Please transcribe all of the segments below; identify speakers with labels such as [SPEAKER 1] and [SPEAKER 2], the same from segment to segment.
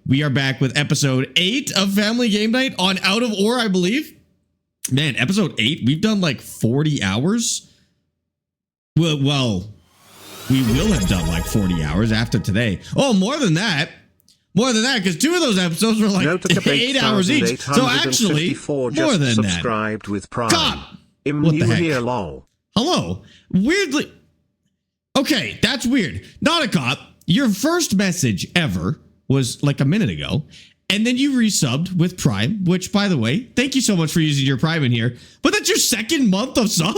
[SPEAKER 1] We are back with episode 8 of Family Game Night on Out of Ore, I believe. Man, episode 8, we've done like 40 hours. Well, we will have done like 40 hours after today. Oh, more than that. More than that, because 2 of those episodes were like 8 hours each. So actually, more than that.
[SPEAKER 2] Subscribed with Prime.
[SPEAKER 1] God, what the heck?
[SPEAKER 2] Here, lol.
[SPEAKER 1] Hello. Weirdly. Okay, that's weird. Not a cop. Your first message ever was like a minute ago. And then you resubbed with Prime, which, by the way, thank you so much for using your Prime in here. But that's your second month of sub?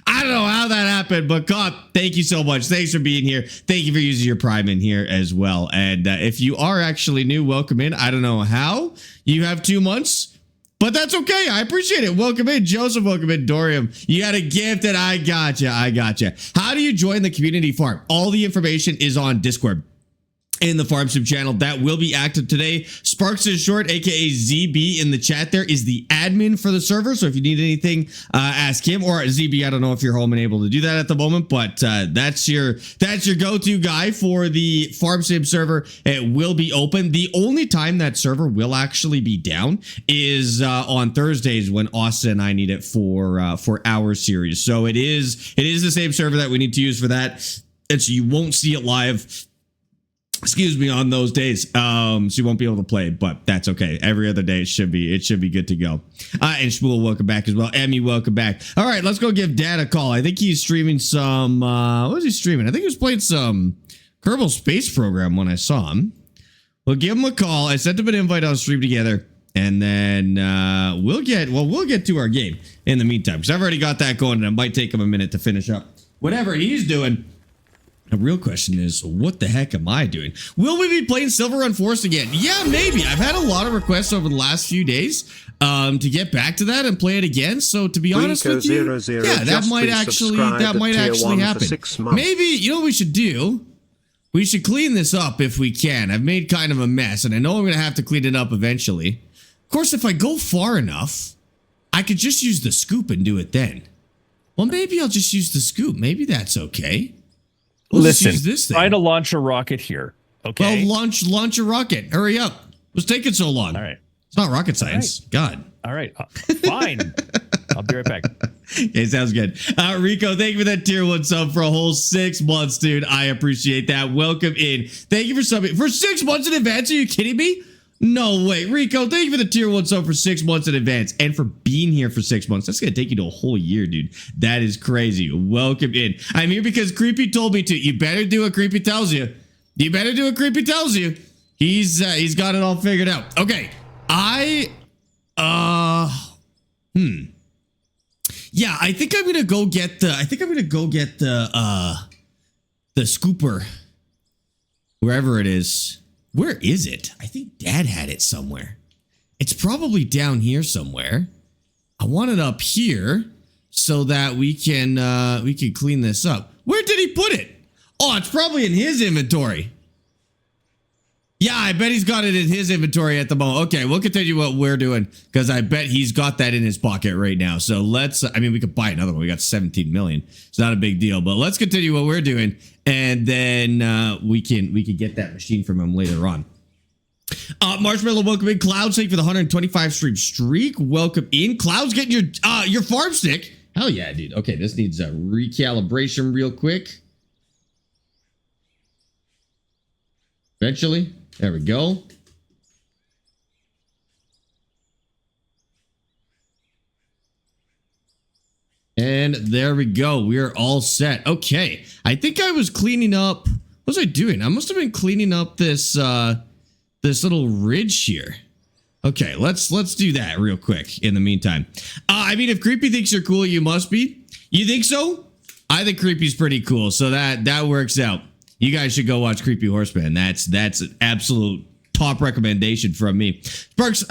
[SPEAKER 1] I don't know how that happened, but God, thank you so much. Thanks for being here. Thank you for using your Prime in here as well. And if you are actually new, welcome in. I don't know how you have 2 months, but that's okay. I appreciate it. Welcome in, Joseph. Welcome in, Dorium. You got a gift, and I gotcha. I gotcha. How do you join the community farm? All the information is on Discord in the Farm Sim channel. That will be active today. Sparx is short, aka ZB in the chat there, is the admin for the server. So if you need anything, ask him, or ZB. I don't know if you're home and able to do that at the moment, but that's your go-to guy for the Farm Sim server. It will be open. The only time that server will actually be down is on Thursdays when Austin and I need it for our series. So it is the same server that we need to use for that. And so you won't see it live, excuse me, on those days. So you won't be able to play, but that's okay. Every other day it should be good to go. And Shmuel, welcome back as well. Emmy, welcome back. All right, let's go give Dad a call. I think he's streaming some what was he streaming? I think he was playing some Kerbal Space Program when I saw him. We'll give him a call. I sent him an invite on stream together, and then we'll get to our game in the meantime, because I've already got that going, and it might take him a minute to finish up whatever he's doing. The real question is, what the heck am I doing? Will we be playing Silver Run Forest again? Yeah, maybe. I've had a lot of requests over the last few days to get back to that and play it again. So to be honest with you, yeah, that might actually happen. Maybe, you know what we should do? We should clean this up if we can. I've made kind of a mess, and I know I'm going to have to clean it up eventually. Of course, if I go far enough, I could just use the scoop and do it then. Well, maybe I'll just use the scoop. Maybe that's okay.
[SPEAKER 3] Listen, try to launch a rocket here. Okay.
[SPEAKER 1] Well, launch a rocket. Hurry up. What's taking so long?
[SPEAKER 3] All right.
[SPEAKER 1] It's not rocket science.
[SPEAKER 3] All right.
[SPEAKER 1] God.
[SPEAKER 3] All right. Fine. I'll be right back.
[SPEAKER 1] Okay, sounds good. Rico, thank you for that tier 1 sub for a whole 6 months, dude. I appreciate that. Welcome in. Thank you for subbing. For 6 months in advance? Are you kidding me? No way. Rico, thank you for the tier 1 sub for 6 months in advance, and for being here for 6 months. That's going to take you to a whole year, dude. That is crazy. Welcome in. I'm here because Creepy told me to. You better do what Creepy tells you. You better do what Creepy tells you. He's got it all figured out. Okay. Yeah, I think I'm going to go get the scooper. Wherever it is. Where is it? I think Dad had it somewhere. It's probably down here somewhere. I want it up here so that we can clean this up. Where did he put it? Oh, it's probably in his inventory. Yeah, I bet he's got it in his inventory at the moment. Okay, we'll continue what we're doing, because I bet he's got that in his pocket right now. So let's, I mean, we could buy another one. We got 17 million. It's not a big deal, but let's continue what we're doing, and then we can get that machine from him later on. Marshmallow, welcome in. Cloud, thank you for the 125 stream streak. Welcome in. Cloud's getting your farm stick. Hell yeah, dude. Okay, this needs a recalibration real quick. Eventually. There we go. And there we go. We're all set. Okay. I think I was cleaning up. What was I doing? I must have been cleaning up this this little ridge here. Okay, let's do that real quick in the meantime. I mean, if Creepy thinks you're cool, you must be. You think so? I think Creepy's pretty cool, so that works out. You guys should go watch Creepy Horseman. That's an absolute top recommendation from me. Sparx,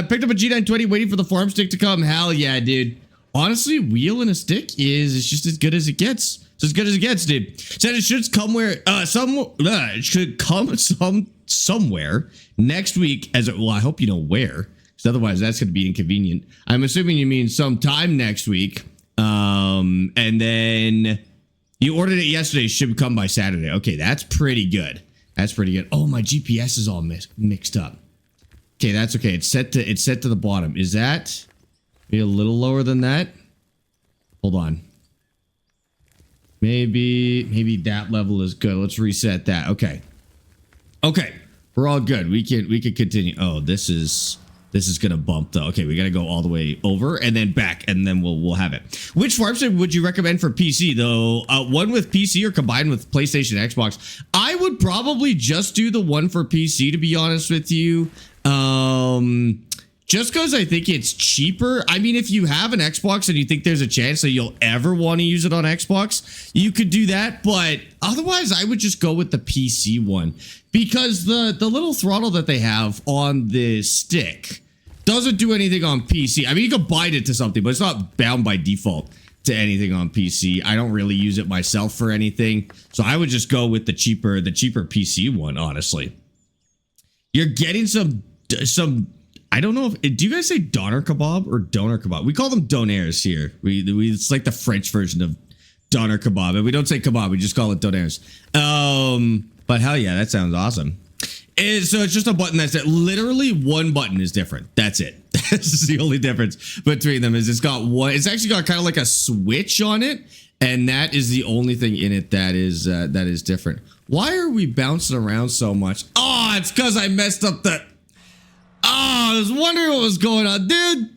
[SPEAKER 1] picked up a G920 waiting for the farm stick to come. Hell yeah, dude. Honestly, wheel and a stick is just as good as it gets. It's as good as it gets, dude. Said it should come it should come somewhere next week. Well, I hope you know where, because otherwise that's going to be inconvenient. I'm assuming you mean sometime next week. And then you ordered it yesterday. Should come by Saturday. Okay, that's pretty good. That's pretty good. Oh, my GPS is all mixed up. Okay, that's okay. It's set to the bottom. Is that maybe a little lower than that? Hold on. Maybe that level is good. Let's reset that. Okay. Okay. We're all good. We can continue. Oh, this is gonna bump though. Okay, we gotta go all the way over and then back, and then we'll have it. Which farm sim would you recommend for PC though? One with PC or combined with PlayStation, Xbox? I would probably just do the one for PC, to be honest with you. Just because I think it's cheaper. I mean, if you have an Xbox and you think there's a chance that you'll ever want to use it on Xbox, you could do that. But otherwise, I would just go with the PC one, because the little throttle that they have on the stick doesn't do anything on PC. I mean, you can bind it to something, but it's not bound by default to anything on PC. I don't really use it myself for anything, so I would just go with the cheaper PC one, honestly. You're getting some I don't know if, do you guys say doner kebab or doner kebab? We call them donairs here. It's like the French version of doner kebab, and we don't say kebab, we just call it donairs. But hell yeah, that sounds awesome. So it's just a button that's it. Literally one button is different. That's it. This is the only difference between them, is it's actually got kind of like a switch on it, and that is the only thing in it that is different. Why are we bouncing around so much? Oh, it's because I messed up the... Oh, I was wondering what was going on, dude.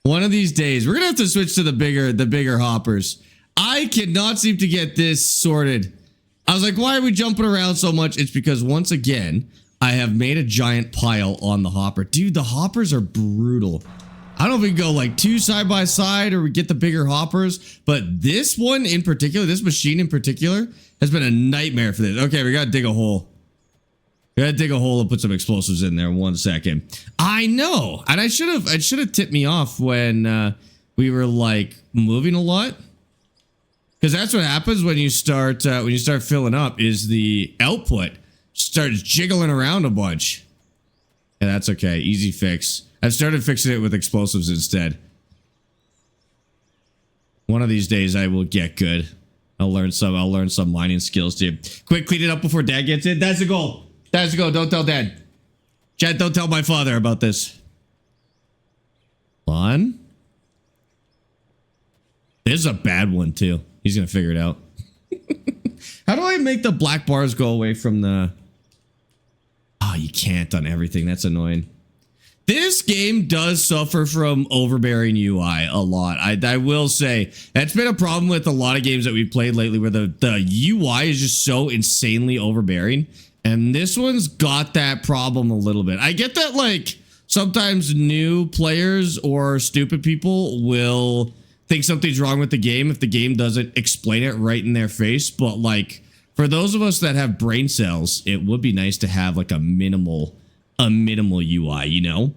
[SPEAKER 1] One of these days, we're gonna have to switch to the bigger hoppers. I cannot seem to get this sorted. I was like, why are we jumping around so much? It's because, once again, I have made a giant pile on the hopper. Dude, the hoppers are brutal. I don't know if we can go like two side by side or we get the bigger hoppers, but this one in particular, this machine in particular, has been a nightmare for this. Okay, we gotta dig a hole. We gotta dig a hole and put some explosives in there. 1 second. I know, and it should have tipped me off when we were like moving a lot, because that's what happens when you start filling up. Is the output starts jiggling around a bunch. Yeah, that's okay. Easy fix. I've started fixing it with explosives instead. One of these days I will get good. I'll learn some mining skills, dude. Quick, clean it up before Dad gets in. That's the goal. That's the goal. Don't tell Dad. Chad, don't tell my father about this. One. This is a bad one too. He's gonna figure it out. How do I make the black bars go away from the... Oh, you can't on everything. That's annoying. This game does suffer from overbearing UI a lot. I will say that's been a problem with a lot of games that we've played lately, where the UI is just so insanely overbearing. And this one's got that problem a little bit. I get that, like, sometimes new players or stupid people will think something's wrong with the game if the game doesn't explain it right in their face. But, like, for those of us that have brain cells, it would be nice to have, like, a minimal UI, you know?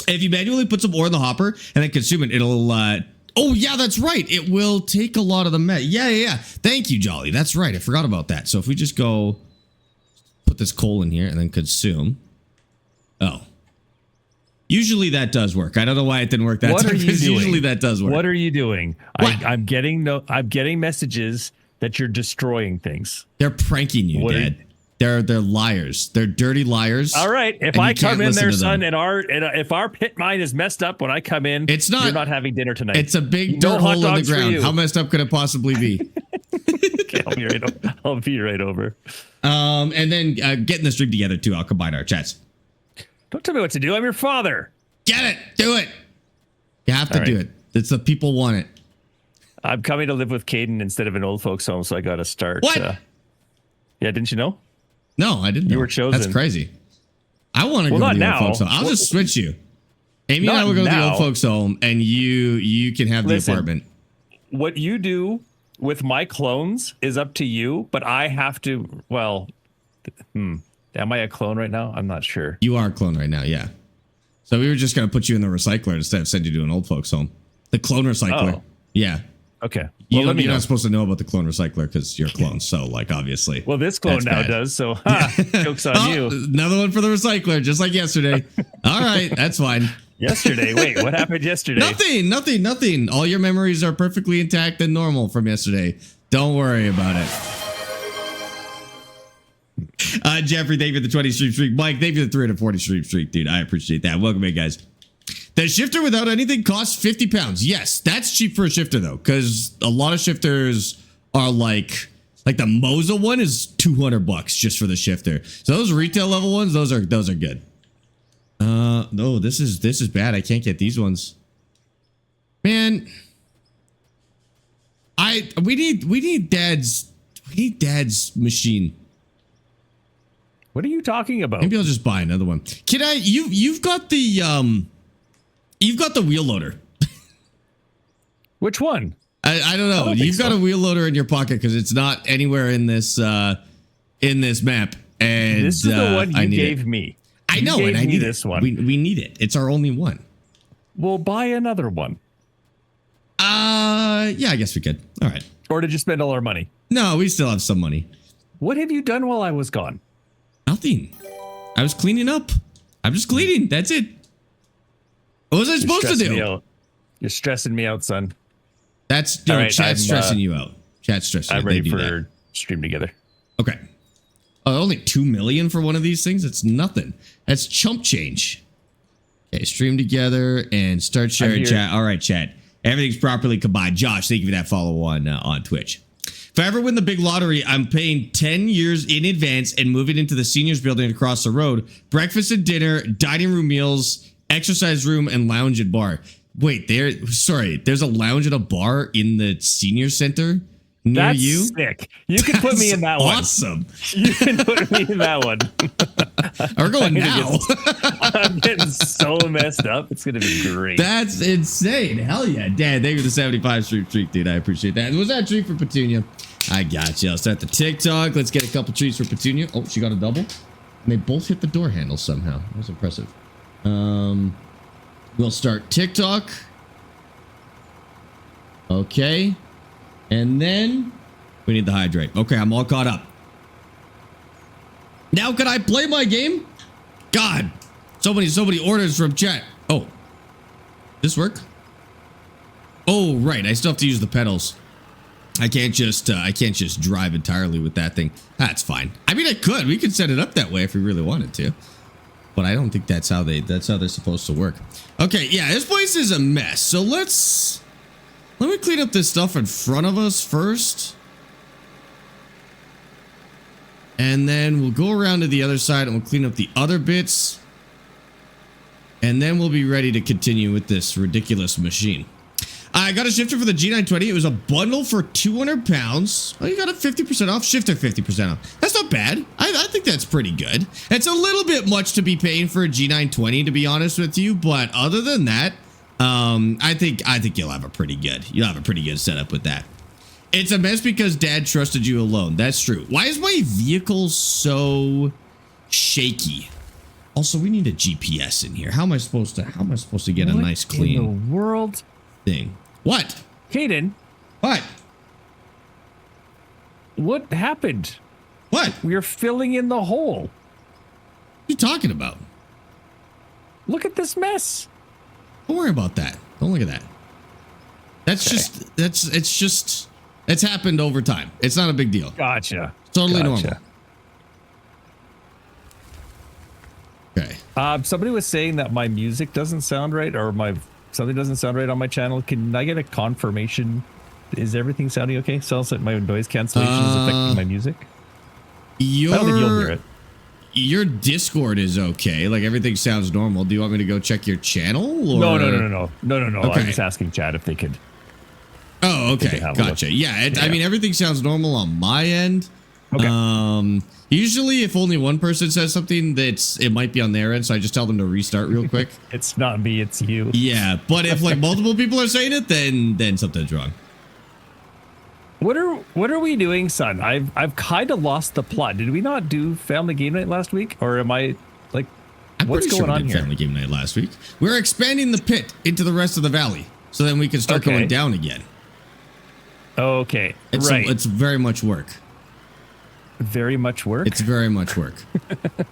[SPEAKER 1] If you manually put some ore in the hopper and then consume it, it'll, oh, yeah, that's right. It will take a lot of the met. Yeah. Thank you, Jolly. That's right. I forgot about that. So if we just go... put this coal in here and then consume. Oh. Usually that does work. I don't know why it didn't work that time. Usually that does work.
[SPEAKER 3] What are you doing? I'm getting messages that you're destroying things.
[SPEAKER 1] They're pranking you, Dad. They're liars. They're dirty liars.
[SPEAKER 3] All right. If I come in there, son, and if our pit mine is messed up when I come in, you're not having dinner tonight.
[SPEAKER 1] It's a big dirt hole in the ground. How messed up could it possibly be?
[SPEAKER 3] Okay, I'll be right over.
[SPEAKER 1] And then getting the stream together too. I'll combine our chats.
[SPEAKER 3] Don't tell me what to do. I'm your father.
[SPEAKER 1] Get it. Do it. You have to do it. It's the people want it.
[SPEAKER 3] I'm coming to live with Caden instead of an old folks home, so I got to start.
[SPEAKER 1] What?
[SPEAKER 3] Yeah, didn't you know?
[SPEAKER 1] No, I didn't know.
[SPEAKER 3] You were chosen.
[SPEAKER 1] That's crazy. I want to go to the old folks home. I'll just switch you. Amy and I will go to the old folks home, and you can have the apartment.
[SPEAKER 3] What you do with my clones is up to you, but I have to, well, am I a clone right now? I'm not sure.
[SPEAKER 1] You are a clone right now, yeah. So we were just going to put you in the recycler instead of send you to an old folks home. The clone recycler. Oh. Yeah.
[SPEAKER 3] Okay.
[SPEAKER 1] Well, you're not supposed to know about the clone recycler because you're a clone, so, like, obviously.
[SPEAKER 3] Well, this clone now does, so joke's on you.
[SPEAKER 1] Another one for the recycler, just like yesterday. All right, that's fine.
[SPEAKER 3] Yesterday? Wait, what happened yesterday?
[SPEAKER 1] Nothing. All your memories are perfectly intact and normal from yesterday. Don't worry about it. Jeffrey, thank you for the 20 stream streak. Mike, thank you for the 340 stream streak, dude. I appreciate that. Welcome in, guys. The shifter without anything costs 50 pounds. Yes, that's cheap for a shifter, though, because a lot of shifters are like the Moza one is $200 just for the shifter. So those retail level ones, those are good. No, this is bad. I can't get these ones. Man, we need dad's machine.
[SPEAKER 3] What are you talking about?
[SPEAKER 1] Maybe I'll just buy another one. Can I? You've got the wheel loader.
[SPEAKER 3] Which one?
[SPEAKER 1] I don't know. You've got a wheel loader in your pocket because it's not anywhere in this map. And
[SPEAKER 3] this is the one you gave me.
[SPEAKER 1] I know, and I need
[SPEAKER 3] this one.
[SPEAKER 1] We need it. It's our only one.
[SPEAKER 3] We'll buy another one.
[SPEAKER 1] Yeah, I guess we could. All right.
[SPEAKER 3] Or did you spend all our money?
[SPEAKER 1] No, we still have some money.
[SPEAKER 3] What have you done while I was gone?
[SPEAKER 1] Nothing. I was cleaning up. I'm just cleaning. That's it. What was I supposed to do?
[SPEAKER 3] You're stressing me out, son.
[SPEAKER 1] That's no, right, chat's stressing you out. Chat's stressing.
[SPEAKER 3] I'm ready for stream together.
[SPEAKER 1] Okay. Oh, only 2 million for one of these things? That's nothing. That's chump change. Okay, stream together and start sharing chat. All right, chat. Everything's properly combined. Josh, thank you for that follow on Twitch. If I ever win the big lottery, I'm paying 10 years in advance and moving into the seniors building across the road. Breakfast and dinner, dining room meals, exercise room, and lounge and bar. Wait, there's a lounge and a bar in the senior center near
[SPEAKER 3] That's
[SPEAKER 1] you?
[SPEAKER 3] Sick. You can put me in that one.
[SPEAKER 1] Awesome.
[SPEAKER 3] You can put me in that one.
[SPEAKER 1] We're going now.
[SPEAKER 3] I'm getting so messed up. It's going to be great.
[SPEAKER 1] That's insane. Hell yeah. Dad, thank you for the 75 stream treat, dude. I appreciate that. Was that a treat for Petunia? I got you. I'll start the TikTok. Let's get a couple treats for Petunia. Oh, she got a double. And they both hit the door handle somehow. That was impressive. We'll start TikTok. Okay. And then we need the hydrate. Okay, I'm all caught up. Now can I play my game? God, so many orders from chat. Oh, this work? Oh, right. I still have to use the pedals. I can't just drive entirely with that thing. That's fine. I mean, I could. We could set it up that way if we really wanted to. But I don't think that's how they're supposed to work. Okay, yeah, this place is a mess. So let me clean up this stuff in front of us first. And then we'll go around to the other side and we'll clean up the other bits. And then we'll be ready to continue with this ridiculous machine. I got a shifter for the G920. It was a bundle for 200 pounds. Oh, you got a 50% off, shifter 50% off. That's not bad. I think that's pretty good. It's a little bit much to be paying for a G920, to be honest with you. But other than that, I think you'll have a pretty good setup with that. It's a mess because Dad trusted you alone. That's true. Why is my vehicle so shaky? Also, we need a GPS in here. How am I supposed to get a nice clean
[SPEAKER 3] in the world
[SPEAKER 1] thing? What?
[SPEAKER 3] Caden.
[SPEAKER 1] What?
[SPEAKER 3] What happened?
[SPEAKER 1] What?
[SPEAKER 3] We're filling in the hole.
[SPEAKER 1] What are you talking about?
[SPEAKER 3] Look at this mess.
[SPEAKER 1] Don't worry about that. Don't look at that. That's okay. It's happened over time. It's not a big deal.
[SPEAKER 3] Gotcha.
[SPEAKER 1] Totally normal. Okay.
[SPEAKER 3] Somebody was saying that my music doesn't sound right, or something doesn't sound right on my channel. Can I get a confirmation? Is everything sounding okay? Sounds like my noise cancellation is affecting my music. I don't think you'll hear it.
[SPEAKER 1] Your Discord is okay. Like everything sounds normal. Do you want me to go check your channel? Or?
[SPEAKER 3] No.
[SPEAKER 1] Okay.
[SPEAKER 3] I'm just asking Chad if they could.
[SPEAKER 1] Oh, okay. Gotcha. Yeah, I mean, everything sounds normal on my end.
[SPEAKER 3] Okay.
[SPEAKER 1] Usually if only one person says something, it might be on their end, so I just tell them to restart real quick.
[SPEAKER 3] It's not me, it's you.
[SPEAKER 1] Yeah, but if like multiple people are saying it, then something's wrong.
[SPEAKER 3] What are we doing, son? I've kind of lost the plot. Did we not do family game night last week, or am I like what's going on here?
[SPEAKER 1] Family game night last week. We're expanding the pit into the rest of the valley, so then we can start going down again.
[SPEAKER 3] Okay,
[SPEAKER 1] it's very much work.
[SPEAKER 3] Very much work?
[SPEAKER 1] It's very much work.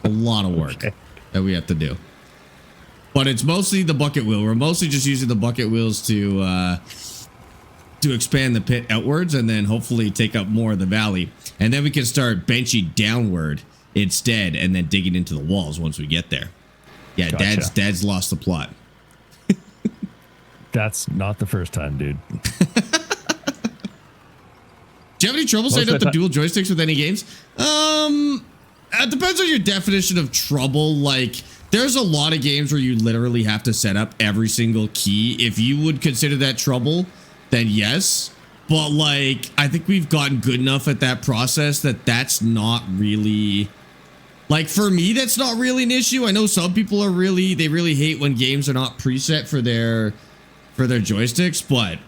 [SPEAKER 1] A lot of work that we have to do. But it's mostly the bucket wheel. We're mostly just using the bucket wheels to expand the pit outwards and then hopefully take up more of the valley. And then we can start benching downward instead, and then digging into the walls once we get there. Yeah,
[SPEAKER 3] Gotcha.
[SPEAKER 1] Dad's lost the plot.
[SPEAKER 3] That's not the first time, dude.
[SPEAKER 1] Do you have any trouble setting up the dual joysticks with any games? It depends on your definition of trouble. Like, there's a lot of games where you literally have to set up every single key. If you would consider that trouble, then yes. But like, I think we've gotten good enough at that process that that's not really, like, for me, that's not really an issue. I know some people are they really hate when games are not preset for their joysticks, but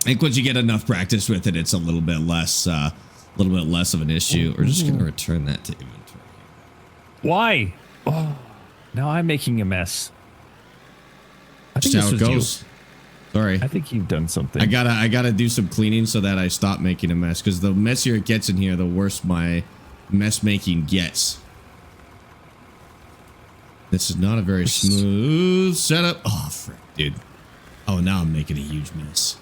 [SPEAKER 1] I think once you get enough practice with it, it's a little bit less of an issue. We're just gonna return that to inventory.
[SPEAKER 3] Why? Oh, now I'm making a mess. I think
[SPEAKER 1] Just how
[SPEAKER 3] this
[SPEAKER 1] it
[SPEAKER 3] was
[SPEAKER 1] goes. Sorry.
[SPEAKER 3] I think you've done something.
[SPEAKER 1] I gotta do some cleaning so that I stop making a mess. Because the messier it gets in here, the worse my mess making gets. This is not a very smooth setup. Oh, frick, dude. Oh, now I'm making a huge mess.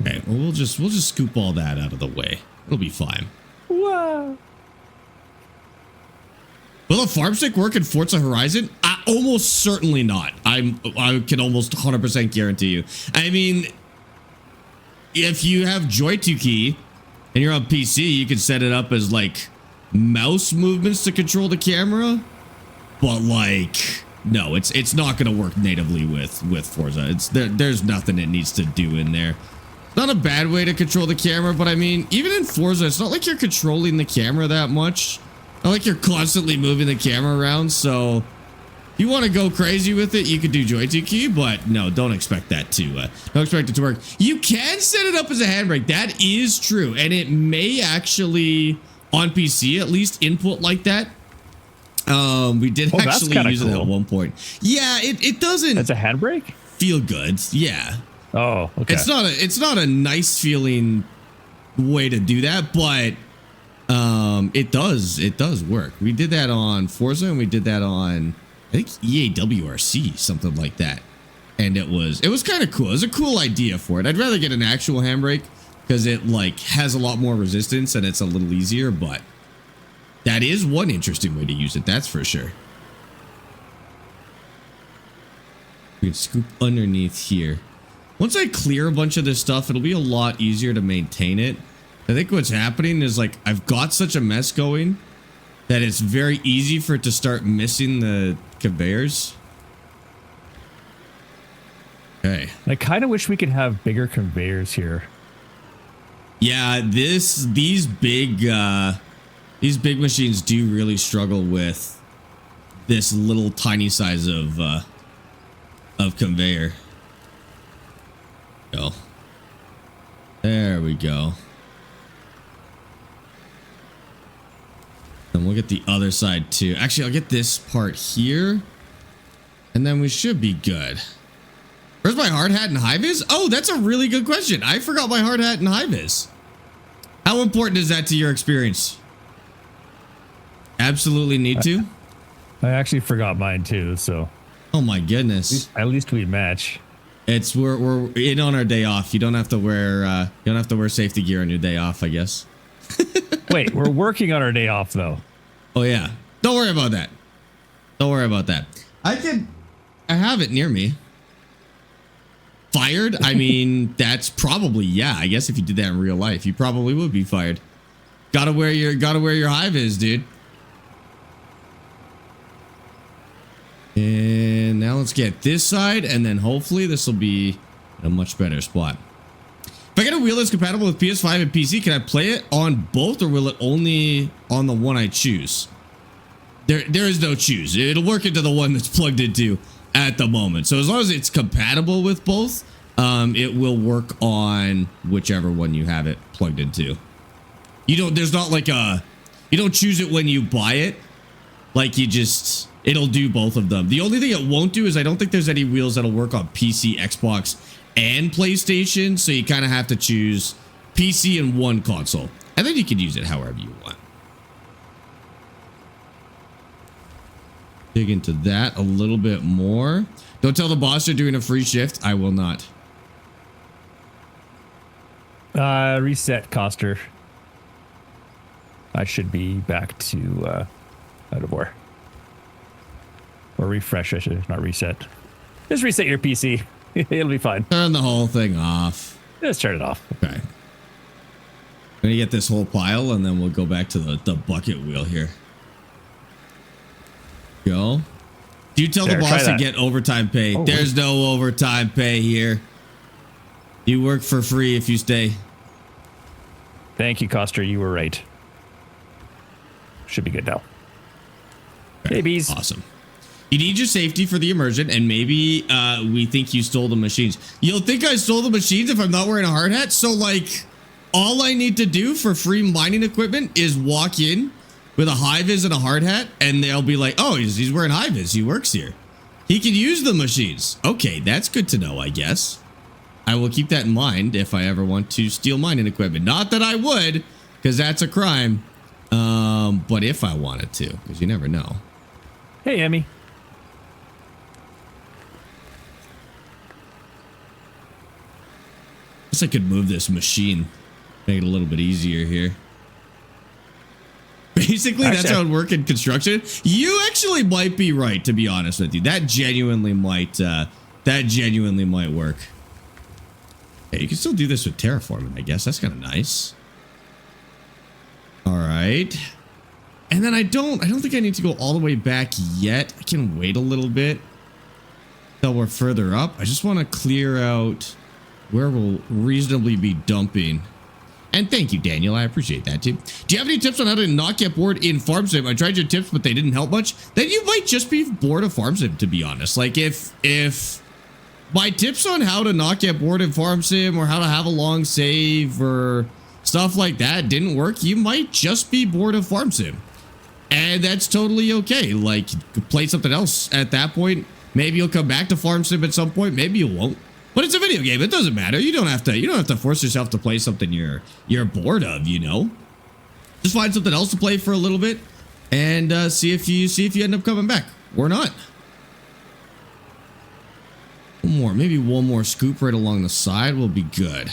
[SPEAKER 1] Okay, well, we'll just scoop all that out of the way. It'll be fine.
[SPEAKER 3] Whoa.
[SPEAKER 1] Will a farm stick work in Forza Horizon? Almost certainly not. I can almost 100% guarantee you. I mean, if you have Joy-2 key and you're on PC, you can set it up as like mouse movements to control the camera. But like, no, it's not going to work natively with Forza. There's nothing it needs to do in there. Not a bad way to control the camera, but I mean, even in Forza, it's not like you're controlling the camera that much. Not like you're constantly moving the camera around, so if you want to go crazy with it, you could do Joy-2 key, but no, don't expect that to, don't expect it to work. You can set it up as a handbrake. That is true, and it may actually, on PC at least, input like that. We did actually use it at one point. Yeah, it doesn't.
[SPEAKER 3] It's a handbrake?
[SPEAKER 1] Feel good. Yeah.
[SPEAKER 3] Oh, okay.
[SPEAKER 1] It's not a nice feeling way to do that, but it does work. We did that on Forza and we did that on, I think, EAWRC, something like that. And it was kind of cool. It was a cool idea for it. I'd rather get an actual handbrake because it like has a lot more resistance and it's a little easier, but that is one interesting way to use it. That's for sure. We can scoop underneath here. Once I clear a bunch of this stuff, it'll be a lot easier to maintain it. I think what's happening is like I've got such a mess going that it's very easy for it to start missing the conveyors. Okay.
[SPEAKER 3] I kind of wish we could have bigger conveyors here.
[SPEAKER 1] Yeah, these big machines do really struggle with this little tiny size of conveyor. Go. There we go. And we'll get the other side too. Actually, I'll get this part here. And then we should be good. Where's my hard hat and high vis? Oh, that's a really good question. I forgot my hard hat and high vis. How important is that to your experience? Absolutely need to.
[SPEAKER 3] I actually forgot mine too, so.
[SPEAKER 1] Oh my goodness.
[SPEAKER 3] At least we match.
[SPEAKER 1] It's we're in on our day off. You don't have to wear safety gear on your day off, I guess.
[SPEAKER 3] Wait, we're working on our day off though.
[SPEAKER 1] Oh yeah. Don't worry about that. Don't worry about that. I have it near me. Fired? I mean, that's probably, yeah, I guess if you did that in real life, you probably would be fired. Gotta wear your high vis, dude. And now let's get this side, and then hopefully this will be a much better spot. If I get a wheel that's compatible with PS5 and PC, can I play it on both, or will it only on the one I choose? There is no choose. It'll work into the one that's plugged into at the moment. So as long as it's compatible with both, it will work on whichever one you have it plugged into. There's not like you don't choose it when you buy it. Like it'll do both of them. The only thing it won't do is I don't think there's any wheels that'll work on PC, Xbox, and PlayStation. So you kind of have to choose PC and one console. And then you can use it however you want. Dig into that a little bit more. Don't tell the boss you're doing a free shift. I will not.
[SPEAKER 3] Reset Coster. I should be back to outofore. Or refresh, I should not reset. Just reset your PC. It'll be fine.
[SPEAKER 1] Turn the whole thing off.
[SPEAKER 3] Just turn it off.
[SPEAKER 1] Okay. I'm gonna get this whole pile and then we'll go back to the bucket wheel here. Go. Do you tell the boss to get overtime pay? Oh, there's no overtime pay here. You work for free if you stay.
[SPEAKER 3] Thank you, Coster. You were right. Should be good now.
[SPEAKER 1] Okay.
[SPEAKER 3] Babies.
[SPEAKER 1] Awesome. You need your safety for the immersion, and maybe we think you stole the machines. You'll think I stole the machines if I'm not wearing a hard hat? So, like, all I need to do for free mining equipment is walk in with a high-vis and a hard hat, and they'll be like, oh, he's wearing high-vis. He works here. He can use the machines. Okay, that's good to know, I guess. I will keep that in mind if I ever want to steal mining equipment. Not that I would, because that's a crime. But if I wanted to, because you never know.
[SPEAKER 3] Hey, Emmy.
[SPEAKER 1] Guess I could move this machine, make it a little bit easier here. Basically, that's how it works in construction. You actually might be right, to be honest with you. That genuinely might work. Hey, you can still do this with terraforming, I guess. That's kind of nice. All right. And then I don't think I need to go all the way back yet. I can wait a little bit until we're further up. I just want to clear out where we'll reasonably be dumping. And thank you, Daniel. I appreciate that too. Do you have any tips on how to not get bored in Farm Sim? I tried your tips, but they didn't help much. Then you might just be bored of Farm Sim, to be honest. Like if my tips on how to not get bored in Farm Sim or how to have a long save or stuff like that didn't work, you might just be bored of Farm Sim. And that's totally okay. Like, play something else at that point. Maybe you'll come back to Farm Sim at some point. Maybe you won't. But it's a video game. It doesn't matter. You don't have to force yourself to play something you're bored of, you know. Just find something else to play for a little bit and see if you end up coming back or not. Maybe one more scoop right along the side will be good.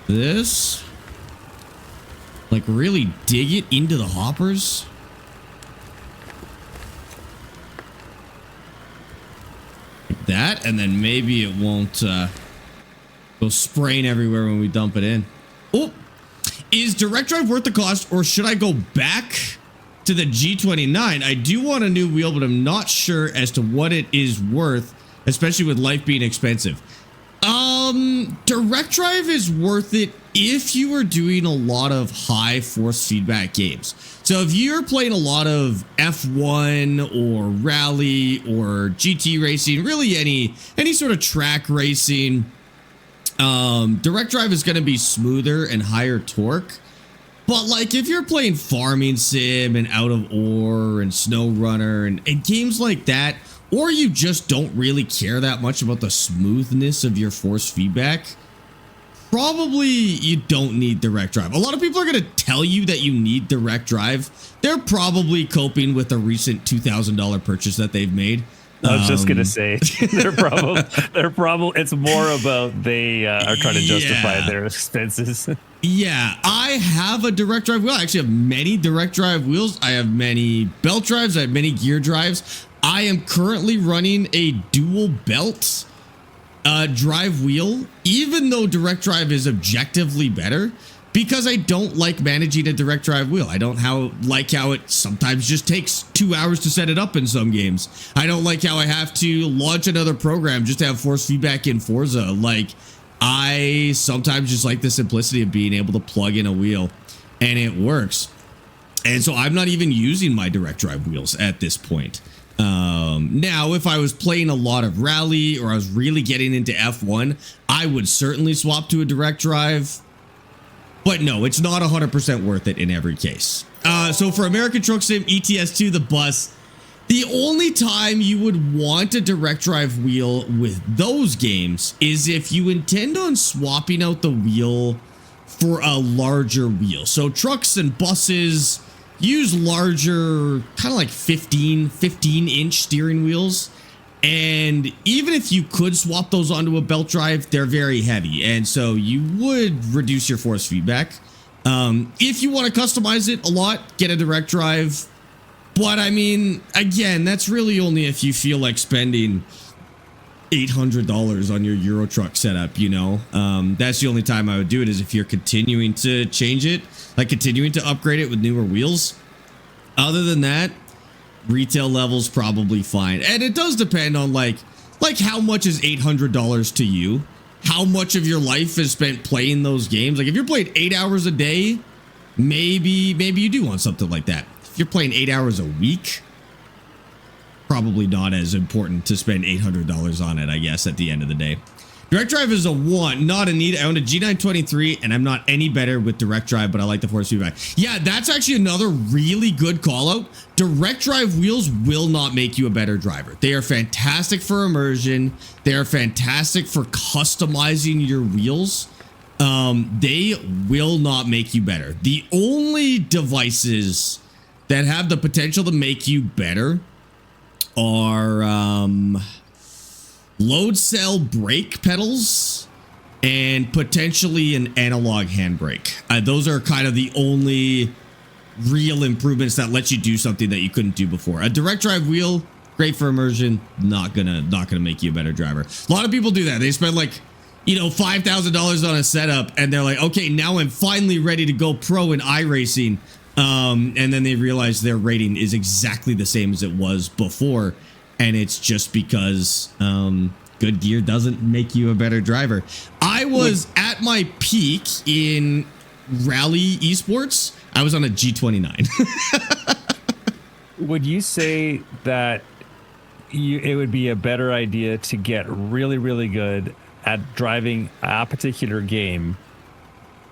[SPEAKER 1] This, like, really dig it into the hoppers. Like that, and then maybe it won't go spraying everywhere when we dump it in. Oh, is direct drive worth the cost, or should I go back to the G29? I do want a new wheel, but I'm not sure as to what it is worth, especially with life being expensive. Direct drive is worth it if you are doing a lot of high force feedback games. So if you're playing a lot of F1 or rally or GT racing, really any sort of track racing, direct drive is going to be smoother and higher torque. But like if you're playing farming sim and out of ore and snow runner and games like that, or you just don't really care that much about the smoothness of your force feedback, probably you don't need direct drive. A lot of people are going to tell you that you need direct drive. They're probably coping with a recent $2,000 purchase that they've made.
[SPEAKER 3] I was just gonna say they're probably it's more about they are trying to justify their expenses.
[SPEAKER 1] Yeah, I have a direct drive wheel. I actually have many direct drive wheels. I have many belt drives. I have many gear drives. I am currently running a dual belt drive wheel, even though direct drive is objectively better, because I don't like managing a direct drive wheel. I don't like how it sometimes just takes 2 hours to set it up in some games. I don't like how I have to launch another program just to have force feedback in Forza. Like, I sometimes just like the simplicity of being able to plug in a wheel and it works. And so I'm not even using my direct drive wheels at this point. Now, if I was playing a lot of rally or I was really getting into F1, I would certainly swap to a direct drive. But no, it's not 100% worth it in every case. So for American Truck Sim, ETS2, the bus, the only time you would want a direct drive wheel with those games is if you intend on swapping out the wheel for a larger wheel. So trucks and buses use larger, kind of like 15-inch steering wheels. And even if you could swap those onto a belt drive, they're very heavy. And so you would reduce your force feedback. If you want to customize it a lot, get a direct drive. But I mean, again, that's really only if you feel like spending $800 on your Euro truck setup, you know. That's the only time I would do it, is if you're continuing to change it, like continuing to upgrade it with newer wheels. Other than that, retail level's probably fine. And it does depend on like how much is $800 to you? How much of your life is spent playing those games? Like if you're playing 8 hours a day, maybe you do want something like that. If you're playing 8 hours a week, probably not as important to spend $800 on it, I guess, at the end of the day. Direct drive is a want, not a need. I own a G923 and I'm not any better with direct drive, but I like the force feedback. Yeah, that's actually another really good call out. Direct drive wheels will not make you a better driver. They are fantastic for immersion. They are fantastic for customizing your wheels. They will not make you better. The only devices that have the potential to make you better are load cell brake pedals and potentially an analog handbrake. Those are kind of the only real improvements that let you do something that you couldn't do before. A direct drive wheel, great for immersion, not gonna make you a better driver. A lot of people do that. They spend like, you know, $5,000 on a setup and they're like, okay, now I'm finally ready to go pro in iRacing. And then they realize their rating is exactly the same as it was before. And it's just because good gear doesn't make you a better driver. I was at my peak in rally esports. I was on a G29.
[SPEAKER 3] Would you say that it would be a better idea to get really, really good at driving a particular game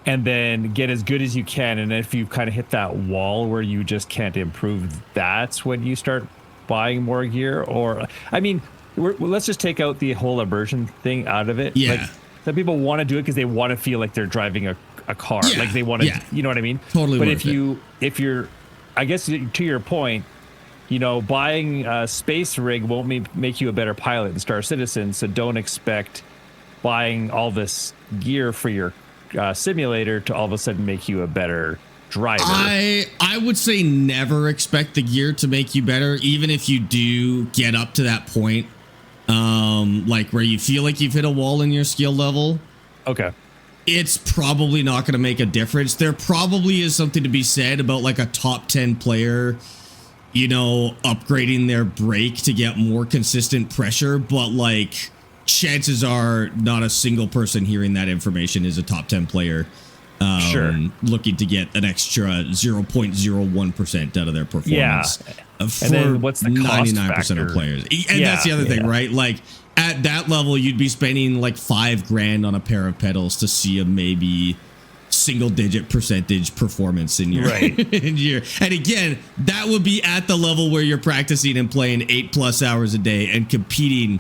[SPEAKER 3] and then get as good as you can? And if you kind of hit that wall where you just can't improve, that's when you start buying more gear? Or I mean, let's just take out the whole immersion thing out of it.
[SPEAKER 1] Yeah.
[SPEAKER 3] Like, some people want to do it because they want to feel like they're driving a car.
[SPEAKER 1] Yeah.
[SPEAKER 3] Like they want to, you know what I mean?
[SPEAKER 1] Totally.
[SPEAKER 3] But if you're, I guess to your point, you know, buying a space rig won't make you a better pilot in Star Citizen. So don't expect buying all this gear for your simulator to all of a sudden make you a better driver.
[SPEAKER 1] I would say never expect the gear to make you better, even if you do get up to that point, like where you feel like you've hit a wall in your skill level.
[SPEAKER 3] Okay.
[SPEAKER 1] It's probably not going to make a difference. There probably is something to be said about like a top 10 player, you know, upgrading their brake to get more consistent pressure, but like chances are not a single person hearing that information is a top 10 player. Sure. Looking to get an extra 0.01% out of their performance.
[SPEAKER 3] Yeah.
[SPEAKER 1] For
[SPEAKER 3] and then what's the
[SPEAKER 1] 99% of players. And that's the other thing, right? Like at that level, you'd be spending like $5,000 on a pair of pedals to see a maybe single digit percentage performance in your, in your, and again, that would be at the level where you're practicing and playing 8+ hours a day and competing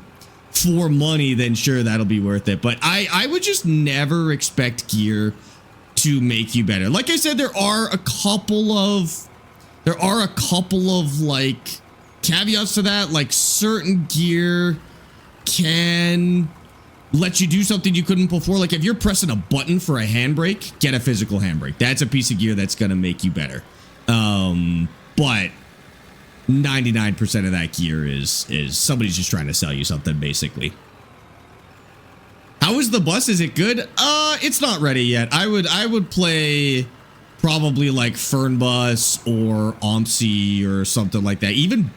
[SPEAKER 1] for money. Then sure, that'll be worth it. But I would just never expect gear to make you better. Like I said, there are a couple of like caveats to that. Like certain gear can let you do something you couldn't before. Like if you're pressing a button for a handbrake, get a physical handbrake. That's a piece of gear that's going to make you better. But 99% of that gear is somebody's just trying to sell you something, basically. How is the bus? Is it good? It's not ready yet. I would play probably like Fernbus or OMSI or something like that.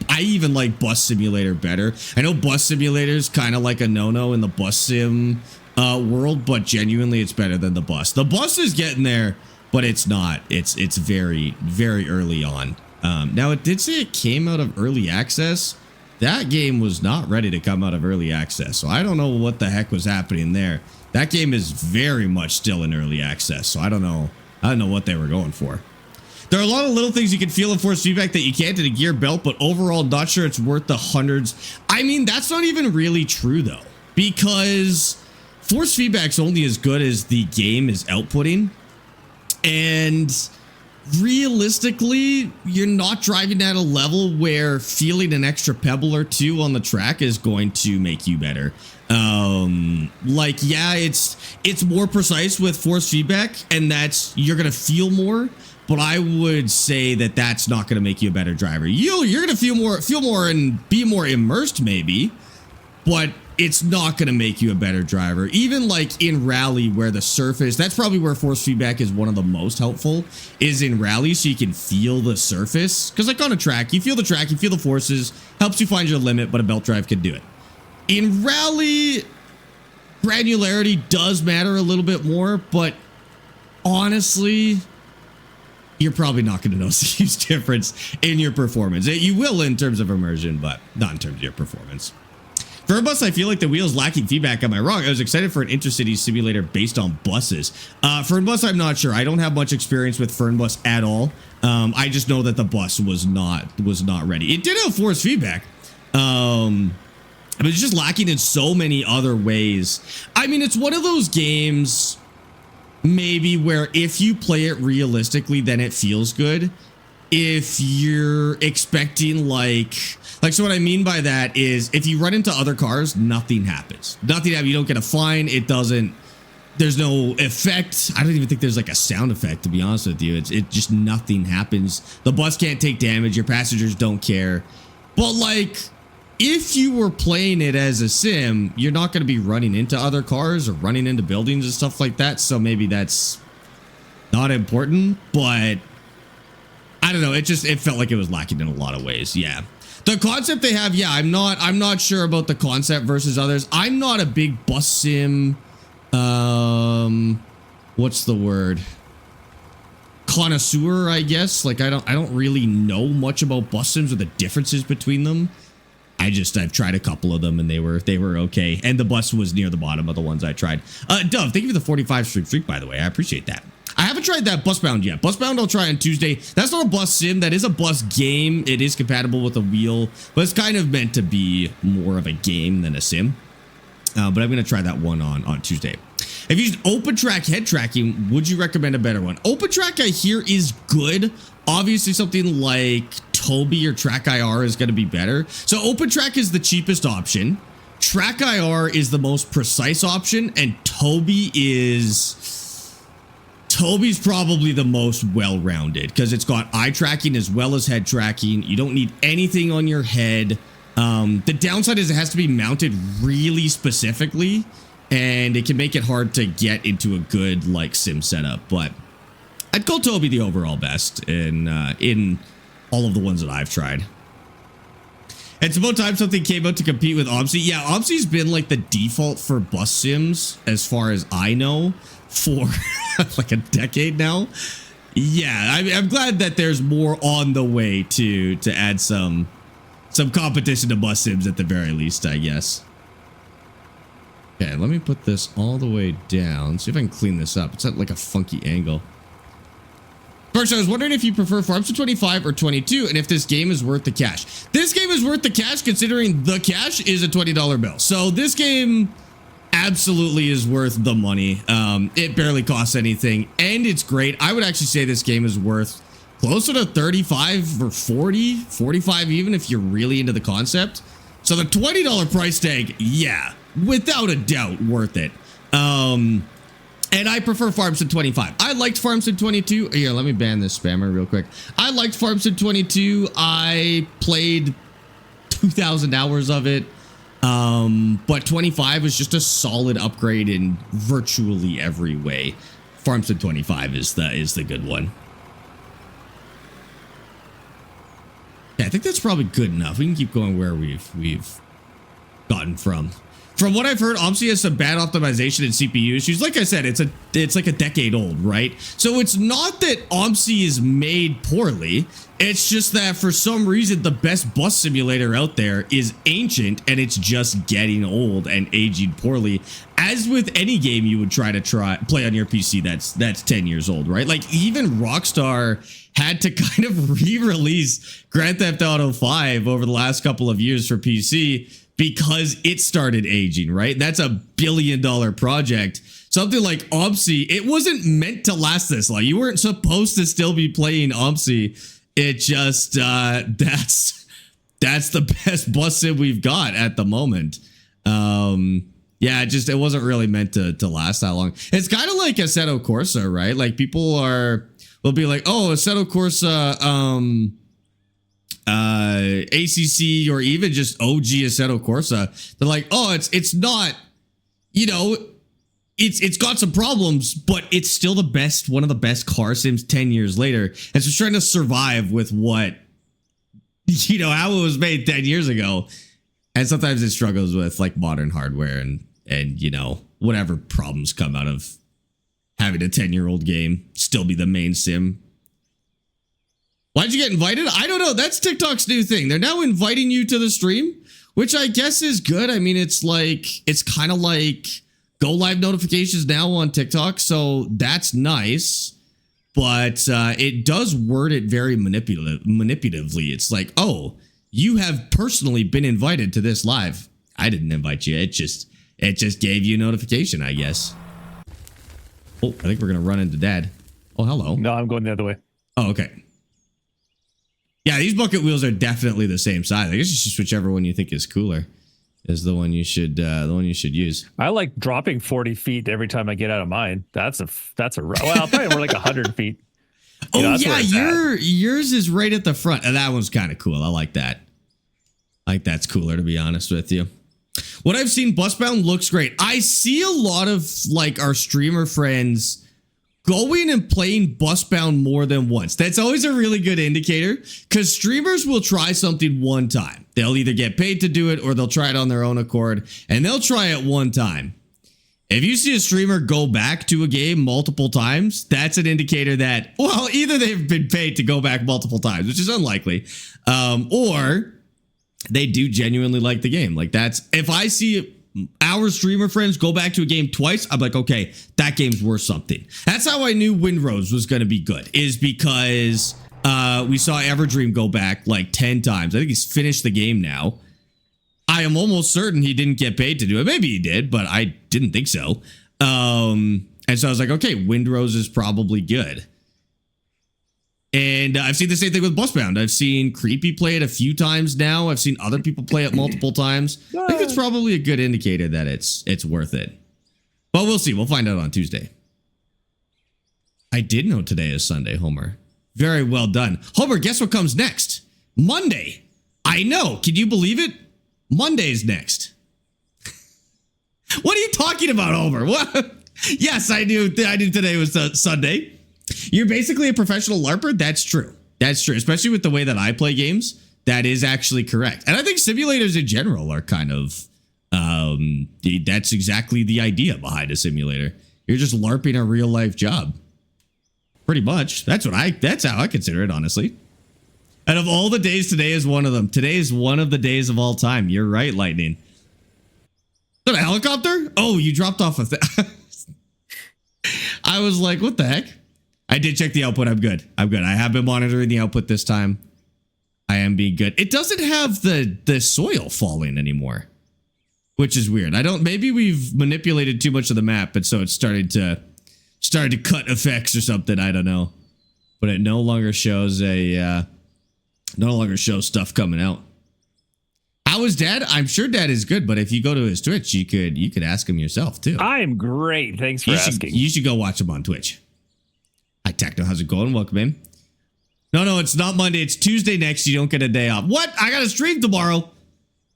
[SPEAKER 1] I even like Bus Simulator better. I know Bus Simulator is kind of like a no-no in the bus sim world, but genuinely it's better than the bus. The bus is getting there, but it's not. It's very, very early on. Now it did say it came out of early access. That game was not ready to come out of early access, so I don't know what the heck was happening there. That game is very much still in early access, so I don't know what they were going for. There are a lot of little things you can feel in force feedback that you can't in a gear belt, but overall, not sure it's worth the hundreds. I mean, that's not even really true, though, because force feedback's only as good as the game is outputting. And realistically, you're not driving at a level where feeling an extra pebble or two on the track is going to make you better. Like, yeah, it's more precise with force feedback, and you're gonna feel more. But I would say that that's not going to make you a better driver. You're going to feel more and be more immersed maybe, but it's not going to make you a better driver. Even like in rally where the surface, that's probably where force feedback is one of the most helpful, is in rally, so you can feel the surface. Because like on a track, you feel the track, you feel the forces, helps you find your limit, but a belt drive can do it. In rally, granularity does matter a little bit more, but honestly, you're probably not going to notice a huge difference in your performance. You will in terms of immersion, but not in terms of your performance. For a bus, I feel like the wheel's lacking feedback. Am I wrong? I was excited for an intercity simulator based on buses. Fernbus, I'm not sure. I don't have much experience with Fernbus at all. I just know that the bus was not ready. It did have force feedback. But it's just lacking in so many other ways. I mean, it's one of those games maybe where if you play it realistically, then it feels good. If you're expecting so what I mean by that is if you run into other cars, nothing happens. Nothing happens. You don't get a fine. There's no effect. I don't even think there's like a sound effect, to be honest with you. It just nothing happens. The bus can't take damage. Your passengers don't care. But like, if you were playing it as a sim, you're not going to be running into other cars or running into buildings and stuff like that. So maybe that's not important, but I don't know. It felt like it was lacking in a lot of ways. Yeah. The concept they have. Yeah. I'm not sure about the concept versus others. I'm not a big bus sim. What's the word? Connoisseur, I guess. Like I don't really know much about bus sims or the differences between them. I've tried a couple of them and they were okay. And the bus was near the bottom of the ones I tried. Dove, thank you for the 45 streak, by the way. I appreciate that. I haven't tried that Busbound yet. Busbound I'll try on Tuesday. That's not a bus sim. That is a bus game. It is compatible with a wheel, but it's kind of meant to be more of a game than a sim. But I'm going to try that one on Tuesday. If you used open track head tracking, would you recommend a better one? Open track I hear is good. Obviously something like Toby or Track IR is going to be better. So open track is the cheapest option. Track IR is the most precise option, and Toby's probably the most well-rounded because it's got eye tracking as well as head tracking. You don't need anything on your head. The downside is it has to be mounted really specifically, and it can make it hard to get into a good like sim setup. But I'd call Toby the overall best in all of the ones that I've tried. It's about time something came out to compete with OMSI. Yeah, OMSI's been like the default for bus sims as far as I know for like a decade now. Yeah, I'm glad that there's more on the way to add some competition to bus sims at the very least, I guess. Okay, let me put this all the way down. See if I can clean this up. It's at like a funky angle. First, I was wondering if you prefer Farm Sim 25 or 22 and if this game is worth the cash. This game is worth the cash considering the cash is a $20 bill. So this game absolutely is worth the money. It barely costs anything and it's great. I would actually say this game is worth closer to 35 or 40, 45 even if you're really into the concept. So the $20 price tag, yeah, without a doubt worth it. And I prefer Farm Sim 25. I liked Farm Sim 22. Here, let me ban this spammer real quick. I liked Farm Sim 22. I played 2,000 hours of it. But 25 is just a solid upgrade in virtually every way. Farm Sim 25 is the good one. Yeah, I think that's probably good enough. We can keep going where we've gotten from. From what I've heard, OMSI has some bad optimization in CPU issues. Like I said, it's like a decade old, right? So it's not that OMSI is made poorly. It's just that for some reason, the best bus simulator out there is ancient and it's just getting old and aging poorly. As with any game you would try play on your PC that's 10 years old, right? Like even Rockstar had to kind of re-release Grand Theft Auto 5 over the last couple of years for PC because it started aging, right? That's a $1 billion project. something like OMSI, it wasn't meant to last this long. You weren't supposed to still be playing OMSI. It just that's the best bus sim we've got at the moment. Yeah, it wasn't really meant to last that long. It's kind of like Assetto Corsa, right? Like people will be like, oh, Assetto Corsa, ACC, or even just OG Assetto Corsa. They're like, oh, it's not, you know, it's got some problems, but it's still one of the best car sims 10 years later. And so trying to survive with what, you know, how it was made 10 years ago. And sometimes it struggles with like modern hardware and you know, whatever problems come out of having a 10-year-old game still be the main sim. Why'd you get invited? I don't know. That's TikTok's new thing. They're now inviting you to the stream, which I guess is good. I mean, it's kind of like go live notifications now on TikTok. So that's nice. But it does word it very manipulatively. It's like, oh, you have personally been invited to this live. I didn't invite you. It just gave you a notification, I guess. Oh, I think we're going to run into Dad. Oh, hello.
[SPEAKER 3] No, I'm going the other way.
[SPEAKER 1] Oh, okay. Yeah, these bucket wheels are definitely the same size. I guess you should switch whichever one you think is cooler is the one you should use.
[SPEAKER 3] I like dropping 40 feet every time I get out of mine. That's a well, probably more like 100 feet.
[SPEAKER 1] You know, yeah, yours is right at the front. And that one's kind of cool. I like that. That's cooler, to be honest with you. What I've seen, Busbound looks great. I see a lot of like our streamer friends going and playing Busbound more than once. That's always a really good indicator because streamers will try something one time. They'll either get paid to do it or they'll try it on their own accord, and they'll try it one time. If you see a streamer go back to a game multiple times, that's an indicator that, well, either they've been paid to go back multiple times, which is unlikely, or they do genuinely like the game. Like if I see our streamer friends go back to a game twice, I'm like, okay, that game's worth something. That's how I knew Windrose was going to be good, is because we saw Everdream go back like 10 times. I think he's finished the game now. I am almost certain he didn't get paid to do it. Maybe he did, but I didn't think so. And so I was like, okay, Windrose is probably good. And I've seen the same thing with Busbound. I've seen Creepy play it a few times now. I've seen other people play it multiple times. I think it's probably a good indicator that it's worth it. But we'll see. We'll find out on Tuesday. I did know today is Sunday, Homer. Very well done. Homer, guess what comes next? Monday. I know. Can you believe it? Monday's next. What are you talking about, Homer? What? Yes, I knew today was Sunday. You're basically a professional LARPer? That's true. That's true. Especially with the way that I play games. That is actually correct. And I think simulators in general are kind of, that's exactly the idea behind a simulator. You're just LARPing a real life job. Pretty much. That's how I consider it, honestly. And of all the days, today is one of them. Today is one of the days of all time. You're right, Lightning. Is that a helicopter? Oh, you dropped off a thing. I was like, what the heck? I did check the output. I'm good. I have been monitoring the output this time. I am being good. It doesn't have the soil falling anymore, which is weird. Maybe we've manipulated too much of the map, and so it's started to cut effects or something. I don't know. But it no longer shows stuff coming out. How is Dad? I'm sure Dad is good, but if you go to his Twitch, you could ask him yourself too.
[SPEAKER 3] I'm great. Thanks for asking.
[SPEAKER 1] You should go watch him on Twitch. Hi, Techno. How's it going? Welcome in. No, it's not Monday. It's Tuesday next. You don't get a day off. What? I got to stream tomorrow.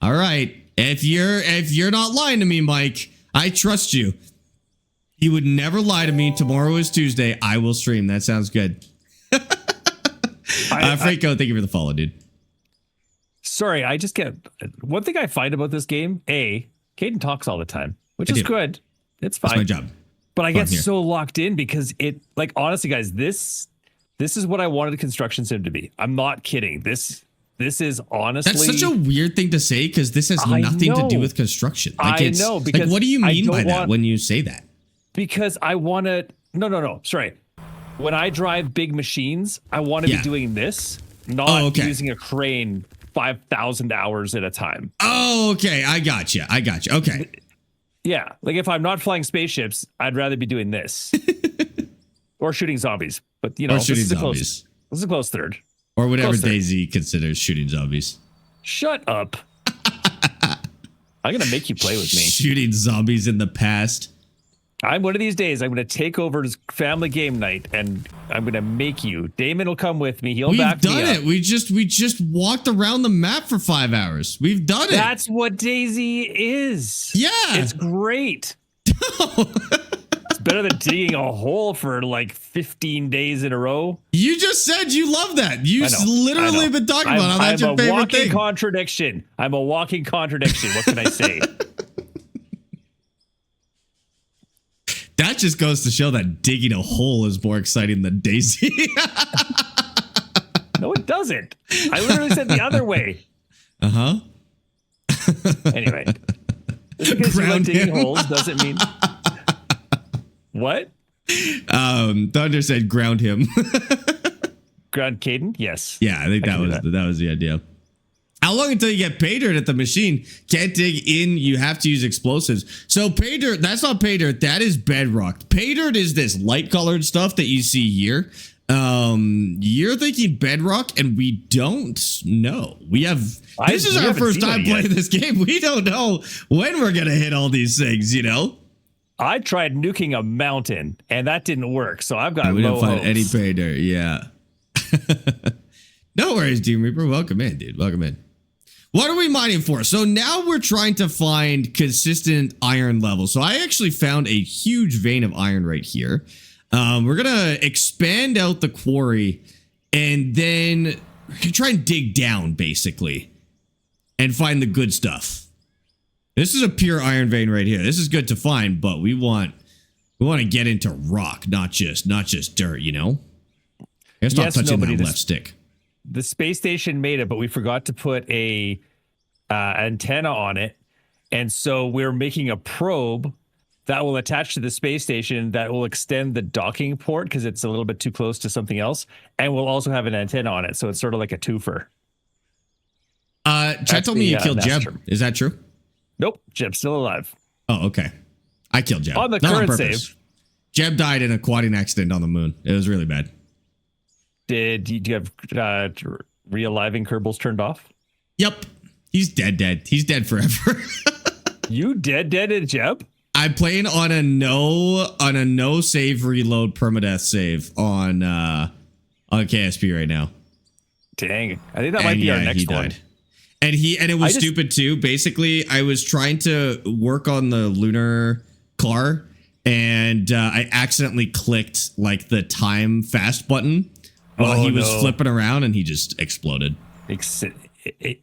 [SPEAKER 1] All right. If you're not lying to me, Mike, I trust you. You would never lie to me. Tomorrow is Tuesday. I will stream. That sounds good. Franco, thank you for the follow, dude.
[SPEAKER 3] Sorry, I just get one thing I find about this game. Caden talks all the time, which is good. It's fine.
[SPEAKER 1] That's my job.
[SPEAKER 3] But I get so locked in because honestly, guys, this is what I wanted a construction sim to be. I'm not kidding. This is honestly. That's
[SPEAKER 1] such a weird thing to say because this has nothing to do with construction.
[SPEAKER 3] I know. Because
[SPEAKER 1] what do you mean by that when you say that?
[SPEAKER 3] Because I want to. No. Sorry. When I drive big machines, I want to be doing this, not using a crane 5,000 hours at a time.
[SPEAKER 1] Oh, okay. I got you. Okay.
[SPEAKER 3] Yeah, like if I'm not flying spaceships, I'd rather be doing this. Or shooting zombies. But, you know,
[SPEAKER 1] Or shooting
[SPEAKER 3] this is
[SPEAKER 1] zombies.
[SPEAKER 3] This is a close third.
[SPEAKER 1] Or whatever
[SPEAKER 3] Close third.
[SPEAKER 1] DayZ considers shooting zombies.
[SPEAKER 3] Shut up. I'm going to make you play with me.
[SPEAKER 1] Shooting zombies in the past.
[SPEAKER 3] One of these days, I'm going to take over his family game night, and I'm going to make you. Damon will come with me. He'll back me up.
[SPEAKER 1] We've done it. We just walked around the map for 5 hours. We've done it.
[SPEAKER 3] That's what DayZ is.
[SPEAKER 1] Yeah.
[SPEAKER 3] It's great. It's better than digging a hole for like 15 days in a row.
[SPEAKER 1] You just said you love that. You've literally been talking about how that's your favorite thing.
[SPEAKER 3] I'm a walking contradiction. What can I say?
[SPEAKER 1] That just goes to show that digging a hole is more exciting than DayZ.
[SPEAKER 3] No, it doesn't. I literally said the other way.
[SPEAKER 1] Uh-huh.
[SPEAKER 3] Anyway. Just because you like digging holes doesn't mean... What?
[SPEAKER 1] Thunder said ground him.
[SPEAKER 3] Ground Caden? Yes.
[SPEAKER 1] Yeah, I think that was the idea. How long until you get pay dirt at the machine? Can't dig in. You have to use explosives. So pay dirt, that's not pay dirt. That is bedrock. Pay dirt is this light colored stuff that you see here. You're thinking bedrock, and we don't know. This is our first time playing this game. We don't know when we're gonna hit all these things. You know.
[SPEAKER 3] I tried nuking a mountain, and that didn't work. So I've got
[SPEAKER 1] we
[SPEAKER 3] low
[SPEAKER 1] didn't find
[SPEAKER 3] hopes.
[SPEAKER 1] any pay dirt. Yeah. No worries, Doom Reaper. Welcome in, dude. Welcome in. What are we mining for? So now we're trying to find consistent iron levels. So I actually found a huge vein of iron right here. We're going to expand out the quarry and then we're going to try and dig down basically and find the good stuff. This is a pure iron vein right here. This is good to find, but we want to get into rock, not just dirt, you know? Let's stop touching that left stick.
[SPEAKER 3] The space station made it, but we forgot to put a antenna on it. And so we're making a probe that will attach to the space station that will extend the docking port because it's a little bit too close to something else. And we'll also have an antenna on it. So it's sort of like a twofer.
[SPEAKER 1] Chad told me you killed Jeb. Is that true?
[SPEAKER 3] Nope. Jeb's still alive.
[SPEAKER 1] Oh, okay. I killed Jeb.
[SPEAKER 3] On the current save.
[SPEAKER 1] Jeb died in a quadding accident on the moon. It was really bad.
[SPEAKER 3] Do you have realiving Kerbals turned off?
[SPEAKER 1] Yep. He's dead. He's dead forever.
[SPEAKER 3] You dead Jeb?
[SPEAKER 1] I'm playing on a no save reload permadeath save on KSP right now.
[SPEAKER 3] Dang. I think that might be our next one.
[SPEAKER 1] And it was stupid too. Basically, I was trying to work on the lunar car and I accidentally clicked like the time fast button while he was flipping around and he just exploded.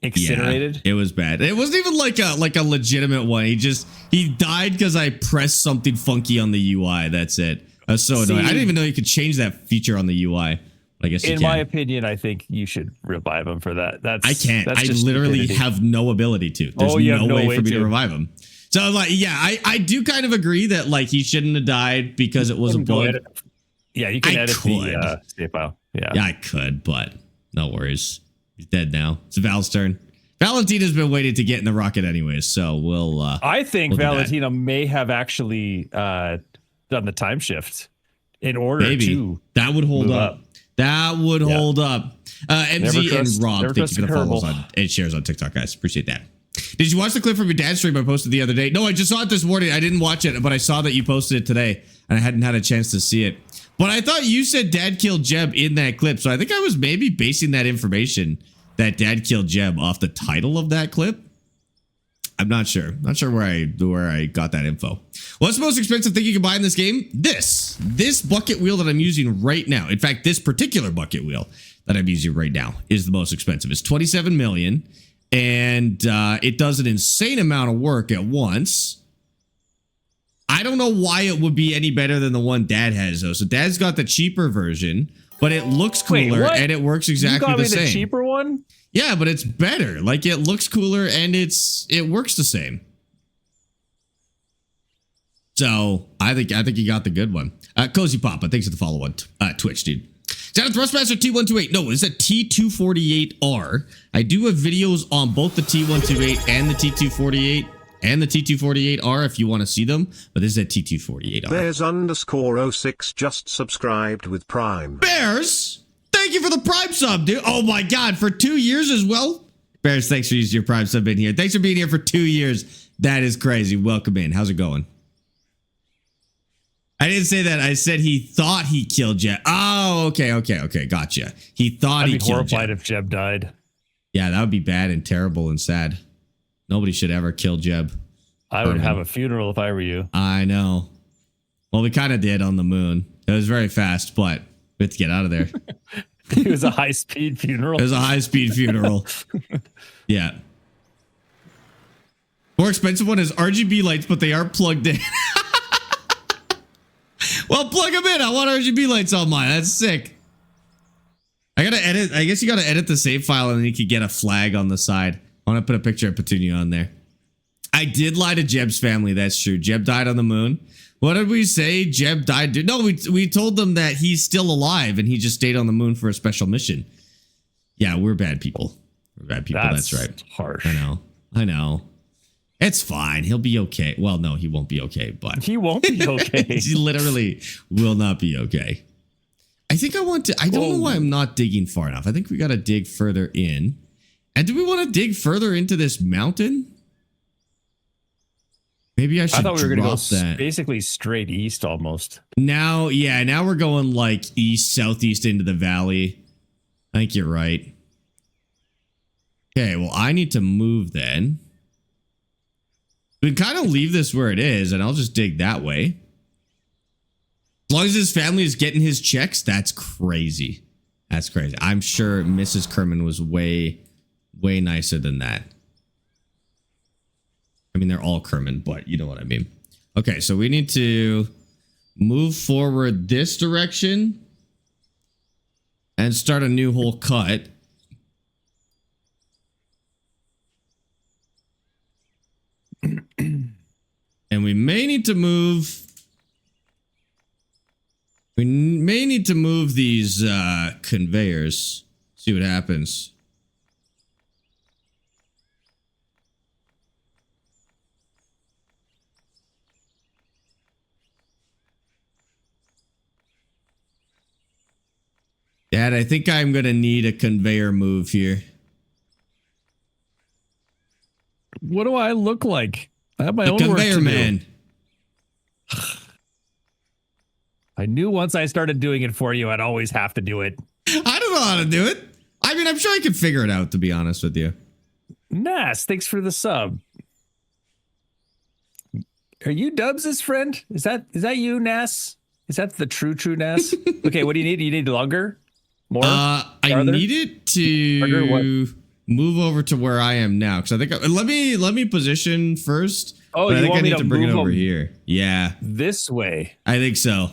[SPEAKER 3] Incinerated?
[SPEAKER 1] Yeah, it was bad. It wasn't even like a legitimate one. He died because I pressed something funky on the UI. That's it. I was so annoying. I didn't even know you could change that feature on the UI. I guess
[SPEAKER 3] in my opinion, I think you should revive him for that.
[SPEAKER 1] I can't. I literally have no ability to. There's no way for me to revive him. So like, yeah, I do kind of agree that like he shouldn't have died because it was a bug.
[SPEAKER 3] Yeah, you can edit the save file. Yeah,
[SPEAKER 1] I could, but no worries. He's dead now. It's Val's turn. Valentina's been waiting to get in the rocket anyways, so we'll.
[SPEAKER 3] I think Valentina may have actually done the time shift in order to.
[SPEAKER 1] That would hold up. That would hold up. MZ and Rob, thank you for the follows and shares on TikTok, guys. Appreciate that. Did you watch the clip from your dad's stream I posted the other day? No, I just saw it this morning. I didn't watch it, but I saw that you posted it today, and I hadn't had a chance to see it. But I thought you said Dad killed Jeb in that clip, so I think I was maybe basing that information that Dad killed Jeb off the title of that clip. I'm not sure. Not sure where I got that info. What's the most expensive thing you can buy in this game? This bucket wheel that I'm using right now. In fact, this particular bucket wheel that I'm using right now is the most expensive. It's 27 million, and it does an insane amount of work at once. I don't know why it would be any better than the one Dad has though. So Dad's got the cheaper version, but it looks cooler and it works exactly the same.
[SPEAKER 3] The cheaper one?
[SPEAKER 1] Yeah, but it's better. Like it looks cooler and it works the same. So I think you got the good one. Cozy Papa, thanks for the follow on Twitch, dude. Shout out to Thrustmaster T128. No, it's a T248R. I do have videos on both the T128 and the T248. and the T248R if you want to see them, but this is a T248R.
[SPEAKER 2] Bears_06 just subscribed with Prime.
[SPEAKER 1] Bears, thank you for the Prime sub, dude. Oh my God, for 2 years as well. Bears, thanks for using your Prime sub in here. Thanks for being here for 2 years. That is crazy. Welcome in. How's it going? I didn't say that. I said he thought he killed Jeb. Oh, okay. Gotcha. He thought he killed Jeb.
[SPEAKER 3] I'd be horrified if Jeb died.
[SPEAKER 1] Yeah, that would be bad and terrible and sad. Nobody should ever kill Jeb.
[SPEAKER 3] I would have a funeral if I were you.
[SPEAKER 1] I know. Well, we kind of did on the moon. It was very fast, but we had to get out of there.
[SPEAKER 3] It was a high-speed funeral.
[SPEAKER 1] It was a high-speed funeral. Yeah. More expensive one is RGB lights, but they aren't plugged in. Well, plug them in. I want RGB lights on mine. That's sick. I gotta edit. I guess you gotta edit the save file and then you could get a flag on the side. I want to put a picture of Petunia on there. I did lie to Jeb's family. That's true. Jeb died on the moon. What did we say? Jeb died. No, we told them that he's still alive and he just stayed on the moon for a special mission. Yeah, we're bad people. We're bad people. That's right.
[SPEAKER 3] Harsh.
[SPEAKER 1] I know. It's fine. He'll be okay. Well, no, he won't be okay, but
[SPEAKER 3] he won't be okay.
[SPEAKER 1] He literally will not be okay. I think I want to. I don't know why I'm not digging far enough. I think we got to dig further in. And do we want to dig further into this mountain? Maybe I should.
[SPEAKER 3] I thought we were going to go
[SPEAKER 1] that.
[SPEAKER 3] Basically straight east almost.
[SPEAKER 1] Now, yeah, now we're going like east, southeast into the valley. I think you're right. Okay, well, I need to move then. We can kind of leave this where it is, and I'll just dig that way. As long as his family is getting his checks, that's crazy. That's crazy. I'm sure Mrs. Kerman was way nicer than that. I mean, they're all Kerman, but you know what I mean. Okay, so we need to move forward this direction and start a new hole cut. And we may need to move. We may need to move these conveyors. See what happens. Dad, I think I'm going to need a conveyor move here.
[SPEAKER 3] What do I look like? I have my own work to do.
[SPEAKER 1] Conveyor man.
[SPEAKER 3] I knew once I started doing it for you, I'd always have to do it.
[SPEAKER 1] I don't know how to do it. I mean, I'm sure I could figure it out, to be honest with you.
[SPEAKER 3] Nas, thanks for the sub. Are you Dubs' friend? Is that you, Nas? Is that the true Nas? Okay, what do you need? You need longer? More?
[SPEAKER 1] I need it to move over to where I am now, because I think let me position first.
[SPEAKER 3] Oh,
[SPEAKER 1] I
[SPEAKER 3] you
[SPEAKER 1] think
[SPEAKER 3] want
[SPEAKER 1] I
[SPEAKER 3] me
[SPEAKER 1] need
[SPEAKER 3] to
[SPEAKER 1] to bring it
[SPEAKER 3] move
[SPEAKER 1] over
[SPEAKER 3] them
[SPEAKER 1] here. Yeah,
[SPEAKER 3] this way.
[SPEAKER 1] I think so.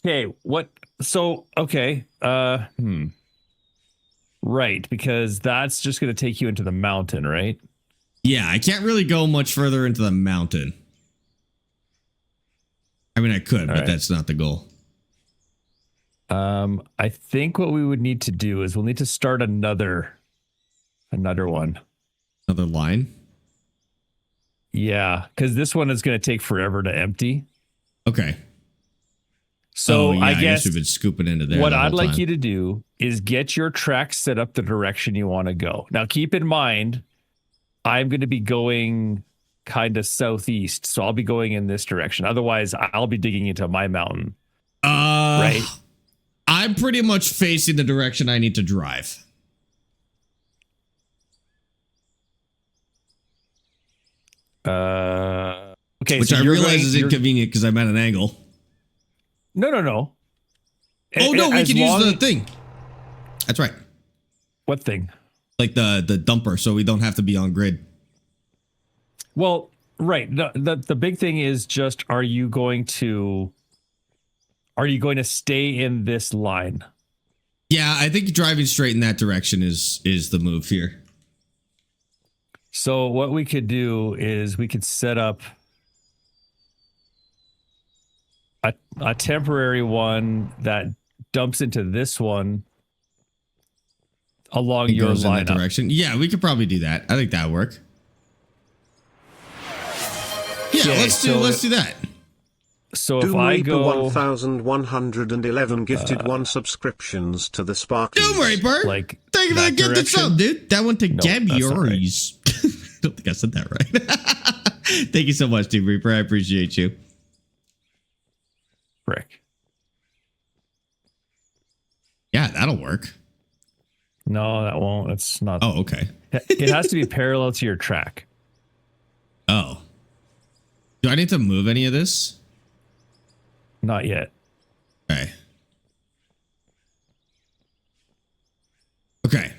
[SPEAKER 3] Okay, what? So, okay. Right, because that's just going to take you into the mountain, right?
[SPEAKER 1] Yeah, I can't really go much further into the mountain. I mean, I could, but that's not the goal.
[SPEAKER 3] I think what we would need to do is we'll need to start another one.
[SPEAKER 1] Another line?
[SPEAKER 3] Yeah, because this one is going to take forever to empty.
[SPEAKER 1] Okay.
[SPEAKER 3] So
[SPEAKER 1] yeah,
[SPEAKER 3] I guess
[SPEAKER 1] we've been scooping into there.
[SPEAKER 3] What I'd like you to do is get your tracks set up the direction you want to go. Now, keep in mind, I'm going to be going kind of southeast, so I'll be going in this direction. Otherwise, I'll be digging into my mountain. Right?
[SPEAKER 1] I'm pretty much facing the direction I need to drive.
[SPEAKER 3] Okay.
[SPEAKER 1] Which
[SPEAKER 3] so
[SPEAKER 1] I realize is inconvenient because I'm at an angle.
[SPEAKER 3] No.
[SPEAKER 1] Oh, no, we can use the thing. That's right.
[SPEAKER 3] What thing?
[SPEAKER 1] Like the dumper, so we don't have to be on grid.
[SPEAKER 3] Well, right. The big thing is just, are you going to stay in this line?
[SPEAKER 1] Yeah, I think driving straight in that direction is the move here.
[SPEAKER 3] So what we could do is we could set up a temporary one that dumps into this one along your
[SPEAKER 1] goes in that
[SPEAKER 3] lineup.
[SPEAKER 1] direction. Yeah, we could probably do that. I think that would work. Yeah,
[SPEAKER 3] Okay,
[SPEAKER 1] let's do that.
[SPEAKER 3] So if
[SPEAKER 2] Doom
[SPEAKER 3] I
[SPEAKER 2] Reaper
[SPEAKER 3] go,
[SPEAKER 2] 1111 gifted 1 subscriptions to the Sparx.
[SPEAKER 1] Doom Reaper.
[SPEAKER 3] like,
[SPEAKER 1] Thank you for
[SPEAKER 3] that
[SPEAKER 1] that gifted
[SPEAKER 3] direction?
[SPEAKER 1] sub, dude. That went to
[SPEAKER 3] No, that's not right.
[SPEAKER 1] Gabby's. I don't think I said that right. Thank you so much, Doom Reaper. I appreciate you.
[SPEAKER 3] frick.
[SPEAKER 1] Yeah, that'll work.
[SPEAKER 3] No, that won't. It's not.
[SPEAKER 1] Oh, okay.
[SPEAKER 3] It has to be parallel to your track.
[SPEAKER 1] Oh. Do I need to move any of this?
[SPEAKER 3] Not yet.
[SPEAKER 1] Okay. Okay.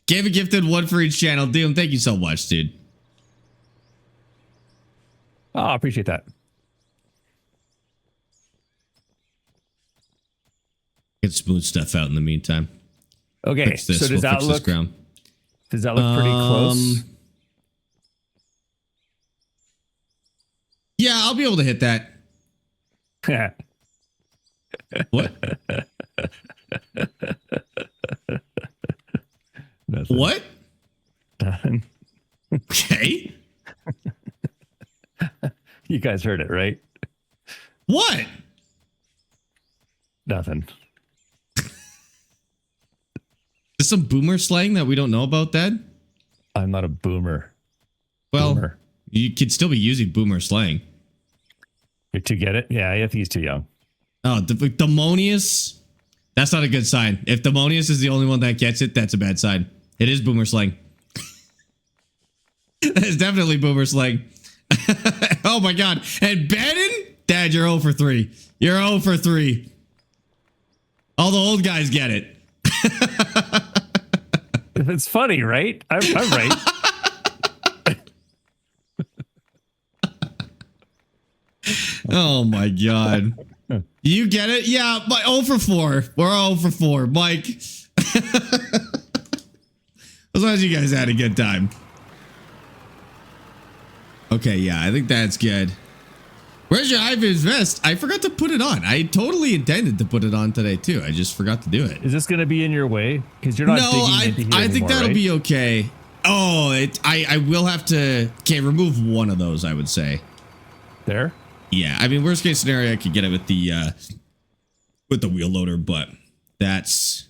[SPEAKER 1] Gave a gifted 1 for each channel. Doom, thank you so much, dude.
[SPEAKER 3] Oh, I appreciate that.
[SPEAKER 1] Get smooth stuff out in the meantime.
[SPEAKER 3] Okay,
[SPEAKER 1] Fix this.
[SPEAKER 3] so does
[SPEAKER 1] We'll
[SPEAKER 3] that
[SPEAKER 1] fix this
[SPEAKER 3] look?
[SPEAKER 1] ground.
[SPEAKER 3] Does that look pretty close?
[SPEAKER 1] Yeah, I'll be able to hit that. What?
[SPEAKER 3] Nothing.
[SPEAKER 1] What?
[SPEAKER 3] Done.
[SPEAKER 1] Okay.
[SPEAKER 3] You guys heard it, right?
[SPEAKER 1] What?
[SPEAKER 3] Nothing.
[SPEAKER 1] Is some boomer slang that we don't know about, Dad?
[SPEAKER 3] I'm not a boomer.
[SPEAKER 1] Well,
[SPEAKER 3] Boomer.
[SPEAKER 1] you could still be using boomer slang.
[SPEAKER 3] To get it? Yeah, I think he's too young.
[SPEAKER 1] Oh, Demonius? That's not a good sign. If Demonius is the only one that gets it, that's a bad sign. It is boomer slang. It's definitely boomer slang. Oh my god. And Bannon? Dad, you're 0 for 3. You're 0 for 3. All the old guys get it.
[SPEAKER 3] It's funny, right? I'm right.
[SPEAKER 1] Oh my god. You get it? Yeah, but 0 for 4. We're 0 for 4. Mike. As long as you guys had a good time. Okay, yeah, I think that's good. Where's your Ivan's vest? I forgot to put it on. I totally intended to put it on today too. I just forgot to do it.
[SPEAKER 3] Is this going to be in your way? Because you're not digging into here
[SPEAKER 1] I think
[SPEAKER 3] anymore,
[SPEAKER 1] that'll
[SPEAKER 3] right?
[SPEAKER 1] be okay. Oh, I will have to remove one of those, I would say.
[SPEAKER 3] There?
[SPEAKER 1] Yeah, I mean, worst case scenario, I could get it with the wheel loader, but that's,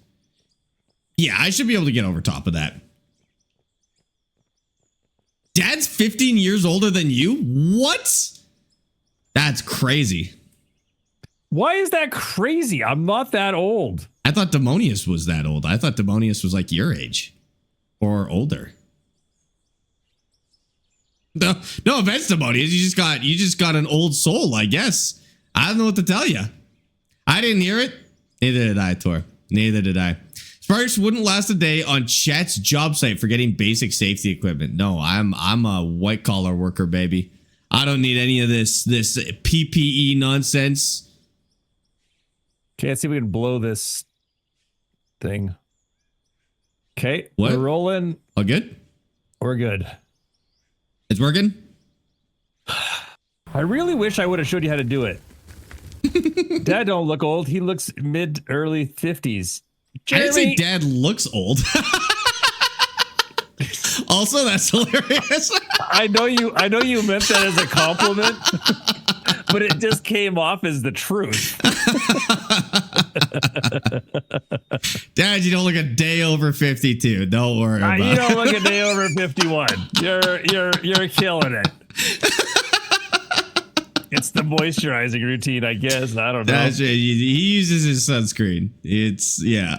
[SPEAKER 1] yeah, I should be able to get over top of that. Dad's 15 years older than you? What? That's crazy.
[SPEAKER 3] Why is that crazy? I'm not that old.
[SPEAKER 1] I thought Demonius was that old. I thought Demonius was like your age or older. No offense, Demonius. You just got an old soul, I guess. I don't know what to tell you. I didn't hear it. Neither did I, Tor. Neither did I. Sparx wouldn't last a day on Chet's job site for getting basic safety equipment. No, I'm a white collar worker, baby. I don't need any of this PPE nonsense.
[SPEAKER 3] Okay, let's see if we can blow this thing. Okay,
[SPEAKER 1] What?
[SPEAKER 3] we're rolling.
[SPEAKER 1] All good?
[SPEAKER 3] We're good.
[SPEAKER 1] It's working?
[SPEAKER 3] I really wish I would have showed you how to do it. Dad don't look old. He looks mid-early 50s. Jeremy.
[SPEAKER 1] I didn't say Dad looks old. Also, that's hilarious.
[SPEAKER 3] I know you meant that as a compliment, but it just came off as the truth.
[SPEAKER 1] Dad, you don't look a day over 52. Don't worry about it.
[SPEAKER 3] You don't look a day over 51. You're killing it. It's the moisturizing routine, I guess. I don't know.
[SPEAKER 1] That's it. He uses his sunscreen. It's, yeah.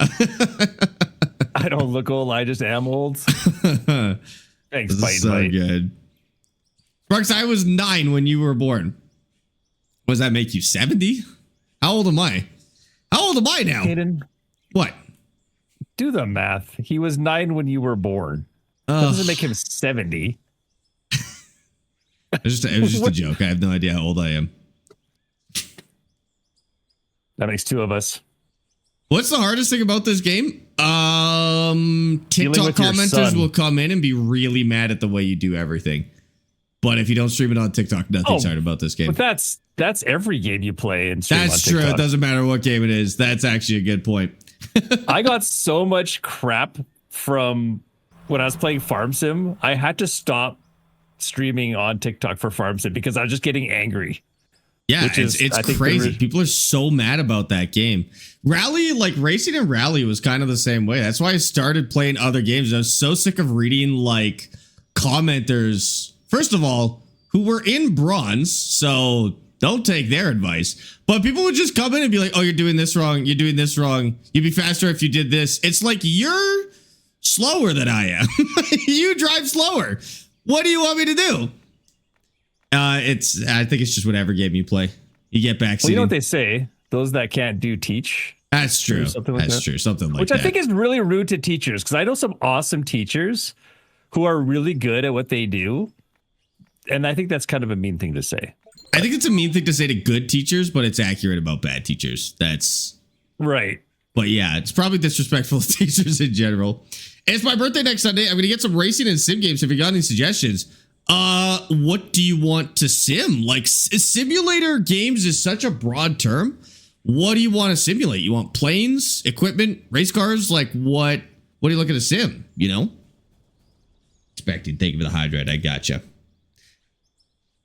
[SPEAKER 3] I don't look old. I just am old. Thanks,
[SPEAKER 1] This is so good. Sparx, I was 9 when you were born. What does that make you, 70? How old am I? How old am I now?
[SPEAKER 3] Hayden,
[SPEAKER 1] What?
[SPEAKER 3] do the math. He was 9 when you were born. That doesn't make him 70.
[SPEAKER 1] It was just a joke. I have no idea how old I am.
[SPEAKER 3] That makes 2 of us.
[SPEAKER 1] What's the hardest thing about this game? TikTok
[SPEAKER 3] with your
[SPEAKER 1] commenters
[SPEAKER 3] son.
[SPEAKER 1] will come in and be really mad at the way you do everything. But if you don't stream it on TikTok, nothing's hard about this game.
[SPEAKER 3] But that's every game you play and stream
[SPEAKER 1] That's
[SPEAKER 3] on
[SPEAKER 1] true.
[SPEAKER 3] TikTok.
[SPEAKER 1] It doesn't matter what game it is. That's actually a good point.
[SPEAKER 3] I got so much crap from when I was playing Farm Sim. I had to stop streaming on TikTok for farm sim because I was just getting angry.
[SPEAKER 1] Yeah,
[SPEAKER 3] Which is, I
[SPEAKER 1] it's
[SPEAKER 3] think,
[SPEAKER 1] crazy. People are so mad about that game. Rally, like Racing and Rally was kind of the same way. That's why I started playing other games. I was so sick of reading like commenters, first of all, who were in bronze, so don't take their advice. But people would just come in and be like, oh, you're doing this wrong. You're doing this wrong. You'd be faster if you did this. It's like, you're slower than I am. You drive slower. What do you want me to do? I think it's just whatever game you play. You get backseating.
[SPEAKER 3] Well, you know what they say? Those that can't do teach.
[SPEAKER 1] That's true.
[SPEAKER 3] Something like
[SPEAKER 1] That's
[SPEAKER 3] that.
[SPEAKER 1] true. Something like
[SPEAKER 3] Which
[SPEAKER 1] that.
[SPEAKER 3] I think is really rude to teachers, because I know some awesome teachers who are really good at what they do. And I think that's kind of a mean thing to say.
[SPEAKER 1] I think it's a mean thing to say to good teachers, but it's accurate about bad teachers. That's
[SPEAKER 3] right.
[SPEAKER 1] But yeah, it's probably disrespectful to teachers in general. It's my birthday next Sunday. I'm going to get some racing and sim games. If you got any suggestions, what do you want to sim? Like simulator games is such a broad term. What do you want to simulate? You want planes, equipment, race cars? Like what are you looking to sim? You know? Expecting. Thank you for the hydrate. I gotcha.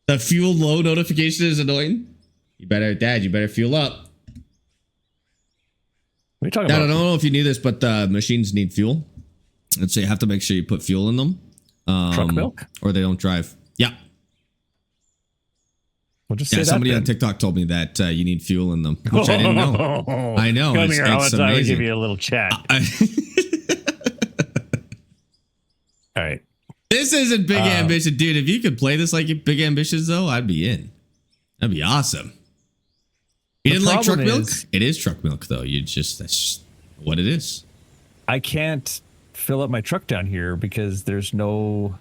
[SPEAKER 1] The fuel low notification is annoying. You better fuel up.
[SPEAKER 3] What are you talking
[SPEAKER 1] I
[SPEAKER 3] about?
[SPEAKER 1] don't know if you knew this, but machines need fuel. And so you have to make sure you put fuel in them.
[SPEAKER 3] Truck milk?
[SPEAKER 1] Or they don't drive. Yeah.
[SPEAKER 3] We'll just
[SPEAKER 1] Yeah,
[SPEAKER 3] say
[SPEAKER 1] somebody
[SPEAKER 3] that
[SPEAKER 1] on TikTok told me that you need fuel in them, which I didn't know. I know.
[SPEAKER 3] Come
[SPEAKER 1] It's,
[SPEAKER 3] here,
[SPEAKER 1] it's
[SPEAKER 3] I will
[SPEAKER 1] amazing.
[SPEAKER 3] give you a little chat. All right.
[SPEAKER 1] This isn't big ambition, dude. If you could play this like big ambitions, though, I'd be in. That'd be awesome. You didn't like truck milk? It is truck milk, though. That's just what it is.
[SPEAKER 3] I can't fill up my truck down here because there's no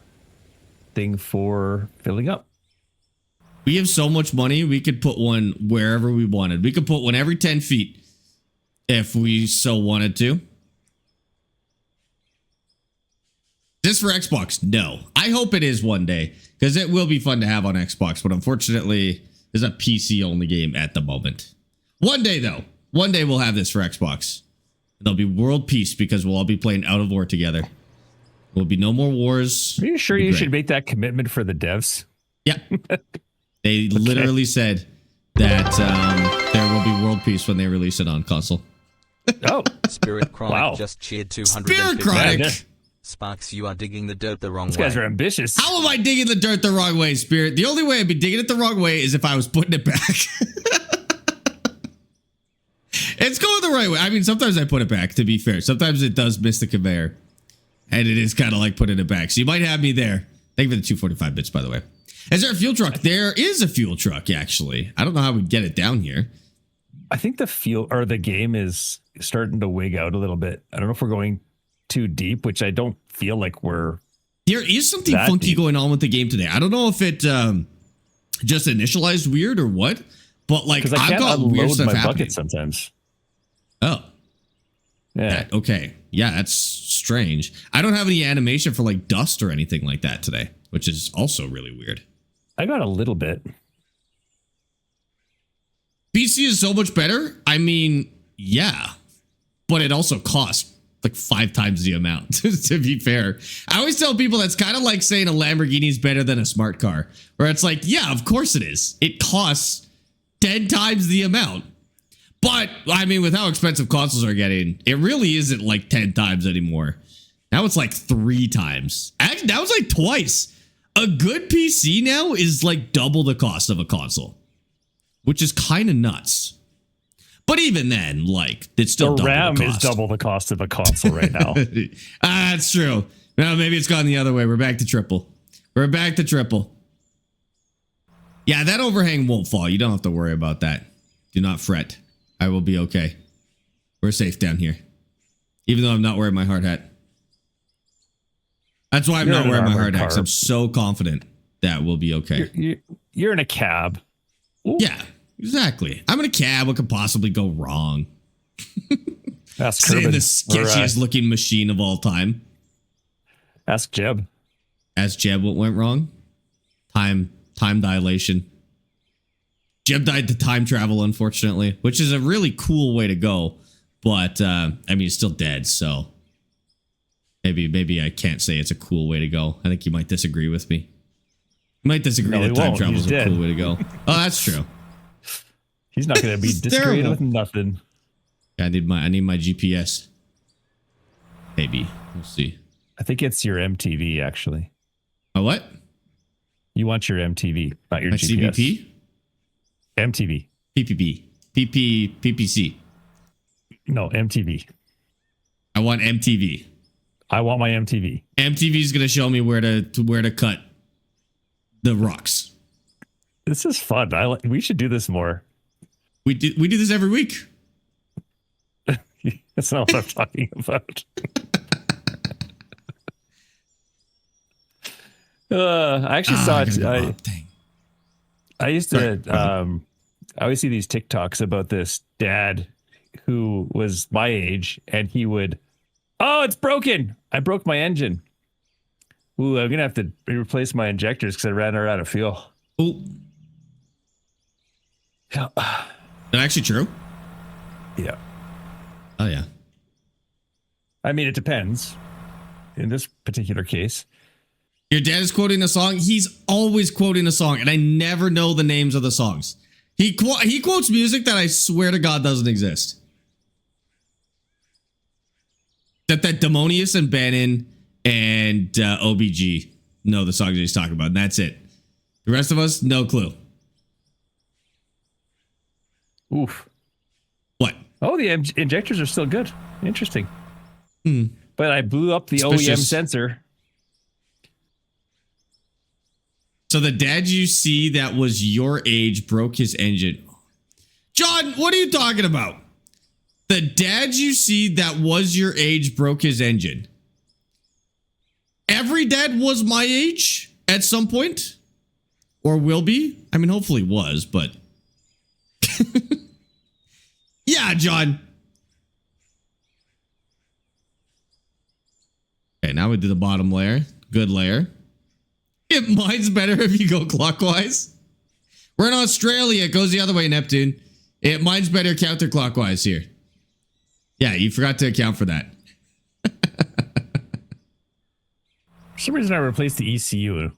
[SPEAKER 3] thing for filling up.
[SPEAKER 1] We have so much money, we could put one wherever we wanted. We could put one every 10 feet if we so wanted to. This for Xbox? No. I hope it is one day, because it will be fun to have on Xbox, but unfortunately, it's a PC-only game at the moment. One day, though. One day we'll have this for Xbox. There'll be world peace because we'll all be playing out-of-war together. There'll be no more wars.
[SPEAKER 3] Are you sure you should make that commitment for the devs?
[SPEAKER 1] Yeah. They literally said that there will be world peace when they release it on console.
[SPEAKER 3] Oh.
[SPEAKER 4] Spirit Chronic
[SPEAKER 3] Wow.
[SPEAKER 4] just cheered
[SPEAKER 1] Spirit
[SPEAKER 4] 250.
[SPEAKER 1] Chronic!
[SPEAKER 3] Yeah.
[SPEAKER 4] Sparx, you are digging the dirt the wrong way.
[SPEAKER 3] These guys are ambitious.
[SPEAKER 1] How am I digging the dirt the wrong way, Spirit? The only way I'd be digging it the wrong way is if I was putting it back. It's going the right way. I mean, sometimes I put it back, to be fair. Sometimes it does miss the conveyor. And it is kind of like putting it back. So you might have me there. Thank you for the 245 bits, by the way. Is there a fuel truck? There is a fuel truck, actually. I don't know how we get it down here.
[SPEAKER 3] I think the game is starting to wig out a little bit. I don't know if we're going too deep, which I don't feel like we're.
[SPEAKER 1] There is something funky going on with the game today. I don't know if it just initialized weird or what, but like I've got weird stuff happening.
[SPEAKER 3] Bucket sometimes.
[SPEAKER 1] Oh.
[SPEAKER 3] Yeah.
[SPEAKER 1] Okay. Yeah, that's strange. I don't have any animation for like dust or anything like that today, which is also really weird.
[SPEAKER 3] I got a little bit.
[SPEAKER 1] PC is so much better. I mean, yeah, but it also costs like 5 times the amount, to be fair. I always tell people that's kind of like saying a Lamborghini is better than a smart car, where it's like, yeah, of course it is. It costs 10 times the amount. But, I mean, with how expensive consoles are getting, it really isn't like 10 times anymore. Now it's like 3 times. Actually, that was like twice. A good PC now is like double the cost of a console, which is kind of nuts. But even then, like, it's still
[SPEAKER 3] the
[SPEAKER 1] double
[SPEAKER 3] RAM
[SPEAKER 1] the cost.
[SPEAKER 3] is double the cost of a console right now.
[SPEAKER 1] That's true. Now maybe it's gone the other way. We're back to triple. We're back to triple. Yeah, that overhang won't fall. You don't have to worry about that. Do not fret. I will be okay. We're safe down here. Even though I'm not wearing my hard hat. That's why I'm not wearing my hard hat, because I'm so confident that we'll be okay.
[SPEAKER 3] You're in a cab. Ooh.
[SPEAKER 1] Yeah, exactly. I'm in a cab. What could possibly go wrong?
[SPEAKER 3] Ask
[SPEAKER 1] Saying the
[SPEAKER 3] Kerbin,
[SPEAKER 1] sketchiest looking machine of all time.
[SPEAKER 3] Ask Jeb.
[SPEAKER 1] Ask Jeb what went wrong. Time dilation. Jeb died to time travel, unfortunately, which is a really cool way to go. But, I mean, he's still dead, so maybe I can't say it's a cool way to go. I think you might disagree with me. You might disagree
[SPEAKER 3] No,
[SPEAKER 1] that
[SPEAKER 3] he
[SPEAKER 1] time
[SPEAKER 3] won't.
[SPEAKER 1] travel
[SPEAKER 3] He's
[SPEAKER 1] is a
[SPEAKER 3] dead.
[SPEAKER 1] cool way to go. Oh, that's true.
[SPEAKER 3] He's not going to be
[SPEAKER 1] This is
[SPEAKER 3] discreet
[SPEAKER 1] terrible.
[SPEAKER 3] with nothing.
[SPEAKER 1] Yeah, I need my GPS. Maybe. We'll see.
[SPEAKER 3] I think it's your MTV, actually.
[SPEAKER 1] My what?
[SPEAKER 3] You want your MTV, not your
[SPEAKER 1] My
[SPEAKER 3] GPS.
[SPEAKER 1] CBP?
[SPEAKER 3] MTV.
[SPEAKER 1] PPP. PPC.
[SPEAKER 3] No, MTV.
[SPEAKER 1] I want MTV.
[SPEAKER 3] I want my MTV.
[SPEAKER 1] MTV is gonna show me where to cut the rocks.
[SPEAKER 3] This is fun. We should do this more.
[SPEAKER 1] We do this every week.
[SPEAKER 3] That's not what I'm talking about. I actually saw it.
[SPEAKER 1] Dang.
[SPEAKER 3] I used to. I always see these TikToks about this dad who was my age, and he would, "Oh, it's broken! I broke my engine. Ooh, I'm gonna have to replace my injectors because I ran out of fuel."
[SPEAKER 1] Oh,
[SPEAKER 3] Yeah.
[SPEAKER 1] that actually true?
[SPEAKER 3] Yeah.
[SPEAKER 1] Oh yeah.
[SPEAKER 3] I mean, it depends. In this particular case,
[SPEAKER 1] Your dad is quoting a song. He's always quoting a song, and I never know the names of the songs. He quotes music that I swear to God doesn't exist. That Demonius and Bannon and OBG know the songs he's talking about, and that's it. The rest of us, no clue.
[SPEAKER 3] oof.
[SPEAKER 1] What?
[SPEAKER 3] Oh, the injectors are still good. Interesting. But I blew up the OEM
[SPEAKER 1] Suspicious.
[SPEAKER 3] sensor.
[SPEAKER 1] So the dad you see that was your age broke his engine. John, what are you talking about? The dad you see that was your age broke his engine. Every dad was my age at some point, or will be. I mean, hopefully was, but yeah, John. Okay, now we do the bottom layer. Good layer. Mine's better if you go clockwise. We're in Australia. It goes the other way, Neptune. Mine's better counterclockwise here. Yeah, you forgot to account for that.
[SPEAKER 3] For some reason, I replaced the ECU,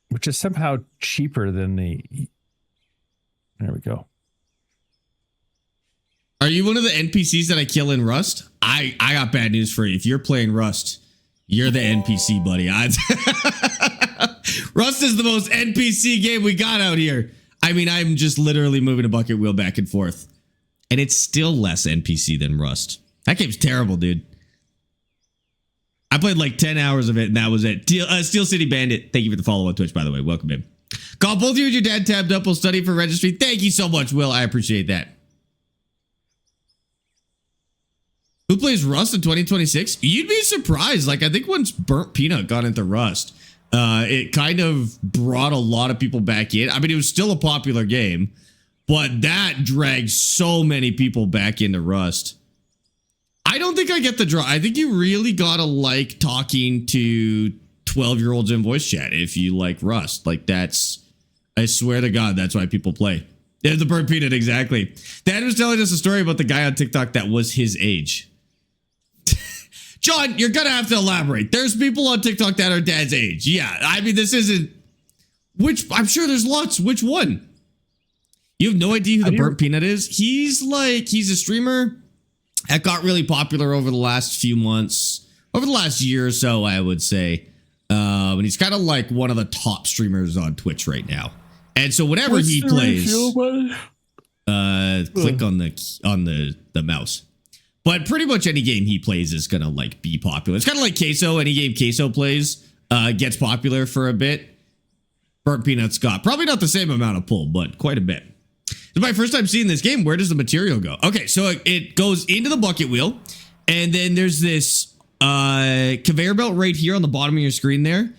[SPEAKER 3] which is somehow cheaper than the. There we go.
[SPEAKER 1] Are you one of the NPCs that I kill in Rust? I got bad news for you. If you're playing Rust, you're the NPC, buddy. Rust is the most NPC game we got out here. I mean, I'm just literally moving a bucket wheel back and forth. And it's still less NPC than Rust. That game's terrible, dude. I played like 10 hours of it, and that was it. Steel City Bandit, thank you for the follow on Twitch, by the way. Welcome in. Call both you and your dad tabbed up. We'll study for registry. Thank you so much, Will. I appreciate that. Who plays Rust in 2026? You'd be surprised. Like, I think once Burnt Peanut got into Rust, it kind of brought a lot of people back in. I mean, it was still a popular game, but that dragged so many people back into Rust. I don't think I get the draw. I think you really gotta like talking to 12-year-olds in voice chat if you like Rust. Like, that's, I swear to God, that's why people play. Yeah, the Burnt Peanut, exactly. Dad was telling us a story about the guy on TikTok that was his age. John, you're gonna have to elaborate. There's people on TikTok that are dad's age. Yeah, I mean, this isn't. Which I'm sure there's lots. Which one? You have no idea who the Burnt Peanut is? He's a streamer that got really popular over the last few months, over the last year or so, I would say. And he's kind of like one of the top streamers on Twitch right now. And so whenever he plays, click on the mouse. But pretty much any game he plays is gonna like be popular. It's kind of like Queso. Any game Queso plays gets popular for a bit. Burnt Peanut's got probably not the same amount of pull, but quite a bit. It's my first time seeing this game. Where does the material go? Okay, so it goes into the bucket wheel, and then there's this conveyor belt right here on the bottom of your screen there.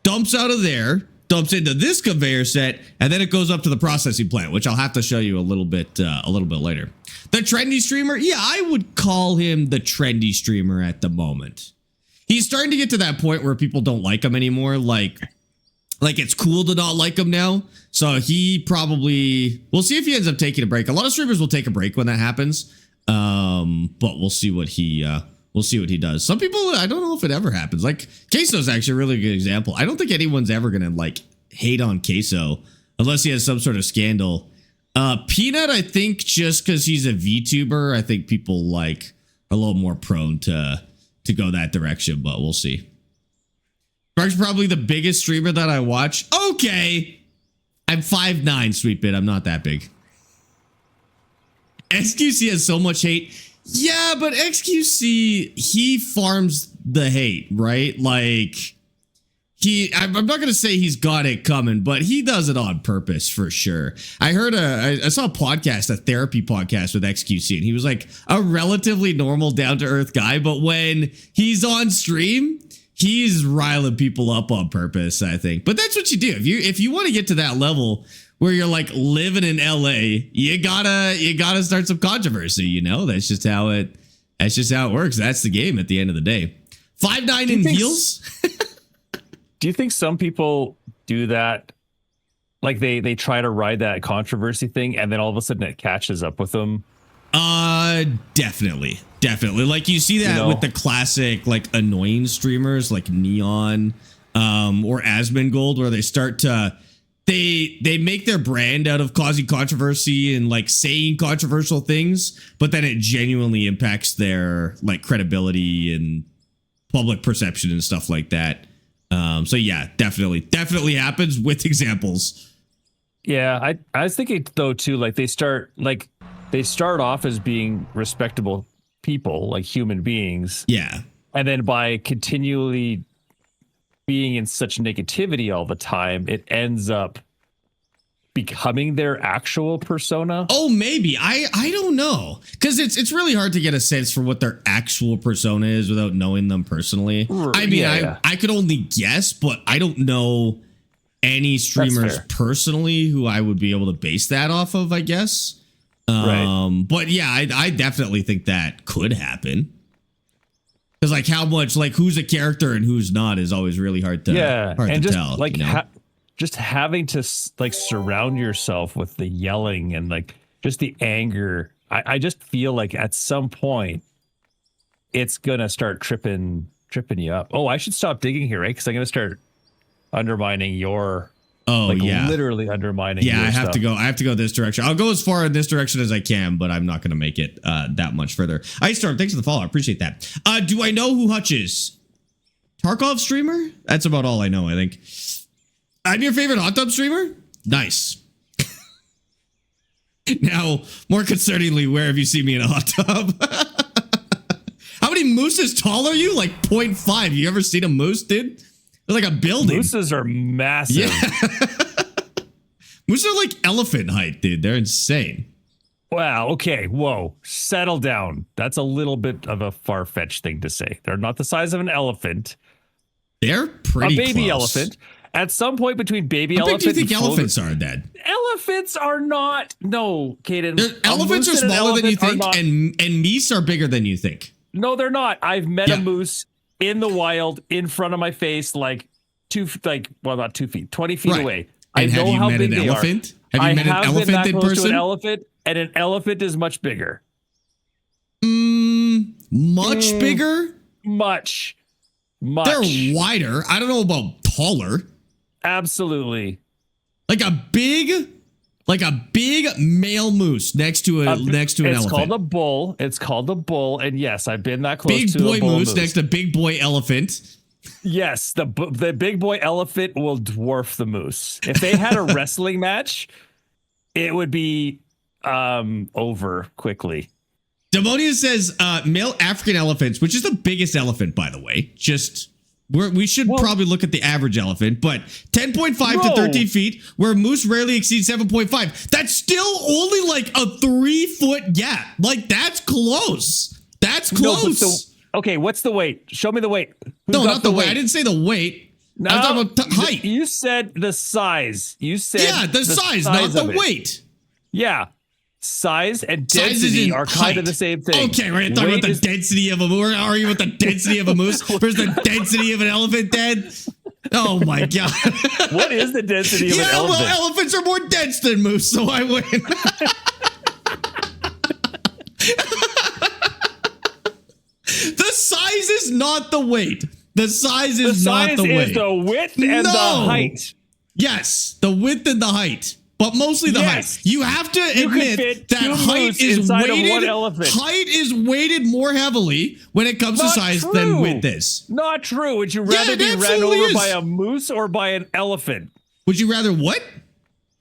[SPEAKER 1] Dumps out of there, dumps into this conveyor set, and then it goes up to the processing plant, which I'll have to show you a little bit later. The trendy streamer, yeah, I would call him the trendy streamer at the moment. He's starting to get to that point where people don't like him anymore. Like it's cool to not like him now. So he probably, we'll see if he ends up taking a break. A lot of streamers will take a break when that happens. But we'll see what he we'll see what he does. Some people, I don't know if it ever happens. Like Queso's actually a really good example. I don't think anyone's ever gonna like hate on Queso unless he has some sort of scandal. Peanut, I think just because he's a VTuber, I think people like are a little more prone to go that direction, but we'll see. Sparx probably the biggest streamer that I watch. Okay. I'm 5'9", Sweet Bit. I'm not that big. XQC has so much hate. Yeah, but XQC, he farms the hate, right? Like, I'm not going to say he's got it coming, but he does it on purpose for sure. I saw a podcast, a therapy podcast with XQC, and he was like a relatively normal, down-to-earth guy, but when he's on stream, he's riling people up on purpose, I think. But that's what you do. If you want to get to that level where you're like living in LA, you gotta start some controversy, you know? That's just how it works. That's the game at the end of the day. 5'9" in heels.
[SPEAKER 3] Do you think some people do that? Like they try to ride that controversy thing and then all of a sudden it catches up with them?
[SPEAKER 1] Definitely. Like you see that with the classic like annoying streamers like Neon or Asmongold, where they start to they make their brand out of causing controversy and like saying controversial things, but then it genuinely impacts their like credibility and public perception and stuff like that. So yeah, definitely happens with examples.
[SPEAKER 3] Yeah, I was thinking though too, like they start off as being respectable people, like human beings.
[SPEAKER 1] Yeah.
[SPEAKER 3] And then by continually being in such negativity all the time, it ends up becoming their actual persona.
[SPEAKER 1] Oh, maybe. I don't know. Because it's really hard to get a sense for what their actual persona is without knowing them personally. I mean, I could only guess, but I don't know any streamers personally who I would be able to base that off of, I guess. Right. But yeah, I definitely think that could happen. Because like how much, like who's a character and who's not is always really hard to tell.
[SPEAKER 3] Like just having to like surround yourself with the yelling and like just the anger. I just feel like at some point it's gonna start tripping you up. Oh, I should stop digging here, right? Because I'm gonna start undermining your. Oh, like literally undermining.
[SPEAKER 1] Yeah,
[SPEAKER 3] your
[SPEAKER 1] I have
[SPEAKER 3] stuff.
[SPEAKER 1] to go. I have to go this direction. I'll go as far in this direction as I can, but I'm not going to make it that much further. Ice Storm, thanks for the follow. I appreciate that. Do I know who Hutch is? Tarkov streamer? That's about all I know, I think. I'm your favorite hot tub streamer? Nice. Now, more concerningly, where have you seen me in a hot tub? How many mooses tall are you? Like 0.5. You ever seen a moose, dude? They're like a building.
[SPEAKER 3] Mooses are massive.
[SPEAKER 1] Yeah. Mooses are like elephant height, dude. They're insane.
[SPEAKER 3] Wow. Okay. Whoa. Settle down. That's a little bit of a far-fetched thing to say. They're not the size of an elephant.
[SPEAKER 1] They're pretty
[SPEAKER 3] close. A baby
[SPEAKER 1] close.
[SPEAKER 3] Elephant. At some point between baby
[SPEAKER 1] How big
[SPEAKER 3] elephant
[SPEAKER 1] do you think
[SPEAKER 3] and
[SPEAKER 1] elephants are, Dad?
[SPEAKER 3] Elephants are not. No, Caden.
[SPEAKER 1] Elephants are smaller than you think, and meese are bigger than you think.
[SPEAKER 3] No, they're not. I've met a moose in the wild in front of my face, like not 2 feet, 20 feet away.
[SPEAKER 1] And
[SPEAKER 3] I know how big they are.
[SPEAKER 1] Have you met an elephant in person?
[SPEAKER 3] To an elephant, and an elephant is much bigger.
[SPEAKER 1] Much bigger?
[SPEAKER 3] Much.
[SPEAKER 1] They're wider. I don't know about taller.
[SPEAKER 3] Absolutely.
[SPEAKER 1] Like a big male moose next to an elephant.
[SPEAKER 3] It's called a bull. It's called a bull. And yes, I've been that close
[SPEAKER 1] big
[SPEAKER 3] to
[SPEAKER 1] boy
[SPEAKER 3] a bull
[SPEAKER 1] moose next to big boy elephant.
[SPEAKER 3] Yes, the big boy elephant will dwarf the moose. If they had a wrestling match, it would be over quickly.
[SPEAKER 1] Demonia says male African elephants, which is the biggest elephant, by the way. We should probably look at the average elephant, but 10.5 to 13 feet, where moose rarely exceeds 7.5. That's still only like a 3-foot gap. Like that's close. That's close.
[SPEAKER 3] Okay, what's the weight? Show me the weight.
[SPEAKER 1] No, not the weight. I didn't say the weight.
[SPEAKER 3] No,
[SPEAKER 1] I was talking about height.
[SPEAKER 3] You said the size. You said
[SPEAKER 1] the size, not the weight.
[SPEAKER 3] Yeah. Size and density are kind of the same thing.
[SPEAKER 1] Okay, we're talking about the density of a moose. We're arguing about the density of a moose versus the density of an elephant, Dad. Oh my God.
[SPEAKER 3] What is the density of an elephant?
[SPEAKER 1] Yeah, well, elephants are more dense than moose, so I win. The not the weight. The size
[SPEAKER 3] The
[SPEAKER 1] is not
[SPEAKER 3] size
[SPEAKER 1] the weight.
[SPEAKER 3] is the width and the
[SPEAKER 1] No.
[SPEAKER 3] height.
[SPEAKER 1] Yes, the width and the height, but mostly the
[SPEAKER 3] Yes.
[SPEAKER 1] height. You have to
[SPEAKER 3] You could
[SPEAKER 1] admit
[SPEAKER 3] fit
[SPEAKER 1] that
[SPEAKER 3] two
[SPEAKER 1] height
[SPEAKER 3] moose
[SPEAKER 1] is
[SPEAKER 3] inside of one
[SPEAKER 1] weighted.
[SPEAKER 3] elephant.
[SPEAKER 1] Height is weighted more heavily when it comes to
[SPEAKER 3] Not
[SPEAKER 1] size
[SPEAKER 3] true.
[SPEAKER 1] than width is.
[SPEAKER 3] Not true. Would you
[SPEAKER 1] Yeah,
[SPEAKER 3] rather
[SPEAKER 1] it
[SPEAKER 3] be ran
[SPEAKER 1] absolutely
[SPEAKER 3] over
[SPEAKER 1] is.
[SPEAKER 3] by a moose or by an elephant?
[SPEAKER 1] Would you rather what?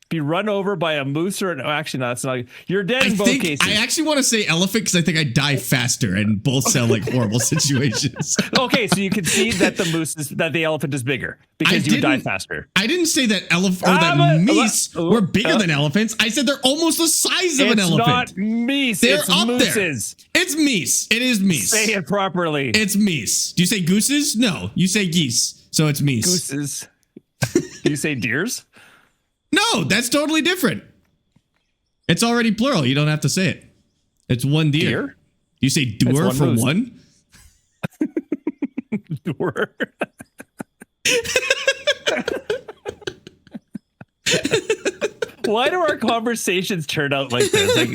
[SPEAKER 3] Be run over by a moose or an... Actually, no, that's not... You're dead in both cases.
[SPEAKER 1] I actually want to say elephant because I think I die faster, and both sound like horrible situations.
[SPEAKER 3] Okay, so you can see that the elephant is bigger because you die faster.
[SPEAKER 1] I didn't say that elephant or that meese were bigger than elephants. I said they're almost the size of an elephant.
[SPEAKER 3] It's not meese.
[SPEAKER 1] They're
[SPEAKER 3] it's
[SPEAKER 1] up
[SPEAKER 3] mooses.
[SPEAKER 1] there. It's meese. It is meese.
[SPEAKER 3] Say it properly.
[SPEAKER 1] It's meese. Do you say gooses? No, you say geese. So it's meese.
[SPEAKER 3] Gooses. Do you say deers?
[SPEAKER 1] No, that's totally different. It's already plural. You don't have to say it. It's one deer.
[SPEAKER 3] Deer?
[SPEAKER 1] You say doer
[SPEAKER 3] one
[SPEAKER 1] for
[SPEAKER 3] moose.
[SPEAKER 1] one?
[SPEAKER 3] Doer. Why do our conversations turn out like this? Like,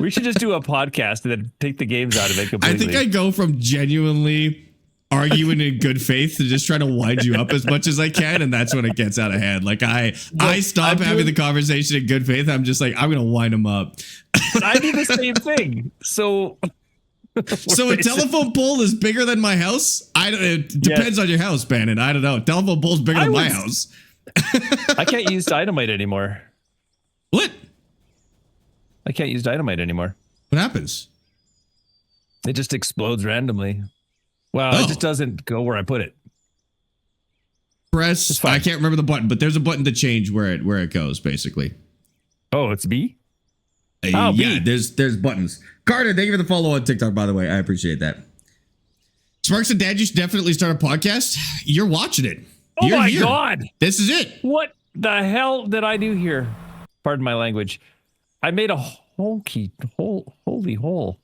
[SPEAKER 3] we should just do a podcast and then take the games out of it completely.
[SPEAKER 1] I think I go from genuinely arguing in good faith to just trying to wind you up as much as I can, and that's when it gets out of hand. Like I stop having the conversation in good faith. I'm just like, I'm gonna wind them up.
[SPEAKER 3] But I do the same thing. So
[SPEAKER 1] So a telephone pole is bigger than my house? It depends on your house, Bannon. I don't know. Telephone pole's bigger than my house.
[SPEAKER 3] I can't use dynamite anymore.
[SPEAKER 1] What?
[SPEAKER 3] I can't use dynamite anymore.
[SPEAKER 1] What happens?
[SPEAKER 3] It just explodes randomly. Well, it just doesn't go where I put it.
[SPEAKER 1] Press. I can't remember the button, but there's a button to change where it goes, basically.
[SPEAKER 3] Oh, it's B?
[SPEAKER 1] Yeah,
[SPEAKER 3] B.
[SPEAKER 1] there's buttons. Carter, thank you for the follow on TikTok, by the way. I appreciate that. Sparx and Dad, you should definitely start a podcast. You're watching it.
[SPEAKER 3] Oh
[SPEAKER 1] You're
[SPEAKER 3] my
[SPEAKER 1] here.
[SPEAKER 3] God.
[SPEAKER 1] This is it.
[SPEAKER 3] What the hell did I do here? Pardon my language. I made a holy hole.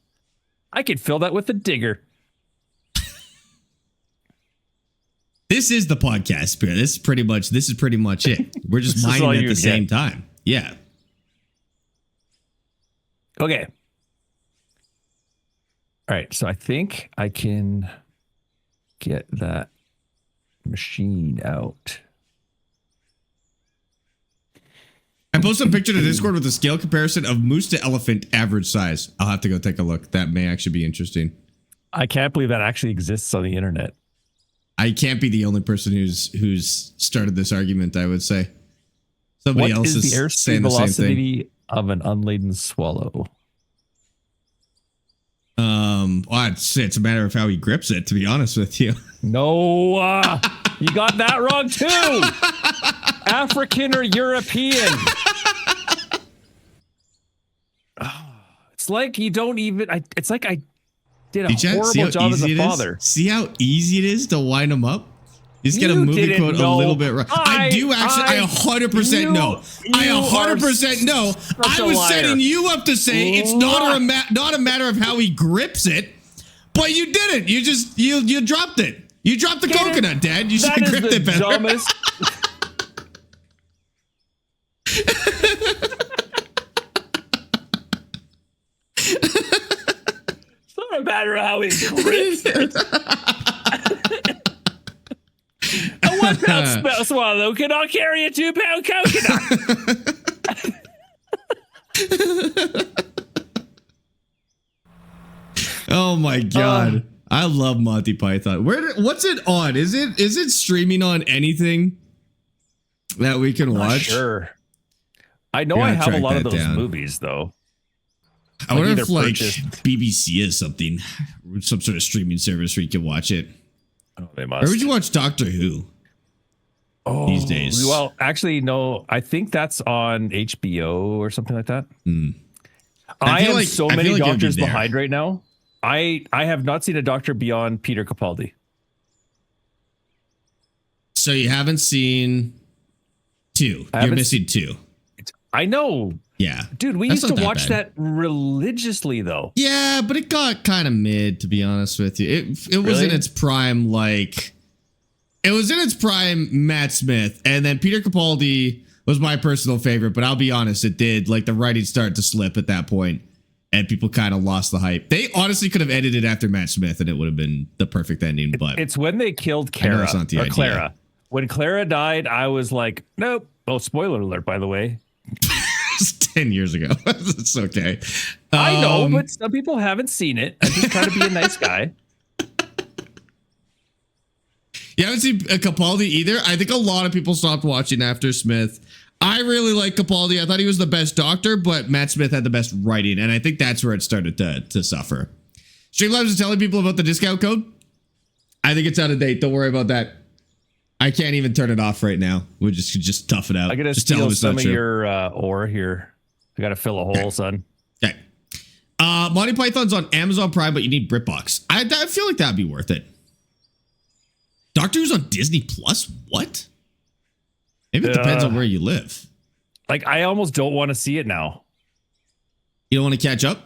[SPEAKER 3] I could fill that with a digger.
[SPEAKER 1] This is the podcast, Spirit. This is pretty much it. We're just mining at the same time. Yeah.
[SPEAKER 3] Okay. All right. So I think I can get that machine out.
[SPEAKER 1] I posted a picture to Discord with a scale comparison of moose to elephant average size. I'll have to go take a look. That may actually be interesting.
[SPEAKER 3] I can't believe that actually exists on the internet.
[SPEAKER 1] I can't be the only person who's started this argument, I would say. Somebody else is
[SPEAKER 3] the airspeed
[SPEAKER 1] saying the same thing.
[SPEAKER 3] velocity of an unladen swallow?
[SPEAKER 1] Well, it's a matter of how he grips it, to be honest with you.
[SPEAKER 3] No, you got that wrong too. African or European. It's like you don't even. It's like I did a horrible job as a father.
[SPEAKER 1] See how easy it is to wind them up? You just get a movie quote a little bit wrong. I do actually. I 100% know. I 100% know. I was setting you up to say it's not a matter of how he grips it, but you didn't. You dropped it. You dropped the coconut, Dad. You should have gripped it better.
[SPEAKER 3] Dumbest. It's not a matter of how he grips it. A 1 pound swallow cannot carry a 2 pound coconut.
[SPEAKER 1] Oh my God. I love Monty Python. What's it on? Is it streaming on anything that we can watch?
[SPEAKER 3] Sure. I know I have a lot of those movies though.
[SPEAKER 1] I wonder if like BBC is something, some sort of streaming service where you can watch it.
[SPEAKER 3] Oh, they must.
[SPEAKER 1] Where would you watch Doctor Who? These days.
[SPEAKER 3] Well, actually, no. I think that's on HBO or something like that. I have so many doctors behind right now. I have not seen a doctor beyond Peter Capaldi.
[SPEAKER 1] So you haven't seen 2. You're missing 2.
[SPEAKER 3] I know.
[SPEAKER 1] Yeah.
[SPEAKER 3] Dude, we used to watch that religiously, though.
[SPEAKER 1] Yeah, but it got kind of mid, to be honest with you. It was in its prime, like... It was in its prime, Matt Smith, and then Peter Capaldi was my personal favorite, but I'll be honest, it did. Like, the writing started to slip at that point. and people kind of lost the hype. They honestly could have edited after Matt Smith, and it would have been the perfect ending. But
[SPEAKER 3] it's when they killed
[SPEAKER 1] I know
[SPEAKER 3] Kara
[SPEAKER 1] that's not the
[SPEAKER 3] or
[SPEAKER 1] idea.
[SPEAKER 3] Clara. When Clara died, I was like, nope. Oh, spoiler alert, by the way.
[SPEAKER 1] It's 10 years ago. It's okay.
[SPEAKER 3] I know, but some people haven't seen it. I'm just trying to be a nice guy.
[SPEAKER 1] You haven't seen Capaldi either? I think a lot of people stopped watching after Smith. I really like Capaldi. I thought he was the best doctor, but Matt Smith had the best writing, and I think that's where it started to suffer. Streamlabs is telling people about the discount code. I think it's out of date. Don't worry about that. I can't even turn it off right now. We'll just tough it out.
[SPEAKER 3] I gotta
[SPEAKER 1] just tell
[SPEAKER 3] steal
[SPEAKER 1] him it's
[SPEAKER 3] some
[SPEAKER 1] not
[SPEAKER 3] of
[SPEAKER 1] true.
[SPEAKER 3] your ore here. I gotta fill a hole, son.
[SPEAKER 1] Okay. Monty Python's on Amazon Prime, but you need BritBox. I feel like that'd be worth it. Doctor Who's on Disney Plus? What? Maybe it depends on where you live.
[SPEAKER 3] Like, I almost don't want to see it now.
[SPEAKER 1] You don't want to catch up?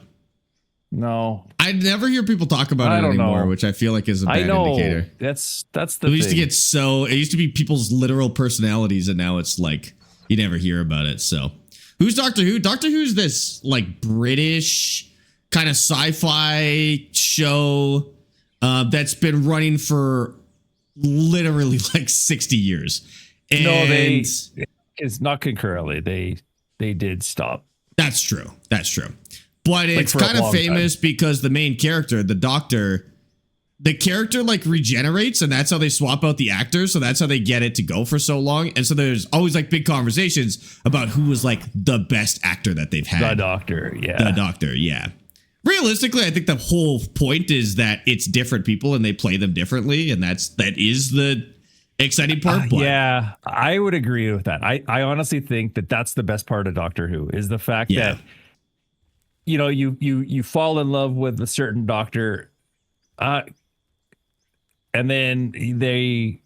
[SPEAKER 3] No.
[SPEAKER 1] I never hear people talk about it anymore, which I feel like is a bad indicator.
[SPEAKER 3] That's the
[SPEAKER 1] It
[SPEAKER 3] thing.
[SPEAKER 1] used to get it used to be people's literal personalities, and now it's like you never hear about it. So who's Doctor Who? Doctor Who's this like British kind of sci-fi show that's been running for literally like 60 years. And
[SPEAKER 3] No, it's not concurrently. They did stop.
[SPEAKER 1] That's true. That's true. But it's
[SPEAKER 3] for a
[SPEAKER 1] kind of
[SPEAKER 3] long
[SPEAKER 1] famous because the main character, the Doctor, the character like regenerates, and that's how they swap out the actors. So that's how they get it to go for so long. And so there's always like big conversations about who was like the best actor that they've had.
[SPEAKER 3] The Doctor, yeah.
[SPEAKER 1] The Doctor, yeah. Realistically, I think the whole point is that it's different people and they play them differently, and that is the exciting part. But
[SPEAKER 3] Yeah, I would agree with that. I honestly think that that's the best part of Doctor Who is the fact that you know you fall in love with a certain doctor, and then they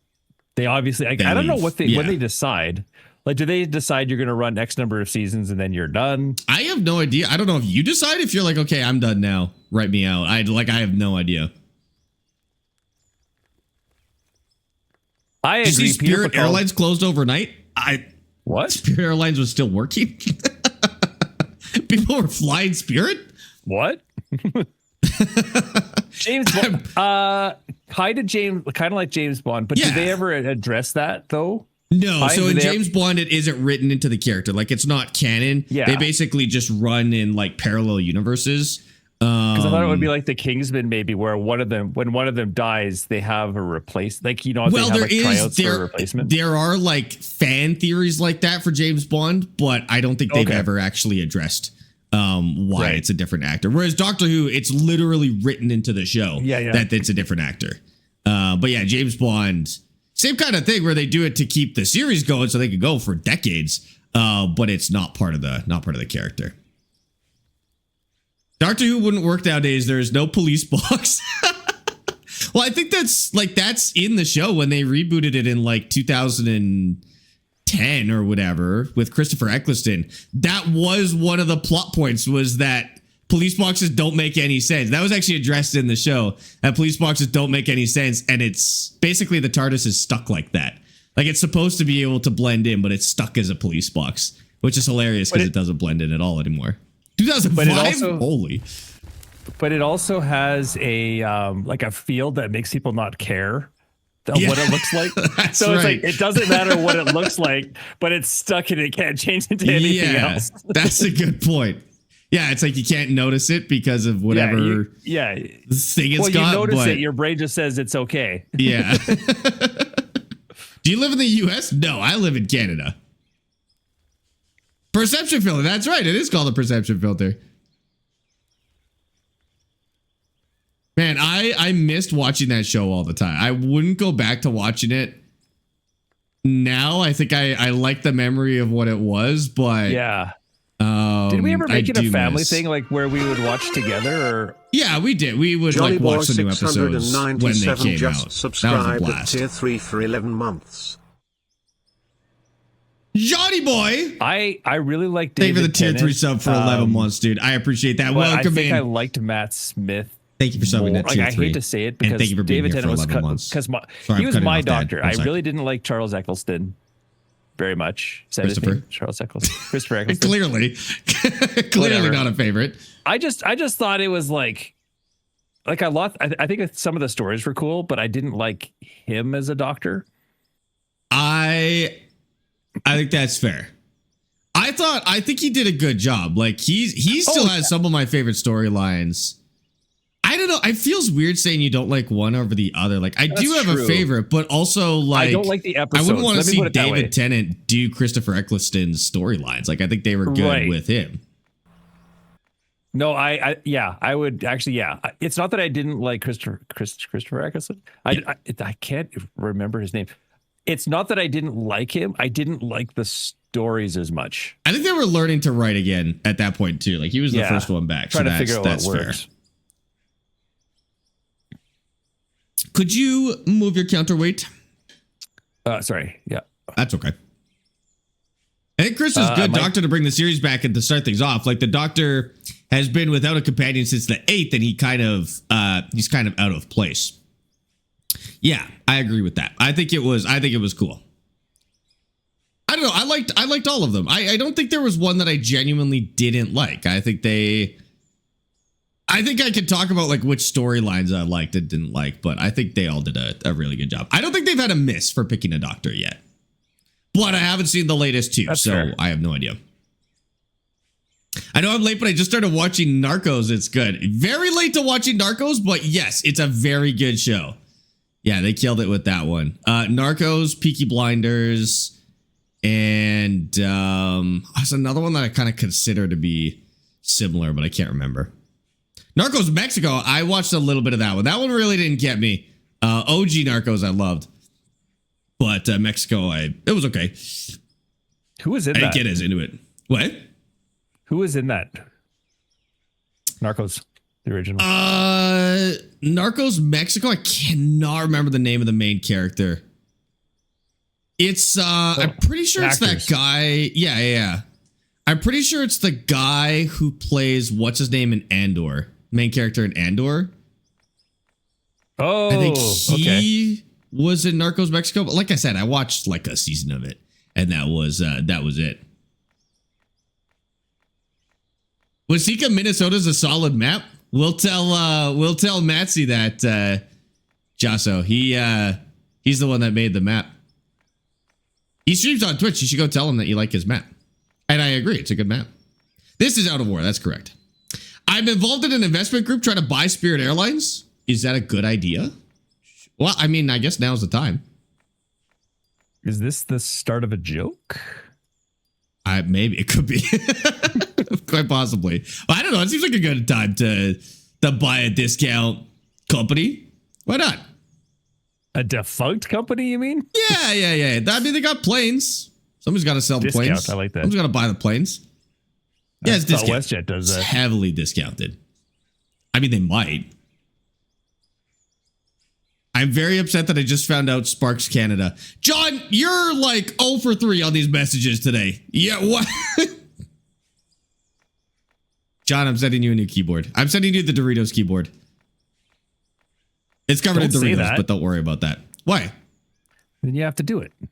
[SPEAKER 3] obviously I don't know what when they decide. Like, do they decide you're going to run X number of seasons and then you're done?
[SPEAKER 1] I have no idea. I don't know if you decide if you're like, okay, I'm done now. Write me out. I have no idea.
[SPEAKER 3] I
[SPEAKER 1] Did you
[SPEAKER 3] agree.
[SPEAKER 1] see Spirit Airlines closed overnight?
[SPEAKER 3] What?
[SPEAKER 1] Spirit Airlines was still working? People were flying Spirit?
[SPEAKER 3] What? James Bond. Kind of like James Bond, but did they ever address that though?
[SPEAKER 1] No, so in James Bond, it isn't written into the character. Like, it's not canon. Yeah. They basically just run in like parallel universes.
[SPEAKER 3] Because I thought it would be like the Kingsman, maybe, where when one of them dies, they have a replace. Like, you know, they have like tryouts for a replacement.
[SPEAKER 1] There are like fan theories like that for James Bond, but I don't think they've ever actually addressed why it's a different actor. Whereas Doctor Who, it's literally written into the show that it's a different actor. But yeah, James Bond. Same kind of thing where they do it to keep the series going so they could go for decades, but it's not part of the character. Doctor Who wouldn't work nowadays. There is no police box. Well, I think that's in the show when they rebooted it in like 2010 or whatever with Christopher Eccleston. That was one of the plot points, was that police boxes don't make any sense. That was actually addressed in the show, that police boxes don't make any sense. And it's basically the TARDIS is stuck like that. Like, it's supposed to be able to blend in, but it's stuck as a police box, which is hilarious because it doesn't blend in at all all anymore. 2005? Holy.
[SPEAKER 3] But it also has a like a field that makes people not care what it looks like. So it's like, it doesn't matter what it looks like, but it's stuck and it can't change into anything else.
[SPEAKER 1] That's a good point. Yeah, it's like you can't notice it because of whatever thing it's got.
[SPEAKER 3] You notice it, your brain just says it's okay.
[SPEAKER 1] Yeah. Do you live in the US? No, I live in Canada. Perception filter. That's right. It is called a perception filter. Man, I missed watching that show all the time. I wouldn't go back to watching it now. I think I like the memory of what it was, but
[SPEAKER 3] did we ever make it a family thing, like where we would watch together? Or
[SPEAKER 1] yeah, we did. We would like watch the new episodes when they came out.
[SPEAKER 2] Subscribed at tier 3 for 11 months.
[SPEAKER 1] Johnny boy,
[SPEAKER 3] I really like
[SPEAKER 1] David. Thank you for the tier
[SPEAKER 3] Tennant.
[SPEAKER 1] 3 sub for 11 months, dude. I appreciate that. Welcome
[SPEAKER 3] I think
[SPEAKER 1] in.
[SPEAKER 3] I liked Matt Smith.
[SPEAKER 1] Thank you for subbing that tier 3.
[SPEAKER 3] I hate to say it because
[SPEAKER 1] thank you for being
[SPEAKER 3] David
[SPEAKER 1] here for
[SPEAKER 3] Tennant was
[SPEAKER 1] 11 months.
[SPEAKER 3] because
[SPEAKER 1] Sorry,
[SPEAKER 3] he was my
[SPEAKER 1] cutting off
[SPEAKER 3] doctor. I really didn't like Charles Eccleston. very much. Is that his name? Charles Eccleston. Christopher Eccleston.
[SPEAKER 1] Clearly
[SPEAKER 3] Whatever.
[SPEAKER 1] not a favorite.
[SPEAKER 3] I just thought it was like a lot. I think some of the stories were cool, but I didn't like him as a doctor.
[SPEAKER 1] I think that's fair. I think he did a good job. Like he still has some of my favorite storylines. I don't know. It feels weird saying you don't like one over the other. Like I do have a favorite, but also like
[SPEAKER 3] I don't like the episodes.
[SPEAKER 1] I wouldn't want to see
[SPEAKER 3] put it that way.
[SPEAKER 1] David Tennant do Christopher Eccleston's storylines. Like I think they were good with him.
[SPEAKER 3] No, I would actually, yeah. It's not that I didn't like Christopher Eccleston. I can't remember his name. It's not that I didn't like him. I didn't like the stories as much.
[SPEAKER 1] I think they were learning to write again at that point too. Like he was the first one back.
[SPEAKER 3] Trying to figure out what works.
[SPEAKER 1] Fair. Could you move your counterweight?
[SPEAKER 3] Sorry. Yeah.
[SPEAKER 1] That's okay. I think Chris is good doctor to bring the series back and to start things off. Like the Doctor has been without a companion since the 8th, and he's kind of out of place. Yeah, I agree with that. I think it was cool. I don't know. I liked all of them. I don't think there was one that I genuinely didn't like. I think I could talk about like which storylines I liked and didn't like, but I think they all did a really good job. I don't think they've had a miss for picking a doctor yet. But I haven't seen the latest two, so fair. I have no idea. I know I'm late, but I just started watching Narcos. It's good. Very late to watching Narcos, but yes, it's a very good show. Yeah, they killed it with that one. Narcos, Peaky Blinders, and there's another one that I kind of consider to be similar, but I can't remember. Narcos Mexico, I watched a little bit of that one. That one really didn't get me. OG Narcos I loved. But Mexico, it was okay.
[SPEAKER 3] Who was in that?
[SPEAKER 1] I didn't get as into it. What?
[SPEAKER 3] Who was in that? Narcos, the original.
[SPEAKER 1] Narcos Mexico, I cannot remember the name of the main character. It's, I'm pretty sure it's that guy. Yeah. I'm pretty sure it's the guy who plays, what's his name in Andor? Main character in Andor.
[SPEAKER 3] Oh,
[SPEAKER 1] I think he was in Narcos Mexico, but like I said, I watched like a season of it, and that was it. Waseca, Minnesota's a solid map. We'll tell Matsy that Jasso. He's the one that made the map. He streams on Twitch. You should go tell him that you like his map. And I agree, it's a good map. This is Out of War, that's correct. I'm involved in an investment group trying to buy Spirit Airlines. Is that a good idea? Well, I mean, I guess now's the time.
[SPEAKER 3] Is this the start of a joke?
[SPEAKER 1] Maybe it could be. Quite possibly. Well, I don't know. It seems like a good time to buy a discount company. Why not?
[SPEAKER 3] A defunct company, you mean?
[SPEAKER 1] Yeah. I mean, they got planes. Somebody's got to sell the
[SPEAKER 3] Discount,
[SPEAKER 1] planes.
[SPEAKER 3] I like that.
[SPEAKER 1] Someone's got to buy the planes. Yeah, it's discounted.
[SPEAKER 3] WestJet does that.
[SPEAKER 1] It's heavily discounted. I mean, they might. I'm very upset that I just found out Sparx Canada. John, you're like 0 for 3 on these messages today. Yeah, what? John, I'm sending you a new keyboard. I'm sending you the Doritos keyboard. It's covered in Doritos, but don't worry about that. Why?
[SPEAKER 3] Then you have to do it. Is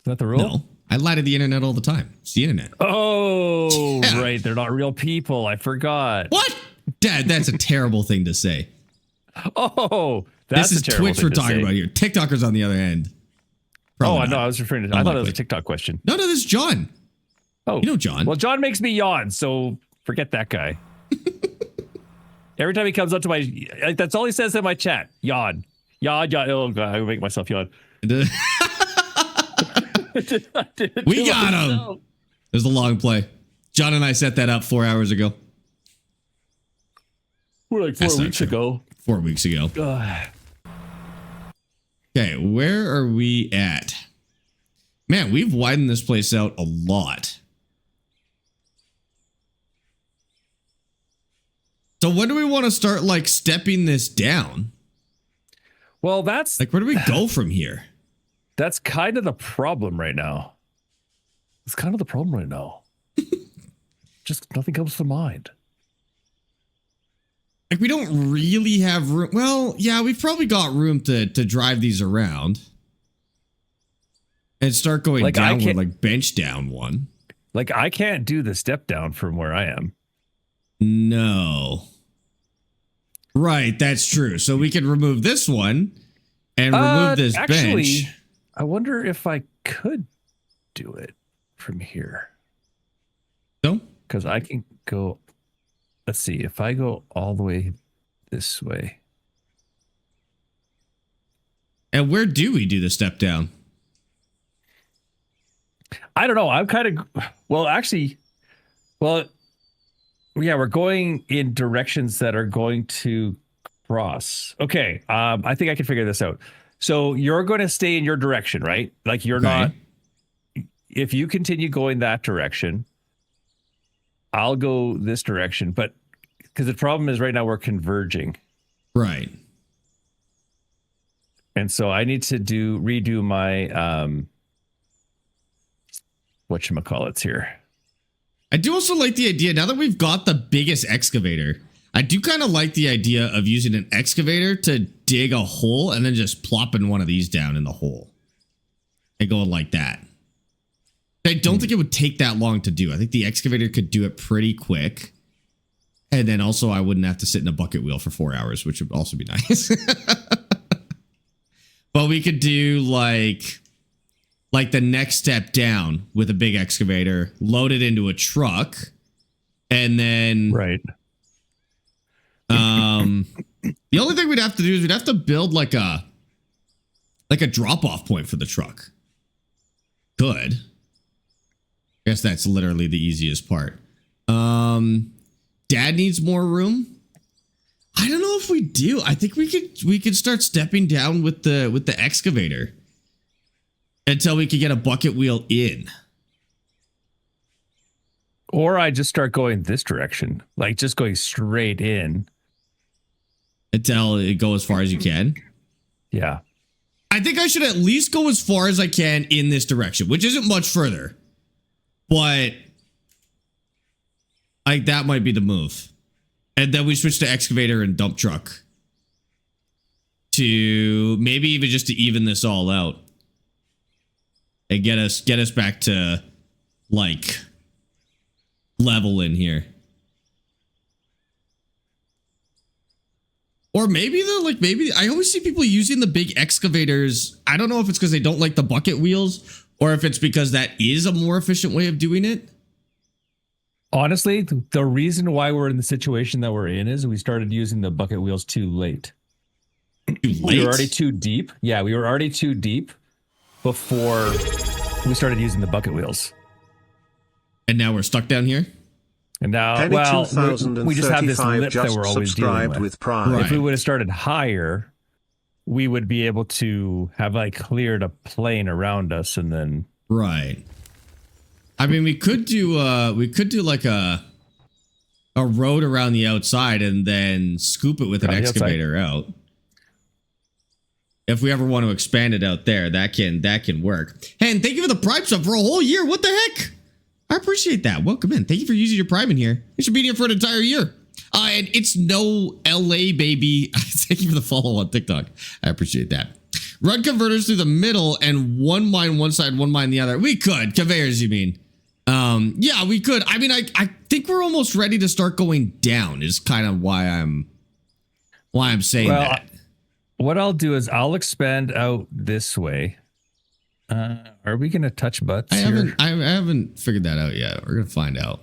[SPEAKER 3] that the rule?
[SPEAKER 1] No, I lie to the internet all the time. It's the internet.
[SPEAKER 3] Oh, yeah. Right. They're not real people. I forgot.
[SPEAKER 1] What? Dad, that's a terrible thing to say.
[SPEAKER 3] Oh, that's
[SPEAKER 1] this is Twitch we're talking about here. TikTokers on the other end.
[SPEAKER 3] Probably not. I was referring to. I thought it was a TikTok question.
[SPEAKER 1] No, this is John.
[SPEAKER 3] Oh,
[SPEAKER 1] you know John.
[SPEAKER 3] Well, John makes me yawn, so forget that guy. Every time he comes up to my, that's all he says in my chat. Yawn. Oh God, I make myself yawn.
[SPEAKER 1] We got him. It was a long play. John and I set that up 4 hours ago.
[SPEAKER 3] We're like 4 weeks ago.
[SPEAKER 1] 4 weeks ago. Okay, where are we at? Man, we've widened this place out a lot. So when do we want to start like stepping this down?
[SPEAKER 3] Well, that's
[SPEAKER 1] like, where do we go from here?
[SPEAKER 3] That's kind of the problem right now. It's kind of the problem right now. Just nothing comes to mind.
[SPEAKER 1] Like, we don't really have room. Well, yeah, we've probably got room to drive these around. And start going
[SPEAKER 3] Like, I
[SPEAKER 1] downward,
[SPEAKER 3] can't-
[SPEAKER 1] like bench down one.
[SPEAKER 3] Like, I can't do the step down from where I am.
[SPEAKER 1] No. Right, that's true. So we can remove this one and remove this bench.
[SPEAKER 3] I wonder if I could do it from here.
[SPEAKER 1] No?
[SPEAKER 3] Because I can go. Let's see. If I go all the way this way.
[SPEAKER 1] And where do we do the step down?
[SPEAKER 3] I don't know. I'm kind of. Well, actually. Well, yeah, we're going in directions that are going to cross. Okay. I think I can figure this out. So you're going to stay in your direction, right? Like you're not. If you continue going that direction, I'll go this direction. But because the problem is right now we're converging.
[SPEAKER 1] Right.
[SPEAKER 3] And so I need to redo my whatchamacallits here.
[SPEAKER 1] I do also like the idea, now that we've got the biggest excavator, I do kind of like the idea of using an excavator to dig a hole and then just plopping one of these down in the hole. And going like that. I don't think it would take that long to do. I think the excavator could do it pretty quick. And then also I wouldn't have to sit in a bucket wheel for 4 hours, which would also be nice. But we could do like the next step down with a big excavator, load it into a truck, and then
[SPEAKER 3] Right.
[SPEAKER 1] The only thing we'd have to do is we'd have to build like a drop-off point for the truck. Good. I guess that's literally the easiest part. Dad needs more room. I don't know if we do. I think we could start stepping down with the excavator until we could get a bucket wheel in.
[SPEAKER 3] Or I just start going this direction, like just going straight in.
[SPEAKER 1] Until it go as far as you can.
[SPEAKER 3] Yeah.
[SPEAKER 1] I think I should at least go as far as I can in this direction, which isn't much further. But like that might be the move. And then we switch to excavator and dump truck. To maybe even just to even this all out. And get us back to like level in here. Or maybe maybe I always see people using the big excavators. I don't know if it's because they don't like the bucket wheels or if it's because that is a more efficient way of doing it.
[SPEAKER 3] Honestly, the reason why we're in the situation that we're in is we started using the bucket wheels too late.
[SPEAKER 1] Too late?
[SPEAKER 3] We were already too deep. Yeah, we were already too deep before we started using the bucket wheels.
[SPEAKER 1] And now we're stuck down here?
[SPEAKER 3] And now,
[SPEAKER 2] Penny
[SPEAKER 3] well, we just have this
[SPEAKER 2] 2035
[SPEAKER 3] lip that
[SPEAKER 2] just
[SPEAKER 3] we're always dealing
[SPEAKER 2] subscribed
[SPEAKER 3] with.
[SPEAKER 2] with Prime.
[SPEAKER 1] Right.
[SPEAKER 3] If we would have started higher, we would be able to have like cleared a plane around us and then.
[SPEAKER 1] Right. I mean, we could do like a road around the outside and then scoop it with an
[SPEAKER 3] Around the
[SPEAKER 1] excavator out. If we ever want to expand it out there, that can work. Hey, and thank you for the Prime sub for a whole year. What the heck? I appreciate that. Welcome in. Thank you for using your Prime in here. You should be here for an entire year. And it's no LA, baby. Thank you for the follow on TikTok. I appreciate that. Run converters through the middle and one mine one side, one mine the other. We could. Conveyors, you mean? Yeah, we could. I mean, I think we're almost ready to start going down is kind of why I'm saying that.
[SPEAKER 3] What I'll do is I'll expand out this way. Are we going to touch butts here?
[SPEAKER 1] I haven't figured that out yet. We're going to find out.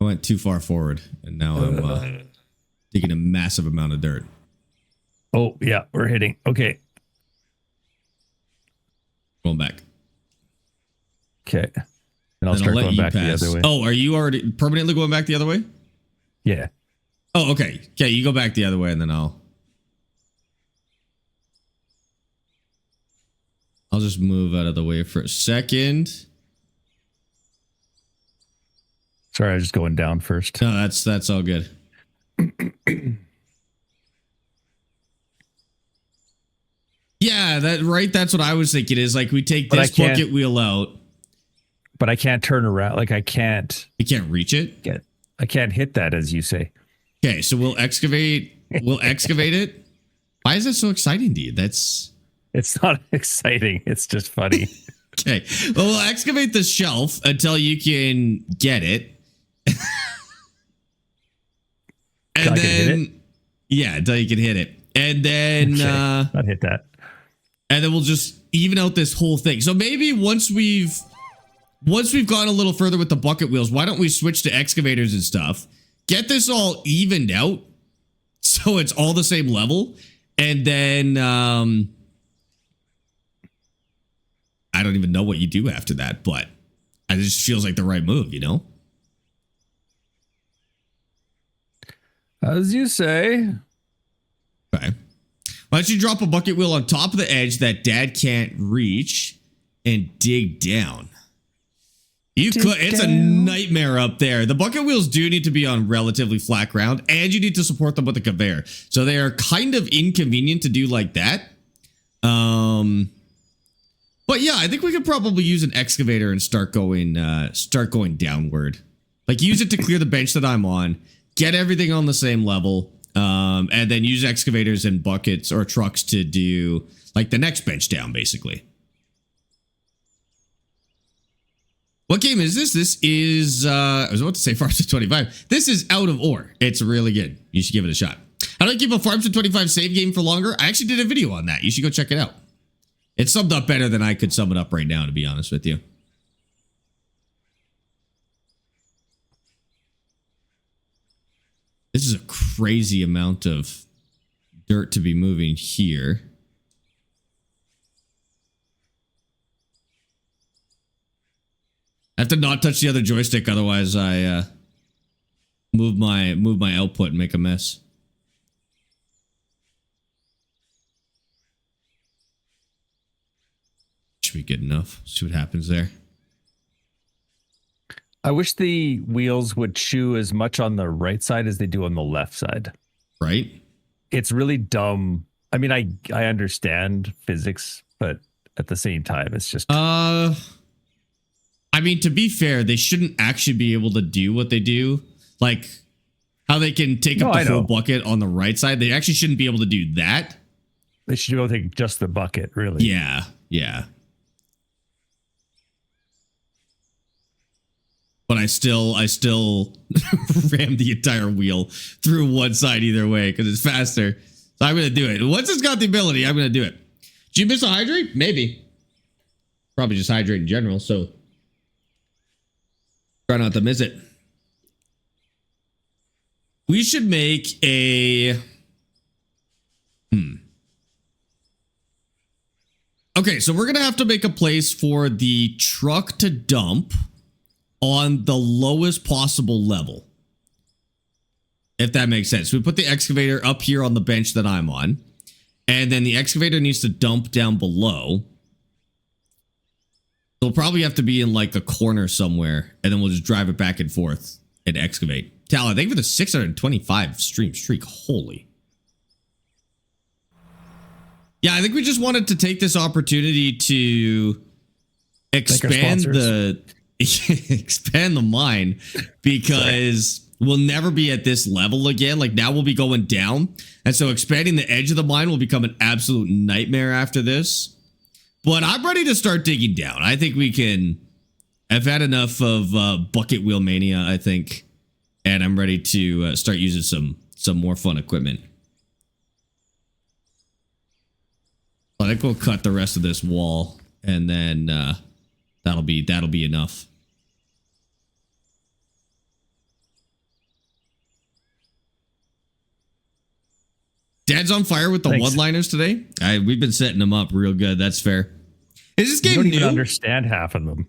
[SPEAKER 1] I went too far forward and now I'm digging a massive amount of dirt.
[SPEAKER 3] Oh, yeah, we're hitting. Okay.
[SPEAKER 1] Going back.
[SPEAKER 3] Okay. And I'll start going back the other way.
[SPEAKER 1] Oh, are you already permanently going back the other way?
[SPEAKER 3] Yeah.
[SPEAKER 1] Oh, okay. Okay, you go back the other way and then I'll just move out of the way for a second.
[SPEAKER 3] Sorry, I was just going down first.
[SPEAKER 1] No, that's all good. Yeah, that's what I was thinking is like we take this bucket wheel out.
[SPEAKER 3] But I can't turn around. Like I can't.
[SPEAKER 1] You can't reach it?
[SPEAKER 3] I can't hit that, as you say.
[SPEAKER 1] Okay, so we'll excavate it. Why is that so exciting to you? That's
[SPEAKER 3] It's not exciting. It's just funny.
[SPEAKER 1] okay. Well, we'll excavate the shelf until you can get it. And
[SPEAKER 3] Until I can hit
[SPEAKER 1] then,
[SPEAKER 3] it?
[SPEAKER 1] yeah, until you can hit it. And then,
[SPEAKER 3] Okay, I'd hit that.
[SPEAKER 1] and then we'll just even out this whole thing. So maybe once we've gone a little further with the bucket wheels, why don't we switch to excavators and stuff? Get this all evened out so it's all the same level. And then, I don't even know what you do after that, but it just feels like the right move, you know?
[SPEAKER 3] As you say.
[SPEAKER 1] Okay. Why don't you drop a bucket wheel on top of the edge that Dad can't reach and dig down? It's a nightmare up there. The bucket wheels do need to be on relatively flat ground, and you need to support them with a conveyor. So they are kind of inconvenient to do like that. But yeah, I think we could probably use an excavator and start going downward. Like use it to clear the bench that I'm on, get everything on the same level, and then use excavators and buckets or trucks to do like the next bench down, basically. What game is this? This is, I was about to say Farms to 25. This is Out of Ore. It's really good. You should give it a shot. How do I keep a Farms to 25 save game for longer? I actually did a video on that. You should go check it out. It's summed up better than I could sum it up right now, to be honest with you. This is a crazy amount of dirt to be moving here. I have to not touch the other joystick, otherwise I move my output and make a mess. Should be good enough. See what happens there.
[SPEAKER 3] I wish the wheels would chew as much on the right side as they do on the left side.
[SPEAKER 1] Right?
[SPEAKER 3] It's really dumb. I mean, I understand physics, but at the same time, it's just...
[SPEAKER 1] I mean, to be fair, they shouldn't actually be able to do what they do. Like, how they can take up the whole bucket on the right side. They actually shouldn't be able to do that.
[SPEAKER 3] They should be able to take just the bucket, really.
[SPEAKER 1] Yeah, yeah. But I still ram the entire wheel through one side either way because it's faster. So I'm going to do it. Once it's got the ability, I'm going to do it. Did you miss a hydrate? Maybe. Probably just hydrate in general, so try not to miss it. We should make a... Okay, so we're going to have to make a place for the truck to dump on the lowest possible level. If that makes sense. We put the excavator up here on the bench that I'm on. And then the excavator needs to dump down below. It'll probably have to be in like a corner somewhere. And then we'll just drive it back and forth and excavate. Tal, thank you for the 625 stream streak. Holy. Yeah, I think we just wanted to take this opportunity to expand expand the mine because we'll never be at this level again. Like now we'll be going down. And so expanding the edge of the mine will become an absolute nightmare after this. But I'm ready to start digging down. I think we can. I've had enough of bucket wheel mania, I think. And I'm ready to start using some more fun equipment. I think we'll cut the rest of this wall and then that'll be enough. Dad's on fire with the one-liners today. We've been setting them up real good. That's fair. Is this game new?
[SPEAKER 3] You don't even understand half of them.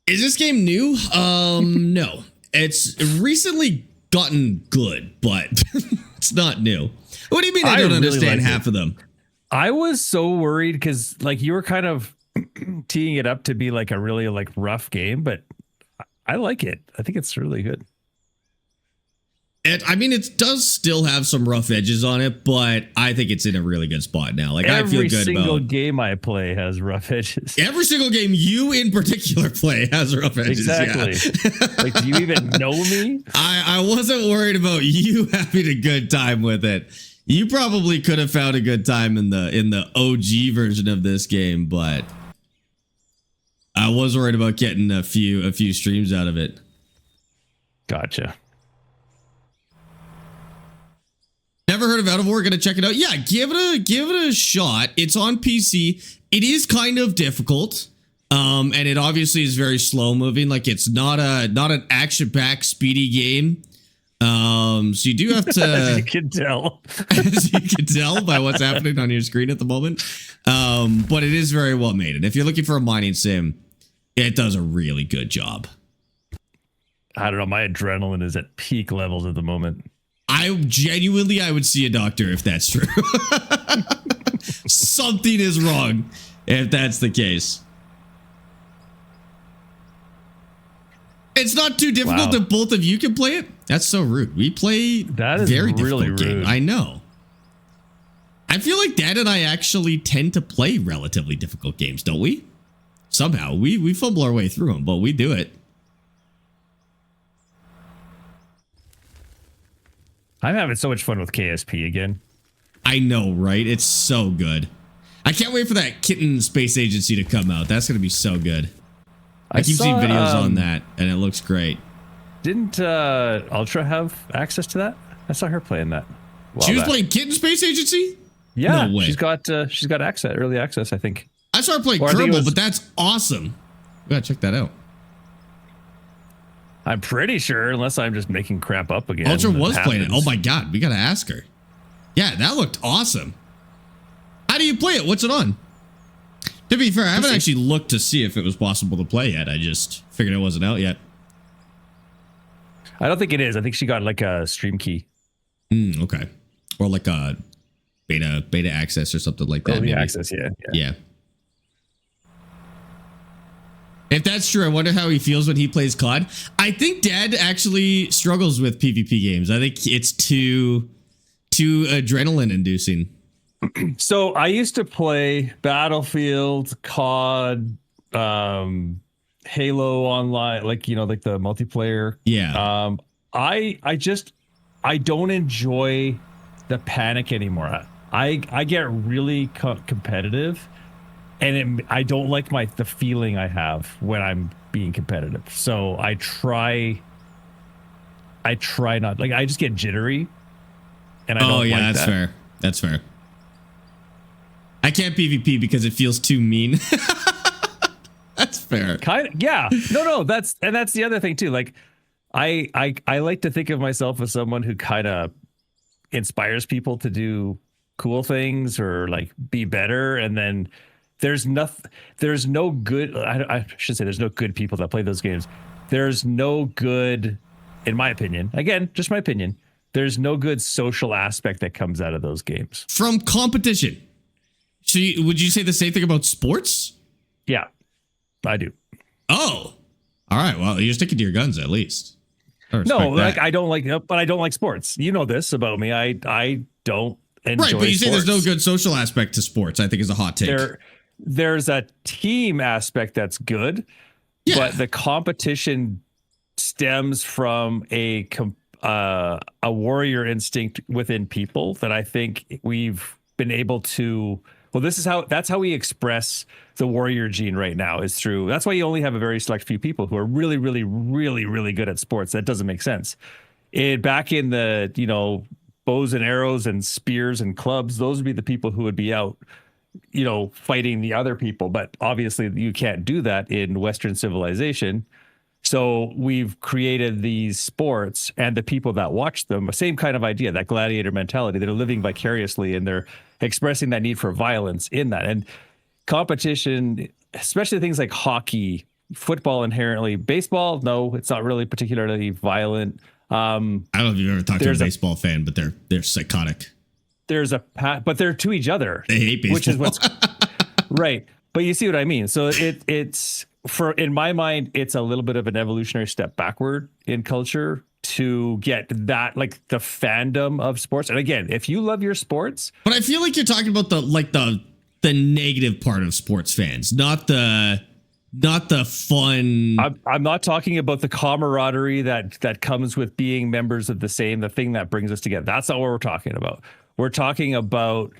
[SPEAKER 1] Is this game new? No. It's recently gotten good, but it's not new. What do you mean I don't understand half of them?
[SPEAKER 3] I was so worried because like you were kind of teeing it up to be like a really like rough game, but I like it. I think it's really good.
[SPEAKER 1] I mean, it does still have some rough edges on it, but I think it's in a really good spot now. Like I feel good about
[SPEAKER 3] every single game I play has rough edges.
[SPEAKER 1] Every single game you in particular play has rough edges.
[SPEAKER 3] Exactly. Yeah. Like, do you even know me?
[SPEAKER 1] I wasn't worried about you having a good time with it. You probably could have found a good time in the OG version of this game, but I was worried about getting a few streams out of it.
[SPEAKER 3] Gotcha.
[SPEAKER 1] Never heard of outofore? Gonna check it out. Yeah, give it a shot. It's on PC. It is kind of difficult, and it obviously is very slow moving. Like it's not an action packed speedy game. So you do have to,
[SPEAKER 3] as you can tell,
[SPEAKER 1] as you can tell by what's happening on your screen at the moment. But it is very well made, and if you're looking for a mining sim, it does a really good job.
[SPEAKER 3] I don't know. My adrenaline is at peak levels at the moment.
[SPEAKER 1] I would see a doctor if that's true. Something is wrong if that's the case. It's not too difficult that both of you can play it. That's so rude. We play
[SPEAKER 3] that is
[SPEAKER 1] very
[SPEAKER 3] really
[SPEAKER 1] difficult
[SPEAKER 3] rude.
[SPEAKER 1] game. I know. I feel like Dad and I actually tend to play relatively difficult games, don't we? Somehow we fumble our way through them, but we do it.
[SPEAKER 3] I'm having so much fun with KSP again.
[SPEAKER 1] I know, right? It's so good. I can't wait for that Kitten Space Agency to come out. That's going to be so good. I keep seeing videos on that, and it looks great.
[SPEAKER 3] Didn't Ultra have access to that? I saw her playing that.
[SPEAKER 1] She was playing Kitten Space Agency?
[SPEAKER 3] Yeah,
[SPEAKER 1] no way.
[SPEAKER 3] she's got access, early access, I think.
[SPEAKER 1] I saw her play Kerbal, but that's awesome. We gotta check that out.
[SPEAKER 3] I'm pretty sure, unless I'm just making crap up again.
[SPEAKER 1] Ultra was playing it. Oh my god, we gotta ask her. Yeah, that looked awesome. How do you play it? What's it on? To be fair, I haven't actually looked to see if it was possible to play yet. I just figured it wasn't out yet.
[SPEAKER 3] I don't think it is. I think she got like a stream key.
[SPEAKER 1] Okay. Or like a beta access or something like that.
[SPEAKER 3] Early access, yeah.
[SPEAKER 1] If that's true, I wonder how he feels when he plays COD. I think Dad actually struggles with PvP games. I think it's too adrenaline inducing.
[SPEAKER 3] So I used to play Battlefield, COD, Halo Online, like the multiplayer.
[SPEAKER 1] Yeah.
[SPEAKER 3] I don't enjoy the panic anymore. I get really competitive, and I don't like the feeling I have when I'm being competitive. So I try not, like, I just get jittery, and I don't like
[SPEAKER 1] that's
[SPEAKER 3] that.
[SPEAKER 1] fair. That's fair. I can't PvP because it feels too mean. That's fair.
[SPEAKER 3] Kind of, yeah. No, that's the other thing too. Like, I like to think of myself as someone who kind of inspires people to do cool things or like be better. And then there's no good. I should say there's no good people that play those games. There's no good, in my opinion. Again, just my opinion. There's no good social aspect that comes out of those games
[SPEAKER 1] from competition. So would you say the same thing about sports?
[SPEAKER 3] Yeah, I do.
[SPEAKER 1] Oh, all right. Well, you're sticking to your guns at least.
[SPEAKER 3] No, like I don't like sports. You know this about me. I don't enjoy
[SPEAKER 1] right, but you
[SPEAKER 3] sports.
[SPEAKER 1] say there's no good social aspect to sports. I think is a hot take.
[SPEAKER 3] There's a team aspect that's good, but the competition stems from a warrior instinct within people that I think we've been able to. Well, that's how we express the warrior gene right now is through. That's why you only have a very select few people who are really, really, really, really good at sports. That doesn't make sense. Back in the, bows and arrows and spears and clubs, those would be the people who would be out, fighting the other people. But obviously you can't do that in Western civilization. So we've created these sports and the people that watch them, same kind of idea, that gladiator mentality. They're living vicariously and they're expressing that need for violence in that. And competition, especially things like hockey, football inherently, baseball, no, it's not really particularly violent. I
[SPEAKER 1] don't know if you've ever talked to a baseball fan, but they're psychotic.
[SPEAKER 3] But they're to each other.
[SPEAKER 1] They hate baseball.
[SPEAKER 3] Which is what's right. But you see what I mean? So it's in my mind, it's a little bit of an evolutionary step backward in culture to get that, like the fandom of sports. And again, if you love your sports,
[SPEAKER 1] but I feel like you're talking about the negative part of sports fans, not the fun.
[SPEAKER 3] I'm not talking about the camaraderie that comes with being members of the thing that brings us together. That's not what we're talking about. We're talking about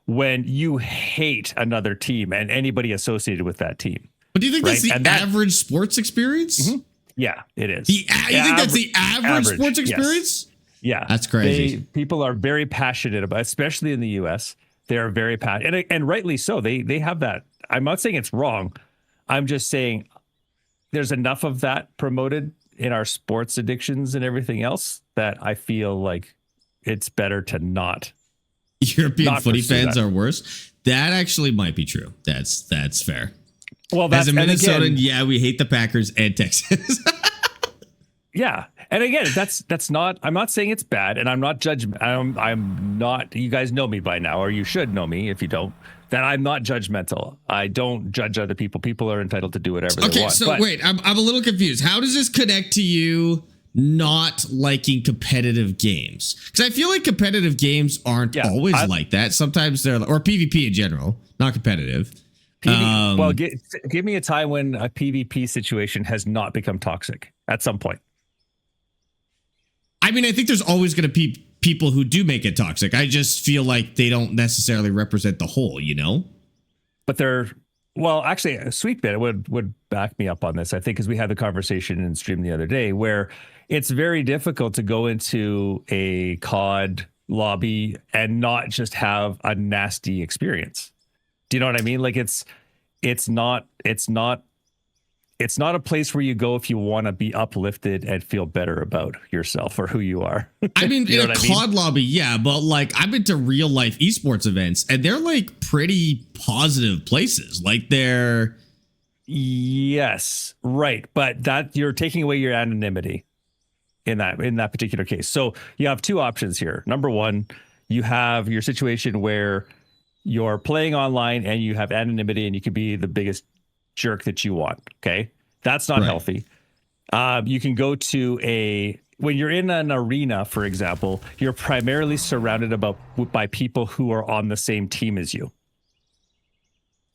[SPEAKER 3] when you hate another team and anybody associated with that team.
[SPEAKER 1] But do you think that's
[SPEAKER 3] Right?
[SPEAKER 1] the
[SPEAKER 3] And that-
[SPEAKER 1] average sports experience?
[SPEAKER 3] Yeah, it is.
[SPEAKER 1] You think that's the average sports
[SPEAKER 3] yes.
[SPEAKER 1] experience?
[SPEAKER 3] Yeah.
[SPEAKER 1] That's crazy.
[SPEAKER 3] People are very passionate about, especially in the US. They are very passionate, and rightly so. They have that. I'm not saying it's wrong. I'm just saying there's enough of that promoted in our sports addictions and everything else that I feel like it's better to not.
[SPEAKER 1] European
[SPEAKER 3] Not
[SPEAKER 1] footy
[SPEAKER 3] pursue
[SPEAKER 1] fans
[SPEAKER 3] that.
[SPEAKER 1] are worse. That actually might be true. That's fair.
[SPEAKER 3] Well, that's
[SPEAKER 1] As a
[SPEAKER 3] and
[SPEAKER 1] Minnesotan,
[SPEAKER 3] again,
[SPEAKER 1] yeah, we hate the Packers and Texans.
[SPEAKER 3] yeah, and again, that's not. I'm not saying it's bad, and I'm not I'm not. You guys know me by now, or you should know me if you don't. That I'm not judgmental. I don't judge other people. People are entitled to do whatever they
[SPEAKER 1] Okay,
[SPEAKER 3] want.
[SPEAKER 1] so
[SPEAKER 3] But-
[SPEAKER 1] wait, I'm a little confused. How does this connect to you not liking competitive games? Because I feel like competitive games aren't
[SPEAKER 3] Yeah,
[SPEAKER 1] always like that. Sometimes they're, or PvP in general, not competitive.
[SPEAKER 3] well, give me a time when a PvP situation has not become toxic at some point.
[SPEAKER 1] I mean, I think there's always going to be people who do make it toxic. I just feel like they don't necessarily represent the whole, you know?
[SPEAKER 3] But they're, well, actually, a sweet bit would back me up on this, I think, because we had the conversation in stream the other day where it's very difficult to go into a COD lobby and not just have a nasty experience. Do you know what I mean? Like it's not a place where you go if you want to be uplifted and feel better about yourself or who you are.
[SPEAKER 1] I mean,
[SPEAKER 3] You know
[SPEAKER 1] in a
[SPEAKER 3] what I mean?
[SPEAKER 1] COD lobby, yeah, but like I've been to real life esports events and they're like pretty positive places. Like they're,
[SPEAKER 3] Yes, right. But that you're taking away your anonymity in that particular case. So you have two options here. Number one, you have your situation where you're playing online and you have anonymity and you can be the biggest jerk that you want. Okay. That's not
[SPEAKER 1] Right.
[SPEAKER 3] healthy. You can go to when you're in an arena, for example, you're primarily surrounded by people who are on the same team as you.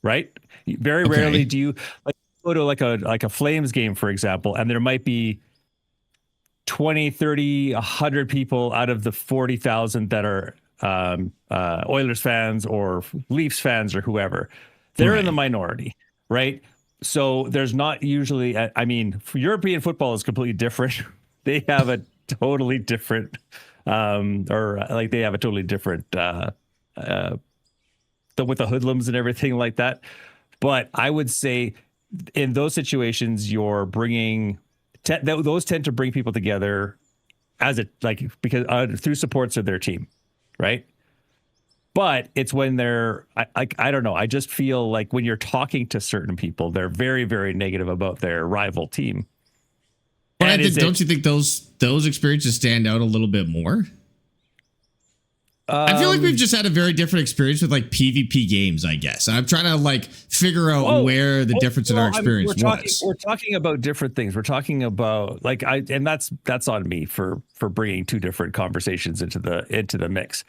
[SPEAKER 3] Right? Very
[SPEAKER 1] Okay.
[SPEAKER 3] rarely do you go to like a Flames game, for example, and there might be 20, 30, 100 people out of the 40,000 that are Oilers fans or Leafs fans or whoever. They're in the minority, right? So there's not usually, I mean, European football is completely different. They have a totally different, they have a totally different, with the hoodlums and everything like that. But I would say in those situations, you're bringing, those tend to bring people together because through supports of their team, right? But it's when they're, I don't know. I just feel like when you're talking to certain people, they're very, very negative about their rival team.
[SPEAKER 1] but I
[SPEAKER 3] And
[SPEAKER 1] think, don't you think those experiences stand out a little bit more? I feel like we've just had a very different experience with like PvP games, I guess. I'm trying to like figure out where the difference in our experience was.
[SPEAKER 3] We're talking about different things. We're talking about and that's on me for bringing two different conversations into the mix.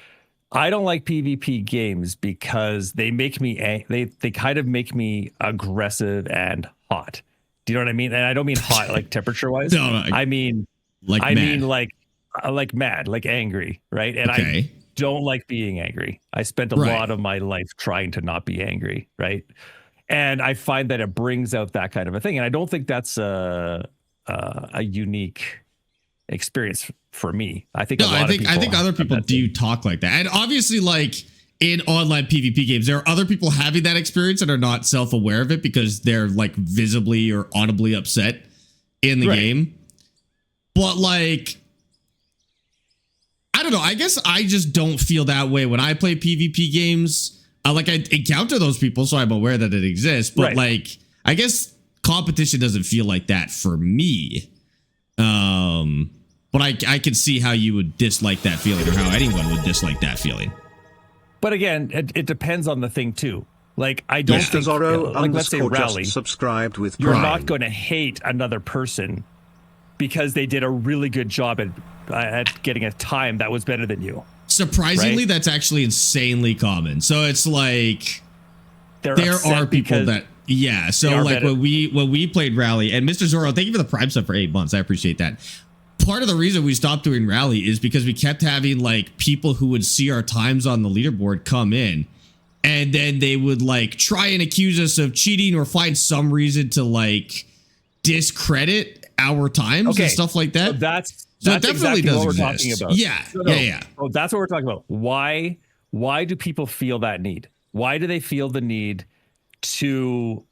[SPEAKER 3] I don't like PvP games because they make me they kind of make me aggressive and hot. Do you know what I mean? And I don't mean hot like temperature wise.
[SPEAKER 1] No,
[SPEAKER 3] I mean mad, like angry, right? And
[SPEAKER 1] Okay.
[SPEAKER 3] I don't like being angry. I spent a lot of my life trying to not be angry, right? And I find that it brings out that kind of a thing. And I don't think that's a unique experience for me. I think
[SPEAKER 1] I think other people do talk like that. And obviously, like in online PvP games, there are other people having that experience and are not self-aware of it because they're like visibly or audibly upset in the game. But like, I don't know. I guess I just don't feel that way when I play PvP games. I encounter those people, so I'm aware that it exists. But like, I guess competition doesn't feel like that for me. But I can see how you would dislike that feeling, or how anyone would dislike that feeling.
[SPEAKER 3] But again, it depends on the thing too. Like I don't think,
[SPEAKER 2] Zorro
[SPEAKER 3] like let's say
[SPEAKER 2] underscore
[SPEAKER 3] rally,
[SPEAKER 2] just subscribed with
[SPEAKER 3] you're
[SPEAKER 2] Prime.
[SPEAKER 3] not going to hate another person because they did a really good job at getting a time that was better than you.
[SPEAKER 1] Surprisingly,
[SPEAKER 3] Right?
[SPEAKER 1] that's actually insanely common. So it's like
[SPEAKER 3] There
[SPEAKER 1] are people that So
[SPEAKER 3] they are
[SPEAKER 1] like
[SPEAKER 3] better.
[SPEAKER 1] when we played Rally, and Mr. Zorro, thank you for the Prime sub for 8 months. I appreciate that. part of the reason we stopped doing rally is because we kept having like people who would see our times on the leaderboard come in, and then they would like try and accuse us of cheating or find some reason to like discredit our times and stuff like that.
[SPEAKER 3] So that's
[SPEAKER 1] definitely
[SPEAKER 3] exactly
[SPEAKER 1] does
[SPEAKER 3] what we're
[SPEAKER 1] exist.
[SPEAKER 3] talking about.
[SPEAKER 1] Yeah. Yeah.
[SPEAKER 3] So that's what we're talking about. Why do people feel that need? Why do they feel the need to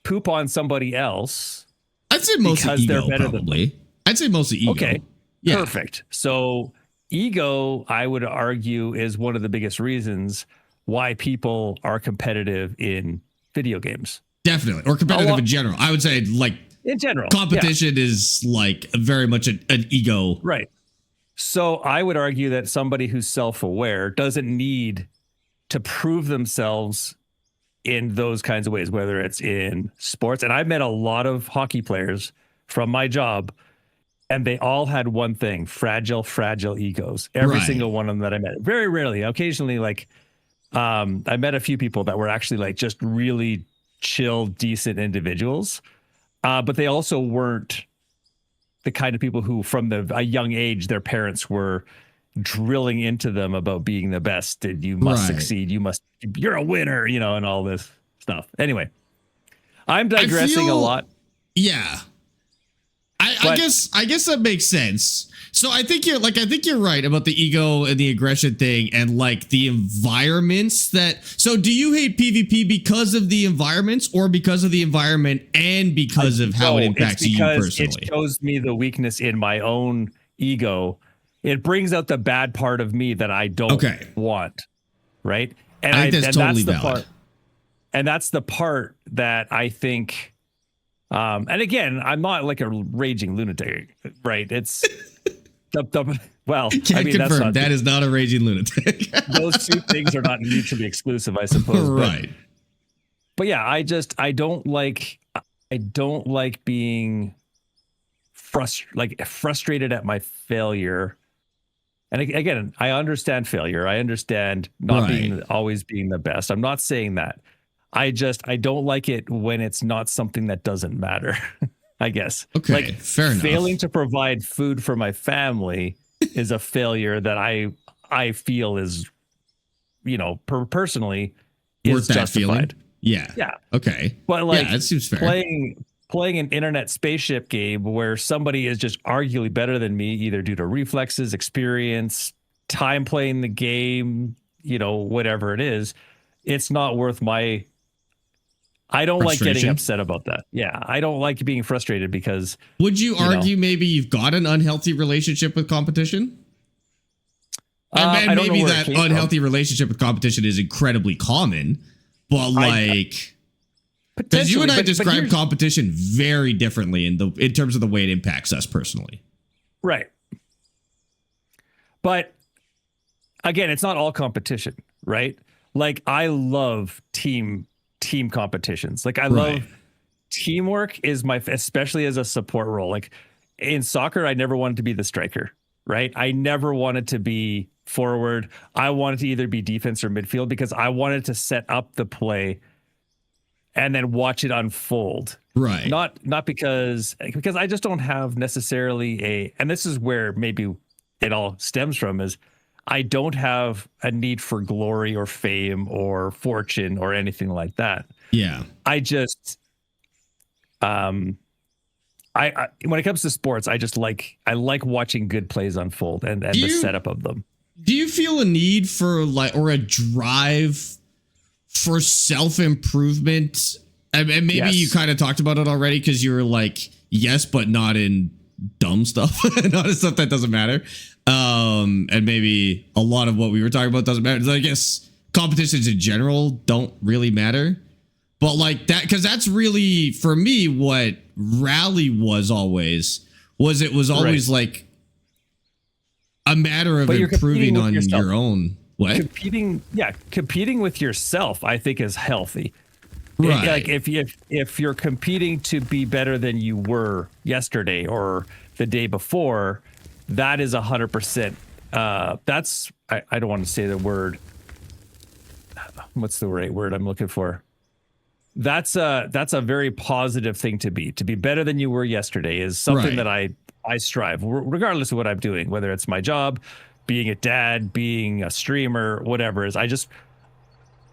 [SPEAKER 3] poop on somebody else?
[SPEAKER 1] I'd say mostly
[SPEAKER 3] because
[SPEAKER 1] ego,
[SPEAKER 3] they're better
[SPEAKER 1] probably. I'd say mostly ego.
[SPEAKER 3] Okay,
[SPEAKER 1] yeah.
[SPEAKER 3] Perfect. So ego, I would argue, is one of the biggest reasons why people are competitive in video games.
[SPEAKER 1] Definitely. Or competitive in general. I would say like
[SPEAKER 3] in general,
[SPEAKER 1] competition is like very much an ego.
[SPEAKER 3] Right. So I would argue that somebody who's self-aware doesn't need to prove themselves in those kinds of ways, whether it's in sports. And I've met a lot of hockey players from my job, and they all had one thing: fragile egos. Every single one of them that I met. Very rarely, occasionally, like I met a few people that were actually like just really chill, decent individuals. But they also weren't the kind of people who, from a young age, their parents were drilling into them about being the best. And you must succeed. You're a winner, and all this stuff. Anyway, I'm digressing a lot.
[SPEAKER 1] Yeah. I guess that makes sense. So I think you're right about the ego and the aggression thing and like the environments so do you hate PvP because of the environments or because of the environment and because of how it impacts you personally?
[SPEAKER 3] It shows me the weakness in my own ego. It brings out the bad part of me that I don't want. Right. And
[SPEAKER 1] I think that's totally valid.
[SPEAKER 3] And that's the part that I think, and again, I'm not like a raging lunatic, right? It's well,
[SPEAKER 1] Can't confirm that is not a raging lunatic.
[SPEAKER 3] Those two things are not mutually exclusive, I suppose.
[SPEAKER 1] Right.
[SPEAKER 3] But yeah, I don't like being frustrated at my failure. And again, I understand failure. I understand not always being the best. I'm not saying that. I don't like it when it's not something that doesn't matter. I guess.
[SPEAKER 1] Okay,
[SPEAKER 3] like
[SPEAKER 1] fair enough.
[SPEAKER 3] Failing to provide food for my family is a failure that I feel is, personally
[SPEAKER 1] worth
[SPEAKER 3] is
[SPEAKER 1] that
[SPEAKER 3] justified.
[SPEAKER 1] Feeling? Yeah.
[SPEAKER 3] Yeah.
[SPEAKER 1] Okay.
[SPEAKER 3] But like
[SPEAKER 1] that seems fair.
[SPEAKER 3] Playing an internet spaceship game where somebody is just arguably better than me, either due to reflexes, experience, time playing the game, whatever it is, it's not worth my. I don't like getting upset about that. Yeah, I don't like being frustrated because.
[SPEAKER 1] Would you argue maybe you've got an unhealthy relationship with competition? And maybe that unhealthy relationship with competition is incredibly common, but because you and I describe competition very differently in terms of the way it impacts us personally.
[SPEAKER 3] Right. But again, it's not all competition, right? Like I love team competitions. Like I love teamwork especially as a support role. Like in soccer, I never wanted to be the striker, right? I never wanted to be forward. I wanted to either be defense or midfield because I wanted to set up the play and then watch it unfold.
[SPEAKER 1] Right.
[SPEAKER 3] Not because I just don't have necessarily and this is where maybe it all stems from is I don't have a need for glory or fame or fortune or anything like that.
[SPEAKER 1] Yeah.
[SPEAKER 3] I just, I when it comes to sports, I like watching good plays unfold and the setup of them.
[SPEAKER 1] Do you feel a need for or a drive for self-improvement? And maybe you kind of talked about it already because you were like, yes, but not in dumb stuff, not in stuff that doesn't matter. And maybe a lot of what we were talking about doesn't matter. So I guess competitions in general don't really matter, but like that, because that's really for me what rally was always like a matter of improving on your own. What?
[SPEAKER 3] Competing with yourself, I think, is healthy.
[SPEAKER 1] Right.
[SPEAKER 3] Like if you're competing to be better than you were yesterday or the day before, that is 100%. That's I don't want to say the word. What's the right word I'm looking for? that's a very positive thing to be better than you were yesterday is something that I strive regardless of what I'm doing, whether it's my job, being a dad, being a streamer, whatever is.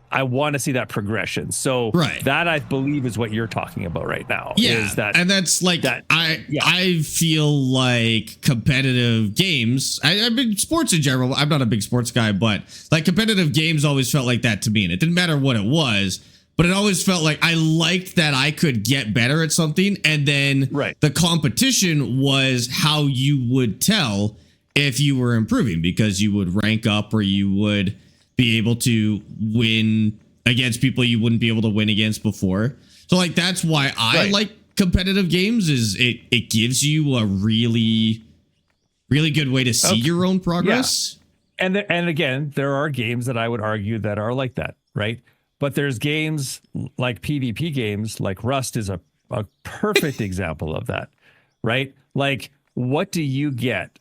[SPEAKER 3] I want to see that progression. So that I believe is what you're talking about right now.
[SPEAKER 1] Yeah,
[SPEAKER 3] is that,
[SPEAKER 1] and that's like I feel like competitive games. I mean, sports in general. I'm not a big sports guy, but like competitive games always felt like that to me, and it didn't matter what it was. But it always felt like I liked that I could get better at something, and then the competition was how you would tell if you were improving, because you would rank up or you would be able to win against people you wouldn't be able to win against before. So like that's why I like competitive games, is it gives you a really good way to see your own progress.
[SPEAKER 3] Yeah. And again, there are games that I would argue that are like that, right? But there's games like PvP games, like Rust is a perfect example of that, right? Like, what do you get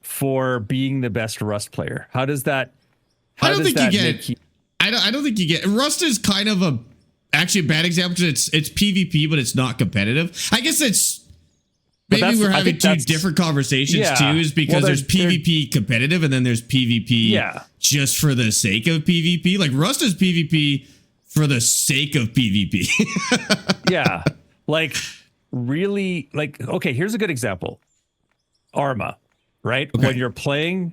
[SPEAKER 3] for being the best Rust player? How does that?
[SPEAKER 1] I don't think you get. Rust is kind of actually a bad example because it's PvP, but it's not competitive. I guess it's maybe we're having two different conversations too, is because there's PvP competitive and then there's PvP just for the sake of PvP. Like Rust is PvP for the sake of PvP.
[SPEAKER 3] Yeah, like really, like okay. Here's a good example. Arma, right?
[SPEAKER 1] Okay.
[SPEAKER 3] When you're playing,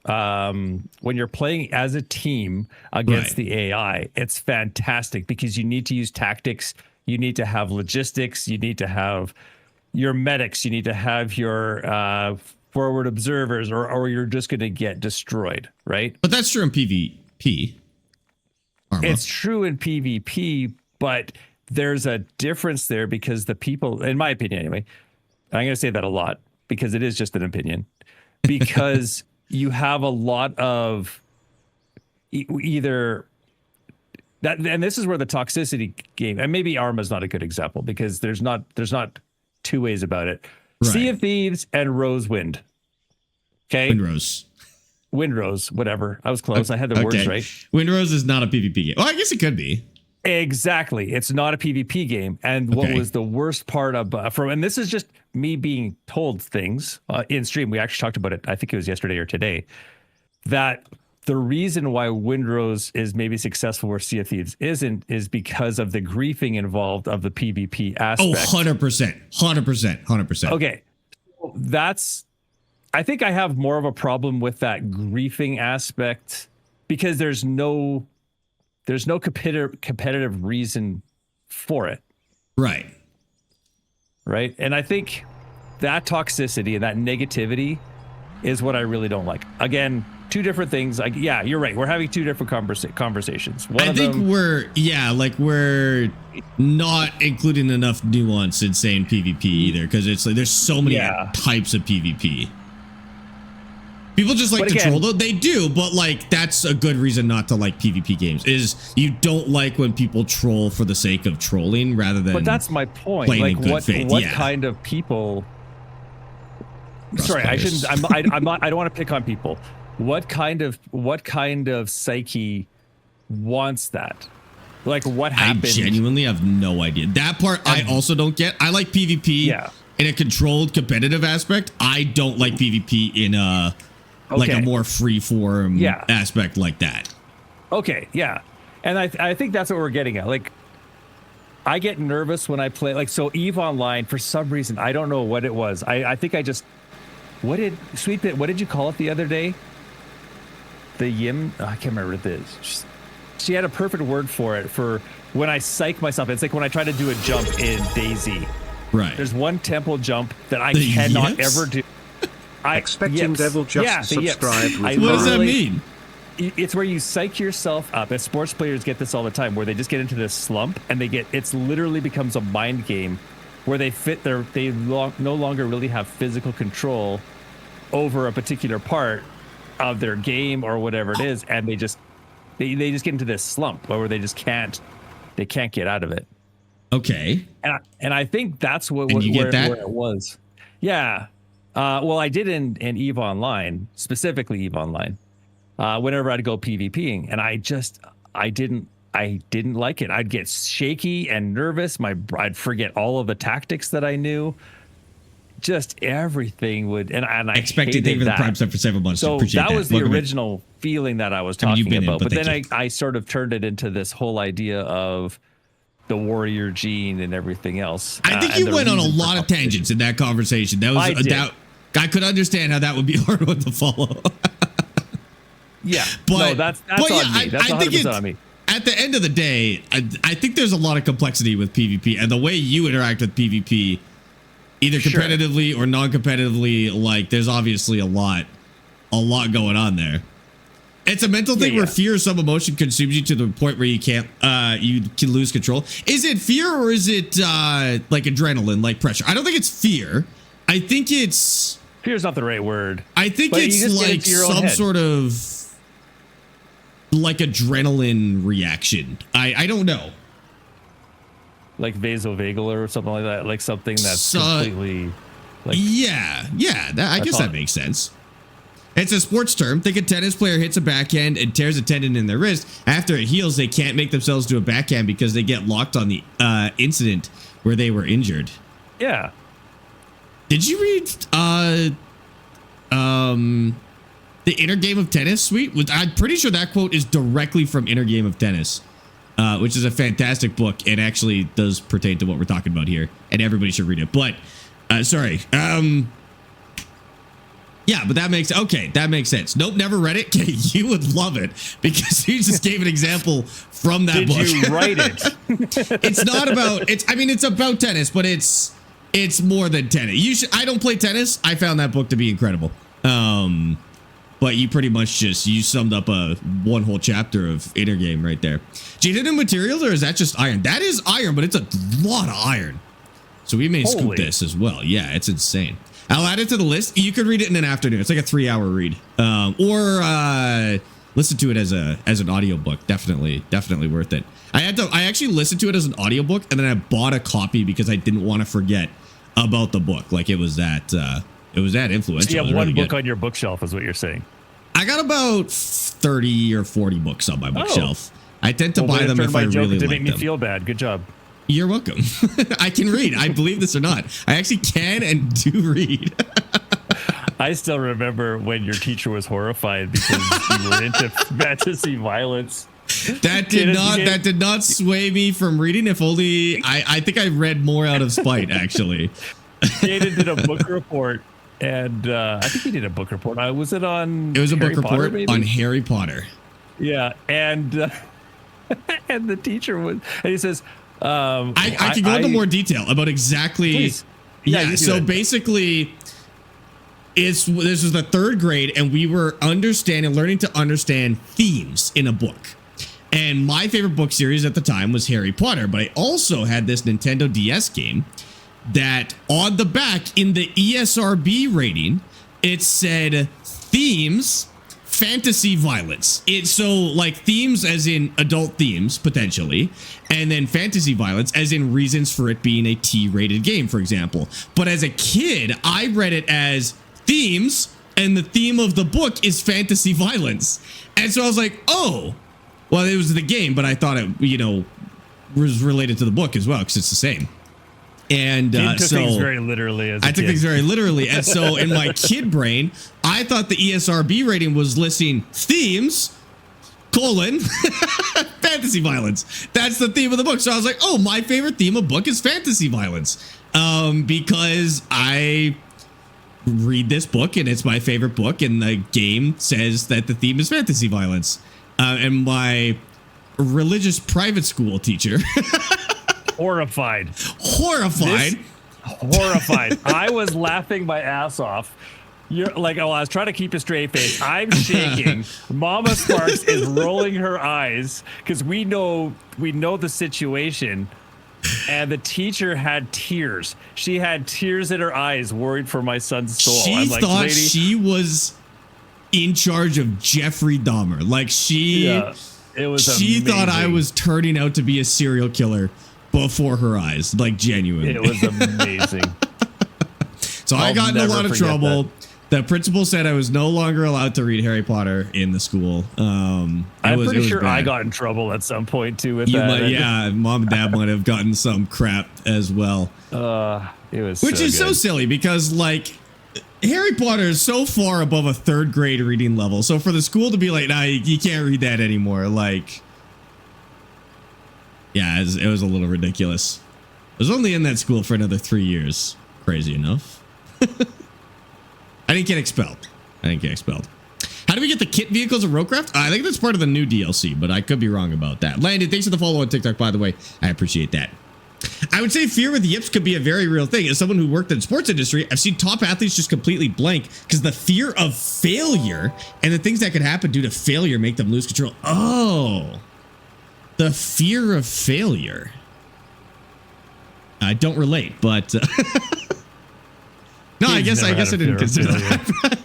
[SPEAKER 3] when you're playing as a team against the AI, it's fantastic because you need to use tactics, you need to have logistics, you need to have your medics, you need to have your forward observers, or you're just going to get destroyed, right?
[SPEAKER 1] But that's true in PvP. Arma.
[SPEAKER 3] It's true in PvP, but there's a difference there because the people, in my opinion anyway, I'm going to say that a lot because it is just an opinion, because you have a lot of either that, and this is where the toxicity game, and maybe Arma's not a good example because there's not two ways about it. Sea of Thieves and Rosewind. Okay. Windrose, whatever. I was close. I had the words right.
[SPEAKER 1] Windrose is not a PvP game. Well, I guess it could be.
[SPEAKER 3] Exactly. It's not a PvP game. And what was the worst part of and this is just me being told things in stream. We actually talked about it. I think it was yesterday or today, that the reason why Windrose is maybe successful where Sea of Thieves isn't is because of the griefing involved of the PvP aspect.
[SPEAKER 1] Oh, 100%.
[SPEAKER 3] Okay. I think I have more of a problem with that griefing aspect because there's no competitive reason for it.
[SPEAKER 1] Right.
[SPEAKER 3] And I think that toxicity and that negativity is what I really don't like. Again, two different things. Yeah, you're right. We're having two different conversations.
[SPEAKER 1] I think we're not including enough nuance in saying PvP either, because it's like there's so many types of PvP. People just like to troll, though. They do, but like that's a good reason not to like PvP games. Is you don't like when people troll for the sake of trolling rather than.
[SPEAKER 3] But that's my point. Like what kind of people? Sorry, I shouldn't. I'm not. I don't want to pick on people. What kind of psyche wants that? Like what happened?
[SPEAKER 1] I genuinely have no idea. That part I also don't get. I like PvP in a controlled competitive aspect. I don't like PvP in a like a more free form aspect like that.
[SPEAKER 3] Okay, yeah. And I think that's what we're getting at. Like I get nervous when I play so EVE Online for some reason. I don't know what it was. I think I just what did you call it the other day? The Yim, I can't remember this. She had a perfect word for it for when I psych myself. It's like when I try to do a jump in DayZ.
[SPEAKER 1] Right.
[SPEAKER 3] There's one temple jump that I cannot ever do.
[SPEAKER 2] Expecting Devil just subscribed.
[SPEAKER 1] What does that mean?
[SPEAKER 3] It's where you psych yourself up. As sports players get this all the time, where they just get into this slump and it's literally becomes a mind game where they no longer really have physical control over a particular part of their game or whatever it is, and they just get into this slump where they just can't get out of it.
[SPEAKER 1] Okay.
[SPEAKER 3] And I think that's where it was. Yeah. Well, I did in EVE Online, specifically EVE Online, whenever I'd go PvPing, and I I didn't like it. I'd get shaky and nervous. I'd forget all of the tactics that I knew. Just everything would, and I
[SPEAKER 1] expected
[SPEAKER 3] hated
[SPEAKER 1] for the
[SPEAKER 3] that.
[SPEAKER 1] prime stuff for 7 months.
[SPEAKER 3] So
[SPEAKER 1] Appreciate
[SPEAKER 3] that was the
[SPEAKER 1] Welcome in.
[SPEAKER 3] original feeling that I was
[SPEAKER 1] I mean, you've
[SPEAKER 3] talking
[SPEAKER 1] been in,
[SPEAKER 3] about.
[SPEAKER 1] but
[SPEAKER 3] But then
[SPEAKER 1] thank
[SPEAKER 3] I sort of turned it into this whole idea of the warrior gene and everything else.
[SPEAKER 1] I think you went on a lot of tangents in that conversation. That was I could understand how that would be a hard one to follow.
[SPEAKER 3] Yeah,
[SPEAKER 1] but
[SPEAKER 3] no, that's on me. That's 100% on me.
[SPEAKER 1] At the end of the day, I think there's a lot of complexity with PvP, and the way you interact with PvP, either competitively or non-competitively, like there's obviously a lot going on there. It's a mental thing where fear or some emotion consumes you to the point where you can lose control. Is it fear or is it like adrenaline, like pressure? I don't think it's fear. I think it's
[SPEAKER 3] fear's not the right word.
[SPEAKER 1] I think it's like some sort of like adrenaline reaction. I don't know.
[SPEAKER 3] Like vasovagal or something like that. Like something that's completely like
[SPEAKER 1] yeah. I guess that makes sense. It's a sports term. Think a tennis player hits a backhand and tears a tendon in their wrist. After it heals, they can't make themselves do a backhand because they get locked on the incident where they were injured.
[SPEAKER 3] Yeah.
[SPEAKER 1] Did you read The Inner Game of Tennis Suite? I'm pretty sure that quote is directly from Inner Game of Tennis, which is a fantastic book and actually does pertain to what we're talking about here, and everybody should read it. But sorry. Yeah, but that makes sense. Nope, never read it. You would love it because he just gave an example from that book.
[SPEAKER 3] Did you write it?
[SPEAKER 1] It's not about it's about tennis, but it's more than tennis. I don't play tennis. I found that book to be incredible. But you pretty much you summed up one whole chapter of Inner Game right there. Jaded materials, or is that just iron? That is iron, but it's a lot of iron. So we may scoop this as well. Yeah, it's insane. I'll add it to the list. You could read it in an afternoon. It's like a 3-hour read. Or listen to it as an audiobook. Definitely worth it. I actually listened to it as an audiobook, and then I bought a copy because I didn't want to forget about the book. Like it was that influential.
[SPEAKER 3] So you have one book on your bookshelf is what you're saying.
[SPEAKER 1] I got about 30 or 40 books on my bookshelf. I tend to buy them if I really like them.
[SPEAKER 3] To make me feel bad. Good job.
[SPEAKER 1] You're welcome. I can read. I believe this or not. I actually can and do read.
[SPEAKER 3] I still remember when your teacher was horrified because you were into fantasy violence.
[SPEAKER 1] That did not sway me from reading. If only I think I read more out of spite, actually.
[SPEAKER 3] Jaden did a book report, and I think he did a book report. Was it on?
[SPEAKER 1] It was a
[SPEAKER 3] Harry
[SPEAKER 1] book
[SPEAKER 3] Potter,
[SPEAKER 1] report
[SPEAKER 3] maybe?
[SPEAKER 1] on Harry Potter.
[SPEAKER 3] Yeah, and and the teacher was, and he says,
[SPEAKER 1] I can go into more detail about exactly.
[SPEAKER 3] Please.
[SPEAKER 1] Yeah. So basically, this was the 3rd grade, and we were learning to understand themes in a book. And my favorite book series at the time was Harry Potter, but I also had this Nintendo DS game that on the back in the ESRB rating, it said themes, fantasy violence. So like themes as in adult themes potentially, and then fantasy violence as in reasons for it being a T-rated game, for example. But as a kid, I read it as themes, and the theme of the book is fantasy violence. And so I was like, oh, well, it was the game, but I thought it, was related to the book as well because it's the same. And
[SPEAKER 3] took things very literally. I
[SPEAKER 1] took things very literally, and so in my kid brain, I thought the ESRB rating was listing themes, fantasy violence. That's the theme of the book. So I was like, oh, my favorite theme of book is fantasy violence, because I read this book and it's my favorite book, and the game says that the theme is fantasy violence. And my religious private school teacher.
[SPEAKER 3] Horrified. I was laughing my ass off. You're like, I was trying to keep a straight face. I'm shaking. Mama Sparx is rolling her eyes because we know the situation. And the teacher had tears. She had tears in her eyes, worried for my son's soul.
[SPEAKER 1] She thought she was in charge of Jeffrey Dahmer. Like she thought I was turning out to be a serial killer before her eyes, like genuinely.
[SPEAKER 3] It was amazing.
[SPEAKER 1] So I got in a lot of trouble. The principal said I was no longer allowed to read Harry Potter in the school.
[SPEAKER 3] I'm pretty sure I got in trouble at some point too with that.
[SPEAKER 1] Yeah, mom and dad might have gotten some crap as well.
[SPEAKER 3] It was
[SPEAKER 1] Which is so silly because like Harry Potter is so far above a 3rd grade reading level. So for the school to be like, nah, you can't read that anymore. Like, yeah, it was a little ridiculous. I was only in that school for another 3 years. Crazy enough. I didn't get expelled. How do we get the kit vehicles of Roadcraft? I think that's part of the new DLC, but I could be wrong about that. Landon, thanks for the follow on TikTok, by the way. I appreciate that. I would say fear with yips could be a very real thing. As someone who worked in the sports industry, I've seen top athletes just completely blank because the fear of failure and the things that could happen due to failure make them lose control. Oh, the fear of failure. I don't relate, but no, I guess I didn't consider that.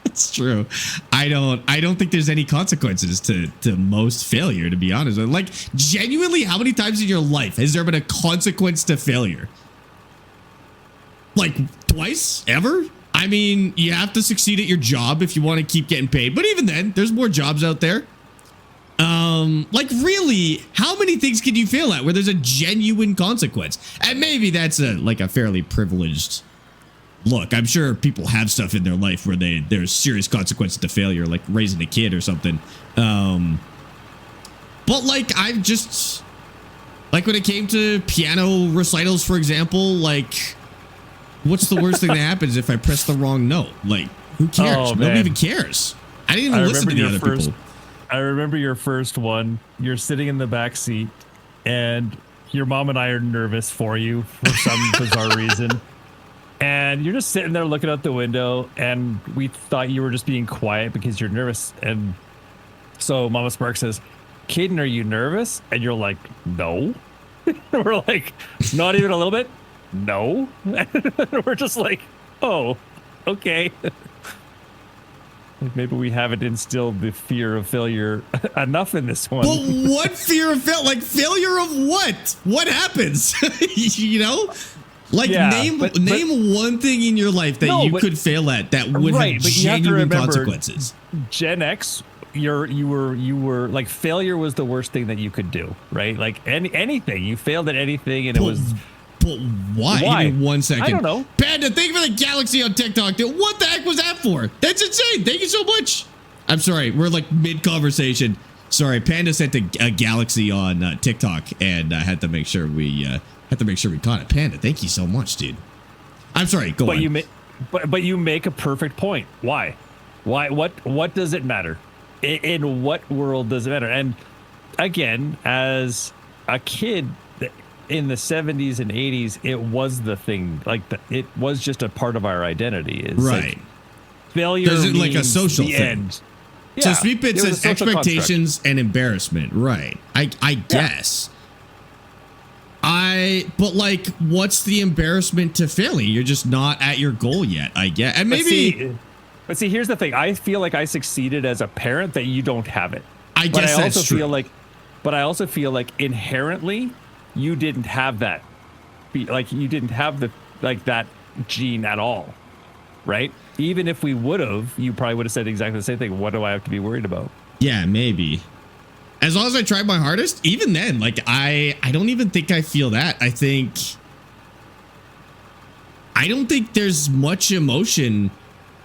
[SPEAKER 1] It's true. I don't think there's any consequences to most failure, to be honest. Like, genuinely, how many times in your life has there been a consequence to failure? Like, twice? Ever? I mean, you have to succeed at your job if you want to keep getting paid. But even then, there's more jobs out there. Like, really, how many things can you fail at where there's a genuine consequence? And maybe that's like a fairly privileged look. I'm sure people have stuff in their life where there's serious consequences to failure, like raising a kid or something. But like, I've just, like when it came to piano recitals, for example, like, what's the worst thing that happens if I press the wrong note? Like, who cares? Nobody even cares. I didn't even listen to the other people.
[SPEAKER 3] I remember your first one. You're sitting in the back seat, and your mom and I are nervous for you for some bizarre reason. And you're just sitting there looking out the window, and we thought you were just being quiet because you're nervous. And so Mama Sparx says, "Caden, are you nervous?" And you're like, "No." We're like, "Not even a little bit?" "No." We're just like, "Oh, okay." Maybe we haven't instilled the fear of failure enough in this one.
[SPEAKER 1] But what fear of failure? Like, failure of what? What happens? You know? Like, name one thing in your life that you could fail at that would have genuine consequences.
[SPEAKER 3] Gen X, you were like, failure was the worst thing that you could do, right? Like anything. You failed at anything, and it was.
[SPEAKER 1] But why? Give me 1 second.
[SPEAKER 3] I don't know.
[SPEAKER 1] Panda, thank you for the galaxy on TikTok. Dude, what the heck was that for? That's insane. Thank you so much. I'm sorry. We're like mid-conversation. Sorry, Panda sent a galaxy on TikTok, and I had to make sure we caught it. Panda, thank you so much, dude. I'm sorry. Go on.
[SPEAKER 3] But you make a perfect point. Why? What does it matter? In what world does it matter? And again, as a kid in the 70s and 80s, it was the thing. Like, it was just a part of our identity. It's
[SPEAKER 1] right.
[SPEAKER 3] Like, failure means
[SPEAKER 1] like a social thing.
[SPEAKER 3] End.
[SPEAKER 1] So
[SPEAKER 3] Yeah,
[SPEAKER 1] Sweetbit says expectations and embarrassment. Right. I guess. But like, what's the embarrassment to failing? You're just not at your goal yet, I guess. And maybe.
[SPEAKER 3] But see, here's the thing. I feel like I succeeded as a parent that you don't have it.
[SPEAKER 1] I guess that's true.
[SPEAKER 3] But I also feel like inherently, you didn't have that. Like, you didn't have that gene at all, right? Even if we would have, you probably would have said exactly the same thing. What do I have to be worried about?
[SPEAKER 1] Yeah, maybe. As long as I tried my hardest, even then, like, I don't even think I feel that. I don't think there's much emotion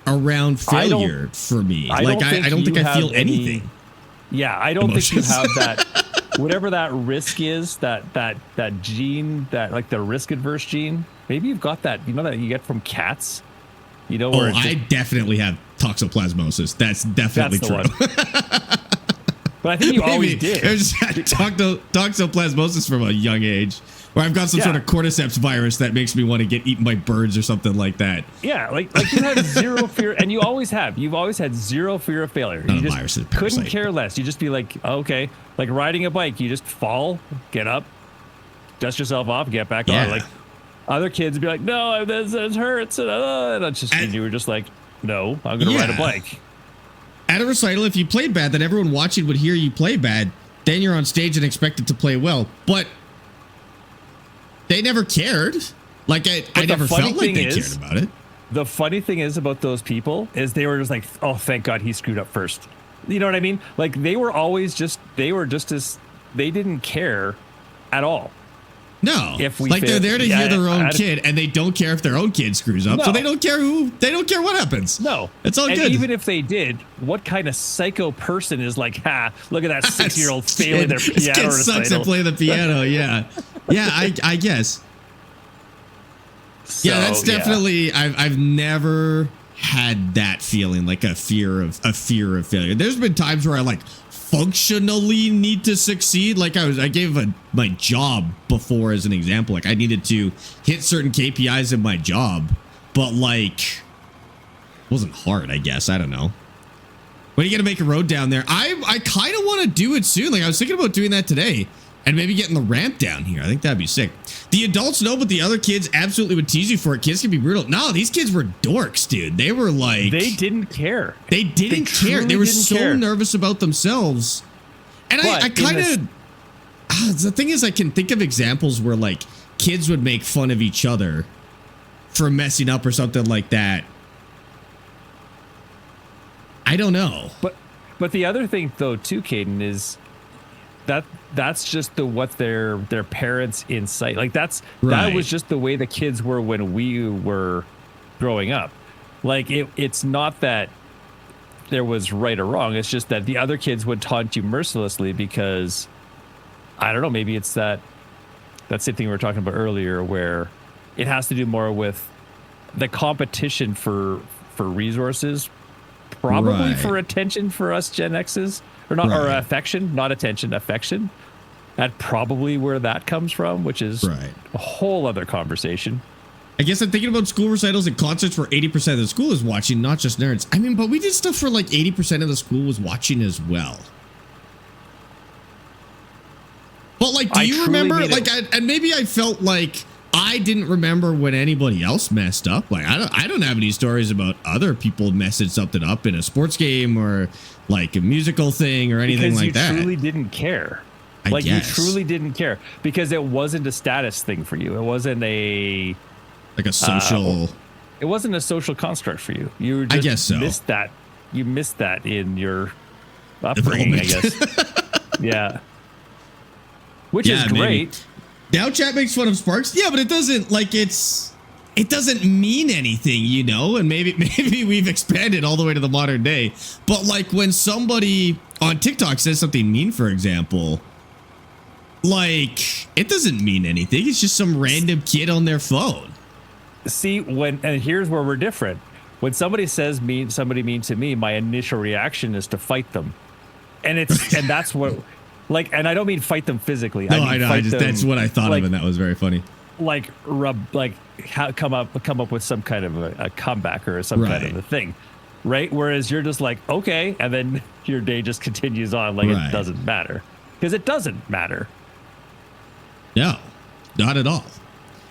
[SPEAKER 1] around failure for me. I don't think I feel anything.
[SPEAKER 3] Yeah, I don't think you have that. Whatever that risk is, that gene, that like the risk adverse gene. Maybe you've got that. You know that you get from cats. You know, where
[SPEAKER 1] I definitely have toxoplasmosis. That's definitely true.
[SPEAKER 3] But I think you always did.
[SPEAKER 1] I just had toxoplasmosis from a young age, where I've got some sort of cordyceps virus that makes me want to get eaten by birds or something like that.
[SPEAKER 3] Yeah, like you have zero fear, and you always have. You've always had zero fear of failure. You just couldn't care less. You just be like, okay, like riding a bike. You just fall, get up, dust yourself off, get back on. Like other kids would be like, no, this hurts, and that's just, and you were just like, no, I'm gonna ride a bike.
[SPEAKER 1] At a recital, if you played bad, then everyone watching would hear you play bad. Then you're on stage and expected to play well. But they never cared. Like, I never felt like they cared about it.
[SPEAKER 3] The funny thing is about those people is they were just like, oh, thank God he screwed up first. You know what I mean? Like they were just as, they didn't care at all.
[SPEAKER 1] No,
[SPEAKER 3] If we
[SPEAKER 1] like they're there to hear their own
[SPEAKER 3] I-
[SPEAKER 1] kid, and they don't care if their own kid screws up, so
[SPEAKER 3] No.
[SPEAKER 1] they don't care what happens.
[SPEAKER 3] No,
[SPEAKER 1] it's all
[SPEAKER 3] and
[SPEAKER 1] good.
[SPEAKER 3] even if they did, what kind of psycho person is like, ha, look at that 6-year-old failing their
[SPEAKER 1] This
[SPEAKER 3] piano
[SPEAKER 1] kid sucks
[SPEAKER 3] recital.
[SPEAKER 1] at playing the piano. Yeah, yeah, I guess. Yeah, that's
[SPEAKER 3] So,
[SPEAKER 1] definitely. I've never had that feeling, like a fear of failure. There's been times where I like functionally need to succeed. Like I gave my job before as an example. Like I needed to hit certain KPIs in my job, but like it wasn't hard, I guess. I don't know. When are you gonna make a road down there? I kind of want to do it soon. Like I was thinking about doing that today and maybe getting the ramp down here. I think that'd be sick. The adults know, but the other kids absolutely would tease you for it. Kids can be brutal. No, these kids were dorks, dude. They were like,
[SPEAKER 3] they didn't care.
[SPEAKER 1] They didn't care. They were so nervous about themselves. And I kind of, the thing is, I can think of examples where like kids would make fun of each other for messing up or something like that. I don't know.
[SPEAKER 3] But the other thing though too, Caden, is that's just what their parents incite. Like that was just the way the kids were when we were growing up. Like it's not that there was right or wrong. It's just that the other kids would taunt you mercilessly because I don't know, maybe it's that same thing we were talking about earlier where it has to do more with the competition for resources, probably for attention for us Gen X's. Or not, or affection, not attention, affection. That's probably where that comes from, which is a whole other conversation.
[SPEAKER 1] I guess I'm thinking about school recitals and concerts where 80% of the school is watching, not just nerds. I mean, but we did stuff for like 80% of the school was watching as well. But like, do you remember? Like, and maybe I felt like I didn't remember when anybody else messed up. Like, I don't have any stories about other people messing something up in a sports game or like a musical thing or anything like that.
[SPEAKER 3] Because you truly didn't care.
[SPEAKER 1] I guess.
[SPEAKER 3] You truly didn't care because it wasn't a status thing for you. It wasn't a
[SPEAKER 1] social.
[SPEAKER 3] It wasn't a social construct for you. You just
[SPEAKER 1] I guess so.
[SPEAKER 3] missed that. You missed that in your upbringing, I guess. Yeah. Which is great.
[SPEAKER 1] Now chat makes fun of Sparx. Yeah, but it doesn't it doesn't mean anything, you know? And maybe we've expanded all the way to the modern day. But like when somebody on TikTok says something mean, for example, like it doesn't mean anything. It's just some random kid on their phone.
[SPEAKER 3] See, and here's where we're different. When somebody says somebody mean to me, my initial reaction is to fight them. And that's what and I don't mean fight them physically.
[SPEAKER 1] No, I know. That's what I thought of, and that was very funny.
[SPEAKER 3] Come up with some kind of a comeback or some kind of a thing, right? Whereas you're just like, okay, and then your day just continues on like it doesn't matter, because it doesn't matter.
[SPEAKER 1] No, not at all.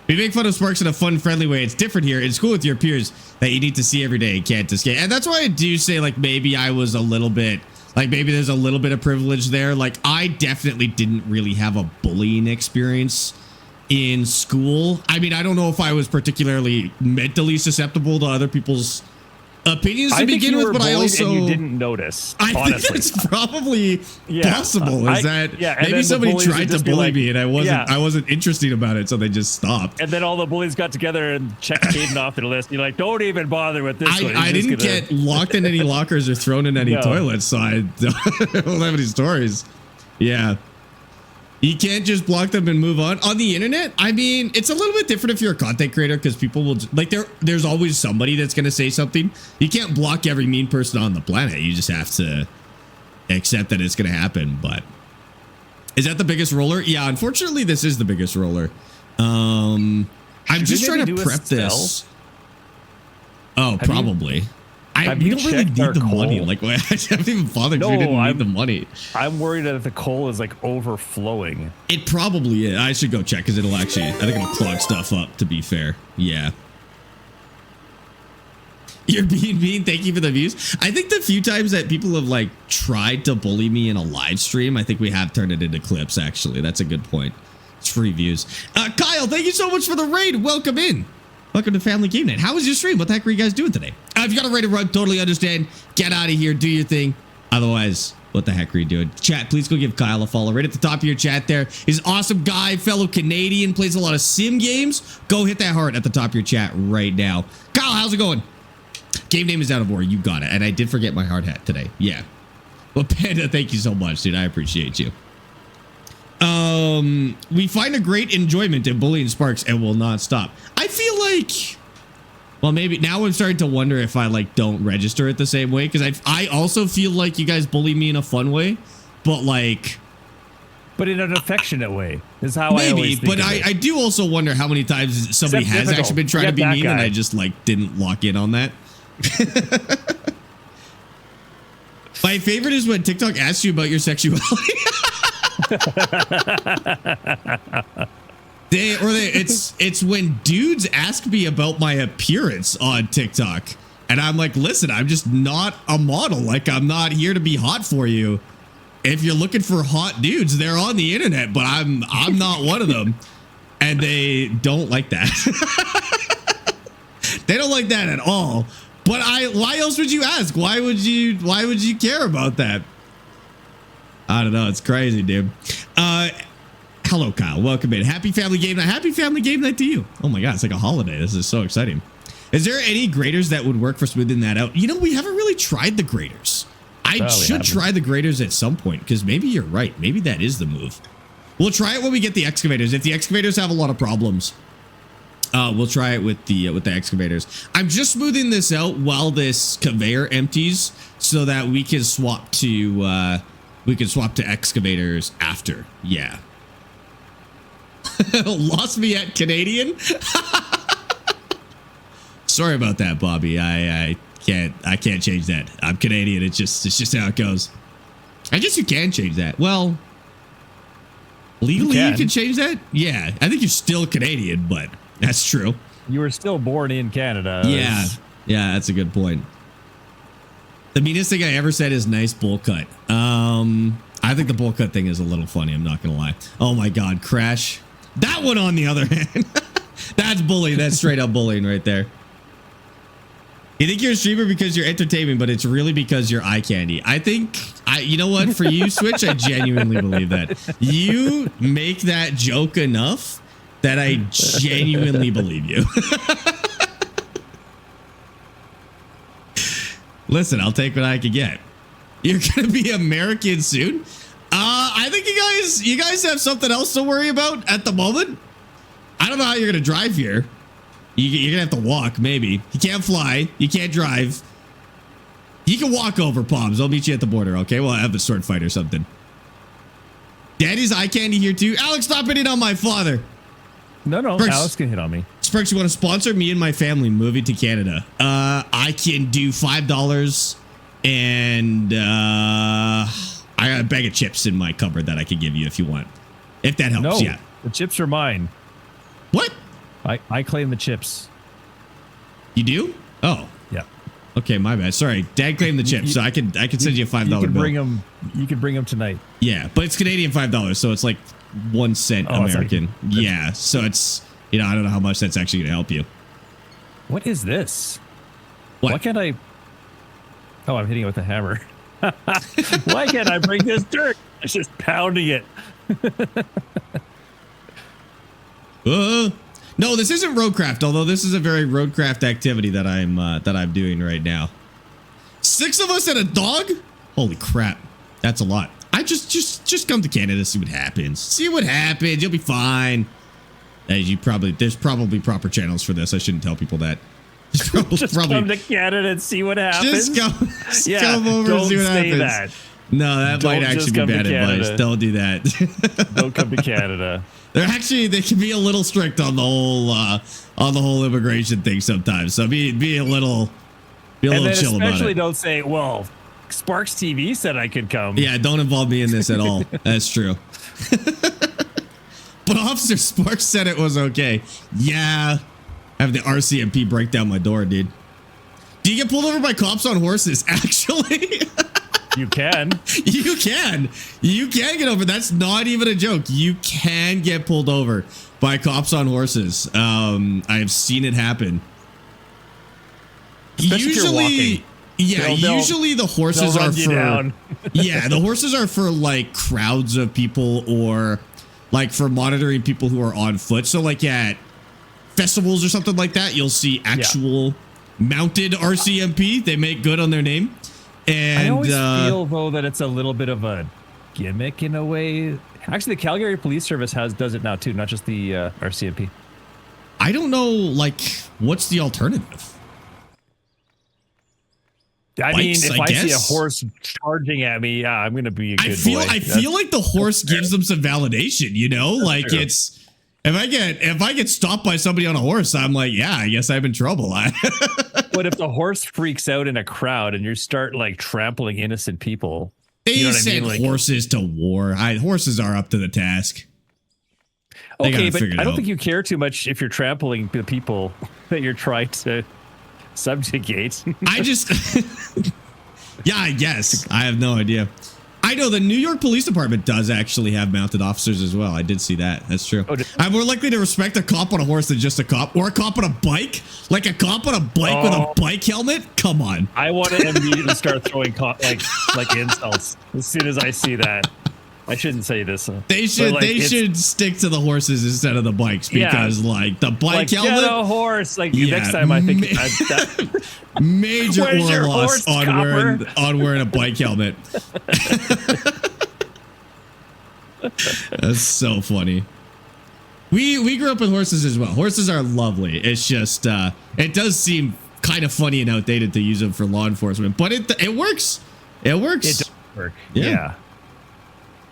[SPEAKER 1] We make fun of Sparx in a fun, friendly way. It's different here in school with your peers that you need to see every day and can't escape. And that's why I do say like maybe I was a little bit. Like maybe there's a little bit of privilege there. Like I definitely didn't really have a bullying experience in school. I mean, I don't know if I was particularly mentally susceptible to other people's opinions to begin with, but I also
[SPEAKER 3] and you didn't notice.
[SPEAKER 1] I think that's probably possible. Maybe somebody tried to bully me and I wasn't interested about it, so they just stopped.
[SPEAKER 3] And then all the bullies got together and checked Caden off their list. You're like, don't even bother with this one.
[SPEAKER 1] I didn't get locked in any lockers or thrown in any toilets, so I don't have any stories. Yeah. You can't just block them and move on the internet. I mean, it's a little bit different if you're a content creator because people will like there's always somebody that's going to say something. You can't block every mean person on the planet. You just have to accept that it's going to happen. But is that the biggest roller? Yeah, unfortunately, this is the biggest roller. I'm just trying to prep this. Oh, probably. We don't really need the money. Like, I haven't even bothered. We didn't need the money.
[SPEAKER 3] I'm worried that the coal is like overflowing.
[SPEAKER 1] It probably is. I should go check because I think it'll clog stuff up, to be fair. Yeah. You're being mean. Thank you for the views. I think the few times that people have like tried to bully me in a live stream, I think we have turned it into clips, actually. That's a good point. It's free views. Kyle, thank you so much for the raid. Welcome in. Welcome to Family Game Night. How was your stream? What the heck were you guys doing today? If you got a ready to run, totally understand. Get out of here. Do your thing. Otherwise, what the heck are you doing? Chat, please go give Kyle a follow. Right at the top of your chat there. He's an awesome guy, fellow Canadian, plays a lot of sim games. Go hit that heart at the top of your chat right now. Kyle, how's it going? Game name is Out of War. You got it. And I did forget my hard hat today. Yeah. Well, Panda, thank you so much, dude. I appreciate you. We find a great enjoyment in bullying Sparx and will not stop. I feel like, well, maybe now I'm starting to wonder if I like don't register it the same way, because I also feel like you guys bully me in a fun way, but like,
[SPEAKER 3] but in an affectionate way is how
[SPEAKER 1] maybe,
[SPEAKER 3] I always think
[SPEAKER 1] but I do also wonder how many times somebody has
[SPEAKER 3] difficult.
[SPEAKER 1] actually been trying to be mean and I just like didn't lock in on that. My favorite is when TikTok asks you about your sexuality. It's when dudes ask me about my appearance on TikTok, and I'm like, listen, I'm just not a model. Like, I'm not here to be hot for you. If you're looking for hot dudes, they're on the internet, but I'm not one of them. And they don't like that. They don't like that at all. But why else would you ask? Why would you care about that? I don't know. It's crazy, dude. Hello, Kyle. Welcome in. Happy Family Game Night. Happy Family Game Night to you. Oh my God, it's like a holiday. This is so exciting. Is there any graders that would work for smoothing that out? You know, we haven't really tried the graders. I should try the graders at some point, because maybe you're right. Maybe that is the move. We'll try it when we get the excavators. If the excavators have a lot of problems, we'll try it with the excavators. I'm just smoothing this out while this conveyor empties, so that we can swap to excavators after. Yeah. Lost me at Canadian. Sorry about that, Bobby. I can't change that. I'm Canadian. It's just how it goes. I guess you can change that. Well, legally you can change that. Yeah, I think you're still Canadian, but that's true.
[SPEAKER 3] You were still born in Canada.
[SPEAKER 1] Yeah, that's a good point. The meanest thing I ever said is nice bowl cut. I think the bowl cut thing is a little funny. I'm not gonna lie. Oh my God, Crash. That one, on the other hand, that's bullying. That's straight up bullying right there. You think you're a streamer because you're entertaining, but it's really because you're eye candy. I think, you know what? For you, Switch, I genuinely believe that. You make that joke enough that I genuinely believe you. Listen, I'll take what I can get. You're gonna be American soon. I think you guys have something else to worry about at the moment. I don't know how you're gonna drive here. You're gonna have to walk, maybe. You can't fly. You can't drive. You can walk over, Poms. I'll meet you at the border, okay? We'll have a sword fight or something. Daddy's eye candy here too. Alex, stop hitting on my father.
[SPEAKER 3] No,
[SPEAKER 1] Sparx,
[SPEAKER 3] Alex can hit on me.
[SPEAKER 1] Sparx, you want to sponsor me and my family moving to Canada? I can do $5 and I got a bag of chips in my cupboard that I could give you if you want. If that helps,
[SPEAKER 3] No,
[SPEAKER 1] yeah.
[SPEAKER 3] The chips are mine.
[SPEAKER 1] What?
[SPEAKER 3] I claim the chips.
[SPEAKER 1] You do? Oh.
[SPEAKER 3] Yeah.
[SPEAKER 1] Okay, my bad. Sorry. Dad claimed the chips, so I could send you a $5 bill.
[SPEAKER 3] You can bring them tonight.
[SPEAKER 1] Yeah, but it's Canadian $5, so it's like 1 cent American. Yeah, so it's, you know, I don't know how much that's actually going to help you.
[SPEAKER 3] What is this?
[SPEAKER 1] What?
[SPEAKER 3] Why can't I? Oh, I'm hitting it with a hammer. Why can't I bring this dirt? It's just pounding it.
[SPEAKER 1] No, this isn't roadcraft, although this is a very roadcraft activity that I'm doing right now. 6 of us and a dog? Holy crap. That's a lot. I just come to Canada, see what happens. See what happens. You'll be fine. There's probably proper channels for this. I shouldn't tell people that.
[SPEAKER 3] Just come to Canada and see what happens.
[SPEAKER 1] Just come over and see what happens.
[SPEAKER 3] That.
[SPEAKER 1] No, that might actually be bad advice. Don't do that.
[SPEAKER 3] Don't come to Canada.
[SPEAKER 1] They can be a little strict on the whole immigration thing sometimes. So be a little chill about it.
[SPEAKER 3] Especially don't say, well, Sparx TV said I could come.
[SPEAKER 1] Yeah, don't involve me in this at all. That's true. But Officer Sparx said it was okay. Yeah. Have the RCMP break down my door, dude. Do you get pulled over by cops on horses? Actually,
[SPEAKER 3] you can.
[SPEAKER 1] You can get over. That's not even a joke. You can get pulled over by cops on horses. I've seen it happen.
[SPEAKER 3] Especially if you're walking.
[SPEAKER 1] Yeah, usually the horses are for
[SPEAKER 3] down.
[SPEAKER 1] yeah, the horses are for like crowds of people or like for monitoring people who are on foot. So like at festivals or something like that, you'll see actual mounted RCMP. They make good on their name. And
[SPEAKER 3] I always feel though that it's a little bit of a gimmick in a way. Actually, the Calgary Police Service does it now too, not just the RCMP.
[SPEAKER 1] I don't know, like, what's the alternative?
[SPEAKER 3] I mean,
[SPEAKER 1] Bikes,
[SPEAKER 3] if
[SPEAKER 1] I
[SPEAKER 3] I see a
[SPEAKER 1] guess.
[SPEAKER 3] horse charging at me, yeah, I'm gonna be a good boy.
[SPEAKER 1] I feel like the horse gives them some validation, you know? Like
[SPEAKER 3] true.
[SPEAKER 1] it's if I get stopped by somebody on a horse, I'm like, yeah, I guess I'm in trouble.
[SPEAKER 3] But if the horse freaks out in a crowd and you start like trampling innocent people,
[SPEAKER 1] They
[SPEAKER 3] you know what I
[SPEAKER 1] send
[SPEAKER 3] mean? Like,
[SPEAKER 1] horses to war. Horses are up to the task. They
[SPEAKER 3] okay,
[SPEAKER 1] gotta
[SPEAKER 3] but
[SPEAKER 1] figure it
[SPEAKER 3] I don't
[SPEAKER 1] out.
[SPEAKER 3] think you care too much if you're trampling the people that you're trying to subjugate.
[SPEAKER 1] I just, yeah, I guess. I have no idea. I know the New York Police Department does actually have mounted officers as well. I did see that. That's true. I'm more likely to respect a cop on a horse than just a cop, or a cop on a bike. Like a cop on a bike with a bike helmet. Come on.
[SPEAKER 3] I want to immediately start throwing like insults as soon as I see that. I shouldn't say this.
[SPEAKER 1] They should
[SPEAKER 3] but, like,
[SPEAKER 1] should stick to the horses instead of the bikes because like the bike
[SPEAKER 3] like,
[SPEAKER 1] helmet.
[SPEAKER 3] get a horse. Like
[SPEAKER 1] Yeah,
[SPEAKER 3] next time, I think
[SPEAKER 1] major
[SPEAKER 3] Where's your
[SPEAKER 1] oil loss
[SPEAKER 3] horse,
[SPEAKER 1] on wearing a bike helmet. That's so funny. We grew up with horses as well. Horses are lovely. It's just it does seem kind of funny and outdated to use them for law enforcement, but it works. It works.
[SPEAKER 3] it does work.
[SPEAKER 1] Yeah.
[SPEAKER 3] Yeah.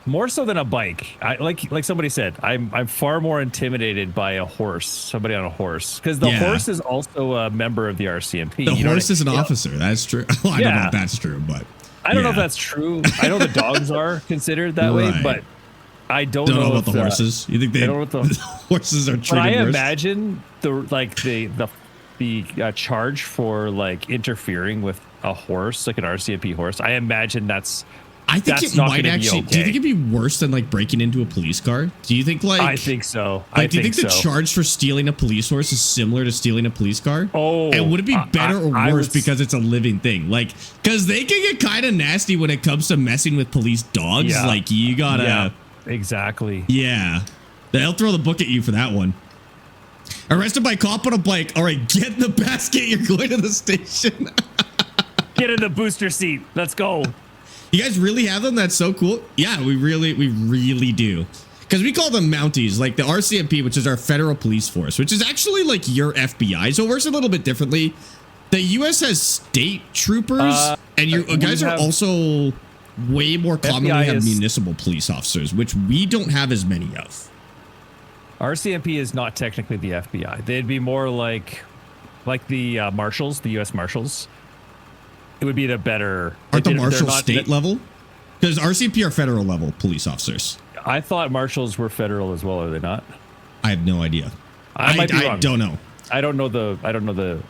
[SPEAKER 3] More so than a bike. Like somebody said, I'm far more intimidated by a horse, somebody on a horse, because the horse is also a member of the RCMP.
[SPEAKER 1] The horse is an
[SPEAKER 3] know?
[SPEAKER 1] officer. That's true. Well, I don't know if that's true, but
[SPEAKER 3] I don't know if that's true. I know the dogs are considered that way, but I don't know
[SPEAKER 1] about the horses. You think
[SPEAKER 3] I don't know what
[SPEAKER 1] the horses are treated
[SPEAKER 3] But I
[SPEAKER 1] worse?
[SPEAKER 3] imagine the charge for like interfering with a horse, like an RCMP horse. I imagine
[SPEAKER 1] I think
[SPEAKER 3] that's
[SPEAKER 1] it
[SPEAKER 3] not
[SPEAKER 1] might
[SPEAKER 3] gonna be
[SPEAKER 1] actually. Do you
[SPEAKER 3] okay.
[SPEAKER 1] think it'd be worse than like breaking into a police car? Do you think like?
[SPEAKER 3] I think so.
[SPEAKER 1] Like, do you think the
[SPEAKER 3] so.
[SPEAKER 1] charge for stealing a police horse is similar to stealing a police car?
[SPEAKER 3] Oh,
[SPEAKER 1] and would it be better or
[SPEAKER 3] I
[SPEAKER 1] worse
[SPEAKER 3] was-
[SPEAKER 1] because it's a living thing? Like, because they can get kind of nasty when it comes to messing with police dogs.
[SPEAKER 3] Yeah.
[SPEAKER 1] Like, you gotta.
[SPEAKER 3] Yeah, exactly.
[SPEAKER 1] Yeah, they'll throw the book at you for that one. Arrested by cop on a bike. All right, get in the basket. You're going to the station.
[SPEAKER 3] Get in the booster seat. Let's go.
[SPEAKER 1] You guys really have them? That's so cool. Yeah, we really do. Because we call them Mounties, like the RCMP, which is our federal police force, which is actually like your FBI. So it works a little bit differently. The U.S. has state troopers, and you guys are also way more commonly
[SPEAKER 3] FBI
[SPEAKER 1] have
[SPEAKER 3] is-
[SPEAKER 1] municipal police officers, which we don't have as many of.
[SPEAKER 3] RCMP is not technically the FBI. They'd be more like the marshals, the U.S. Marshals. It would be the better.
[SPEAKER 1] Aren't the
[SPEAKER 3] they're
[SPEAKER 1] marshals
[SPEAKER 3] not-
[SPEAKER 1] state level? Because RCMP are federal level police officers.
[SPEAKER 3] I thought marshals were federal as well. Are they not?
[SPEAKER 1] I have no idea.
[SPEAKER 3] I might be
[SPEAKER 1] I
[SPEAKER 3] wrong.
[SPEAKER 1] don't know.
[SPEAKER 3] I don't know the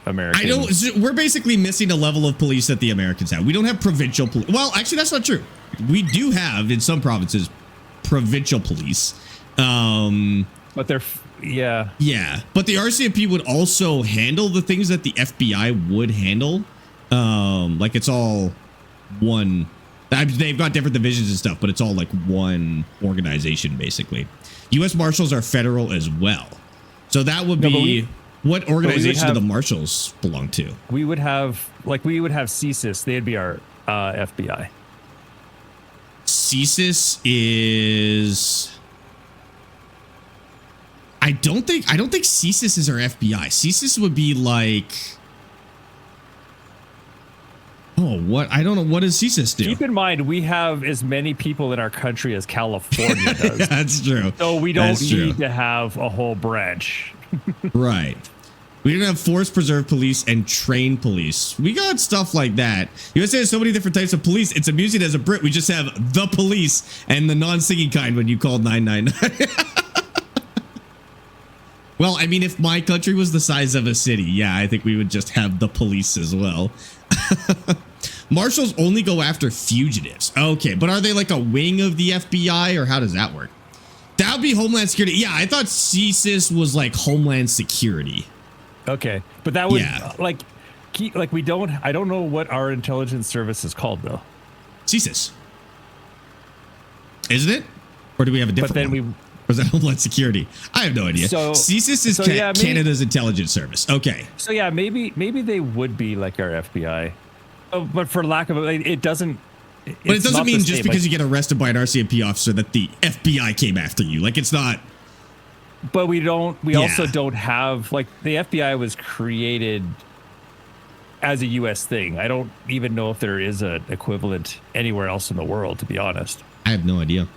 [SPEAKER 3] American.
[SPEAKER 1] I know we're basically missing a level of police that the Americans have. We don't have provincial police. Well, actually, that's not true. We do have in some provinces provincial police.
[SPEAKER 3] But they're yeah.
[SPEAKER 1] But the RCMP would also handle the things that the FBI would handle. Like it's all one. They've got different divisions and stuff, but it's all like one organization basically. U.S. Marshals are federal as well, so that would be what organization do the Marshals belong to?
[SPEAKER 3] We would have CSIS. They'd be our FBI.
[SPEAKER 1] CSIS is. I don't think CSIS is our FBI. CSIS would be like. Oh, what? I don't know. What does CSIS do?
[SPEAKER 3] Keep in mind, we have as many people in our country as California does.
[SPEAKER 1] Yeah, that's true.
[SPEAKER 3] So we don't
[SPEAKER 1] That's true.
[SPEAKER 3] need to have a whole branch.
[SPEAKER 1] Right. We don't have force preserve police and train police. We got stuff like that. USA has so many different types of police. It's amusing as a Brit. We just have the police and the non-singing kind when you call 999. Well, I mean, if my country was the size of a city, yeah, I think we would just have the police as well. Marshals only go after fugitives. Okay, but are they like a wing of the FBI or how does that work? That would be Homeland Security. Yeah, I thought CSIS was like Homeland Security.
[SPEAKER 3] Okay, but that would
[SPEAKER 1] Yeah.
[SPEAKER 3] like we don't. I don't know what our intelligence service is called though.
[SPEAKER 1] CSIS. Isn't it? Or do we have a different
[SPEAKER 3] But then
[SPEAKER 1] one? Or is that Homeland Security? I have no idea.
[SPEAKER 3] So-
[SPEAKER 1] CSIS is
[SPEAKER 3] so yeah, maybe-
[SPEAKER 1] Canada's intelligence service. Okay.
[SPEAKER 3] So yeah, maybe they would be like our FBI, but for lack of it doesn't.
[SPEAKER 1] But it doesn't mean just because you get arrested by an RCMP officer that the FBI came after you. Like, it's not.
[SPEAKER 3] But we don't. We also
[SPEAKER 1] Yeah.
[SPEAKER 3] don't have like the FBI was created as a U.S. thing. I don't even know if there is an equivalent anywhere else in the world, to be honest.
[SPEAKER 1] I have no idea.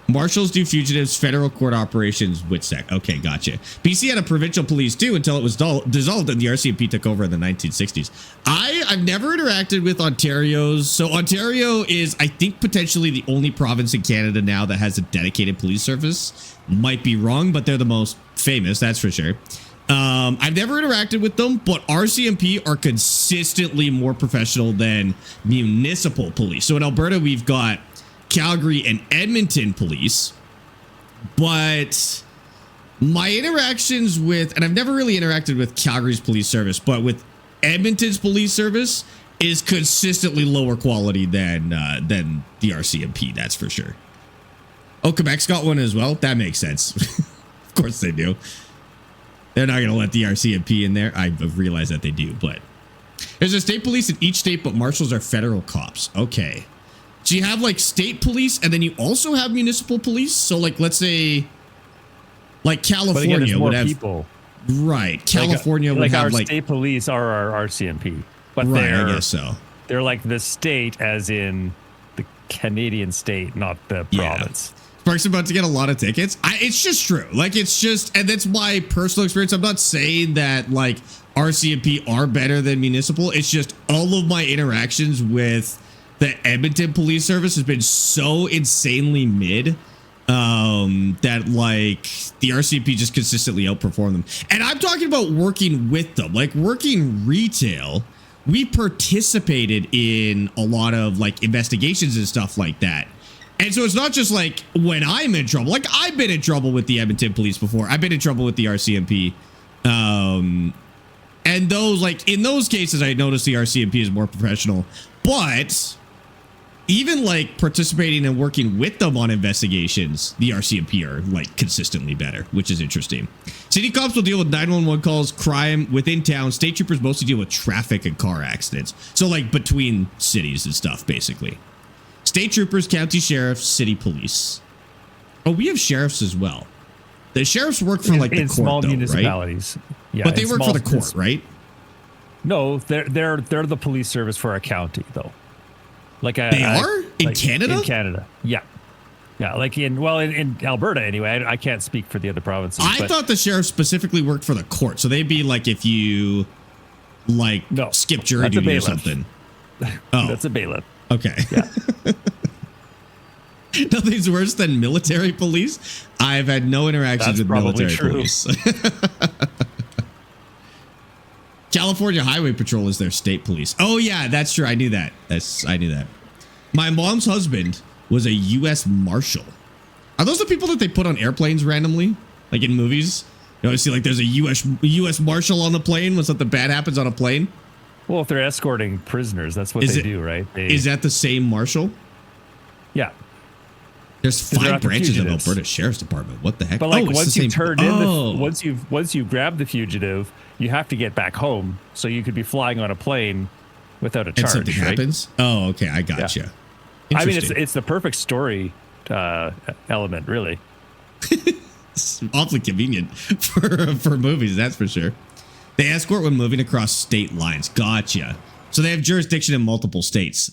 [SPEAKER 1] Marshals do fugitives, federal court operations, WITSEC. Okay, gotcha. BC had a provincial police too until it was dissolved and the RCMP took over in the 1960s. I've never interacted with Ontario's. So Ontario is, I think, potentially the only province in Canada now that has a dedicated police service. Might be wrong, but they're the most famous, that's for sure. I've never interacted with them, but RCMP are consistently more professional than municipal police. So in Alberta, we've got Calgary and Edmonton police, but my interactions with, and I've never really interacted with Calgary's police service, but with Edmonton's police service is consistently lower quality than the RCMP, that's for sure. Oh, Quebec's got one as well. That makes sense. Of course they do. They're not going to let the RCMP in there. I realize that they do, but there's a state police in each state, but marshals are federal cops. Okay. So you have like state police and then you also have municipal police. So like, let's say like California would have
[SPEAKER 3] people.
[SPEAKER 1] Right. California would
[SPEAKER 3] like
[SPEAKER 1] have
[SPEAKER 3] our
[SPEAKER 1] like
[SPEAKER 3] state police are our RCMP, but
[SPEAKER 1] right, I guess so.
[SPEAKER 3] They're like the state as in the Canadian state, not the province.
[SPEAKER 1] Sparx about to get a lot of tickets. It's just true. Like, it's just, and that's my personal experience. I'm not saying that like RCMP are better than municipal. It's just all of my interactions with the Edmonton police service has been so insanely mid that like the RCMP just consistently outperform them. And I'm talking about working with them, like working retail. We participated in a lot of like investigations and stuff like that. And so it's not just like when I'm in trouble, like I've been in trouble with the Edmonton police before. I've been in trouble with the RCMP. And those, like in those cases, I noticed the RCMP is more professional, but even like participating and working with them on investigations, the RCMP are like consistently better, which is interesting. City cops will deal with 911 calls, crime within town. State troopers mostly deal with traffic and car accidents. So like between cities and stuff, basically. State troopers, county sheriffs, city police. Oh, we have sheriffs as well. The sheriffs work for like the court,
[SPEAKER 3] small
[SPEAKER 1] though,
[SPEAKER 3] municipalities.
[SPEAKER 1] right?
[SPEAKER 3] Yeah,
[SPEAKER 1] but they work for the court, right?
[SPEAKER 3] No, they're the police service for a county, though. Like
[SPEAKER 1] they are in Canada.
[SPEAKER 3] In Canada, yeah, like in Alberta anyway. I can't speak for the other provinces.
[SPEAKER 1] I thought the sheriff specifically worked for the court, so they'd be like if you like skip jury duty or something. Oh,
[SPEAKER 3] that's a bailiff.
[SPEAKER 1] Okay.
[SPEAKER 3] Yeah.
[SPEAKER 1] Nothing's worse than military police. I've had no interactions with military police. California Highway Patrol is their state police. Oh yeah, that's true. I knew that. I knew that. My mom's husband was a U.S. Marshal. Are those the people that they put on airplanes randomly, like in movies? You always see like there's a U.S. Marshal on the plane when something bad happens on a plane.
[SPEAKER 3] Well, if they're escorting prisoners, that's what they do, right?
[SPEAKER 1] Is that the same marshal?
[SPEAKER 3] Yeah.
[SPEAKER 1] There's 5 branches of Alberta Sheriff's Department. What the heck?
[SPEAKER 3] But like once you turned in, once you grab the fugitive, you have to get back home. So you could be flying on a plane without a charge.
[SPEAKER 1] And something happens. Oh, okay, I gotcha.
[SPEAKER 3] Yeah. I mean, it's the perfect story element, really.
[SPEAKER 1] It's awfully convenient for movies, that's for sure. They escort when moving across state lines. Gotcha. So they have jurisdiction in multiple states.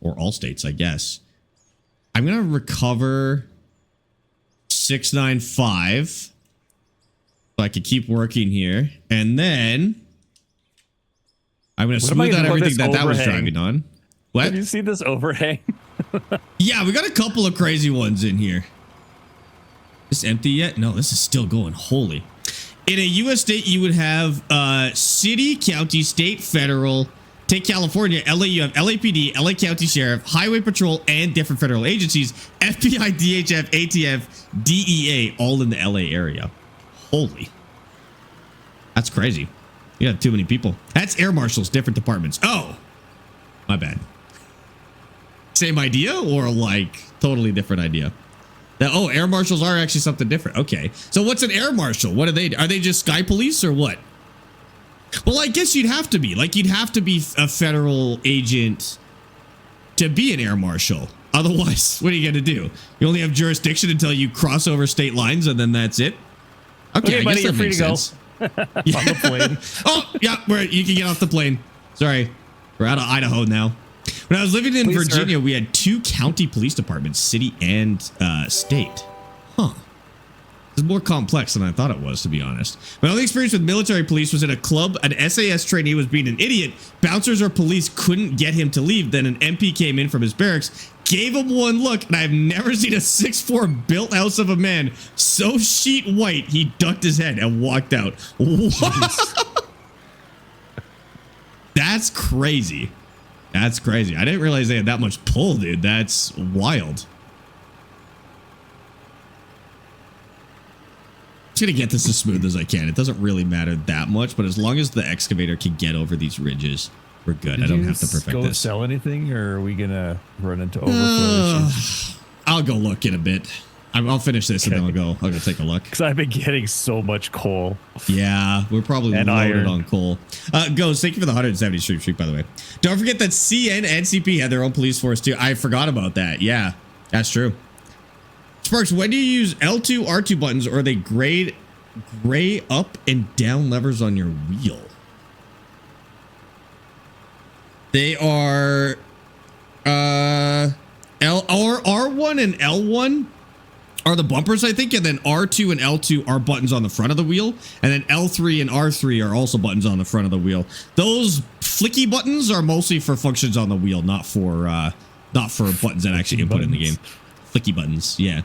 [SPEAKER 1] Or all states, I guess. I'm going to recover 695. So I can keep working here. And then I'm going to smooth out everything that was driving on. What?
[SPEAKER 3] Have you seen this overhang?
[SPEAKER 1] Yeah, we got a couple of crazy ones in here. Is this empty yet? No, this is still going. Holy. In a U.S. state, you would have city, county, state, federal, Take California, LA, you have LAPD, LA County Sheriff, Highway Patrol, and different federal agencies, FBI, DHF, ATF, DEA, all in the LA area. Holy. That's crazy. You have too many people. That's air marshals, different departments. Oh, my bad. Same idea or like totally different idea? Oh, air marshals are actually something different. Okay. So what's an air marshal? What are they? Are they just sky police or what? Well, I guess you'd have to be. Like, you'd have to be a federal agent to be an air marshal. Otherwise, what are you going to do? You only have jurisdiction until you cross over state lines, and then that's it? Okay, I
[SPEAKER 3] buddy,
[SPEAKER 1] guess that
[SPEAKER 3] you're free
[SPEAKER 1] makes
[SPEAKER 3] to go.
[SPEAKER 1] sense.
[SPEAKER 3] On the plane.
[SPEAKER 1] Oh, yeah, you can get off the plane. Sorry. We're out of Idaho now. When I was living in Virginia, we had 2 county police departments, city and state. Huh. It's more complex than I thought it was, to be honest. My only experience with military police was in a club. An SAS trainee was being an idiot. Bouncers or police couldn't get him to leave. Then an MP came in from his barracks, gave him one look, and I've never seen a 6'4" built house of a man so sheet white he ducked his head and walked out. What? That's crazy. That's crazy. I didn't realize they had that much pull, dude. That's wild. I'm just gonna get this as smooth as I can. It doesn't really matter that much, but as long as the excavator can get over these ridges, we're good. I don't have to perfect this.
[SPEAKER 3] Sell anything, or are we gonna run into overflow issues?
[SPEAKER 1] I'll go look in a bit. I'll finish this and then I'll go take a look.
[SPEAKER 3] Because I've been getting so much coal.
[SPEAKER 1] Yeah, we're probably
[SPEAKER 3] And
[SPEAKER 1] loaded
[SPEAKER 3] iron.
[SPEAKER 1] on coal. Goes, thank you for the 170 streak, by the way. Don't forget that CN and CP had their own police force too. I forgot about that. Yeah, that's true. Sparx, when do you use L2, R2 buttons, or are they gray up and down levers on your wheel? They are R1 and L1 are the bumpers, I think, and then R2 and L2 are buttons on the front of the wheel, and then L3 and R3 are also buttons on the front of the wheel. Those flicky buttons are mostly for functions on the wheel, not for buttons that actually input in the game. Flicky buttons, yeah.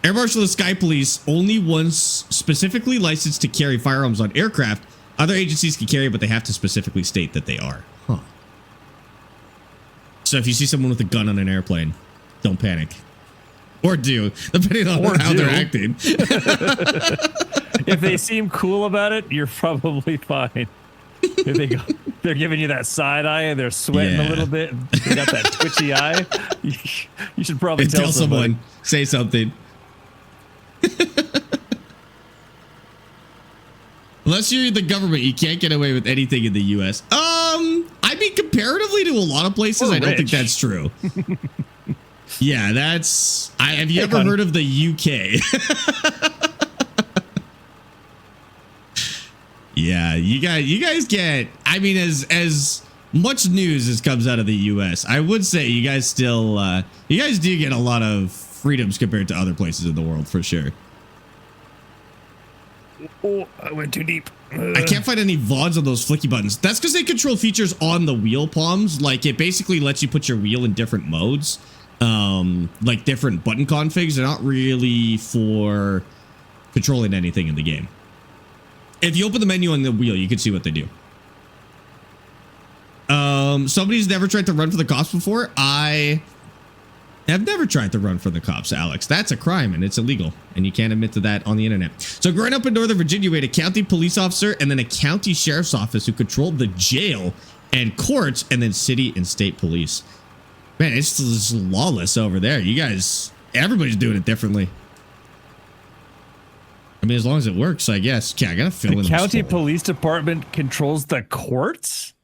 [SPEAKER 1] Air Marshal and Sky Police, only ones specifically licensed to carry firearms on aircraft. Other agencies can carry, but they have to specifically state that they are. Huh. So if you see someone with a gun on an airplane, don't panic. Or do, depending on how they're acting.
[SPEAKER 3] If they seem cool about it, you're probably fine. If they're giving you that side eye and they're sweating a little bit, they got that twitchy eye, you should probably tell someone.
[SPEAKER 1] Say something. Unless you're the government, you can't get away with anything in the U.S. I mean, comparatively to a lot of places, I don't think that's true. Yeah, that's. Have you ever heard of the UK? Yeah, you guys get. I mean, as much news as comes out of the U.S., I would say you guys still. You guys do get a lot of freedoms compared to other places in the world, for sure.
[SPEAKER 3] Oh, I went too deep.
[SPEAKER 1] I can't find any VODs on those flicky buttons. That's because they control features on the wheel palms. Like, it basically lets you put your wheel in different modes. Like different button configs. They're not really for controlling anything in the game. If you open the menu on the wheel, you can see what they do. Somebody's never tried to run for the cops before. I have never tried to run for the cops, Alex. That's a crime and it's illegal, and you can't admit to that on the internet. So growing up in Northern Virginia, we had a county police officer and then a county sheriff's office who controlled the jail and courts, and then city and state police. Man, it's just lawless over there. You guys, everybody's doing it differently. I mean, as long as it works, I guess. Yeah, I gotta fill in
[SPEAKER 3] the county police department controls the courts?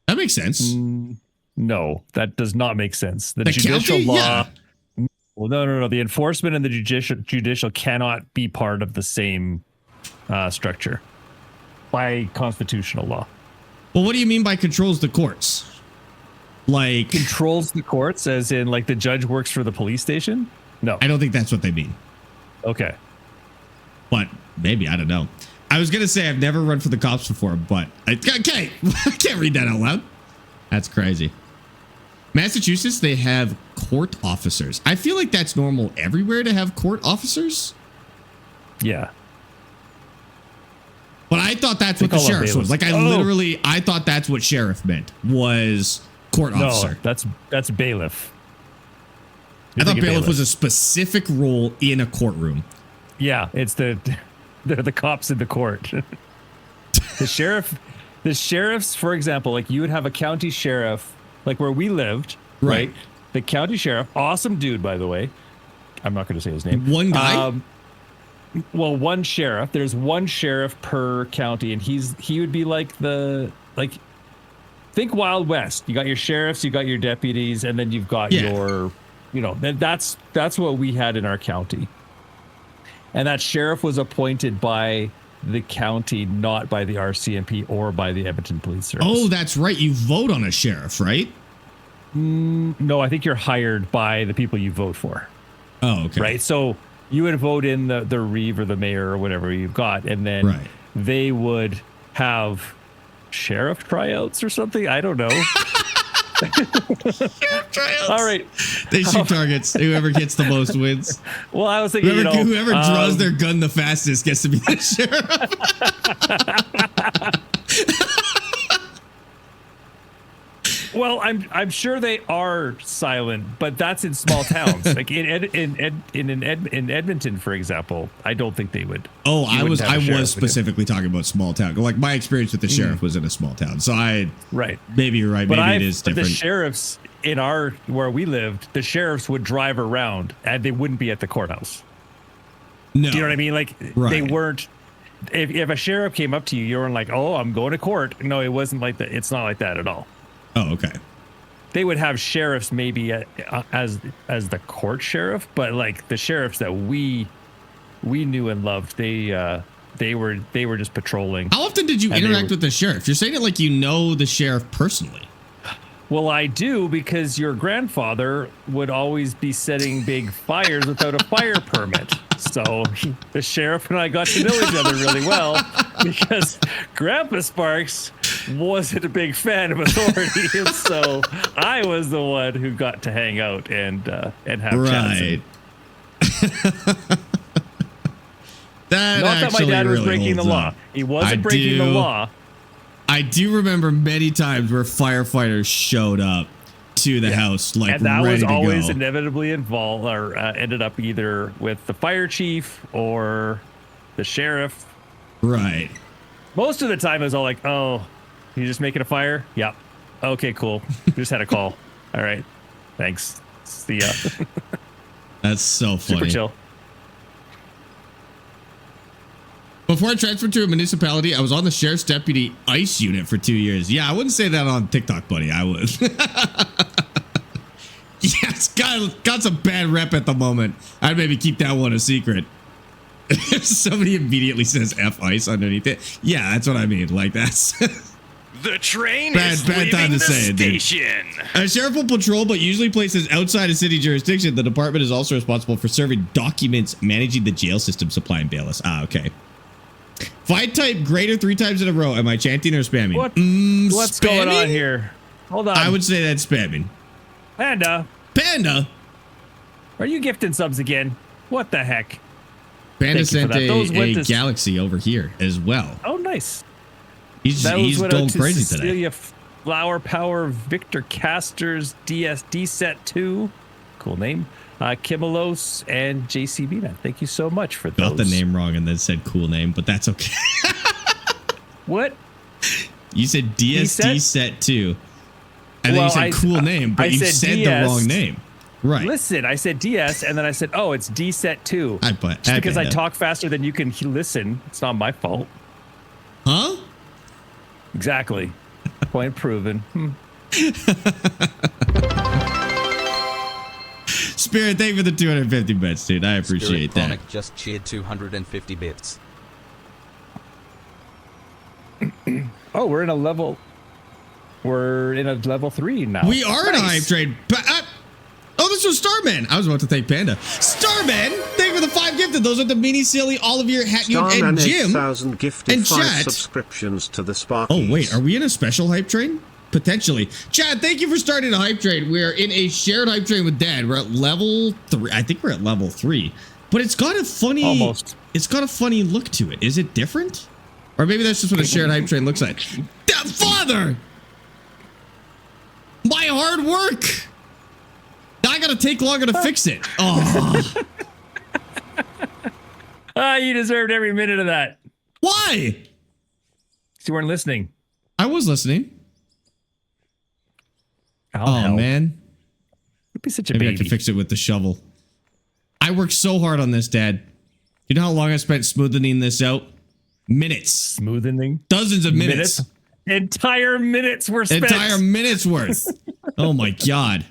[SPEAKER 1] That makes sense.
[SPEAKER 3] No, that does not make sense. The
[SPEAKER 1] judicial
[SPEAKER 3] county?
[SPEAKER 1] Law.
[SPEAKER 3] Yeah. Well, no. The enforcement and the judicial cannot be part of the same structure by constitutional law.
[SPEAKER 1] Well, what do you mean by controls the courts? Like
[SPEAKER 3] controls the courts, as in like the judge works for the police station? No,
[SPEAKER 1] I don't think that's what they mean.
[SPEAKER 3] Okay,
[SPEAKER 1] but maybe, I don't know. I was gonna say I've never run for the cops before, but okay, I can't read that out loud. That's crazy. Massachusetts, they have court officers. I feel like that's normal everywhere to have court officers.
[SPEAKER 3] Yeah.
[SPEAKER 1] But I thought that's what the
[SPEAKER 3] call them
[SPEAKER 1] sheriff was.
[SPEAKER 3] bailiffs.
[SPEAKER 1] Like I thought that's what sheriff meant, was court officer.
[SPEAKER 3] No, that's bailiff.
[SPEAKER 1] I thought bailiff was a specific role in a courtroom.
[SPEAKER 3] Yeah, it's they're the cops in the court. The sheriffs, for example, like you would have a county sheriff, like where we lived, right? The county sheriff, awesome dude, by the way. I'm not going to say his name.
[SPEAKER 1] One guy.
[SPEAKER 3] Well, one sheriff. There's one sheriff per county, and he would be like think Wild West. You got your sheriffs, you got your deputies, and then you've got your, that's what we had in our county. And that sheriff was appointed by the county, not by the RCMP or by the Edmonton Police Service.
[SPEAKER 1] Oh, that's right. You vote on a sheriff, right?
[SPEAKER 3] No, I think you're hired by the people you vote for.
[SPEAKER 1] Oh, okay.
[SPEAKER 3] Right. So you would vote in the reeve or the mayor or whatever you've got, and then they would have sheriff tryouts or something. I don't know.
[SPEAKER 1] Sheriff tryouts.
[SPEAKER 3] All right.
[SPEAKER 1] They shoot targets. Whoever gets the most wins.
[SPEAKER 3] Well, I was thinking,
[SPEAKER 1] whoever draws their gun the fastest gets to be the sheriff.
[SPEAKER 3] Well, I'm sure they are silent, but that's in small towns. Like in Edmonton, for example, I don't think they would.
[SPEAKER 1] Oh, I was specifically talking about small town. Like my experience with the sheriff was in a small town, so maybe you're right. Maybe it is different.
[SPEAKER 3] The sheriffs in where we lived, the sheriffs would drive around and they wouldn't be at the courthouse.
[SPEAKER 1] No,
[SPEAKER 3] do you know what I mean? Like they weren't. If a sheriff came up to you, you weren't like, "Oh, I'm going to court." No, it wasn't like that. It's not like that at all.
[SPEAKER 1] Oh, okay.
[SPEAKER 3] They would have sheriffs maybe as the court sheriff, but like the sheriffs that we knew and loved, they were just patrolling.
[SPEAKER 1] How often did you interact with the sheriff? You're saying it like you know the sheriff personally.
[SPEAKER 3] Well, I do, because your grandfather would always be setting big fires without a fire permit. So the sheriff and I got to know each other really well, because Grandpa Sparx wasn't a big fan of authority, and so I was the one who got to hang out and have chats. Not that my dad was breaking the law. He wasn't breaking the law.
[SPEAKER 1] I do remember many times where firefighters showed up to the house, like,
[SPEAKER 3] and that
[SPEAKER 1] ready
[SPEAKER 3] was
[SPEAKER 1] to
[SPEAKER 3] always
[SPEAKER 1] go.
[SPEAKER 3] inevitably involved or ended up either with the fire chief or the sheriff.
[SPEAKER 1] Right.
[SPEAKER 3] Most of the time it was all like, "Oh, you just making a fire? Yep. Okay, cool. Just had a call. All right. Thanks. See ya."
[SPEAKER 1] That's so funny.
[SPEAKER 3] Super chill.
[SPEAKER 1] Before I transferred to a municipality, I was on the sheriff's deputy ICE unit for 2 years. Yeah, I wouldn't say that on TikTok, buddy. I would. Yeah, it's got some bad rep at the moment. I'd maybe keep that one a secret. Somebody immediately says F ICE underneath it. Yeah, that's what I mean. Like, that's...
[SPEAKER 5] The train
[SPEAKER 1] bad time to say it, dude. A sheriff will patrol, but usually places outside of city jurisdiction. The department is also responsible for serving documents, managing the jail system, supplying bailiffs. Ah, okay. If I type greater 3 times in a row, am I chanting or spamming?
[SPEAKER 3] What's going on here? Hold on.
[SPEAKER 1] I would say that's spamming.
[SPEAKER 3] Panda,
[SPEAKER 1] are
[SPEAKER 3] you gifting subs again? What the heck?
[SPEAKER 1] Panda sent a galaxy over here as well.
[SPEAKER 3] Oh, nice.
[SPEAKER 1] He's going crazy today.
[SPEAKER 3] Cecilia Flower Power, Victor Casters, D Set 2. Cool name. Kimilos and JCB. Man, thank you so much for those.
[SPEAKER 1] Got the name wrong and then said cool name, but that's okay.
[SPEAKER 3] What?
[SPEAKER 1] You said DSD Set 2. And then you said cool name, but you said the wrong name. Right.
[SPEAKER 3] Listen, I said DS, and then I said, oh, it's D Set 2. Just because I talk faster than you can listen. It's not my fault.
[SPEAKER 1] Huh?
[SPEAKER 3] Exactly. Point proven.
[SPEAKER 1] Spirit, thank you for the 250 bits, dude. I appreciate that.
[SPEAKER 4] Chronic just cheered 250 bits.
[SPEAKER 3] Oh, we're in a level 3 now.
[SPEAKER 1] We are in a hype trade. Oh, this was Starman. I was about to thank Panda. Starman, thank you for the 5 gifted. Those are the mini silly Olivier, Hatyun, and Jim.
[SPEAKER 2] 8,000 gifted
[SPEAKER 1] and
[SPEAKER 2] 5
[SPEAKER 1] chat.
[SPEAKER 2] subscriptions to the Sparx.
[SPEAKER 1] Oh, wait. Are we in a special hype train? Potentially. Chad, thank you for starting a hype train. We're in a shared hype train with Dad. We're at level 3. I think we're at level 3. But it's got a funny...
[SPEAKER 3] Almost.
[SPEAKER 1] It's got a funny look to it. Is it different? Or maybe that's just what a shared hype train looks like. Father! My hard work! Now I gotta take longer to fix it. Oh.
[SPEAKER 3] You deserved every minute of that.
[SPEAKER 1] Why?
[SPEAKER 3] You weren't listening.
[SPEAKER 1] I was listening.
[SPEAKER 3] Oh,
[SPEAKER 1] man.
[SPEAKER 3] You'd be such a
[SPEAKER 1] Maybe
[SPEAKER 3] baby.
[SPEAKER 1] I can fix it with the shovel. I worked so hard on this, Dad. You know how long I spent smoothing this out? Minutes.
[SPEAKER 3] Smoothing?
[SPEAKER 1] Dozens of minutes.
[SPEAKER 3] Entire minutes were spent.
[SPEAKER 1] Entire minutes worth. Oh my God.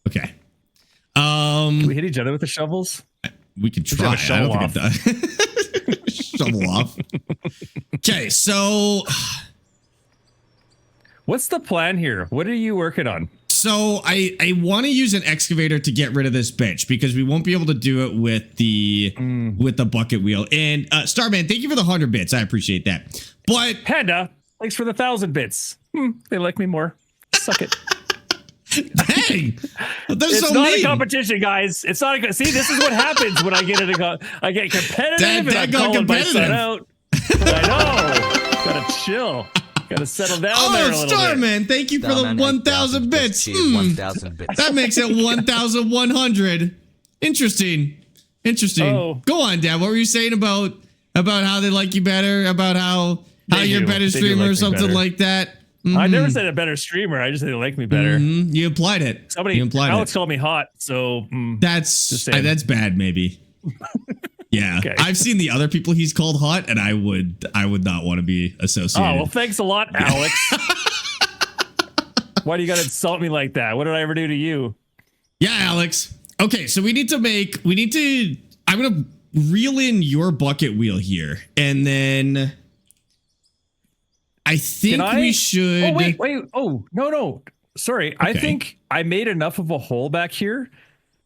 [SPEAKER 1] Okay.
[SPEAKER 3] Can we hit each other with the shovels?
[SPEAKER 1] We could try. I don't think it does. Shovel off. Okay, so
[SPEAKER 3] what's the plan here? What are you working on?
[SPEAKER 1] So I want to use an excavator to get rid of this bench because we won't be able to do it with the bucket wheel. And Starman, thank you for the 100 bits. I appreciate that. But
[SPEAKER 3] Panda, thanks for the 1,000 bits. They like me more. Suck it.
[SPEAKER 1] Dang,
[SPEAKER 3] it's so not mean. A competition, guys. It's not a. See, this is what happens when I get into. I get competitive and I'm calling my son out. I know. Gotta chill. Gotta settle down there a little
[SPEAKER 1] Starman, thank you for the 1,000 bits.
[SPEAKER 4] 1,000 bits.
[SPEAKER 1] That makes it 1,100. Interesting.
[SPEAKER 3] Oh.
[SPEAKER 1] Go on, Dad. What were you saying about how they like you better? About how you're a better streamer or something like that?
[SPEAKER 3] I never said a better streamer. I just said they like me better.
[SPEAKER 1] You implied it.
[SPEAKER 3] Alex called me hot, so
[SPEAKER 1] that's bad. Maybe. Yeah, okay. I've seen the other people he's called hot, and I would not want to be associated.
[SPEAKER 3] Oh well, thanks a lot, Alex. Why do you got to insult me like that? What did I ever do to you?
[SPEAKER 1] Yeah, Alex. Okay, so I'm gonna reel in your bucket wheel here, and then I think we should.
[SPEAKER 3] Oh wait. Oh no. Sorry, okay. I think I made enough of a hole back here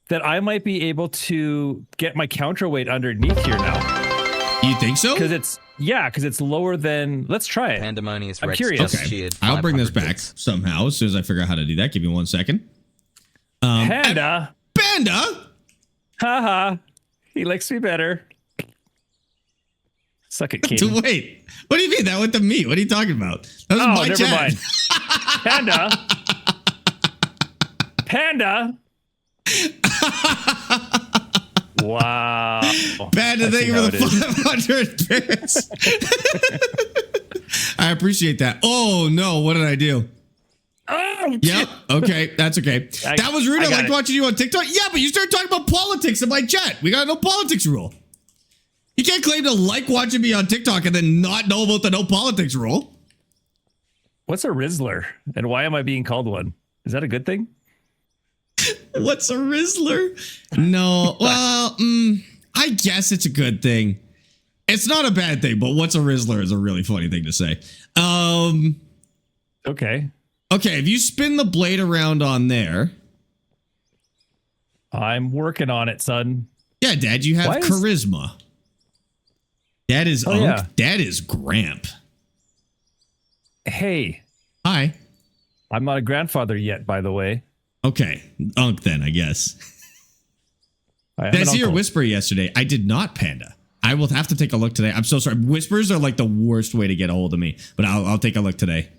[SPEAKER 3] that I might be able to get my counterweight underneath here now.
[SPEAKER 1] You think so?
[SPEAKER 3] Because it's lower than. Let's try it.
[SPEAKER 4] Pandemonious.
[SPEAKER 3] I'm curious.
[SPEAKER 1] Okay. I'll bring this back somehow as soon as I figure out how to do that. Give me 1 second.
[SPEAKER 3] Panda.
[SPEAKER 1] Haha.
[SPEAKER 3] He likes me better. Suck it, King.
[SPEAKER 1] Wait. What do you mean? That went to me. What are you talking about? That was my
[SPEAKER 3] never
[SPEAKER 1] chat.
[SPEAKER 3] Mind. Panda. Wow.
[SPEAKER 1] Panda, thank you for the 500 bits. I appreciate that. Oh, no. What did I do?
[SPEAKER 3] Oh,
[SPEAKER 1] yep. Okay. That's okay. That was rude. I liked watching you on TikTok. Yeah, but you started talking about politics in my chat. We got a no politics rule. You can't claim to like watching me on TikTok and then not know about the no politics rule.
[SPEAKER 3] What's a Rizzler? And why am I being called one? Is that a good thing?
[SPEAKER 1] What's a Rizzler? No. Well, I guess it's a good thing. It's not a bad thing, but what's a Rizzler is a really funny thing to say.
[SPEAKER 3] Okay.
[SPEAKER 1] Okay, if you spin the blade around on there.
[SPEAKER 3] I'm working on it, son.
[SPEAKER 1] Yeah, Dad, you have charisma. Dad is Unk. Yeah. Dad is Gramp.
[SPEAKER 3] Hey.
[SPEAKER 1] Hi.
[SPEAKER 3] I'm not a grandfather yet, by the way.
[SPEAKER 1] Okay. Unk then, I guess. Did I see your whisper yesterday? I did not, Panda. I will have to take a look today. I'm so sorry. Whispers are like the worst way to get a hold of me, but I'll take a look today.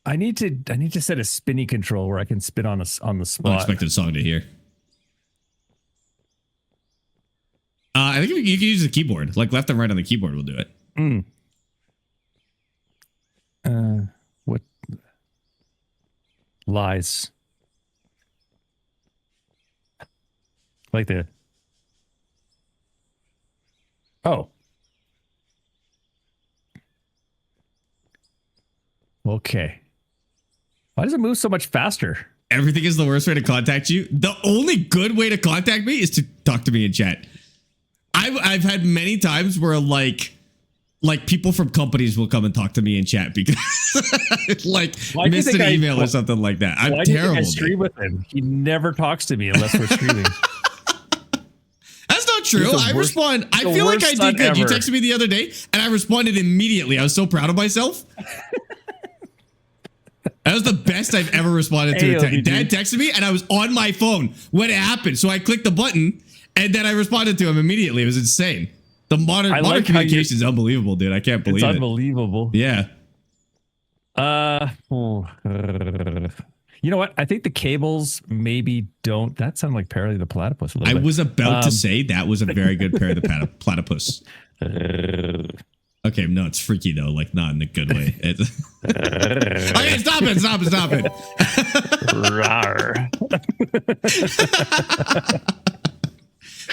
[SPEAKER 3] I need to set a spinny control where I can spin on the spot.
[SPEAKER 1] Unexpected song to hear. I think you can use the keyboard, like left and right on the keyboard will do it.
[SPEAKER 3] What? Lies. Like the. Oh. Okay. Why does it move so much faster?
[SPEAKER 1] Everything is the worst way to contact you. The only good way to contact me is to talk to me in chat. I've had many times where like people from companies will come and talk to me in chat because like missed an email or something like that. I'm terrible.
[SPEAKER 3] I stream with him. He never talks to me unless we're streaming.
[SPEAKER 1] That's not true. I respond. I feel like I did good. You texted me the other day and I responded immediately. I was so proud of myself. That was the best I've ever responded to a text. Dad texted me and I was on my phone when it happened. So I clicked the button and then I responded to him immediately. It was insane. The modern
[SPEAKER 3] like how
[SPEAKER 1] communication is unbelievable, dude. I can't believe
[SPEAKER 3] It's
[SPEAKER 1] it.
[SPEAKER 3] unbelievable.
[SPEAKER 1] Yeah.
[SPEAKER 3] You know what? I think the cables maybe don't. That sounded like Perry the Platypus a little
[SPEAKER 1] I
[SPEAKER 3] bit.
[SPEAKER 1] was about to say that was a very good pair of the platypus. Okay, no, it's freaky though, like not in a good way. Okay, stop it.
[SPEAKER 3] Rawr.